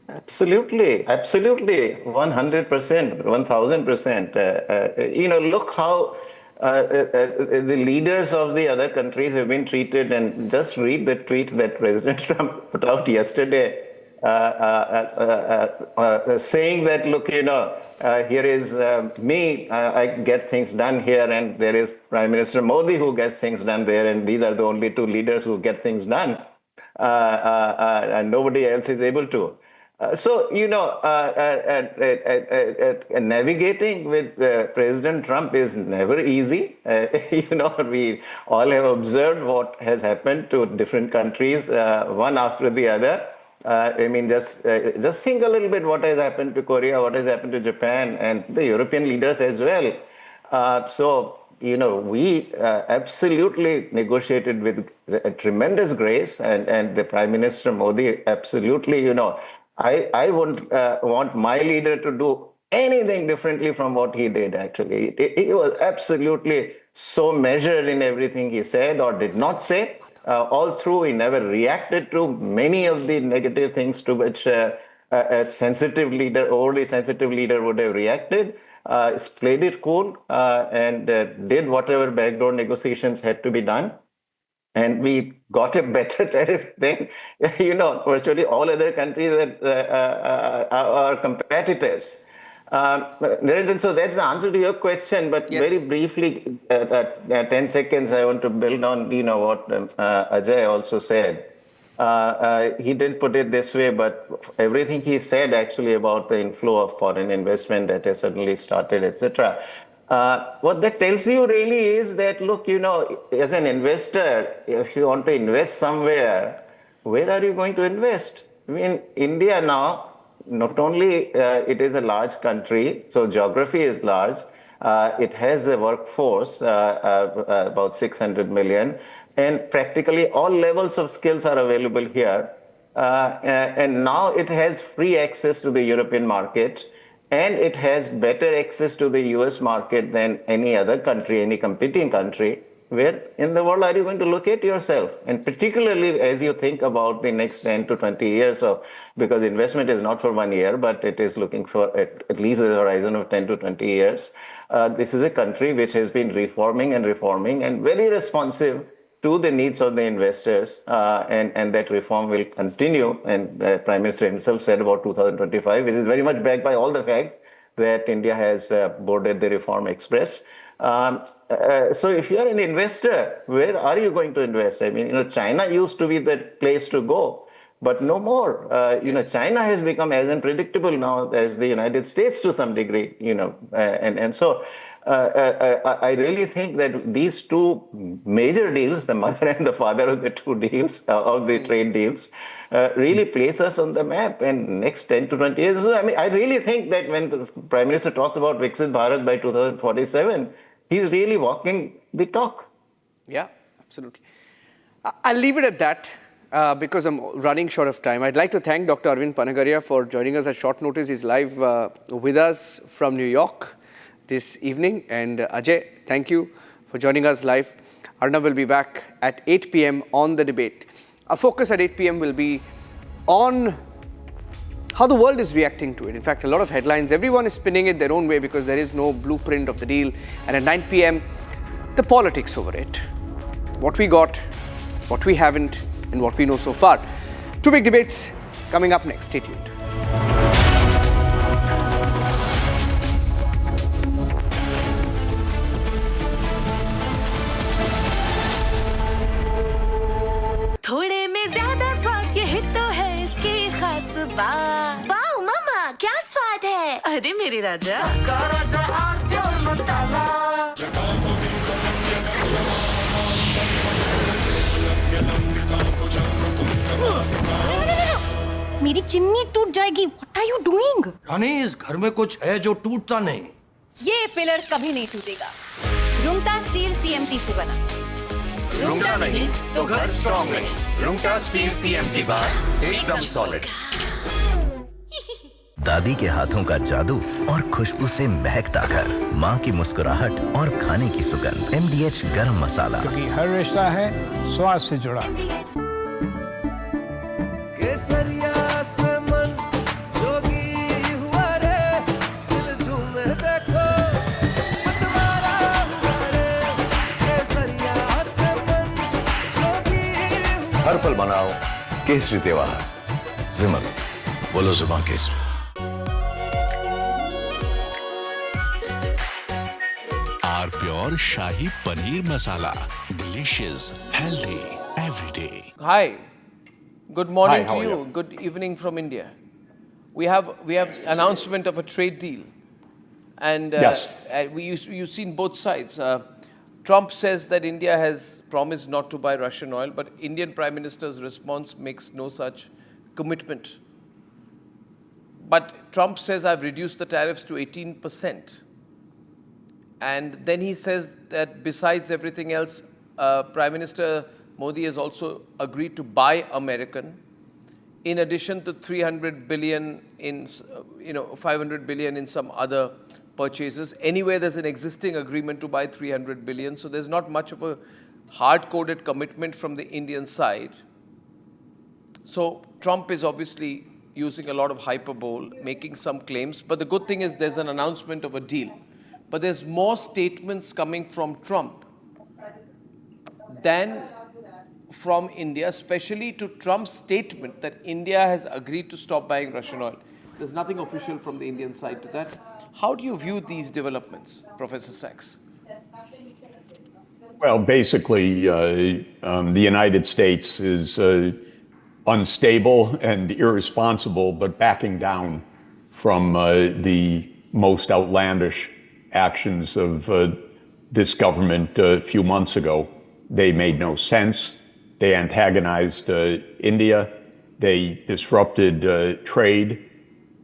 Absolutely, 100%, 1000%. Look how the leaders of the other countries have been treated, and just read the tweet that President Trump put out yesterday, saying that, look, here is me, I get things done here, and there is Prime Minister Modi who gets things done there, and these are the only two leaders who get things done, and nobody else is able to. Navigating with President Trump is never easy. We all have observed what has happened to different countries, one after the other. Just think a little bit what has happened to Korea, what has happened to Japan, and the European leaders as well. We absolutely negotiated with a tremendous grace, and the Prime Minister Modi absolutely, I wouldn't want my leader to do anything differently from what he did, actually. He was absolutely so measured in everything he said or did not say. All through, he never reacted to many of the negative things to which a sensitive leader, overly sensitive leader would have reacted. Played it cool and did whatever backdoor negotiations had to be done. And we got a better tariff than, virtually all other countries that are competitors. Niranjan, so that's the answer to your question, but very briefly, 10 seconds, I want to build on, what Ajay also said. He didn't put it this way, but everything he said actually about the inflow of foreign investment that has suddenly started, etc. What that tells you really is that, look, as an investor, if you want to invest somewhere, where are you going to invest? India now, not only it is a large country, so geography is large. It has a workforce, about 600 million, and practically all levels of skills are available here. And now it has free access to the European market, and it has better access to the US market than any other country, any competing country. Where in the world are you going to locate yourself? And particularly as you think about the next 10 to 20 years, because investment is not for 1 year, but it is looking for at least a horizon of 10 to 20 years. This is a country which has been reforming and very responsive to the needs of the investors, and that reform will continue. And Prime Minister himself said about 2025, which is very much backed by all the facts that India has boarded the Reform Express. So if you're an investor, where are you going to invest? China used to be the place to go, but no more. China has become as unpredictable now as the United States to some degree, and so I really think that these two major deals, the mother and the father of the two deals, of the trade deals, really place us on the map. And next 10 to 20 years, I really think that when the Prime Minister talks about Viksit Bharat by 2047, he's really walking the talk.
Yeah, absolutely. I'll leave it at that because I'm running short of time. I'd like to thank Dr. Arvind Panagaria for joining us at short notice. He's live with us from New York this evening. And Ajay, thank you for joining us live. Arnav will be back at 8 p.m. on The Debate. Our focus at 8 p.m. will be on how the world is reacting to it. In fact, a lot of headlines, everyone is spinning it their own way because there is no blueprint of the deal. And at 9 p.m., the politics over it. What we got, what we haven't, and what we know so far. Two big debates coming up next. Stay tuned.
थोड़े में ज्यादा स्वाद यही तो है इसकी खास बात। वाओ मामा, क्या स्वाद है? अरे मेरे राजा, सबका राजा और मसाला। मेरी चिमनी टूट जाएगी। What are you doing?
रानी, इस घर में कुछ है जो टूटता नहीं।
ये पिलर कभी नहीं टूटेगा। रुंगटा स्टील TMT से बना।
रुंगटा नहीं तो घर स्ट्रॉन्ग नहीं। रुंगटा स्टील TMT बार एकदम सॉलिड।
दादी के हाथों का जादू और खुशबू से महकता घर, माँ की मुस्कुराहट और खाने की सुगंध। MDH गरम मसाला,
क्योंकि हर रिश्ता है स्वाद से जुड़ा।
केसरिया से मन जोगी हुआ रे, दिल झूमे देखो मतवारा हुआ रे। केसरिया से मन जोगी हुआ।
हर पल मनाओ केसरी त्योहार। विमल, बोलो जुबान केसरी।
Pure shahi paneer masala, delicious, healthy, everyday.
Hi, good morning
Hi, how
to
are
you.
you?
Good evening from India. We have announcement of a trade deal, and
Yes.
you've seen both sides. Trump says that India has promised not to buy Russian oil, but Indian Prime Minister's response makes no such commitment. But Trump says, I've reduced the tariffs to 18%. And then he says that besides everything else, Prime Minister Modi has also agreed to buy American, in addition to 300 billion in, 500 billion in some other purchases. Anyway, there's an existing agreement to buy 300 billion, so there's not much of a hard-coded commitment from the Indian side. So Trump is obviously using a lot of hyperbole, making some claims, but the good thing is there's an announcement of a deal. But there's more statements coming from Trump than from India, especially to Trump's statement that India has agreed to stop buying Russian oil. There's nothing official from the Indian side to that. How do you view these developments, Professor Sachs?
Well, basically, the United States is unstable and irresponsible, but backing down from the most outlandish actions of this government a few months ago. They made no sense. They antagonized India. They disrupted trade.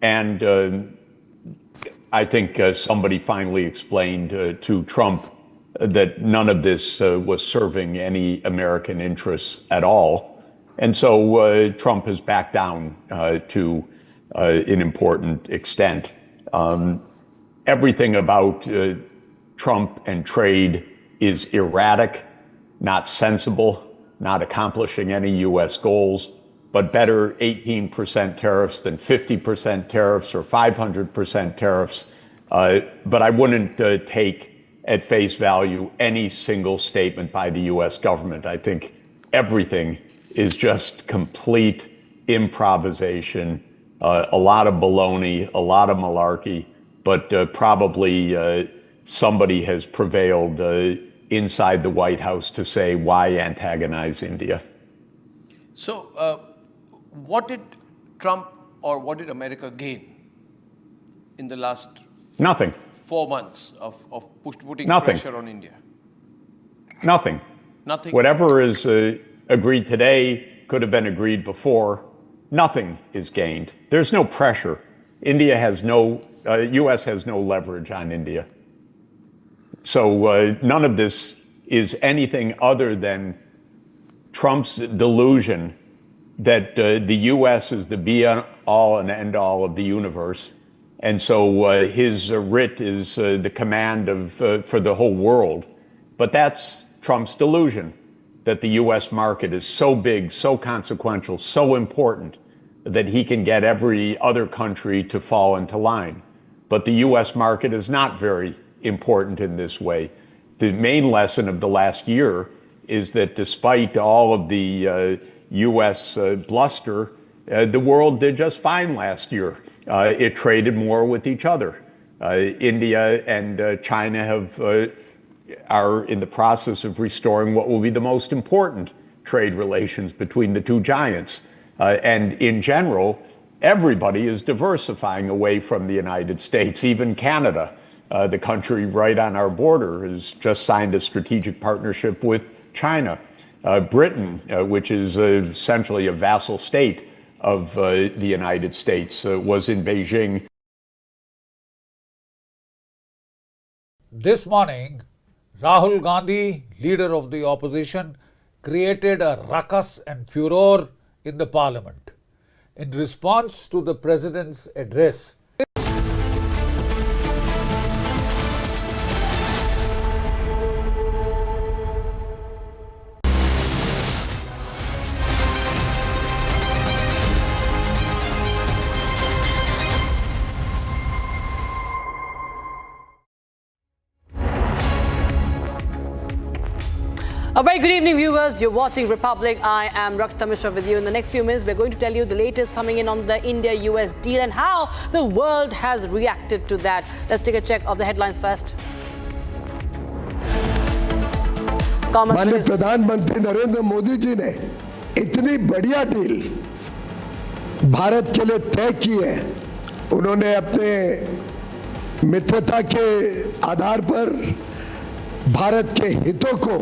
And I think somebody finally explained to Trump that none of this was serving any American interests at all. And so Trump has backed down to an important extent. Everything about Trump and trade is erratic, not sensible, not accomplishing any U.S. goals, but better 18% tariffs than 50% tariffs or 500% tariffs. But I wouldn't take at face value any single statement by the U.S. government. I think everything is just complete improvisation, a lot of baloney, a lot of malarkey. But probably somebody has prevailed inside the White House to say, why antagonize India?
So what did Trump or what did America gain in the last
Nothing.
4 months of putting
Nothing.
pressure on India?
Nothing.
Nothing.
Whatever is agreed today could have been agreed before. Nothing is gained. There's no pressure. India has no U.S. has no leverage on India. So none of this is anything other than Trump's delusion that the U.S. is the be-all and end-all of the universe. And so his writ is the command of for the whole world. But that's Trump's delusion, that the U.S. market is so big, so consequential, so important that he can get every other country to fall into line. But the U.S. market is not very important in this way. The main lesson of the last year is that despite all of the U.S. bluster, the world did just fine last year. It traded more with each other. India and China are in the process of restoring what will be the most important trade relations between the two giants. And in general, everybody is diversifying away from the United States. Even Canada, the country right on our border, has just signed a strategic partnership with China. Britain, which is essentially a vassal state of the United States was in Beijing.
This morning, Rahul Gandhi, leader of the opposition, created a ruckus and furor in the parliament. In response to the president's address,
A very good evening, viewers. You're watching Republic. I am Rakshita Mishra with you. In the next few minutes, we're going to tell you the latest coming in on the India-US deal and how the world has reacted to that. Let's take a check of the headlines first.
माननीय प्रधानमंत्री नरेंद्र मोदी जी ने इतनी बढ़िया deal Bharat के लिए तय की है। उन्होंने अपने मित्रता के आधार पर भारत के हितों को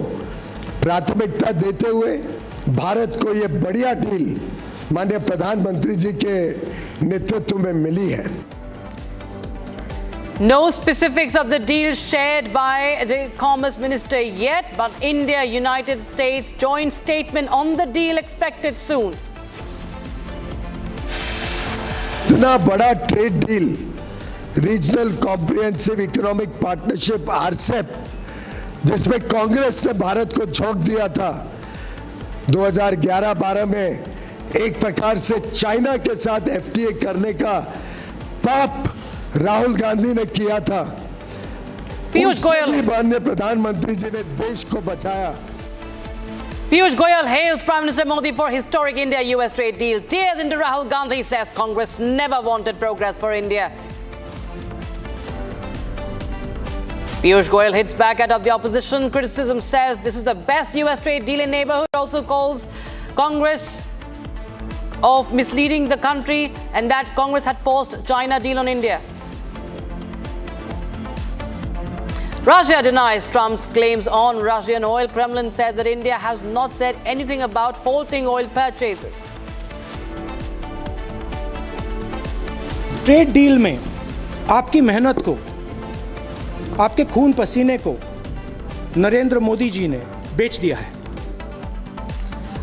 प्राथमिकता देते हुए भारत को ये बढ़िया डील माननीय प्रधानमंत्री जी के नेतृत्व में मिली है।
No specifics of the deal shared by the Commerce Minister yet, but India, United States joint statement on the deal expected soon.
इतना बड़ा trade deal regional comprehensive economic partnership RCEP जिसमें कांग्रेस ने भारत को झोंक दिया था 2011-12 में एक प्रकार से चाइना के साथ एफटीए करने का पाप राहुल गांधी ने किया था।
पीयूष गोयल,
माननीय प्रधानमंत्री जी ने देश को बचाया।
Piyush Goyal hails Prime Minister Modi for historic India-US trade deal. Tears into Rahul Gandhi, says Congress never wanted progress for India. Piyush Goyal hits back at the opposition. Criticism says this is the best US trade deal in neighborhood. Also calls Congress of misleading the country and that Congress had forced China deal on India. Russia denies Trump's claims on Russian oil. Kremlin says that India has not said anything about halting oil purchases.
Trade deal में आपकी मेहनत को, आपके खून पसीने को नरेंद्र मोदी जी ने बेच दिया है।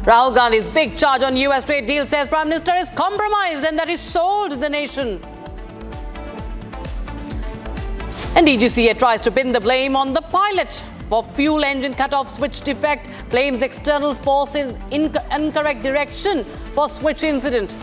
Rahul Gandhi's big charge on US trade deal, says Prime Minister is compromised and that he sold the nation. And DGCA tries to pin the blame on the pilot for fuel engine cutoff switch defect, blames external forces in incorrect direction for switch incident.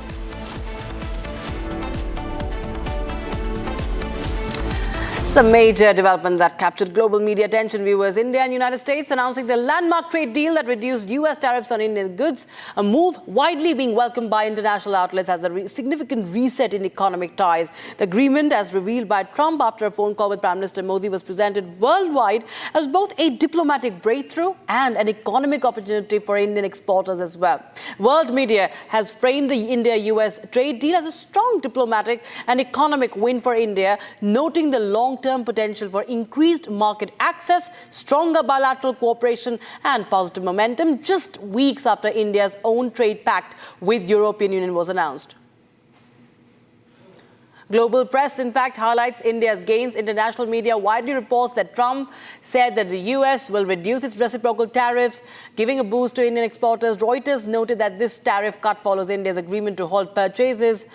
It's a major development that captured global media attention, viewers. India and United States announcing the landmark trade deal that reduced US tariffs on Indian goods, a move widely being welcomed by international outlets as a significant reset in economic ties. The agreement, as revealed by Trump after a phone call with Prime Minister Modi, was presented worldwide as both a diplomatic breakthrough and an economic opportunity for Indian exporters as well. World media has framed the India-US trade deal as a strong diplomatic and economic win for India, noting the long-term potential for increased market access, stronger bilateral cooperation and positive momentum just weeks after India's own trade pact with European Union was announced. Global press, in fact, highlights India's gains. International media widely reports that Trump said that the US will reduce its reciprocal tariffs, giving a boost to Indian exporters. Reuters noted that this tariff cut follows India's agreement to halt purchases.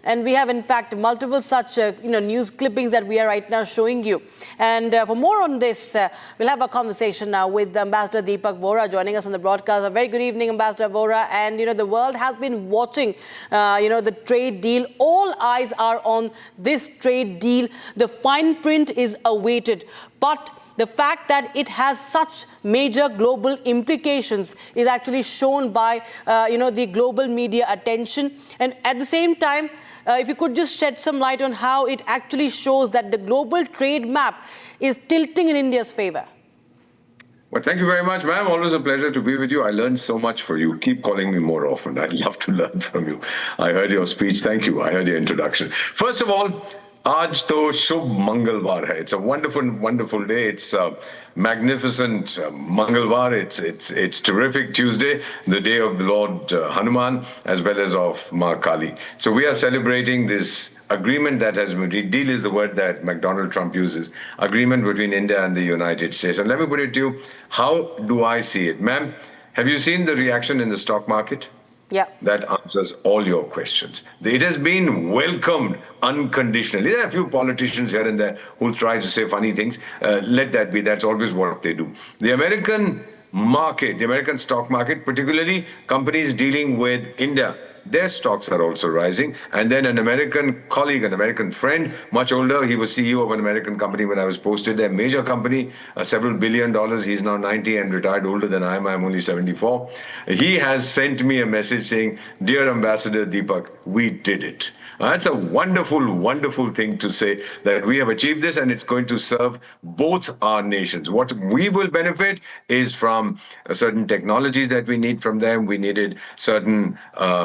And we have, in fact, multiple such news clippings that we are right now showing you. And for more on this, we'll have a conversation now with Ambassador Deepak Vora joining us on the broadcast. A very good evening, Ambassador Vora. And, the world has been watching, the trade deal. All eyes are on this trade deal. The fine print is awaited. But the fact that it has such major global implications is actually shown by, the global media attention. And at the same time, if you could just shed some light on how it actually shows that the global trade map is tilting in India's favor.
Well, thank you very much, ma'am. Always a pleasure to be with you. I learned so much from you. Keep calling me more often. I'd love to learn from you. I heard your speech. Thank you. I heard your introduction. First of all, आज तो शुभ मंगलवार है. It's a wonderful, wonderful day. It's a magnificent Mangalwar. It's terrific Tuesday, the day of the Lord Hanuman, as well as of Ma Kali. So we are celebrating this agreement that has been reached. Deal is the word that Donald Trump uses. Agreement between India and the United States. And let me put it to you, how do I see it? Ma'am, have you seen the reaction in the stock market?
Yeah.
That answers all your questions. It has been welcomed unconditionally. There are a few politicians here and there who try to say funny things. Let that be. That's always what they do. The American market, the American stock market, particularly companies dealing with India, their stocks are also rising. And then an American colleague, an American friend, much older, he was CEO of an American company when I was posted there, major company, several $1 billion. He's now 90 and retired, older than I am. I'm only 74. He has sent me a message saying, "Dear Ambassador Deepak, we did it." That's a wonderful, wonderful thing to say, that we have achieved this and it's going to serve both our nations. What we will benefit is from certain technologies that we need from them. We needed certain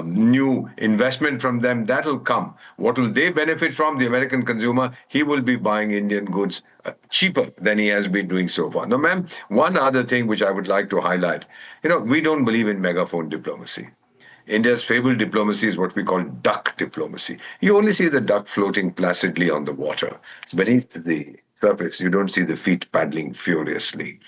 new investment from them. That'll come. What will they benefit from? The American consumer, he will be buying Indian goods cheaper than he has been doing so far. Now, ma'am, one other thing which I would like to highlight. We don't believe in megaphone diplomacy. India's fabled diplomacy is what we call duck diplomacy. You only see the duck floating placidly on the water. Beneath the surface, you don't see the feet paddling furiously.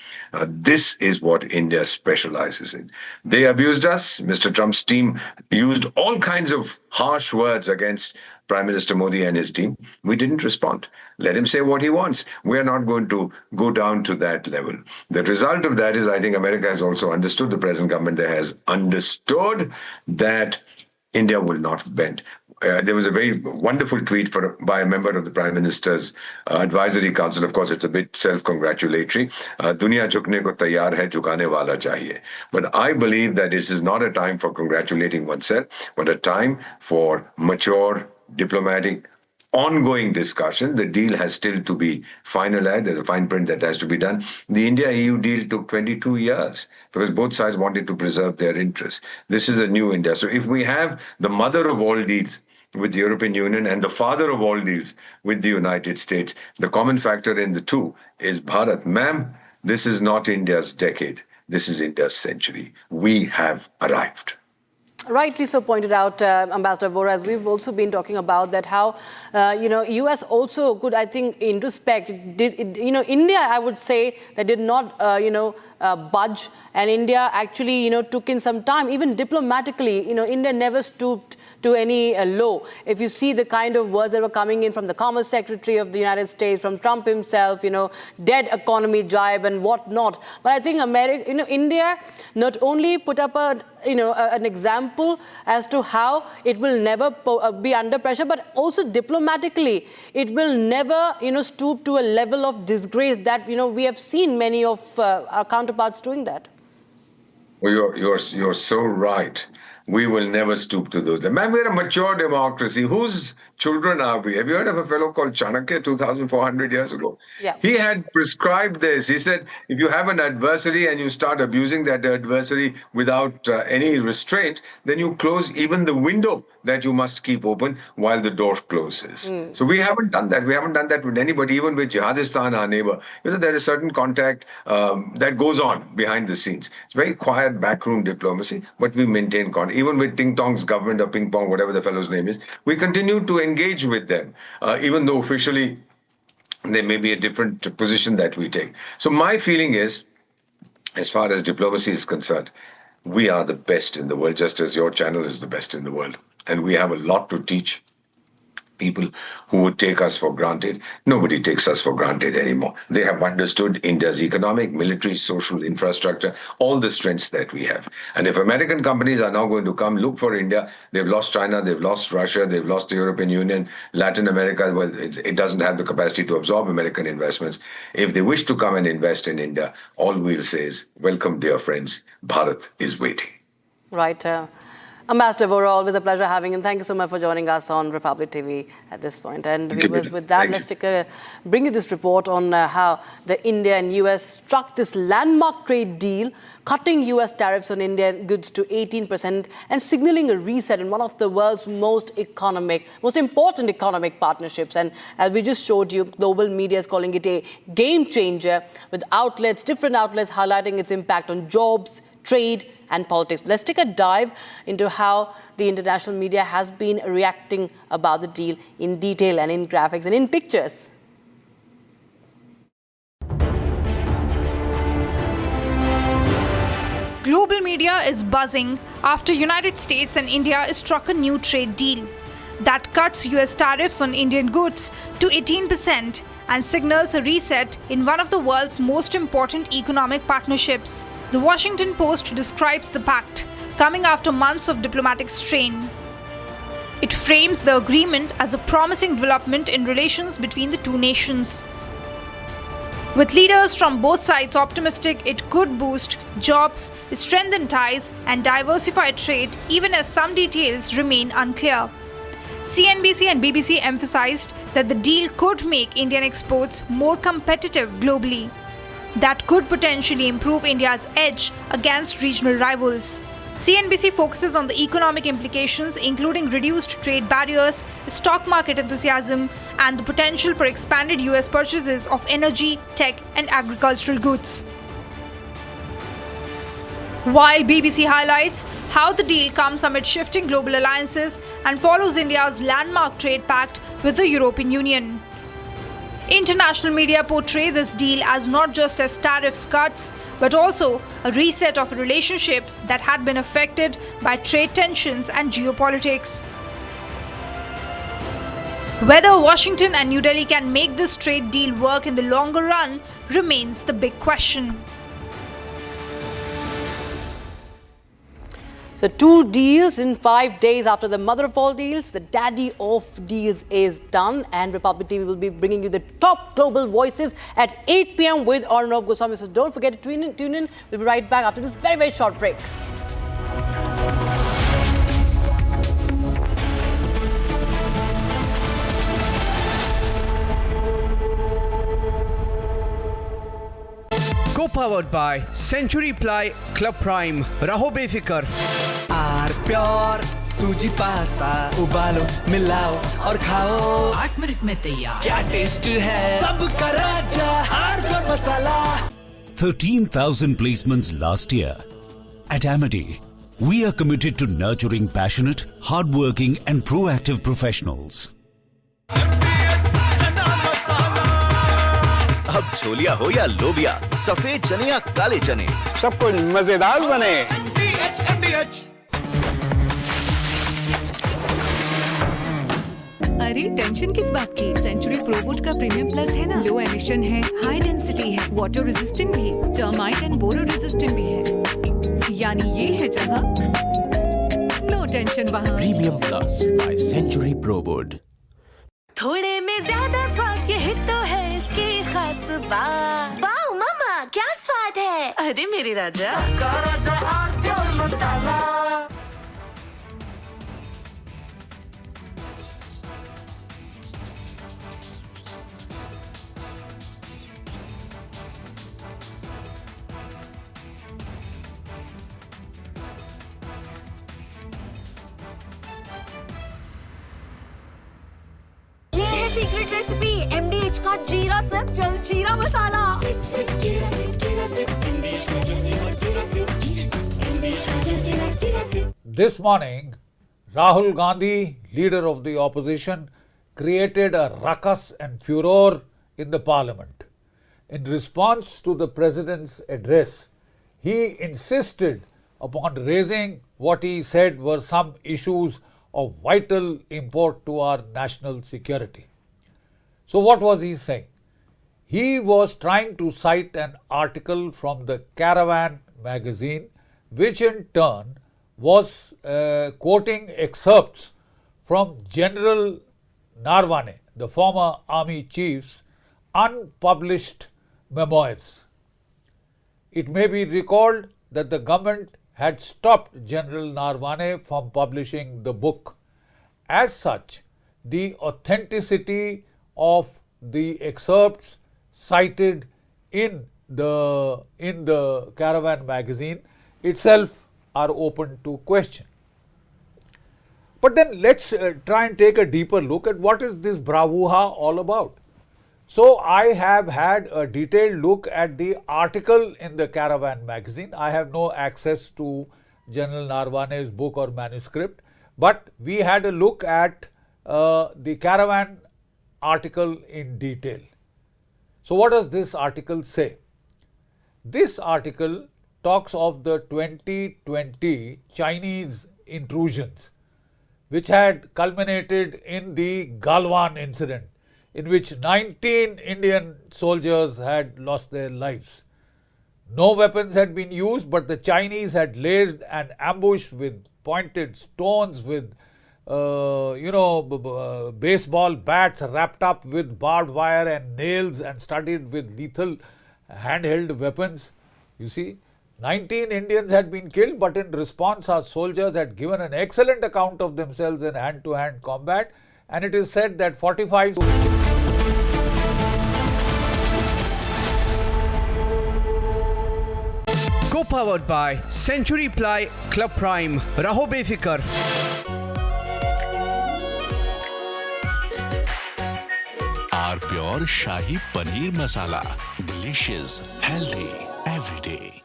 This is what India specializes in. They abused us. Mr. Trump's team used all kinds of harsh words against Prime Minister Modi and his team. We didn't respond. Let him say what he wants. We are not going to go down to that level. The result of that is, I think America has also understood, the present government there has understood that India will not bend. There was a very wonderful tweet by a member of the Prime Minister's Advisory Council. Of course, it's a bit self-congratulatory. Duniya jhukne ko taiyar hai, jhukane wala chahiye. But I believe that this is not a time for congratulating oneself, but a time for mature, diplomatic, ongoing discussion. The deal has still to be finalized. There's a fine print that has to be done. The India-EU deal took 22 years because both sides wanted to preserve their interests. This is a new India. So if we have the mother of all deals with the European Union and the father of all deals with the United States, the common factor in the two is Bharat. Ma'am, this is not India's decade. This is India's century. We have arrived.
Rightly so pointed out, Ambassador Vora, as we've also been talking about that how, US also could, I think, in respect, India, I would say, that did not, budge, and India actually, took in some time, even diplomatically, India never stooped to any low. If you see the kind of words that were coming in from the Commerce Secretary of the United States, from Trump himself, dead economy jibe and whatnot. But I think India not only put up an example as to how it will never be under pressure, but also diplomatically, it will never, stoop to a level of disgrace that, we have seen many of our counterparts doing that.
Well, you're so right. We will never stoop to those. Man, we're a mature democracy. Whose children are we? Have you heard of a fellow called Chanakya 2,400 years ago?
Yeah.
He had prescribed this. He said, if you have an adversary and you start abusing that adversary without any restraint, then you close even the window that you must keep open while the door closes. So we haven't done that. We haven't done that with anybody, even with Jihadistan, our neighbor. There is certain contact that goes on behind the scenes. It's very quiet backroom diplomacy, but we maintain contact. Even with Ting Tong's government or Ping Pong, whatever the fellow's name is, we continue to engage with them, even though officially there may be a different position that we take. So my feeling is, as far as diplomacy is concerned, we are the best in the world, just as your channel is the best in the world. And we have a lot to teach people who would take us for granted. Nobody takes us for granted anymore. They have understood India's economic, military, social infrastructure, all the strengths that we have. And if American companies are now going to come look for India, they've lost China, they've lost Russia, they've lost the European Union, Latin America, well, it doesn't have the capacity to absorb American investments. If they wish to come and invest in India, all we'll say is, welcome, dear friends, Bharat is waiting.
Right. Ambassador Vora, always a pleasure having him. Thank you so much for joining us on Republic TV at this point. And viewers, with that, let's bring you this report on how the India and US struck this landmark trade deal, cutting US tariffs on Indian goods to 18% and signaling a reset in one of the world's most important economic partnerships. And as we just showed you, global media is calling it a game changer, with different outlets highlighting its impact on jobs, trade, and politics. Let's take a dive into how the international media has been reacting about the deal in detail and in graphics and in pictures.
Global media is buzzing after United States and India struck a new trade deal that cuts US tariffs on Indian goods to 18% and signals a reset in one of the world's most important economic partnerships. The Washington Post describes the pact coming after months of diplomatic strain. It frames the agreement as a promising development in relations between the two nations. With leaders from both sides optimistic it could boost jobs, strengthen ties, and diversify trade, even as some details remain unclear. CNBC and BBC emphasized that the deal could make Indian exports more competitive globally. That could potentially improve India's edge against regional rivals. CNBC focuses on the economic implications, including reduced trade barriers, stock market enthusiasm, and the potential for expanded US purchases of energy, tech, and agricultural goods. While BBC highlights how the deal comes amid shifting global alliances and follows India's landmark trade pact with the European Union. International media portray this deal as not just as tariffs cuts, but also a reset of a relationship that had been affected by trade tensions and geopolitics. Whether Washington and New Delhi can make this trade deal work in the longer run remains the big question.
So 2 deals in 5 days after the mother of all deals. The daddy of deals is done, and Republic TV will be bringing you the top global voices at 8 p.m. with Arnav Goswami. So don't forget to tune in. We'll be right back after this very, very short break.
Co-powered by Century Ply Club Prime. रहो बेफिक्र।
Are pure सूजी pasta उबालो मिलाओ और खाओ
8 minute में तैयार।
क्या टेस्ट है सबका राजा R pure masala.
13,000 placements last year. At Amity, we are committed to nurturing passionate, hardworking and proactive professionals.
अब छोलिया हो या लोबिया, सफेद चने या काले चने,
सब कुछ मजेदार बने।
अरे टेंशन किस बात की? सेंचुरी प्रोवुड का प्रीमियम प्लस है ना, लो एमिशन है, हाई डेंसिटी है, वाटर रेजिस्टेंट भी, टर्माइट एंड बोरो रेजिस्टेंट भी है। यानी ये है जहां नो टेंशन वहां।
Premium plus by Century Prowood.
थोड़े में ज्यादा स्वाद यही तो है इसकी खास बात। वाओ मामा क्या स्वाद है? अरे मेरे राजा, सबका राजा और प्योर मसाला। सीक्रेट रेसिपी MDH का जीरा सिप जल जीरा मसाला। सिप सिप जीरा सिप जीरा सिप MDH का जल जीरा सिप जीरा सिप MDH का जल जीरा SIP.
This morning, Rahul Gandhi, leader of the opposition, created a ruckus and furor in the parliament. In response to the president's address, he insisted upon raising what he said were some issues of vital import to our national security. So what was he saying? He was trying to cite an article from the Caravan magazine, which in turn was quoting excerpts from General Narwane, the former army chief's unpublished memoirs. It may be recalled that the government had stopped General Narwane from publishing the book. As such, the authenticity of the excerpts cited in the Caravan magazine itself are open to question. But then let's try and take a deeper look at what is this bravura all about. So I have had a detailed look at the article in the Caravan magazine. I have no access to General Narwane's book or manuscript, but we had a look at the Caravan article in detail. So what does this article say? This article talks of the 2020 Chinese intrusions, which had culminated in the Galwan incident, in which 19 Indian soldiers had lost their lives. No weapons had been used, but the Chinese had laid an ambush with pointed stones, with baseball bats wrapped up with barbed wire and nails and studded with lethal handheld weapons. You see, 19 Indians had been killed, but in response our soldiers had given an excellent account of themselves in hand-to-hand combat, and it is said that 45...
Co-powered by Century Ply Club Prime. Raho befikar.
Pure Shahi Paneer Masala. Delicious, healthy, every day.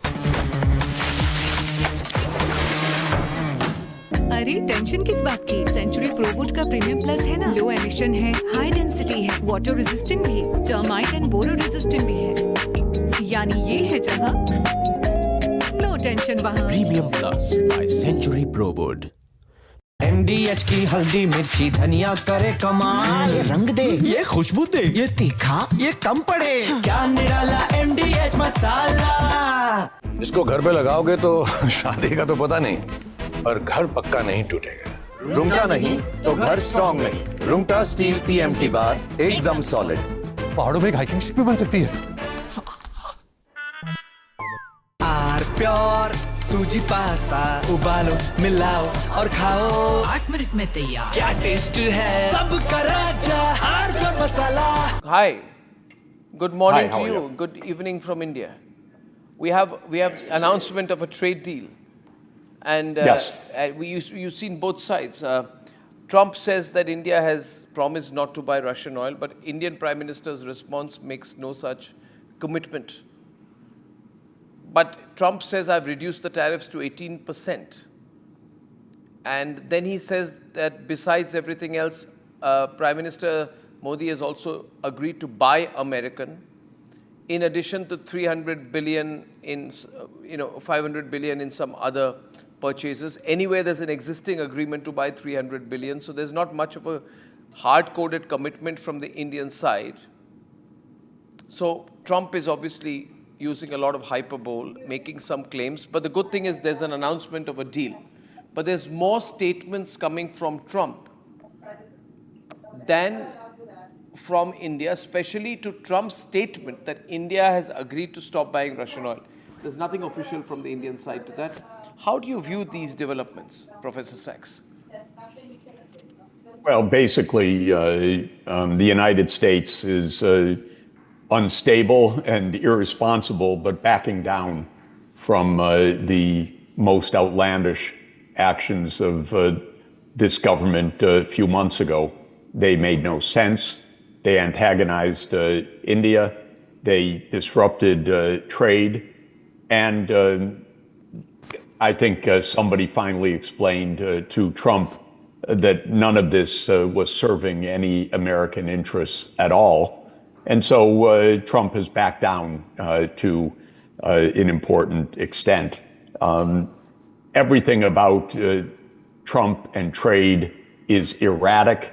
अरे tension किस बात की? Century प्रोवुड का premium plus है ना, low emission है, high density है, water resistant भी, टर्माइट एंड बोरो रेजिस्टेंट भी है। यानी ये है जहां नो टेंशन वहां।
Premium plus by Century Prowood.
MDH की हल्दी मिर्ची धनिया करे कमाल, ये रंग दे, ये खुशबू दे, ये तीखा, ये कम पड़े, क्या निराला MDH मसाला।
इसको घर पे लगाओगे तो शादी का तो पता नहीं, और घर पक्का नहीं टूटेगा।
रुंगटा नहीं तो घर स्ट्रॉन्ग नहीं। रुंगटा स्टील TMT बार एकदम सॉलिड।
पहाड़ों में एक हाइकिंग स्टिक भी बन सकती है।
प्योर सूजी पास्ता उबालो, मिलाओ और खाओ,
8 मिनट में तैयार।
क्या टेस्ट है, सबका राजा R pure masala.
Hi, good morning
Hi, how
to
are
you.
you?
Good evening from India. We have announcement of a trade deal, and
Yes.
you've seen both sides. Trump says that India has promised not to buy Russian oil, but Indian Prime Minister's response makes no such commitment. But Trump says, I've reduced the tariffs to 18%. And then he says that besides everything else, Prime Minister Modi has also agreed to buy American, in addition to 300 billion in, 500 billion in some other purchases. Anyway, there's an existing agreement to buy 300 billion. So there's not much of a hard-coded commitment from the Indian side. So Trump is obviously using a lot of hyperbole, making some claims. But the good thing is there's an announcement of a deal. But there's more statements coming from Trump than from India, especially to Trump's statement that India has agreed to stop buying Russian oil. There's nothing official from the Indian side to that. How do you view these developments, Professor Sachs?
Well, basically, the United States is unstable and irresponsible, but backing down from the most outlandish actions of this government a few months ago. They made no sense. They antagonized India. They disrupted trade. And I think somebody finally explained to Trump that none of this was serving any American interests at all. And so Trump has backed down to an important extent. Everything about Trump and trade is erratic,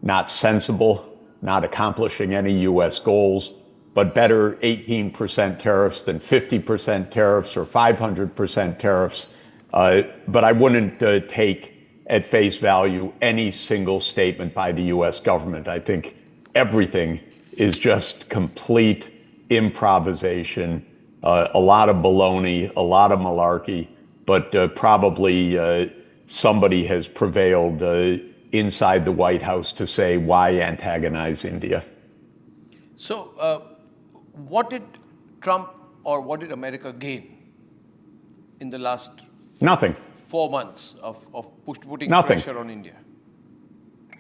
not sensible, not accomplishing any U.S. goals, but better 18% tariffs than 50% tariffs or 500% tariffs. But I wouldn't take at face value any single statement by the U.S. government. I think everything is just complete improvisation, a lot of baloney, a lot of malarkey. but probably somebody has prevailed inside the White House to say, why antagonize India?
So, what did Trump or what did America gain in the last
Nothing.
4 months of putting
Nothing.
pressure on India?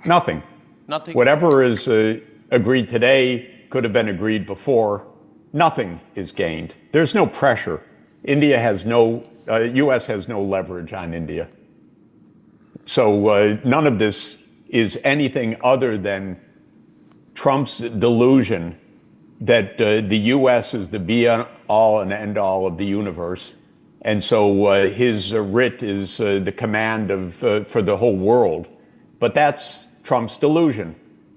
Nothing.
Nothing.
Whatever is agreed today could have been agreed before. Nothing is gained. There's no pressure. India has no, U.S. has no leverage on India. So none of this is anything other than Trump's delusion that the U.S. is the be-all and end-all of the universe. And so his writ is the command of for the whole world. But that's Trump's delusion,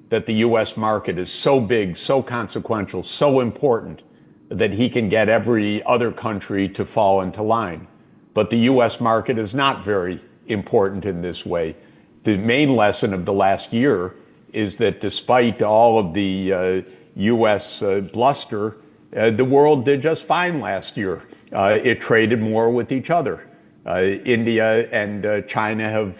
that the U.S. market is so big, so consequential, so important, that he can get every other country to fall into line. But the U.S. market is not very important in this way. The main lesson of the last year is that despite all of the U.S. bluster, the world did just fine last year. It traded more with each other. India and China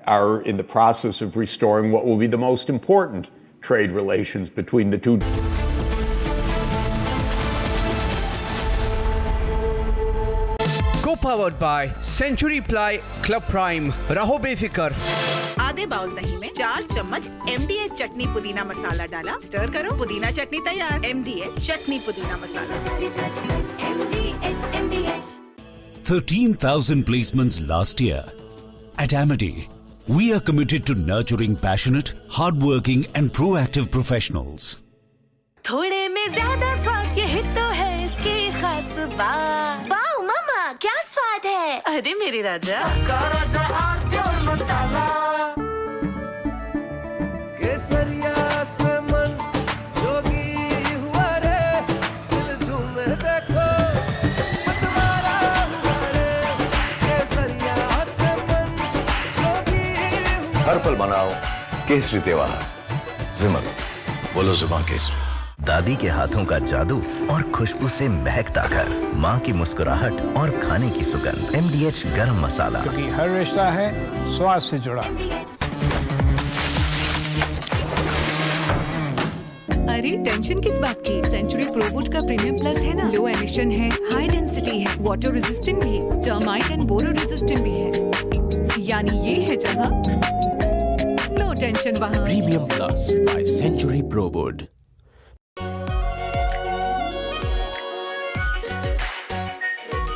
are in the process of restoring what will be the most important trade relations between the two.
Co-powered by Century Ply Club Prime. रहो बेफिक्र।
आधे bowl दही में 4 चम्मच MDH चटनी पुदीना मसाला डाला, stir करो, पुदीना चटनी तैयार। MDH चटनी पुदीना मसाला।
13,000 placements last year. At Amity, we are committed to nurturing passionate, hardworking and proactive professionals.
थोड़े में ज्यादा स्वाद ये तो है इसकी खास बात। वाओ मामा क्या स्वाद है? अरे मेरे राजा। राजा और मसाला।
केसरिया से मन जोगी हुआ रे, दिल झूमे देखो मतवारा हुआ रे। केसरिया से मन जोगी हुआ।
हर पल मनाओ केसरी त्योहार। विमल, बोलो जुबान केसरी।
दादी के हाथों का जादू और खुशबू से महकता घर, माँ की मुस्कुराहट और खाने की सुगंध। MDH गरम मसाला,
क्योंकि हर रिश्ता है स्वाद से जुड़ा।
अरे टेंशन किस बात की? सेंचुरी प्रोवुड का प्रीमियम प्लस है ना, लो एमिशन है, हाई डेंसिटी है, वाटर रेजिस्टेंट भी, टर्माइट एंड बोरो रेजिस्टेंट भी है। यानी ये है जहाँ नो टेंशन वहाँ।
Premium Plus by Century ProWood.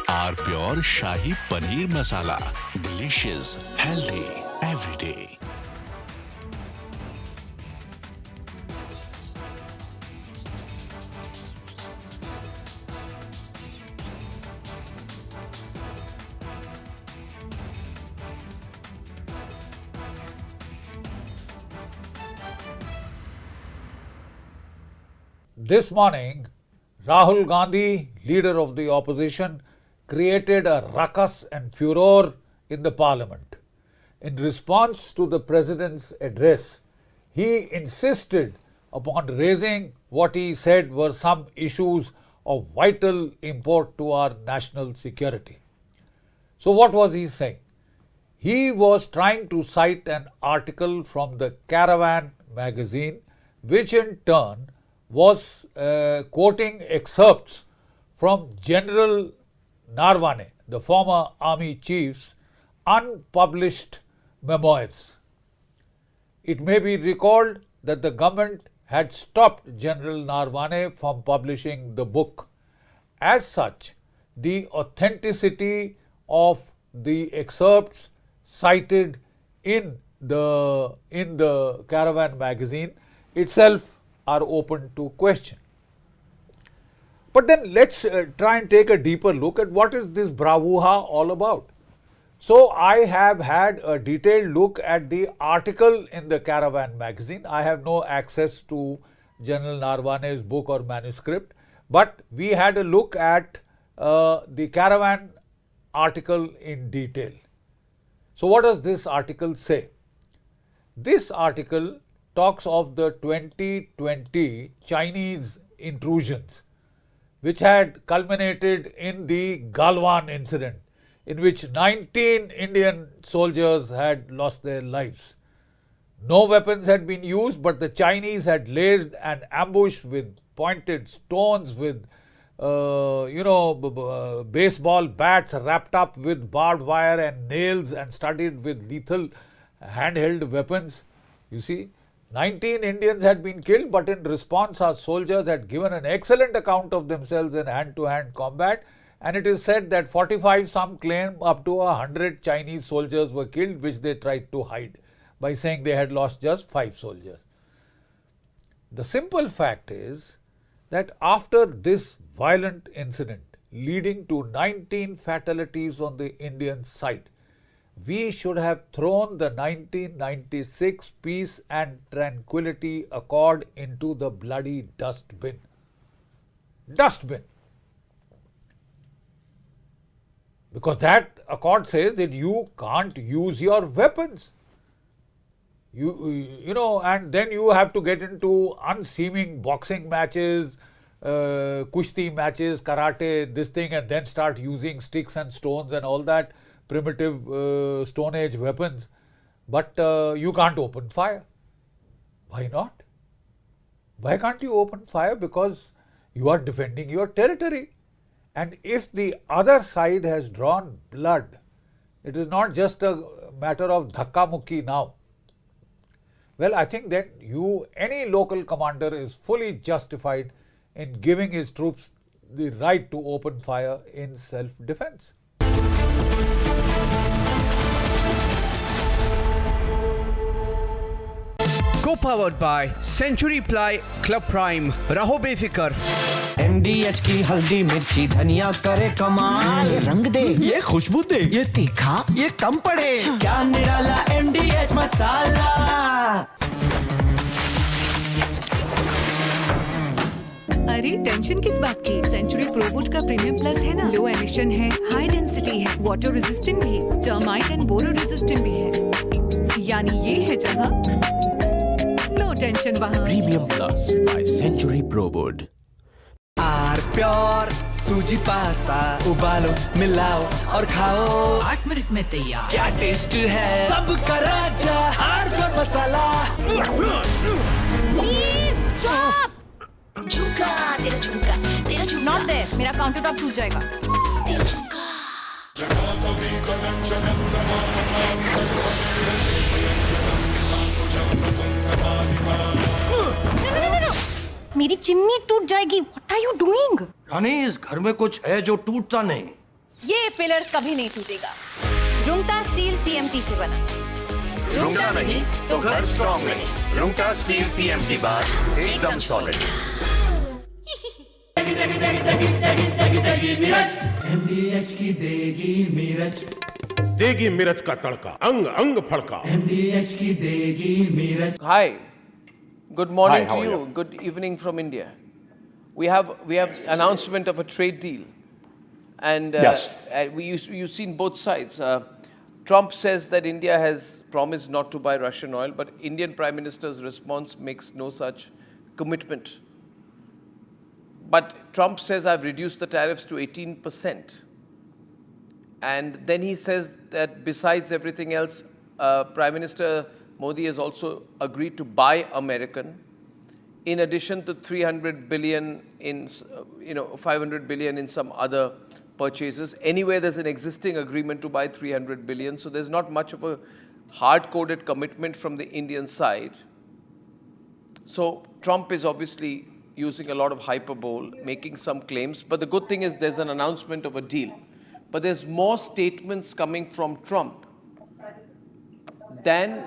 Our pure Shahi Paneer Masala. Delicious, healthy, every day.
This morning, Rahul Gandhi, leader of the opposition, created a ruckus and furor in the parliament. In response to the president's address, he insisted upon raising what he said were some issues of vital import to our national security. So what was he saying? He was trying to cite an article from the Caravan magazine, which in turn was quoting excerpts from General Narwane, the former army chief's unpublished memoirs. It may be recalled that the government had stopped General Narwane from publishing the book. As such, the authenticity of the excerpts cited in the Caravan magazine itself are open to question. But then let's try and take a deeper look at what is this bravura all about. So I have had a detailed look at the article in the Caravan magazine. I have no access to General Narwane's book or manuscript, but we had a look at the Caravan article in detail. So what does this article say? This article talks of the 2020 Chinese intrusions, which had culminated in the Galwan incident. in which 19 Indian soldiers had lost their lives. No weapons had been used, but the Chinese had laid an ambush with pointed stones, with baseball bats wrapped up with barbed wire and nails and studded with lethal handheld weapons. You see, 19 Indians had been killed, but in response our soldiers had given an excellent account of themselves in hand-to-hand combat, and it is said that 45, some claim up to 100 Chinese soldiers were killed, which they tried to hide by saying they had lost just 5 soldiers. The simple fact is that after this violent incident leading to 19 fatalities on the Indian side, we should have thrown the 1996 Peace and Tranquility Accord into the bloody dustbin. Dustbin. Because that accord says that you can't use your weapons. And then you have to get into unseeming boxing matches, kushti matches, karate, this thing, and then start using sticks and stones and all that primitive Stone Age weapons. But you can't open fire. Why not? Why can't you open fire? Because you are defending your territory. And if the other side has drawn blood, it is not just a matter of dhakka mukki now. Well, I think that any local commander is fully justified in giving his troops the right to open fire in self-defense.
Co-powered by Century Ply Club Prime. रहो बेफिक्र.
MDH की हल्दी मिर्ची धनिया करे कमाल, ये रंग दे, ये खुशबू दे, ये तीखा, ये कम पड़े, क्या निराला MDH मसाला.
अरे टेंशन किस बात की? सेंचुरी प्रोवुड का प्रीमियम प्लस है ना. लो एमिशन है, हाई डेंसिटी है, वाटर रेजिस्टेंट भी, टर्माइट एंड बोरो रेजिस्टेंट भी है. यानी ये है जहां नो टेंशन वहां.
Premium plus by Century Prowood.
R pure सूजी पास्ता उबालो, मिलाओ और खाओ.
8 मिनट में तैयार.
क्या टेस्ट है सबका राजा R pure masala.
Please stop.
झुमका तेरा झुमका तेरा झुमका.
Not there. मेरा काउंटर टॉप टूट जाएगा.
तेरा झुमका.
मेरी चिमनी टूट जाएगी. What are you doing?
रानी, इस घर में कुछ है जो टूटता नहीं.
ये पिलर कभी नहीं टूटेगा. रुंगटा स्टील TMT से बना.
रुंगटा नहीं तो घर स्ट्रॉन्ग नहीं. रुंगटा स्टील TMT बार एकदम सॉलिड.
MDH की देगी मिर्च.
देगी मिर्च का तड़का, अंग अंग फड़का.
MDH की देगी मिर्च.
Hi. Good morning
Hi,
to
how are
you. Good evening from India. We have announcement of a trade deal, and
Yes.
you've seen both sides. Trump says that India has promised not to buy Russian oil, but Indian Prime Minister's response makes no such commitment. But Trump says I've reduced the tariffs to 18%, and then he says that besides everything else, Prime Minister Modi has also agreed to buy American, in addition to 300 billion in, 500 billion in some other purchases. Anyway, there's an existing agreement to buy 300 billion, so there's not much of a hard-coded commitment from the Indian side. So Trump is obviously using a lot of hyperbole, making some claims, but the good thing is there's an announcement of a deal. But there's more statements coming from Trump than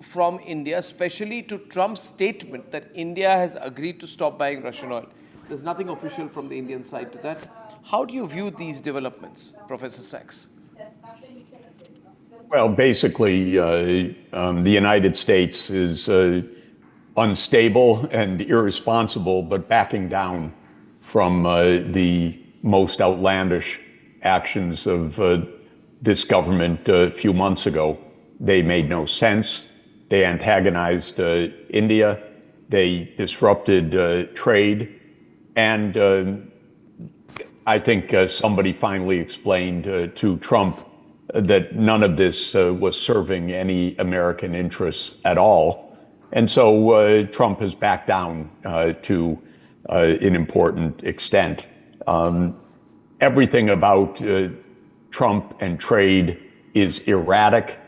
from India, especially to Trump's statement that India has agreed to stop buying Russian oil. There's nothing official from the Indian side to that. How do you view these developments, Professor Sachs?
Well, basically, the United States is unstable and irresponsible, but backing down from the most outlandish actions of this government a few months ago. They made no sense. They antagonized India. They disrupted trade. And I think somebody finally explained to Trump that none of this was serving any American interests at all. And so Trump has backed down to an important extent. Everything about Trump and trade is erratic,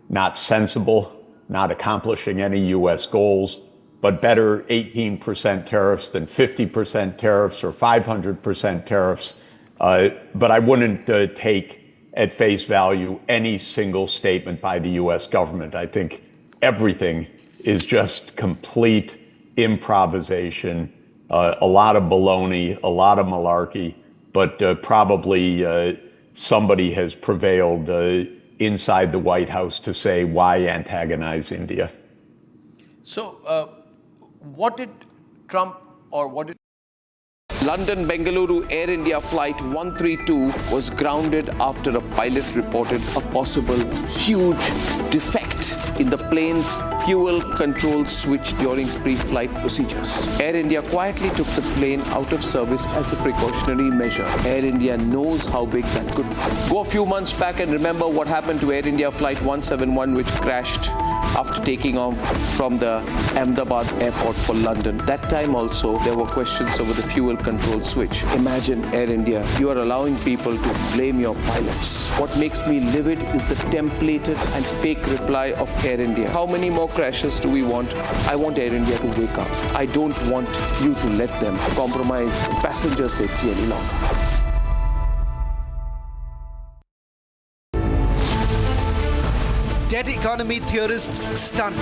not sensible, not accomplishing any U.S. goals, but better 18% tariffs than 50% tariffs or 500% tariffs. But I wouldn't take at face value any single statement by the U.S. government. I think everything is just complete improvisation, a lot of baloney, a lot of malarkey, but probably somebody has prevailed inside the White House to say, why antagonize India?
So, what did Trump or what did London-Bengaluru Air India Flight 132 was grounded after a pilot reported a possible huge defect in the plane's fuel control switch during pre-flight procedures. Air India quietly took the plane out of service as a precautionary measure. Air India knows how big that could be. Go a few months back and remember what happened to Air India Flight 171, which crashed after taking off from the Ahmedabad airport for London. That time also, there were questions over the fuel control switch. Imagine, Air India, you are allowing people to blame your pilots. What makes me livid is the templated and fake reply of Air India. How many more crashes do we want? I want Air India to wake up. I don't want you to let them compromise passenger safety any longer.
Dead economy theorists stunned.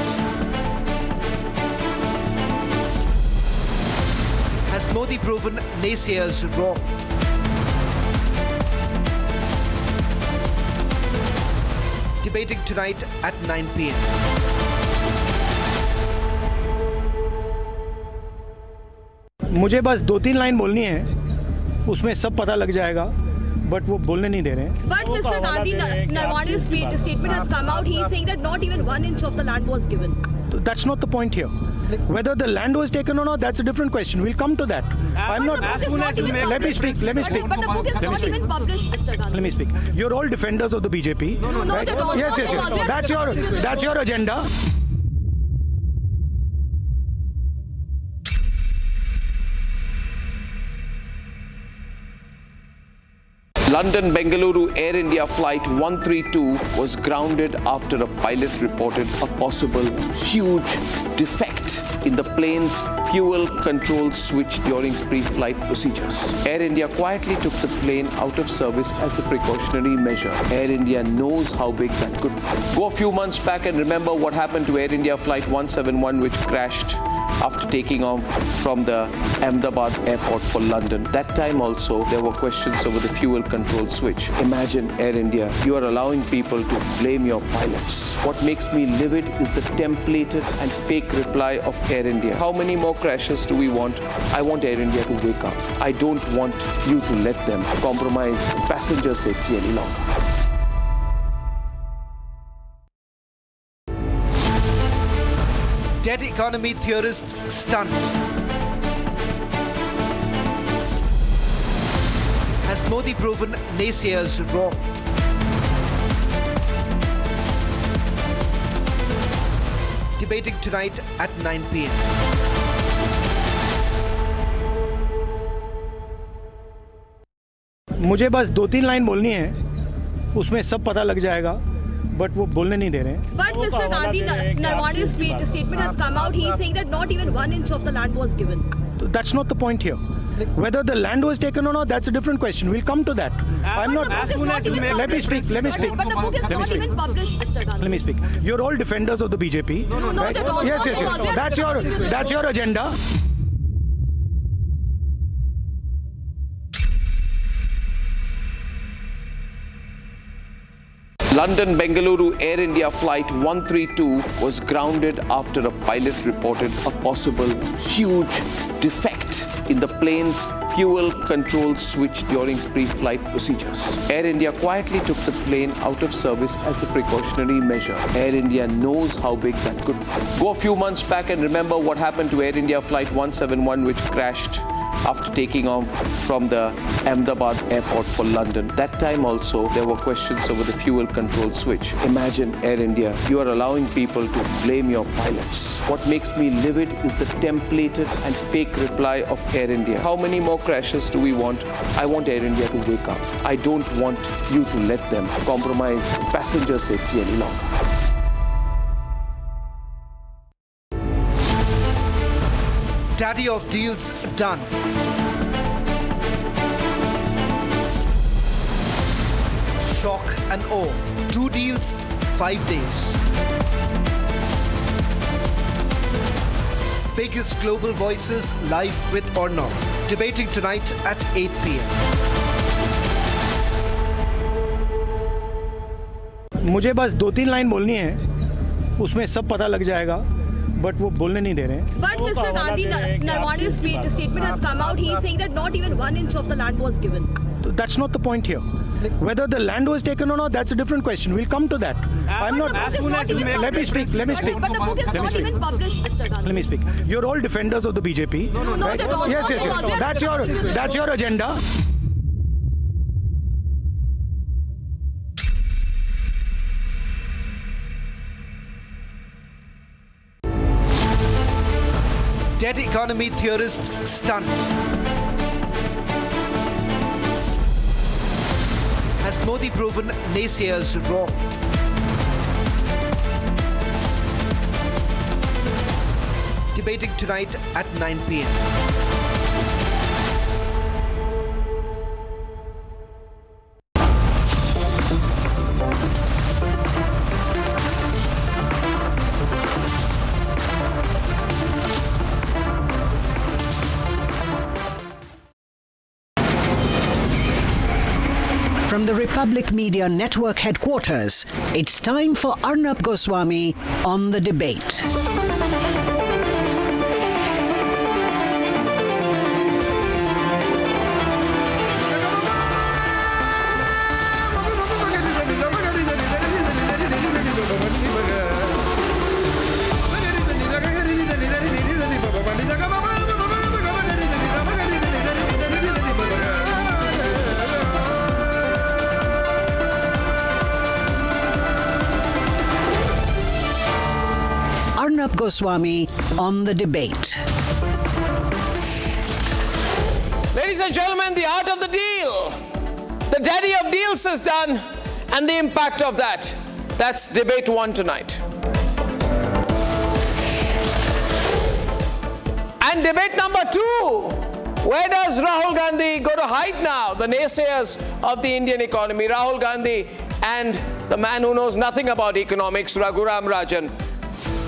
Has Modi proven naysayers wrong? Debating tonight at 9 p.m.
मुझे बस 2-3 line बोलनी है, उसमें सब पता लग जाएगा, but वो बोलने नहीं दे रहे हैं.
But Mr. Gandhi, Narwane's statement has come out. He is saying that not even 1 inch of the land was given.
That's not the point here. Whether the land was taken or not, that's a different question. We'll come to that. I'm not. Let me speak. Let me speak.
But the book is not even published, Mr. Gandhi.
Let me speak. You're all defenders of the BJP.
No, not at all.
Yes. That's your agenda.
London-Bengaluru Air India Flight 132 was grounded after a pilot reported a possible huge defect in the plane's fuel control switch during pre-flight procedures. Air India quietly took the plane out of service as a precautionary measure. Air India knows how big that could be. Go a few months back and remember what happened to Air India Flight 171, which crashed after taking off from the Ahmedabad airport for London. That time also, there were questions over the fuel control switch. Imagine, Air India, you are allowing people to blame your pilots. What makes me livid is the templated and fake reply of Air India. How many more crashes do we want? I want Air India to wake up. I don't want you to let them compromise passenger safety any longer.
Dead economy theorists stunned. Has Modi proven naysayers wrong? Debating tonight at 9 p.m.
मुझे बस 2-3 line बोलनी है, उसमें सब पता लग जाएगा, but वो बोलने नहीं दे रहे हैं.
But Mr. Gandhi, Narwane's statement has come out. He is saying that not even 1 inch of the land was given.
That's not the point here. Whether the land was taken or not, that's a different question. We'll come to that. I'm not. Let me speak. Let me speak.
But the book is not even published, Mr. Gandhi.
Let me speak. You're all defenders of the BJP.
No, not at all.
Yes. That's your agenda.
London-Bengaluru Air India Flight 132 was grounded after a pilot reported a possible huge defect in the plane's fuel control switch during pre-flight procedures. Air India quietly took the plane out of service as a precautionary measure. Air India knows how big that could be. Go a few months back and remember what happened to Air India Flight 171, which crashed after taking off from the Ahmedabad airport for London. That time also, there were questions over the fuel control switch. Imagine Air India, you are allowing people to blame your pilots. What makes me livid is the templated and fake reply of Air India. How many more crashes do we want? I want Air India to wake up. I don't want you to let them compromise passenger safety any longer.
Daddy of deals done. Shock and awe. 2 deals, 5 days. Biggest global voices live with or not. Debating tonight at 8 p.m.
मुझे बस 2-3 line बोलनी है, उसमें सब पता लग जाएगा, but वो बोलने नहीं दे रहे हैं.
But Mr. Gandhi, Narwane's statement has come out. He is saying that not even 1 inch of the land was given.
That's not the point here. Whether the land was taken or not, that's a different question. We'll come to that. I'm not. Let me speak.
But the book is not even published, Mr. Gandhi.
Let me speak. You're all defenders of the BJP.
No, not at all.
Yes. That's your agenda.
Dead economy theorists stunned. Has Modi proven naysayers wrong? Debating tonight at 9 p.m.
From the Republic Media Network headquarters, it's time for Arnab Goswami on the debate. Arnab Goswami on the debate.
Ladies and gentlemen, the art of the deal. The daddy of deals is done, and the impact of that. That's debate 1 tonight. And debate number 2. Where does Rahul Gandhi go to hide now? The naysayers of the Indian economy, Rahul Gandhi and the man who knows nothing about economics, Raghuram Rajan.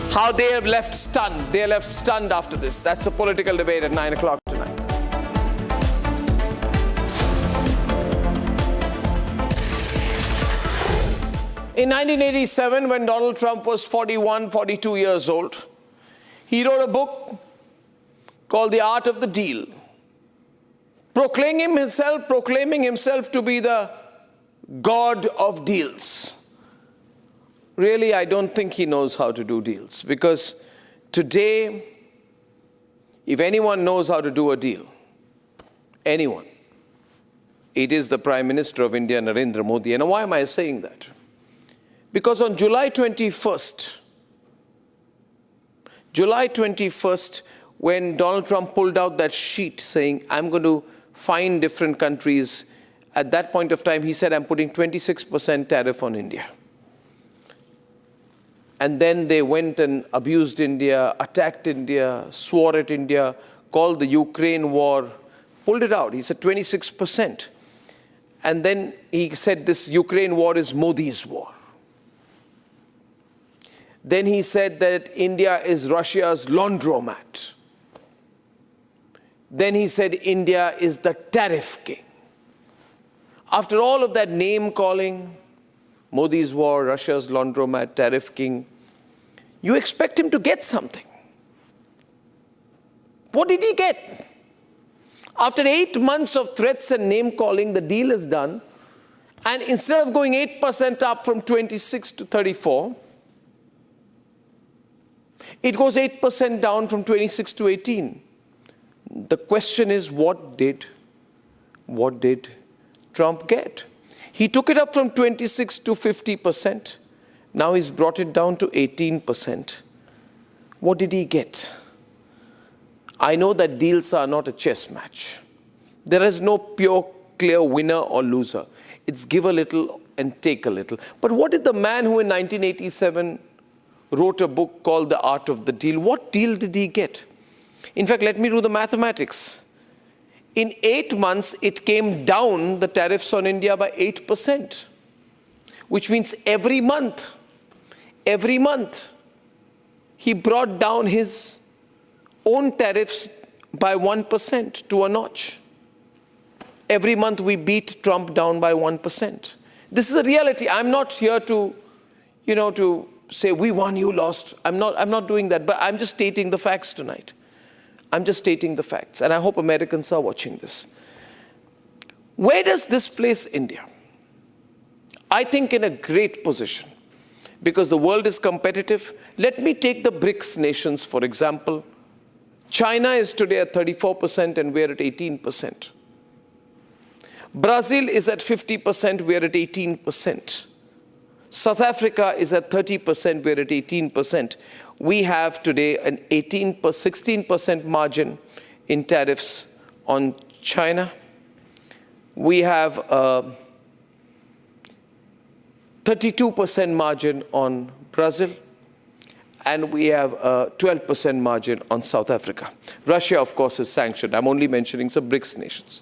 How they have left stunned. They are left stunned after this. That's the political debate at 9 o'clock tonight. In 1987, when Donald Trump was 41, 42 years old, he wrote a book called The Art of the Deal, proclaiming himself to be the God of deals. Really, I don't think he knows how to do deals, because today, if anyone knows how to do a deal, anyone, it is the Prime Minister of India, Narendra Modi. And why am I saying that? Because on July 21st, when Donald Trump pulled out that sheet saying, I'm going to fine different countries, at that point of time, he said, I'm putting 26% tariff on India. And then they went and abused India, attacked India, swore at India, called the Ukraine war, pulled it out. He said 26%. And then he said this Ukraine war is Modi's war. Then he said that India is Russia's laundromat. Then he said India is the tariff king. After all of that name calling, Modi's war, Russia's laundromat, tariff king, you expect him to get something. What did he get? After 8 months of threats and name calling, the deal is done. And instead of going 8% up from 26 to 34, it goes 8% down from 26 to 18. The question is, what did Trump get? He took it up from 26 to 50%. Now he's brought it down to 18%. What did he get? I know that deals are not a chess match. There is no pure, clear winner or loser. It's give a little and take a little. But what did the man who in 1987 wrote a book called The Art of the Deal, what deal did he get? In fact, let me do the mathematics. In 8 months, it came down the tariffs on India by 8%, which means every month, he brought down his own tariffs by 1% to a notch. Every month we beat Trump down by 1%. This is a reality. I'm not here to, to say we won, you lost. I'm not doing that, but I'm just stating the facts tonight. I'm just stating the facts, and I hope Americans are watching this. Where does this place India? I think in a great position, because the world is competitive. Let me take the BRICS nations, for example. China is today at 34% and we're at 18%. Brazil is at 50%, we're at 18%. South Africa is at 30%, we're at 18%. We have today an 16% margin in tariffs on China. We have a 32% margin on Brazil. And we have a 12% margin on South Africa. Russia, of course, is sanctioned. I'm only mentioning some BRICS nations.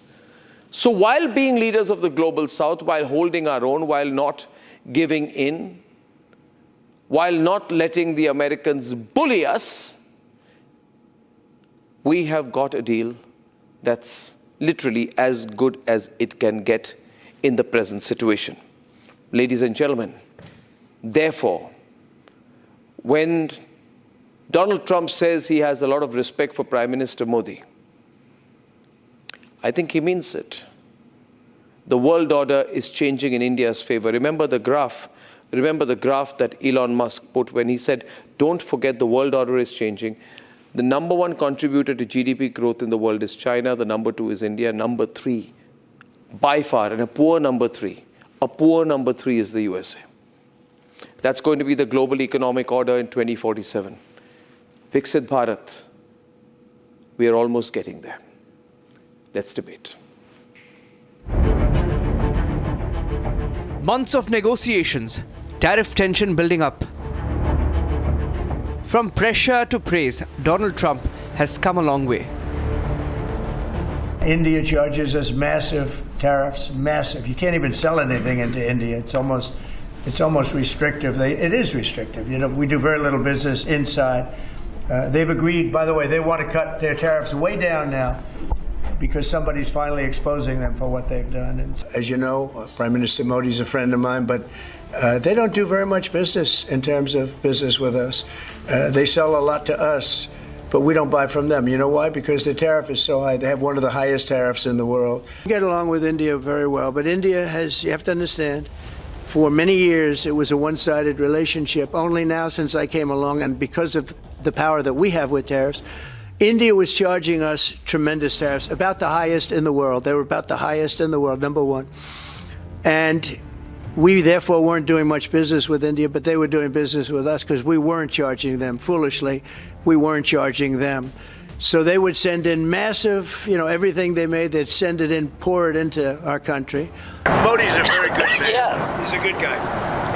So while being leaders of the global south, while holding our own, while not giving in, while not letting the Americans bully us, we have got a deal that's literally as good as it can get in the present situation. Ladies and gentlemen, therefore, when Donald Trump says he has a lot of respect for Prime Minister Modi, I think he means it. The world order is changing in India's favor. Remember the graph that Elon Musk put when he said, don't forget the world order is changing. The number one contributor to GDP growth in the world is China. The number two is India. Number three, by far, and a poor number three is the USA. That's going to be the global economic order in 2047. Viksit Bharat. We are almost getting there. Let's debate.
Months of negotiations, tariff tension building up. From pressure to praise, Donald Trump has come a long way.
India charges us massive tariffs, massive. You can't even sell anything into India. It's almost restrictive. It is restrictive. We do very little business inside. They've agreed, by the way, they want to cut their tariffs way down now because somebody's finally exposing them for what they've done. And as you know, Prime Minister Modi's a friend of mine, but they don't do very much business in terms of business with us. They sell a lot to us, but we don't buy from them. You know why? Because the tariff is so high. They have one of the highest tariffs in the world. We get along with India very well, but India has, you have to understand, for many years, it was a one-sided relationship. Only now, since I came along, and because of the power that we have with tariffs, India was charging us tremendous tariffs, about the highest in the world. They were about the highest in the world, number one. And we, therefore, weren't doing much business with India, but they were doing business with us because we weren't charging them. Foolishly, we weren't charging them. So they would send in massive, everything they made, they'd send it in, pour it into our country. Modi's a very good man. Yes. He's a good guy.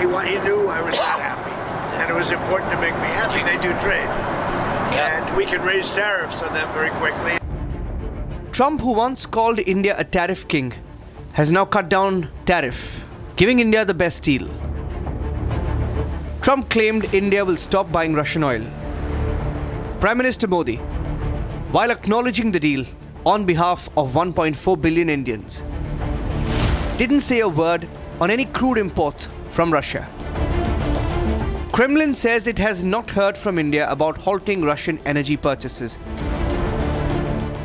He knew I was not happy, and it was important to make me happy. They do trade. And we can raise tariffs on them very quickly.
Trump, who once called India a tariff king, has now cut down tariff, giving India the best deal. Trump claimed India will stop buying Russian oil. Prime Minister Modi, while acknowledging the deal on behalf of 1.4 billion Indians, didn't say a word on any crude imports from Russia. Kremlin says it has not heard from India about halting Russian energy purchases.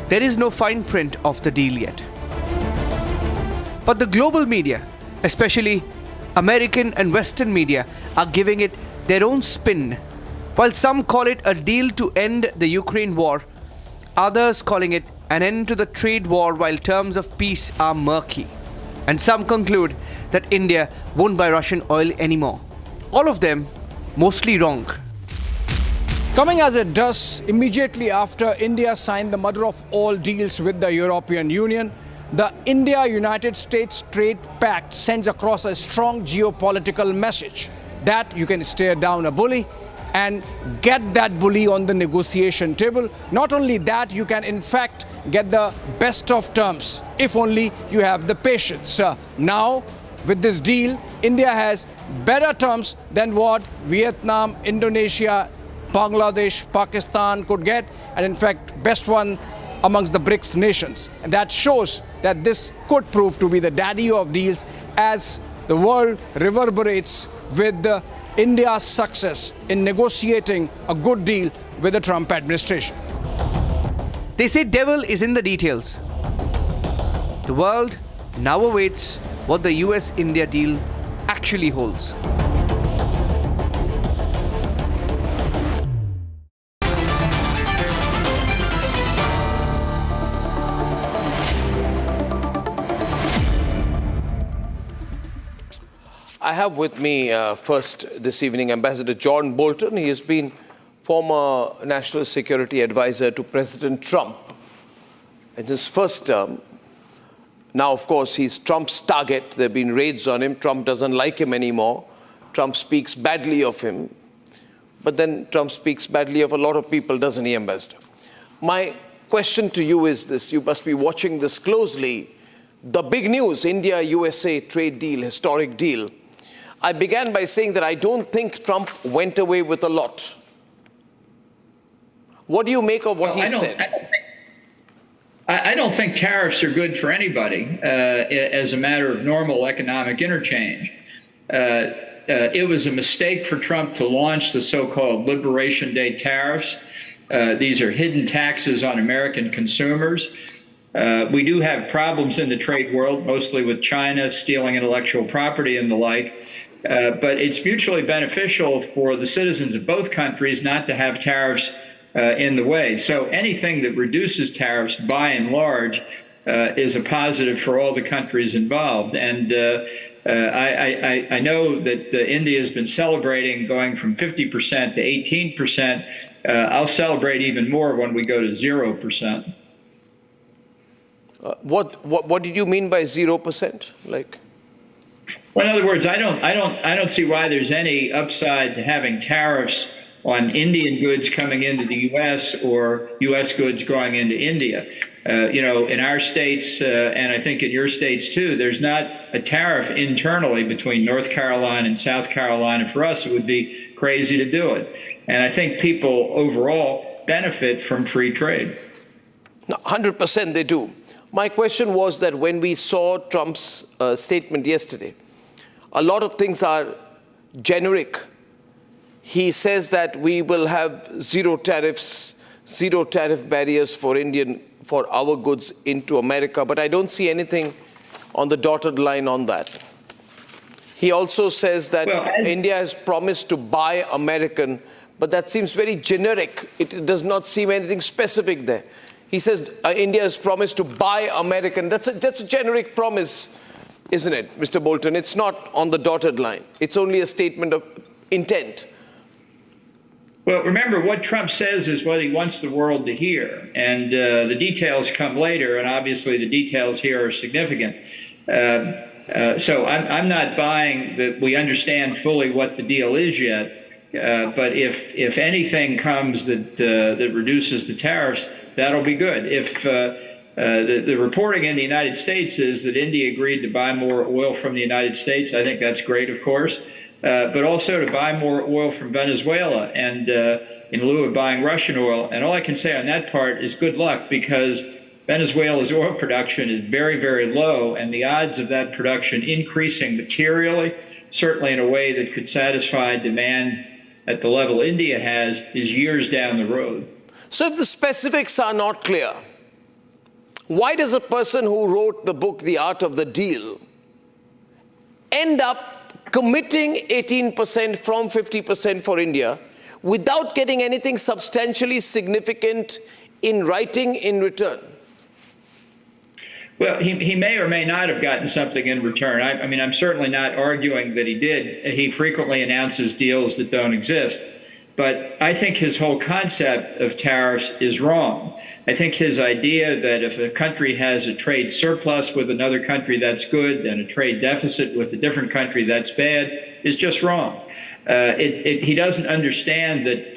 There is no fine print of the deal yet. But the global media, especially American and Western media, are giving it their own spin. While some call it a deal to end the Ukraine war, others calling it an end to the trade war while terms of peace are murky. And some conclude that India won't buy Russian oil anymore. All of them mostly wrong.
Coming as it does immediately after India signed the mother of all deals with the European Union, the India-United States Trade Pact sends across a strong geopolitical message that you can stare down a bully and get that bully on the negotiation table. Not only that, you can in fact get the best of terms if only you have the patience. Now, with this deal, India has better terms than what Vietnam, Indonesia, Bangladesh, Pakistan could get, and in fact, best one amongst the BRICS nations. And that shows that this could prove to be the daddy of deals as the world reverberates with India's success in negotiating a good deal with the Trump administration.
They say devil is in the details. The world now awaits what the US-India deal actually holds.
I have with me first this evening Ambassador John Bolton. He has been former National Security Advisor to President Trump in his first term. Now, of course, he's Trump's target. There have been raids on him. Trump doesn't like him anymore. Trump speaks badly of him. But then Trump speaks badly of a lot of people, doesn't he, Ambassador? My question to you is this. You must be watching this closely. The big news, India-USA trade deal, historic deal. I began by saying that I don't think Trump went away with a lot. What do you make of what he said?
I don't think tariffs are good for anybody as a matter of normal economic interchange. It was a mistake for Trump to launch the so-called Liberation Day tariffs. These are hidden taxes on American consumers. We do have problems in the trade world, mostly with China stealing intellectual property and the like. But it's mutually beneficial for the citizens of both countries not to have tariffs in the way. So anything that reduces tariffs by and large is a positive for all the countries involved. And I know that India has been celebrating going from 50% to 18%. I'll celebrate even more when we go to 0%.
What did you mean by 0%? Like?
Well, in other words, I don't see why there's any upside to having tariffs on Indian goods coming into the U.S. or U.S. goods going into India. In our states, and I think in your states too, there's not a tariff internally between North Carolina and South Carolina. For us, it would be crazy to do it. And I think people overall benefit from free trade.
No, 100% they do. My question was that when we saw Trump's statement yesterday, a lot of things are generic. He says that we will have zero tariffs, zero tariff barriers for our goods into America, but I don't see anything on the dotted line on that. He also says that India has promised to buy American, but that seems very generic. It does not seem anything specific there. He says India has promised to buy American. That's a generic promise, isn't it, Mr. Bolton? It's not on the dotted line. It's only a statement of intent.
Well, remember, what Trump says is what he wants the world to hear. And the details come later, and obviously the details here are significant. So I'm not buying that we understand fully what the deal is yet. But if anything comes that reduces the tariffs, that'll be good. If the reporting in the United States is that India agreed to buy more oil from the United States, I think that's great, of course. But also to buy more oil from Venezuela and in lieu of buying Russian oil. And all I can say on that part is good luck, because Venezuela's oil production is very, very low, and the odds of that production increasing materially, certainly in a way that could satisfy demand at the level India has, is years down the road.
So if the specifics are not clear, why does a person who wrote the book, The Art of the Deal, end up committing 18% from 50% for India without getting anything substantially significant in writing in return?
Well, he may or may not have gotten something in return. I mean, I'm certainly not arguing that he did. He frequently announces deals that don't exist. But I think his whole concept of tariffs is wrong. I think his idea that if a country has a trade surplus with another country, that's good, and a trade deficit with a different country, that's bad, is just wrong. He doesn't understand that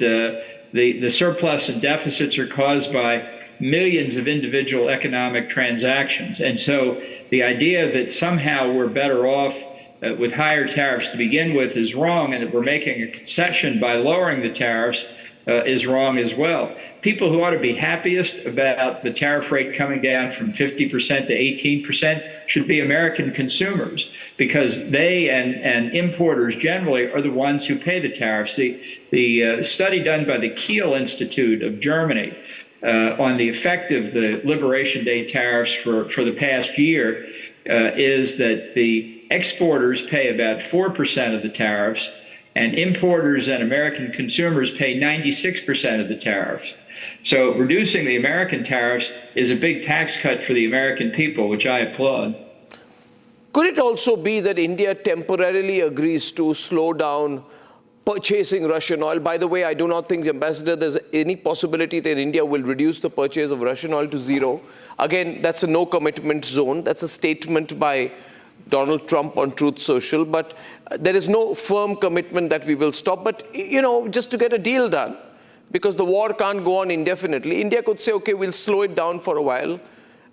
the surplus and deficits are caused by millions of individual economic transactions. And so the idea that somehow we're better off with higher tariffs to begin with is wrong, and that we're making a concession by lowering the tariffs is wrong as well. People who ought to be happiest about the tariff rate coming down from 50% to 18% should be American consumers, because they and importers generally are the ones who pay the tariffs. The study done by the Kiel Institute of Germany on the effect of the Liberation Day tariffs for the past year is that the exporters pay about 4% of the tariffs, and importers and American consumers pay 96% of the tariffs. So reducing the American tariffs is a big tax cut for the American people, which I applaud.
Could it also be that India temporarily agrees to slow down purchasing Russian oil? By the way, I do not think, Ambassador, there's any possibility that India will reduce the purchase of Russian oil to zero. Again, that's a no commitment zone. That's a statement by Donald Trump on Truth Social, but there is no firm commitment that we will stop. But, you know, just to get a deal done, because the war can't go on indefinitely, India could say, okay, we'll slow it down for a while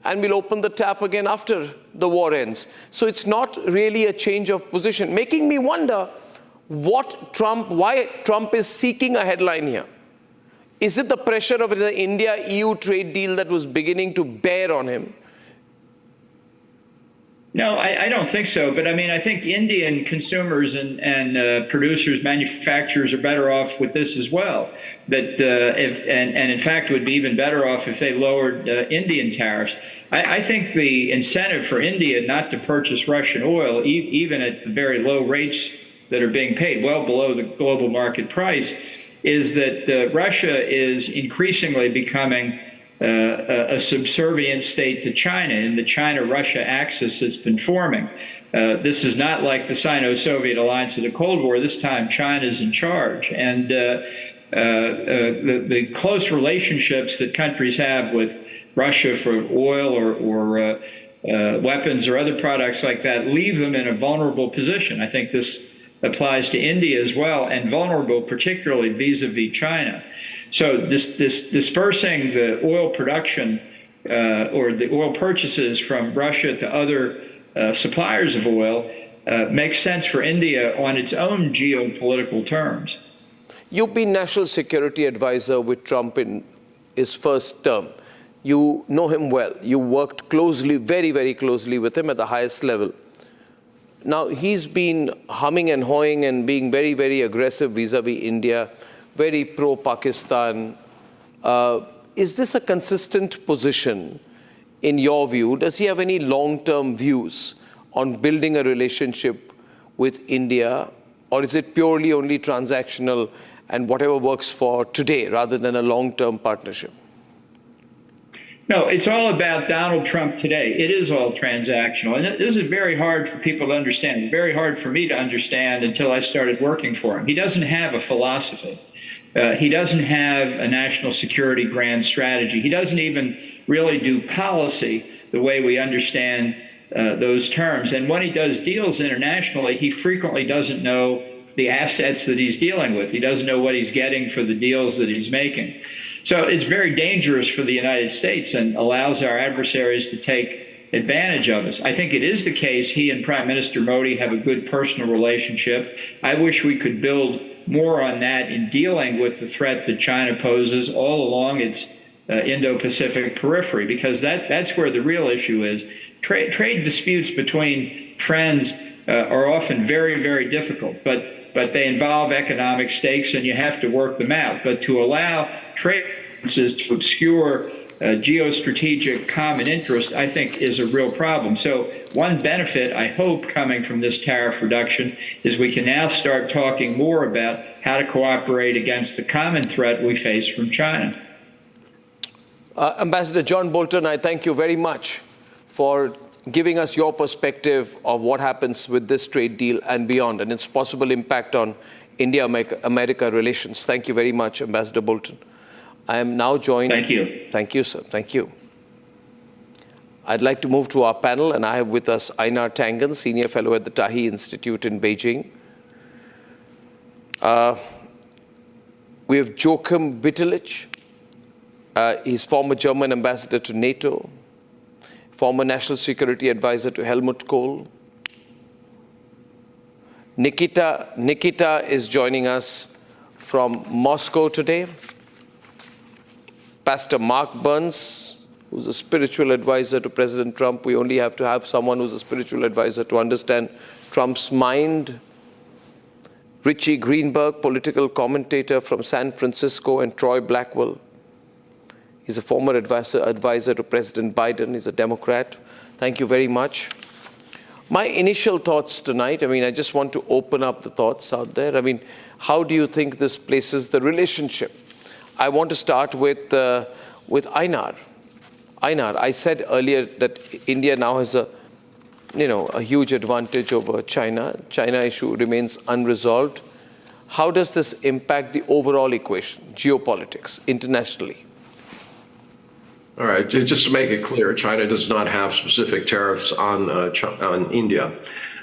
and we'll open the tap again after the war ends. So it's not really a change of position, making me wonder why Trump is seeking a headline here. Is it the pressure of the India-EU trade deal that was beginning to bear on him?
No, I don't think so. But I mean, I think Indian consumers and producers, manufacturers are better off with this as well. That and in fact would be even better off if they lowered Indian tariffs. I think the incentive for India not to purchase Russian oil, even at the very low rates that are being paid, well below the global market price, is that Russia is increasingly becoming a subservient state to China in the China-Russia axis that's been forming. This is not like the Sino-Soviet alliance of the Cold War. This time China's in charge. And the close relationships that countries have with Russia for oil or weapons or other products like that leave them in a vulnerable position. I think this applies to India as well, and vulnerable particularly vis-a-vis China. So dispersing the oil production or the oil purchases from Russia to other suppliers of oil makes sense for India on its own geopolitical terms.
You've been National Security Advisor with Trump in his first term. You know him well. You worked closely, very, very closely with him at the highest level. Now, he's been humming and hawing and being very, very aggressive vis-a-vis India, very pro-Pakistan. Is this a consistent position in your view? Does he have any long-term views on building a relationship with India, or is it purely only transactional and whatever works for today rather than a long-term partnership?
No, it's all about Donald Trump today. It is all transactional. And this is very hard for people to understand, very hard for me to understand until I started working for him. He doesn't have a philosophy. He doesn't have a national security grand strategy. He doesn't even really do policy the way we understand those terms. And when he does deals internationally, he frequently doesn't know the assets that he's dealing with. He doesn't know what he's getting for the deals that he's making. So it's very dangerous for the United States and allows our adversaries to take advantage of us. I think it is the case he and Prime Minister Modi have a good personal relationship. I wish we could build more on that in dealing with the threat that China poses all along its Indo-Pacific periphery, because that's where the real issue is. Trade disputes between friends are often very, very difficult, but they involve economic stakes and you have to work them out. But to allow trade differences to obscure geostrategic common interest, I think, is a real problem. So one benefit, I hope, coming from this tariff reduction is we can now start talking more about how to cooperate against the common threat we face from China.
Ambassador John Bolton, I thank you very much for giving us your perspective of what happens with this trade deal and beyond, and its possible impact on India-America relations. Thank you very much, Ambassador Bolton. I am now joined...
Thank you.
Thank you, sir. Thank you. I'd like to move to our panel, and I have with us Einar Tangen, Senior Fellow at the Tahi Institute in Beijing. We have Joachim Bitterlich. He's former German ambassador to NATO, former National Security Advisor to Helmut Kohl. Nikita is joining us from Moscow today. Pastor Mark Burns, who's a spiritual advisor to President Trump. We only have to have someone who's a spiritual advisor to understand Trump's mind. Richie Greenberg, political commentator from San Francisco, and Troy Blackwell. He's a former advisor to President Biden. He's a Democrat. Thank you very much. My initial thoughts tonight, I just want to open up the thoughts out there. How do you think this places the relationship? I want to start with Einar. Einar, I said earlier that India now has a huge advantage over China. China issue remains unresolved. How does this impact the overall equation, geopolitics, internationally?
All right, just to make it clear, China does not have specific tariffs on India.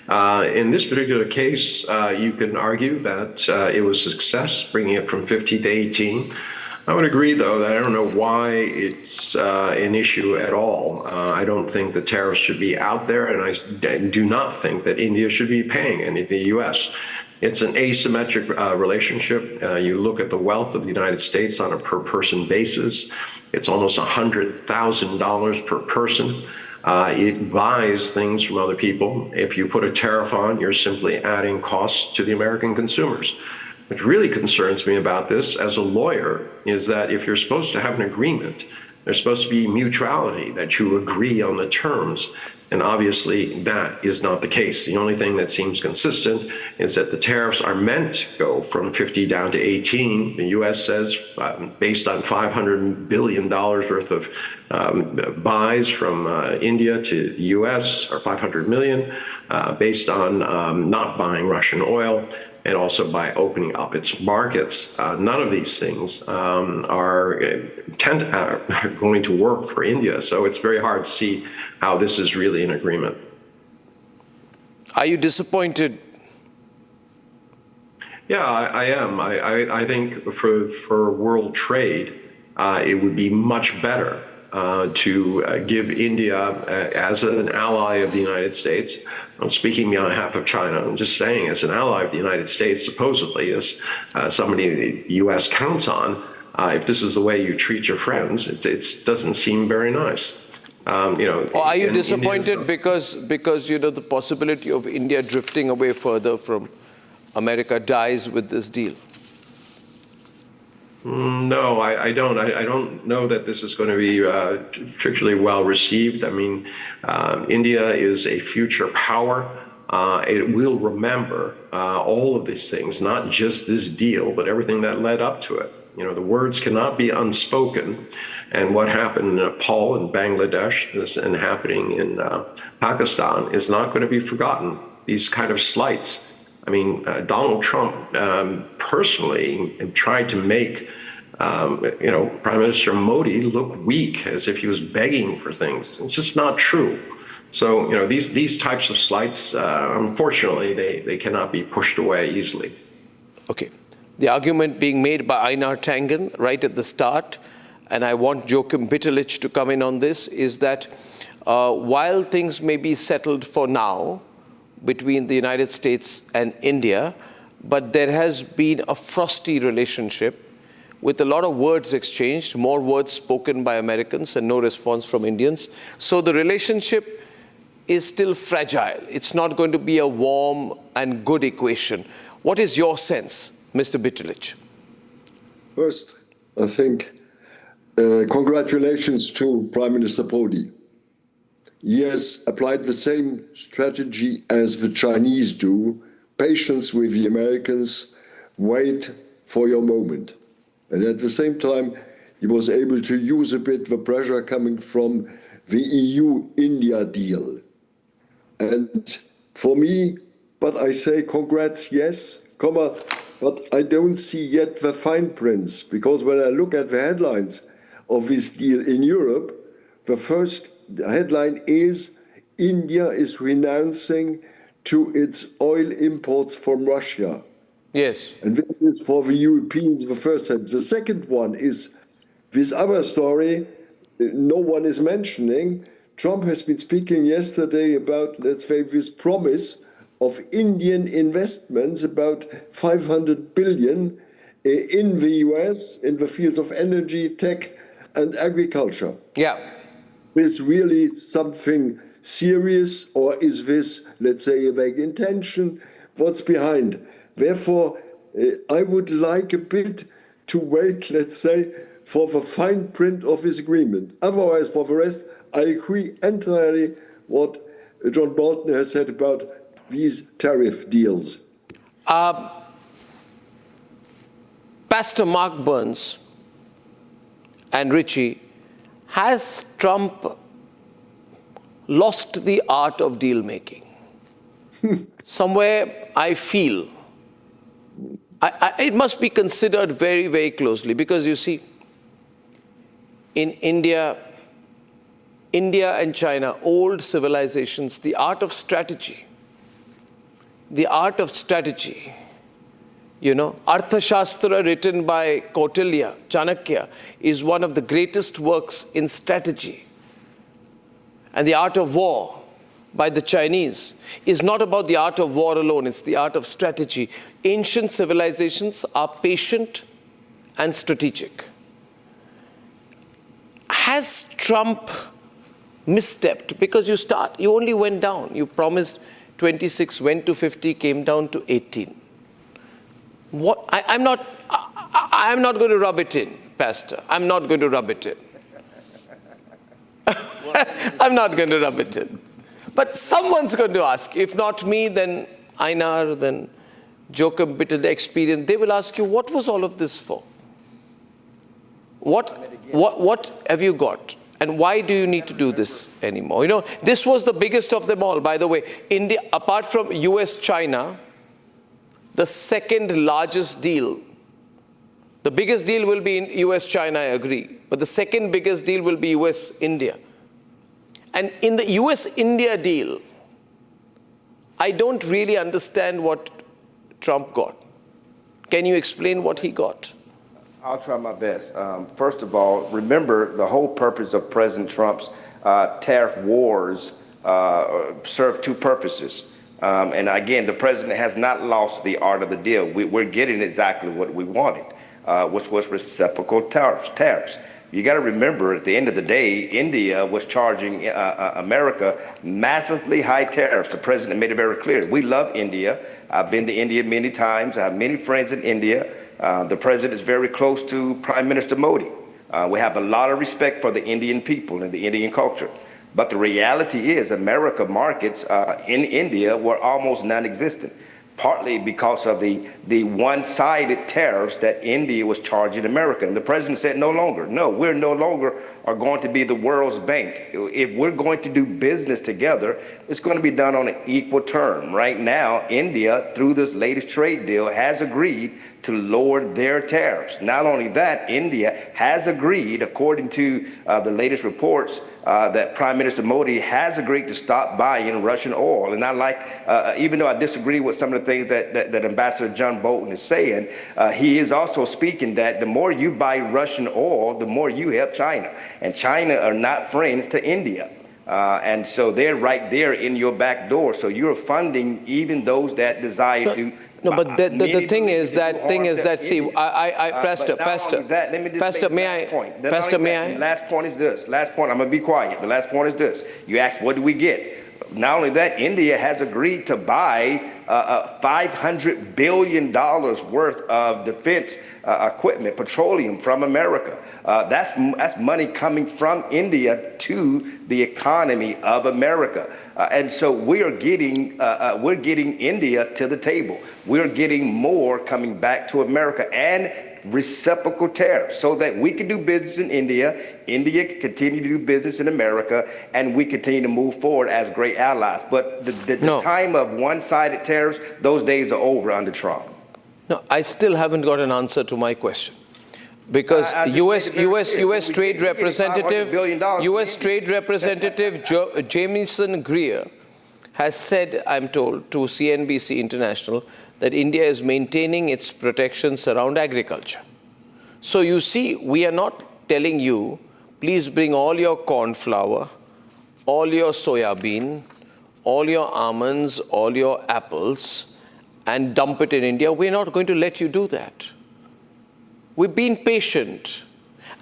In this particular case, you can argue that it was a success, bringing it from 50 to 18. I would agree, though, that I don't know why it's an issue at all. I don't think the tariffs should be out there, and I do not think that India should be paying any to the U.S. It's an asymmetric relationship. You look at the wealth of the United States on a per-person basis. It's almost $100,000 per person. It buys things from other people. If you put a tariff on, you're simply adding costs to the American consumers. What really concerns me about this as a lawyer is that if you're supposed to have an agreement, there's supposed to be mutuality, that you agree on the terms. And obviously, that is not the case. The only thing that seems consistent is that the tariffs are meant to go from 50 down to 18. The U.S. says, based on $500 billion worth of buys from India to the U.S., or 500 million, based on not buying Russian oil, and also by opening up its markets. None of these things are going to work for India. So it's very hard to see how this is really an agreement.
Are you disappointed?
Yeah, I am. I think for world trade, it would be much better to give India as an ally of the United States. I'm speaking on behalf of China. I'm just saying, as an ally of the United States, supposedly as somebody the U.S. counts on, if this is the way you treat your friends, it doesn't seem very nice.
Or are you disappointed because the possibility of India drifting away further from America dies with this deal?
No, I don't. I don't know that this is going to be particularly well received. India is a future power. It will remember all of these things, not just this deal, but everything that led up to it. The words cannot be unspoken. And what happened in Nepal and Bangladesh and happening in Pakistan is not going to be forgotten. These kind of slights. Donald Trump personally tried to make, Prime Minister Modi look weak, as if he was begging for things. It's just not true. So, these types of slights, unfortunately, they cannot be pushed away easily.
Okay. The argument being made by Einar Tangen right at the start, and I want Joachim Bitterlich to come in on this, is that while things may be settled for now between the United States and India, but there has been a frosty relationship with a lot of words exchanged, more words spoken by Americans and no response from Indians. So the relationship is still fragile. It's not going to be a warm and good equation. What is your sense, Mr. Bitterlich?
First, I think congratulations to Prime Minister Modi. He has applied the same strategy as the Chinese do: patience with the Americans, wait for your moment. And at the same time, he was able to use a bit the pressure coming from the EU-India deal. And for me, but I say congrats, yes, but I don't see yet the fine prints, because when I look at the headlines of this deal in Europe, the first headline is India is renouncing to its oil imports from Russia.
Yes.
And this is for the Europeans, the first head. The second one is this other story no one is mentioning. Trump has been speaking yesterday about, let's say, this promise of Indian investments, about 500 billion in the US in the fields of energy, tech, and agriculture.
Yeah.
Is really something serious, or is this, let's say, a vague intention? What's behind? Therefore, I would like a bit to wait, let's say, for the fine print of this agreement. Otherwise, for the rest, I agree entirely what John Bolton has said about these tariff deals.
Pastor Mark Burns and Richie, has Trump lost the art of deal making? Somewhere I feel it must be considered very, very closely, because you see, in India and China, old civilizations, the art of strategy, you know, Arthashastra written by Kautilya, Chanakya, is one of the greatest works in strategy. And the art of war by the Chinese is not about the art of war alone, it's the art of strategy. Ancient civilizations are patient and strategic. Has Trump misstepped? Because you only went down. You promised 26, went to 50, came down to 18. What? I'm not going to rub it in, Pastor. I'm not going to rub it in. I'm not going to rub it in. But someone's going to ask. If not me, then Einar, then Joachim Bittel, the experience. They will ask you, what was all of this for? What have you got? And why do you need to do this anymore? You know, this was the biggest of them all, by the way. India, apart from US-China, the second largest deal. The biggest deal will be in US-China, I agree. But the second biggest deal will be US-India. And in the US-India deal, I don't really understand what Trump got. Can you explain what he got?
I'll try my best. First of all, remember the whole purpose of President Trump's tariff wars serve two purposes. And again, the president has not lost the art of the deal. We're getting exactly what we wanted, which was reciprocal tariffs. You got to remember, at the end of the day, India was charging America massively high tariffs. The president made it very clear. We love India. I've been to India many times. I have many friends in India. The president is very close to Prime Minister Modi. We have a lot of respect for the Indian people and the Indian culture. But the reality is America markets in India were almost non-existent, partly because of the one-sided tariffs that India was charging America. And the president said no, we're no longer are going to be the world's bank. If we're going to do business together, it's going to be done on an equal term. Right now, India, through this latest trade deal, has agreed to lower their tariffs. Not only that, India has agreed, according to the latest reports, that Prime Minister Modi has agreed to stop buying Russian oil. And I like, even though I disagree with some of the things that Ambassador John Bolton is saying, he is also speaking that the more you buy Russian oil, the more you help China. And China are not friends to India. And so they're right there in your back door. So you're funding even those that desire to.
No, but the thing is that, see, Pastor, may I?
Last point is this. Last point, I'm going to be quiet. The last point is this. You asked, what do we get? Not only that, India has agreed to buy $500 billion worth of defense equipment, petroleum from America. That's money coming from India to the economy of America. And so we're getting India to the table. We're getting more coming back to America. And reciprocal tariffs so that we can do business in India, India can continue to do business in America, and we continue to move forward as great allies. But the time of one-sided tariffs, those days are over under Trump.
No, I still haven't got an answer to my question. Because U.S. Trade Representative Jamieson Greer has said, I'm told, to CNBC International that India is maintaining its protections around agriculture. So you see, we are not telling you, please bring all your corn flour, all your soya bean, all your almonds, all your apples, and dump it in India. We're not going to let you do that. We've been patient,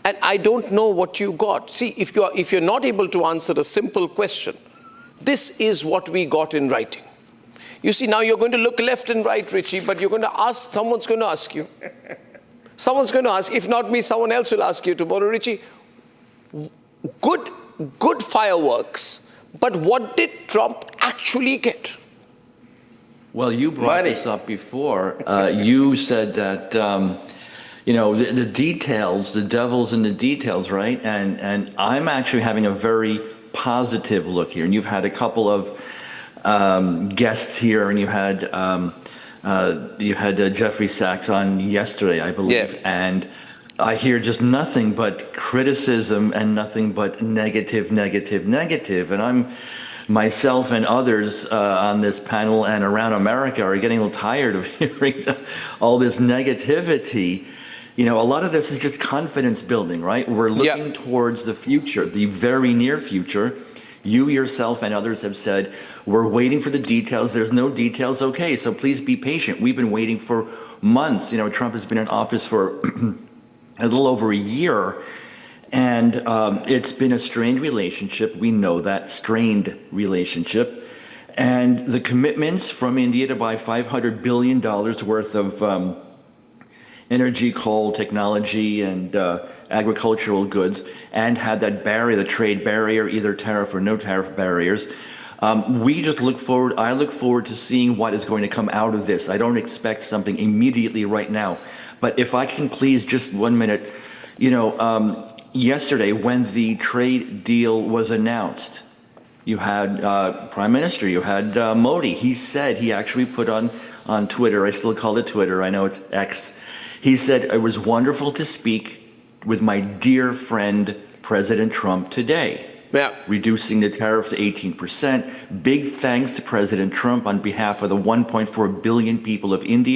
and I don't know what you got. See, if you're not able to answer a simple question, this is what we got in writing. You see, now you're going to look left and right, Richie, but you're going to ask, someone's going to ask you. Someone's going to ask, if not me, someone else will ask you tomorrow, Richie, good fireworks, but what did Trump actually get?
Well, you brought this up before. You said that, the details, the devil's in the details, right? And I'm actually having a very positive look here. And you've had a couple of guests here, and you had Jeffrey Sachs on yesterday, I believe. Yeah. And I hear just nothing but criticism and nothing but negative. And I'm myself and others on this panel and around America are getting a little tired of hearing all this negativity. A lot of this is just confidence building, right? We're looking towards the future, the very near future. You yourself and others have said, we're waiting for the details. There's no details. Okay, so please be patient. We've been waiting for months. Trump has been in office for a little over a year. And it's been a strained relationship. We know that, strained relationship. And the commitments from India to buy $500 billion worth of energy, coal, technology, and agricultural goods, and had that barrier, the trade barrier, either tariff or no tariff barriers. We just look forward, I look forward to seeing what is going to come out of this. I don't expect something immediately right now. But if I can please just 1 minute, yesterday, when the trade deal was announced, you had Prime Minister, you had Modi. He said, he actually put on Twitter, I still call it Twitter, I know it's X. He said, it was wonderful to speak with my dear friend, President Trump, today. Yeah. Reducing the tariff to 18%. Big thanks to President Trump on behalf of the 1.4 billion people of India.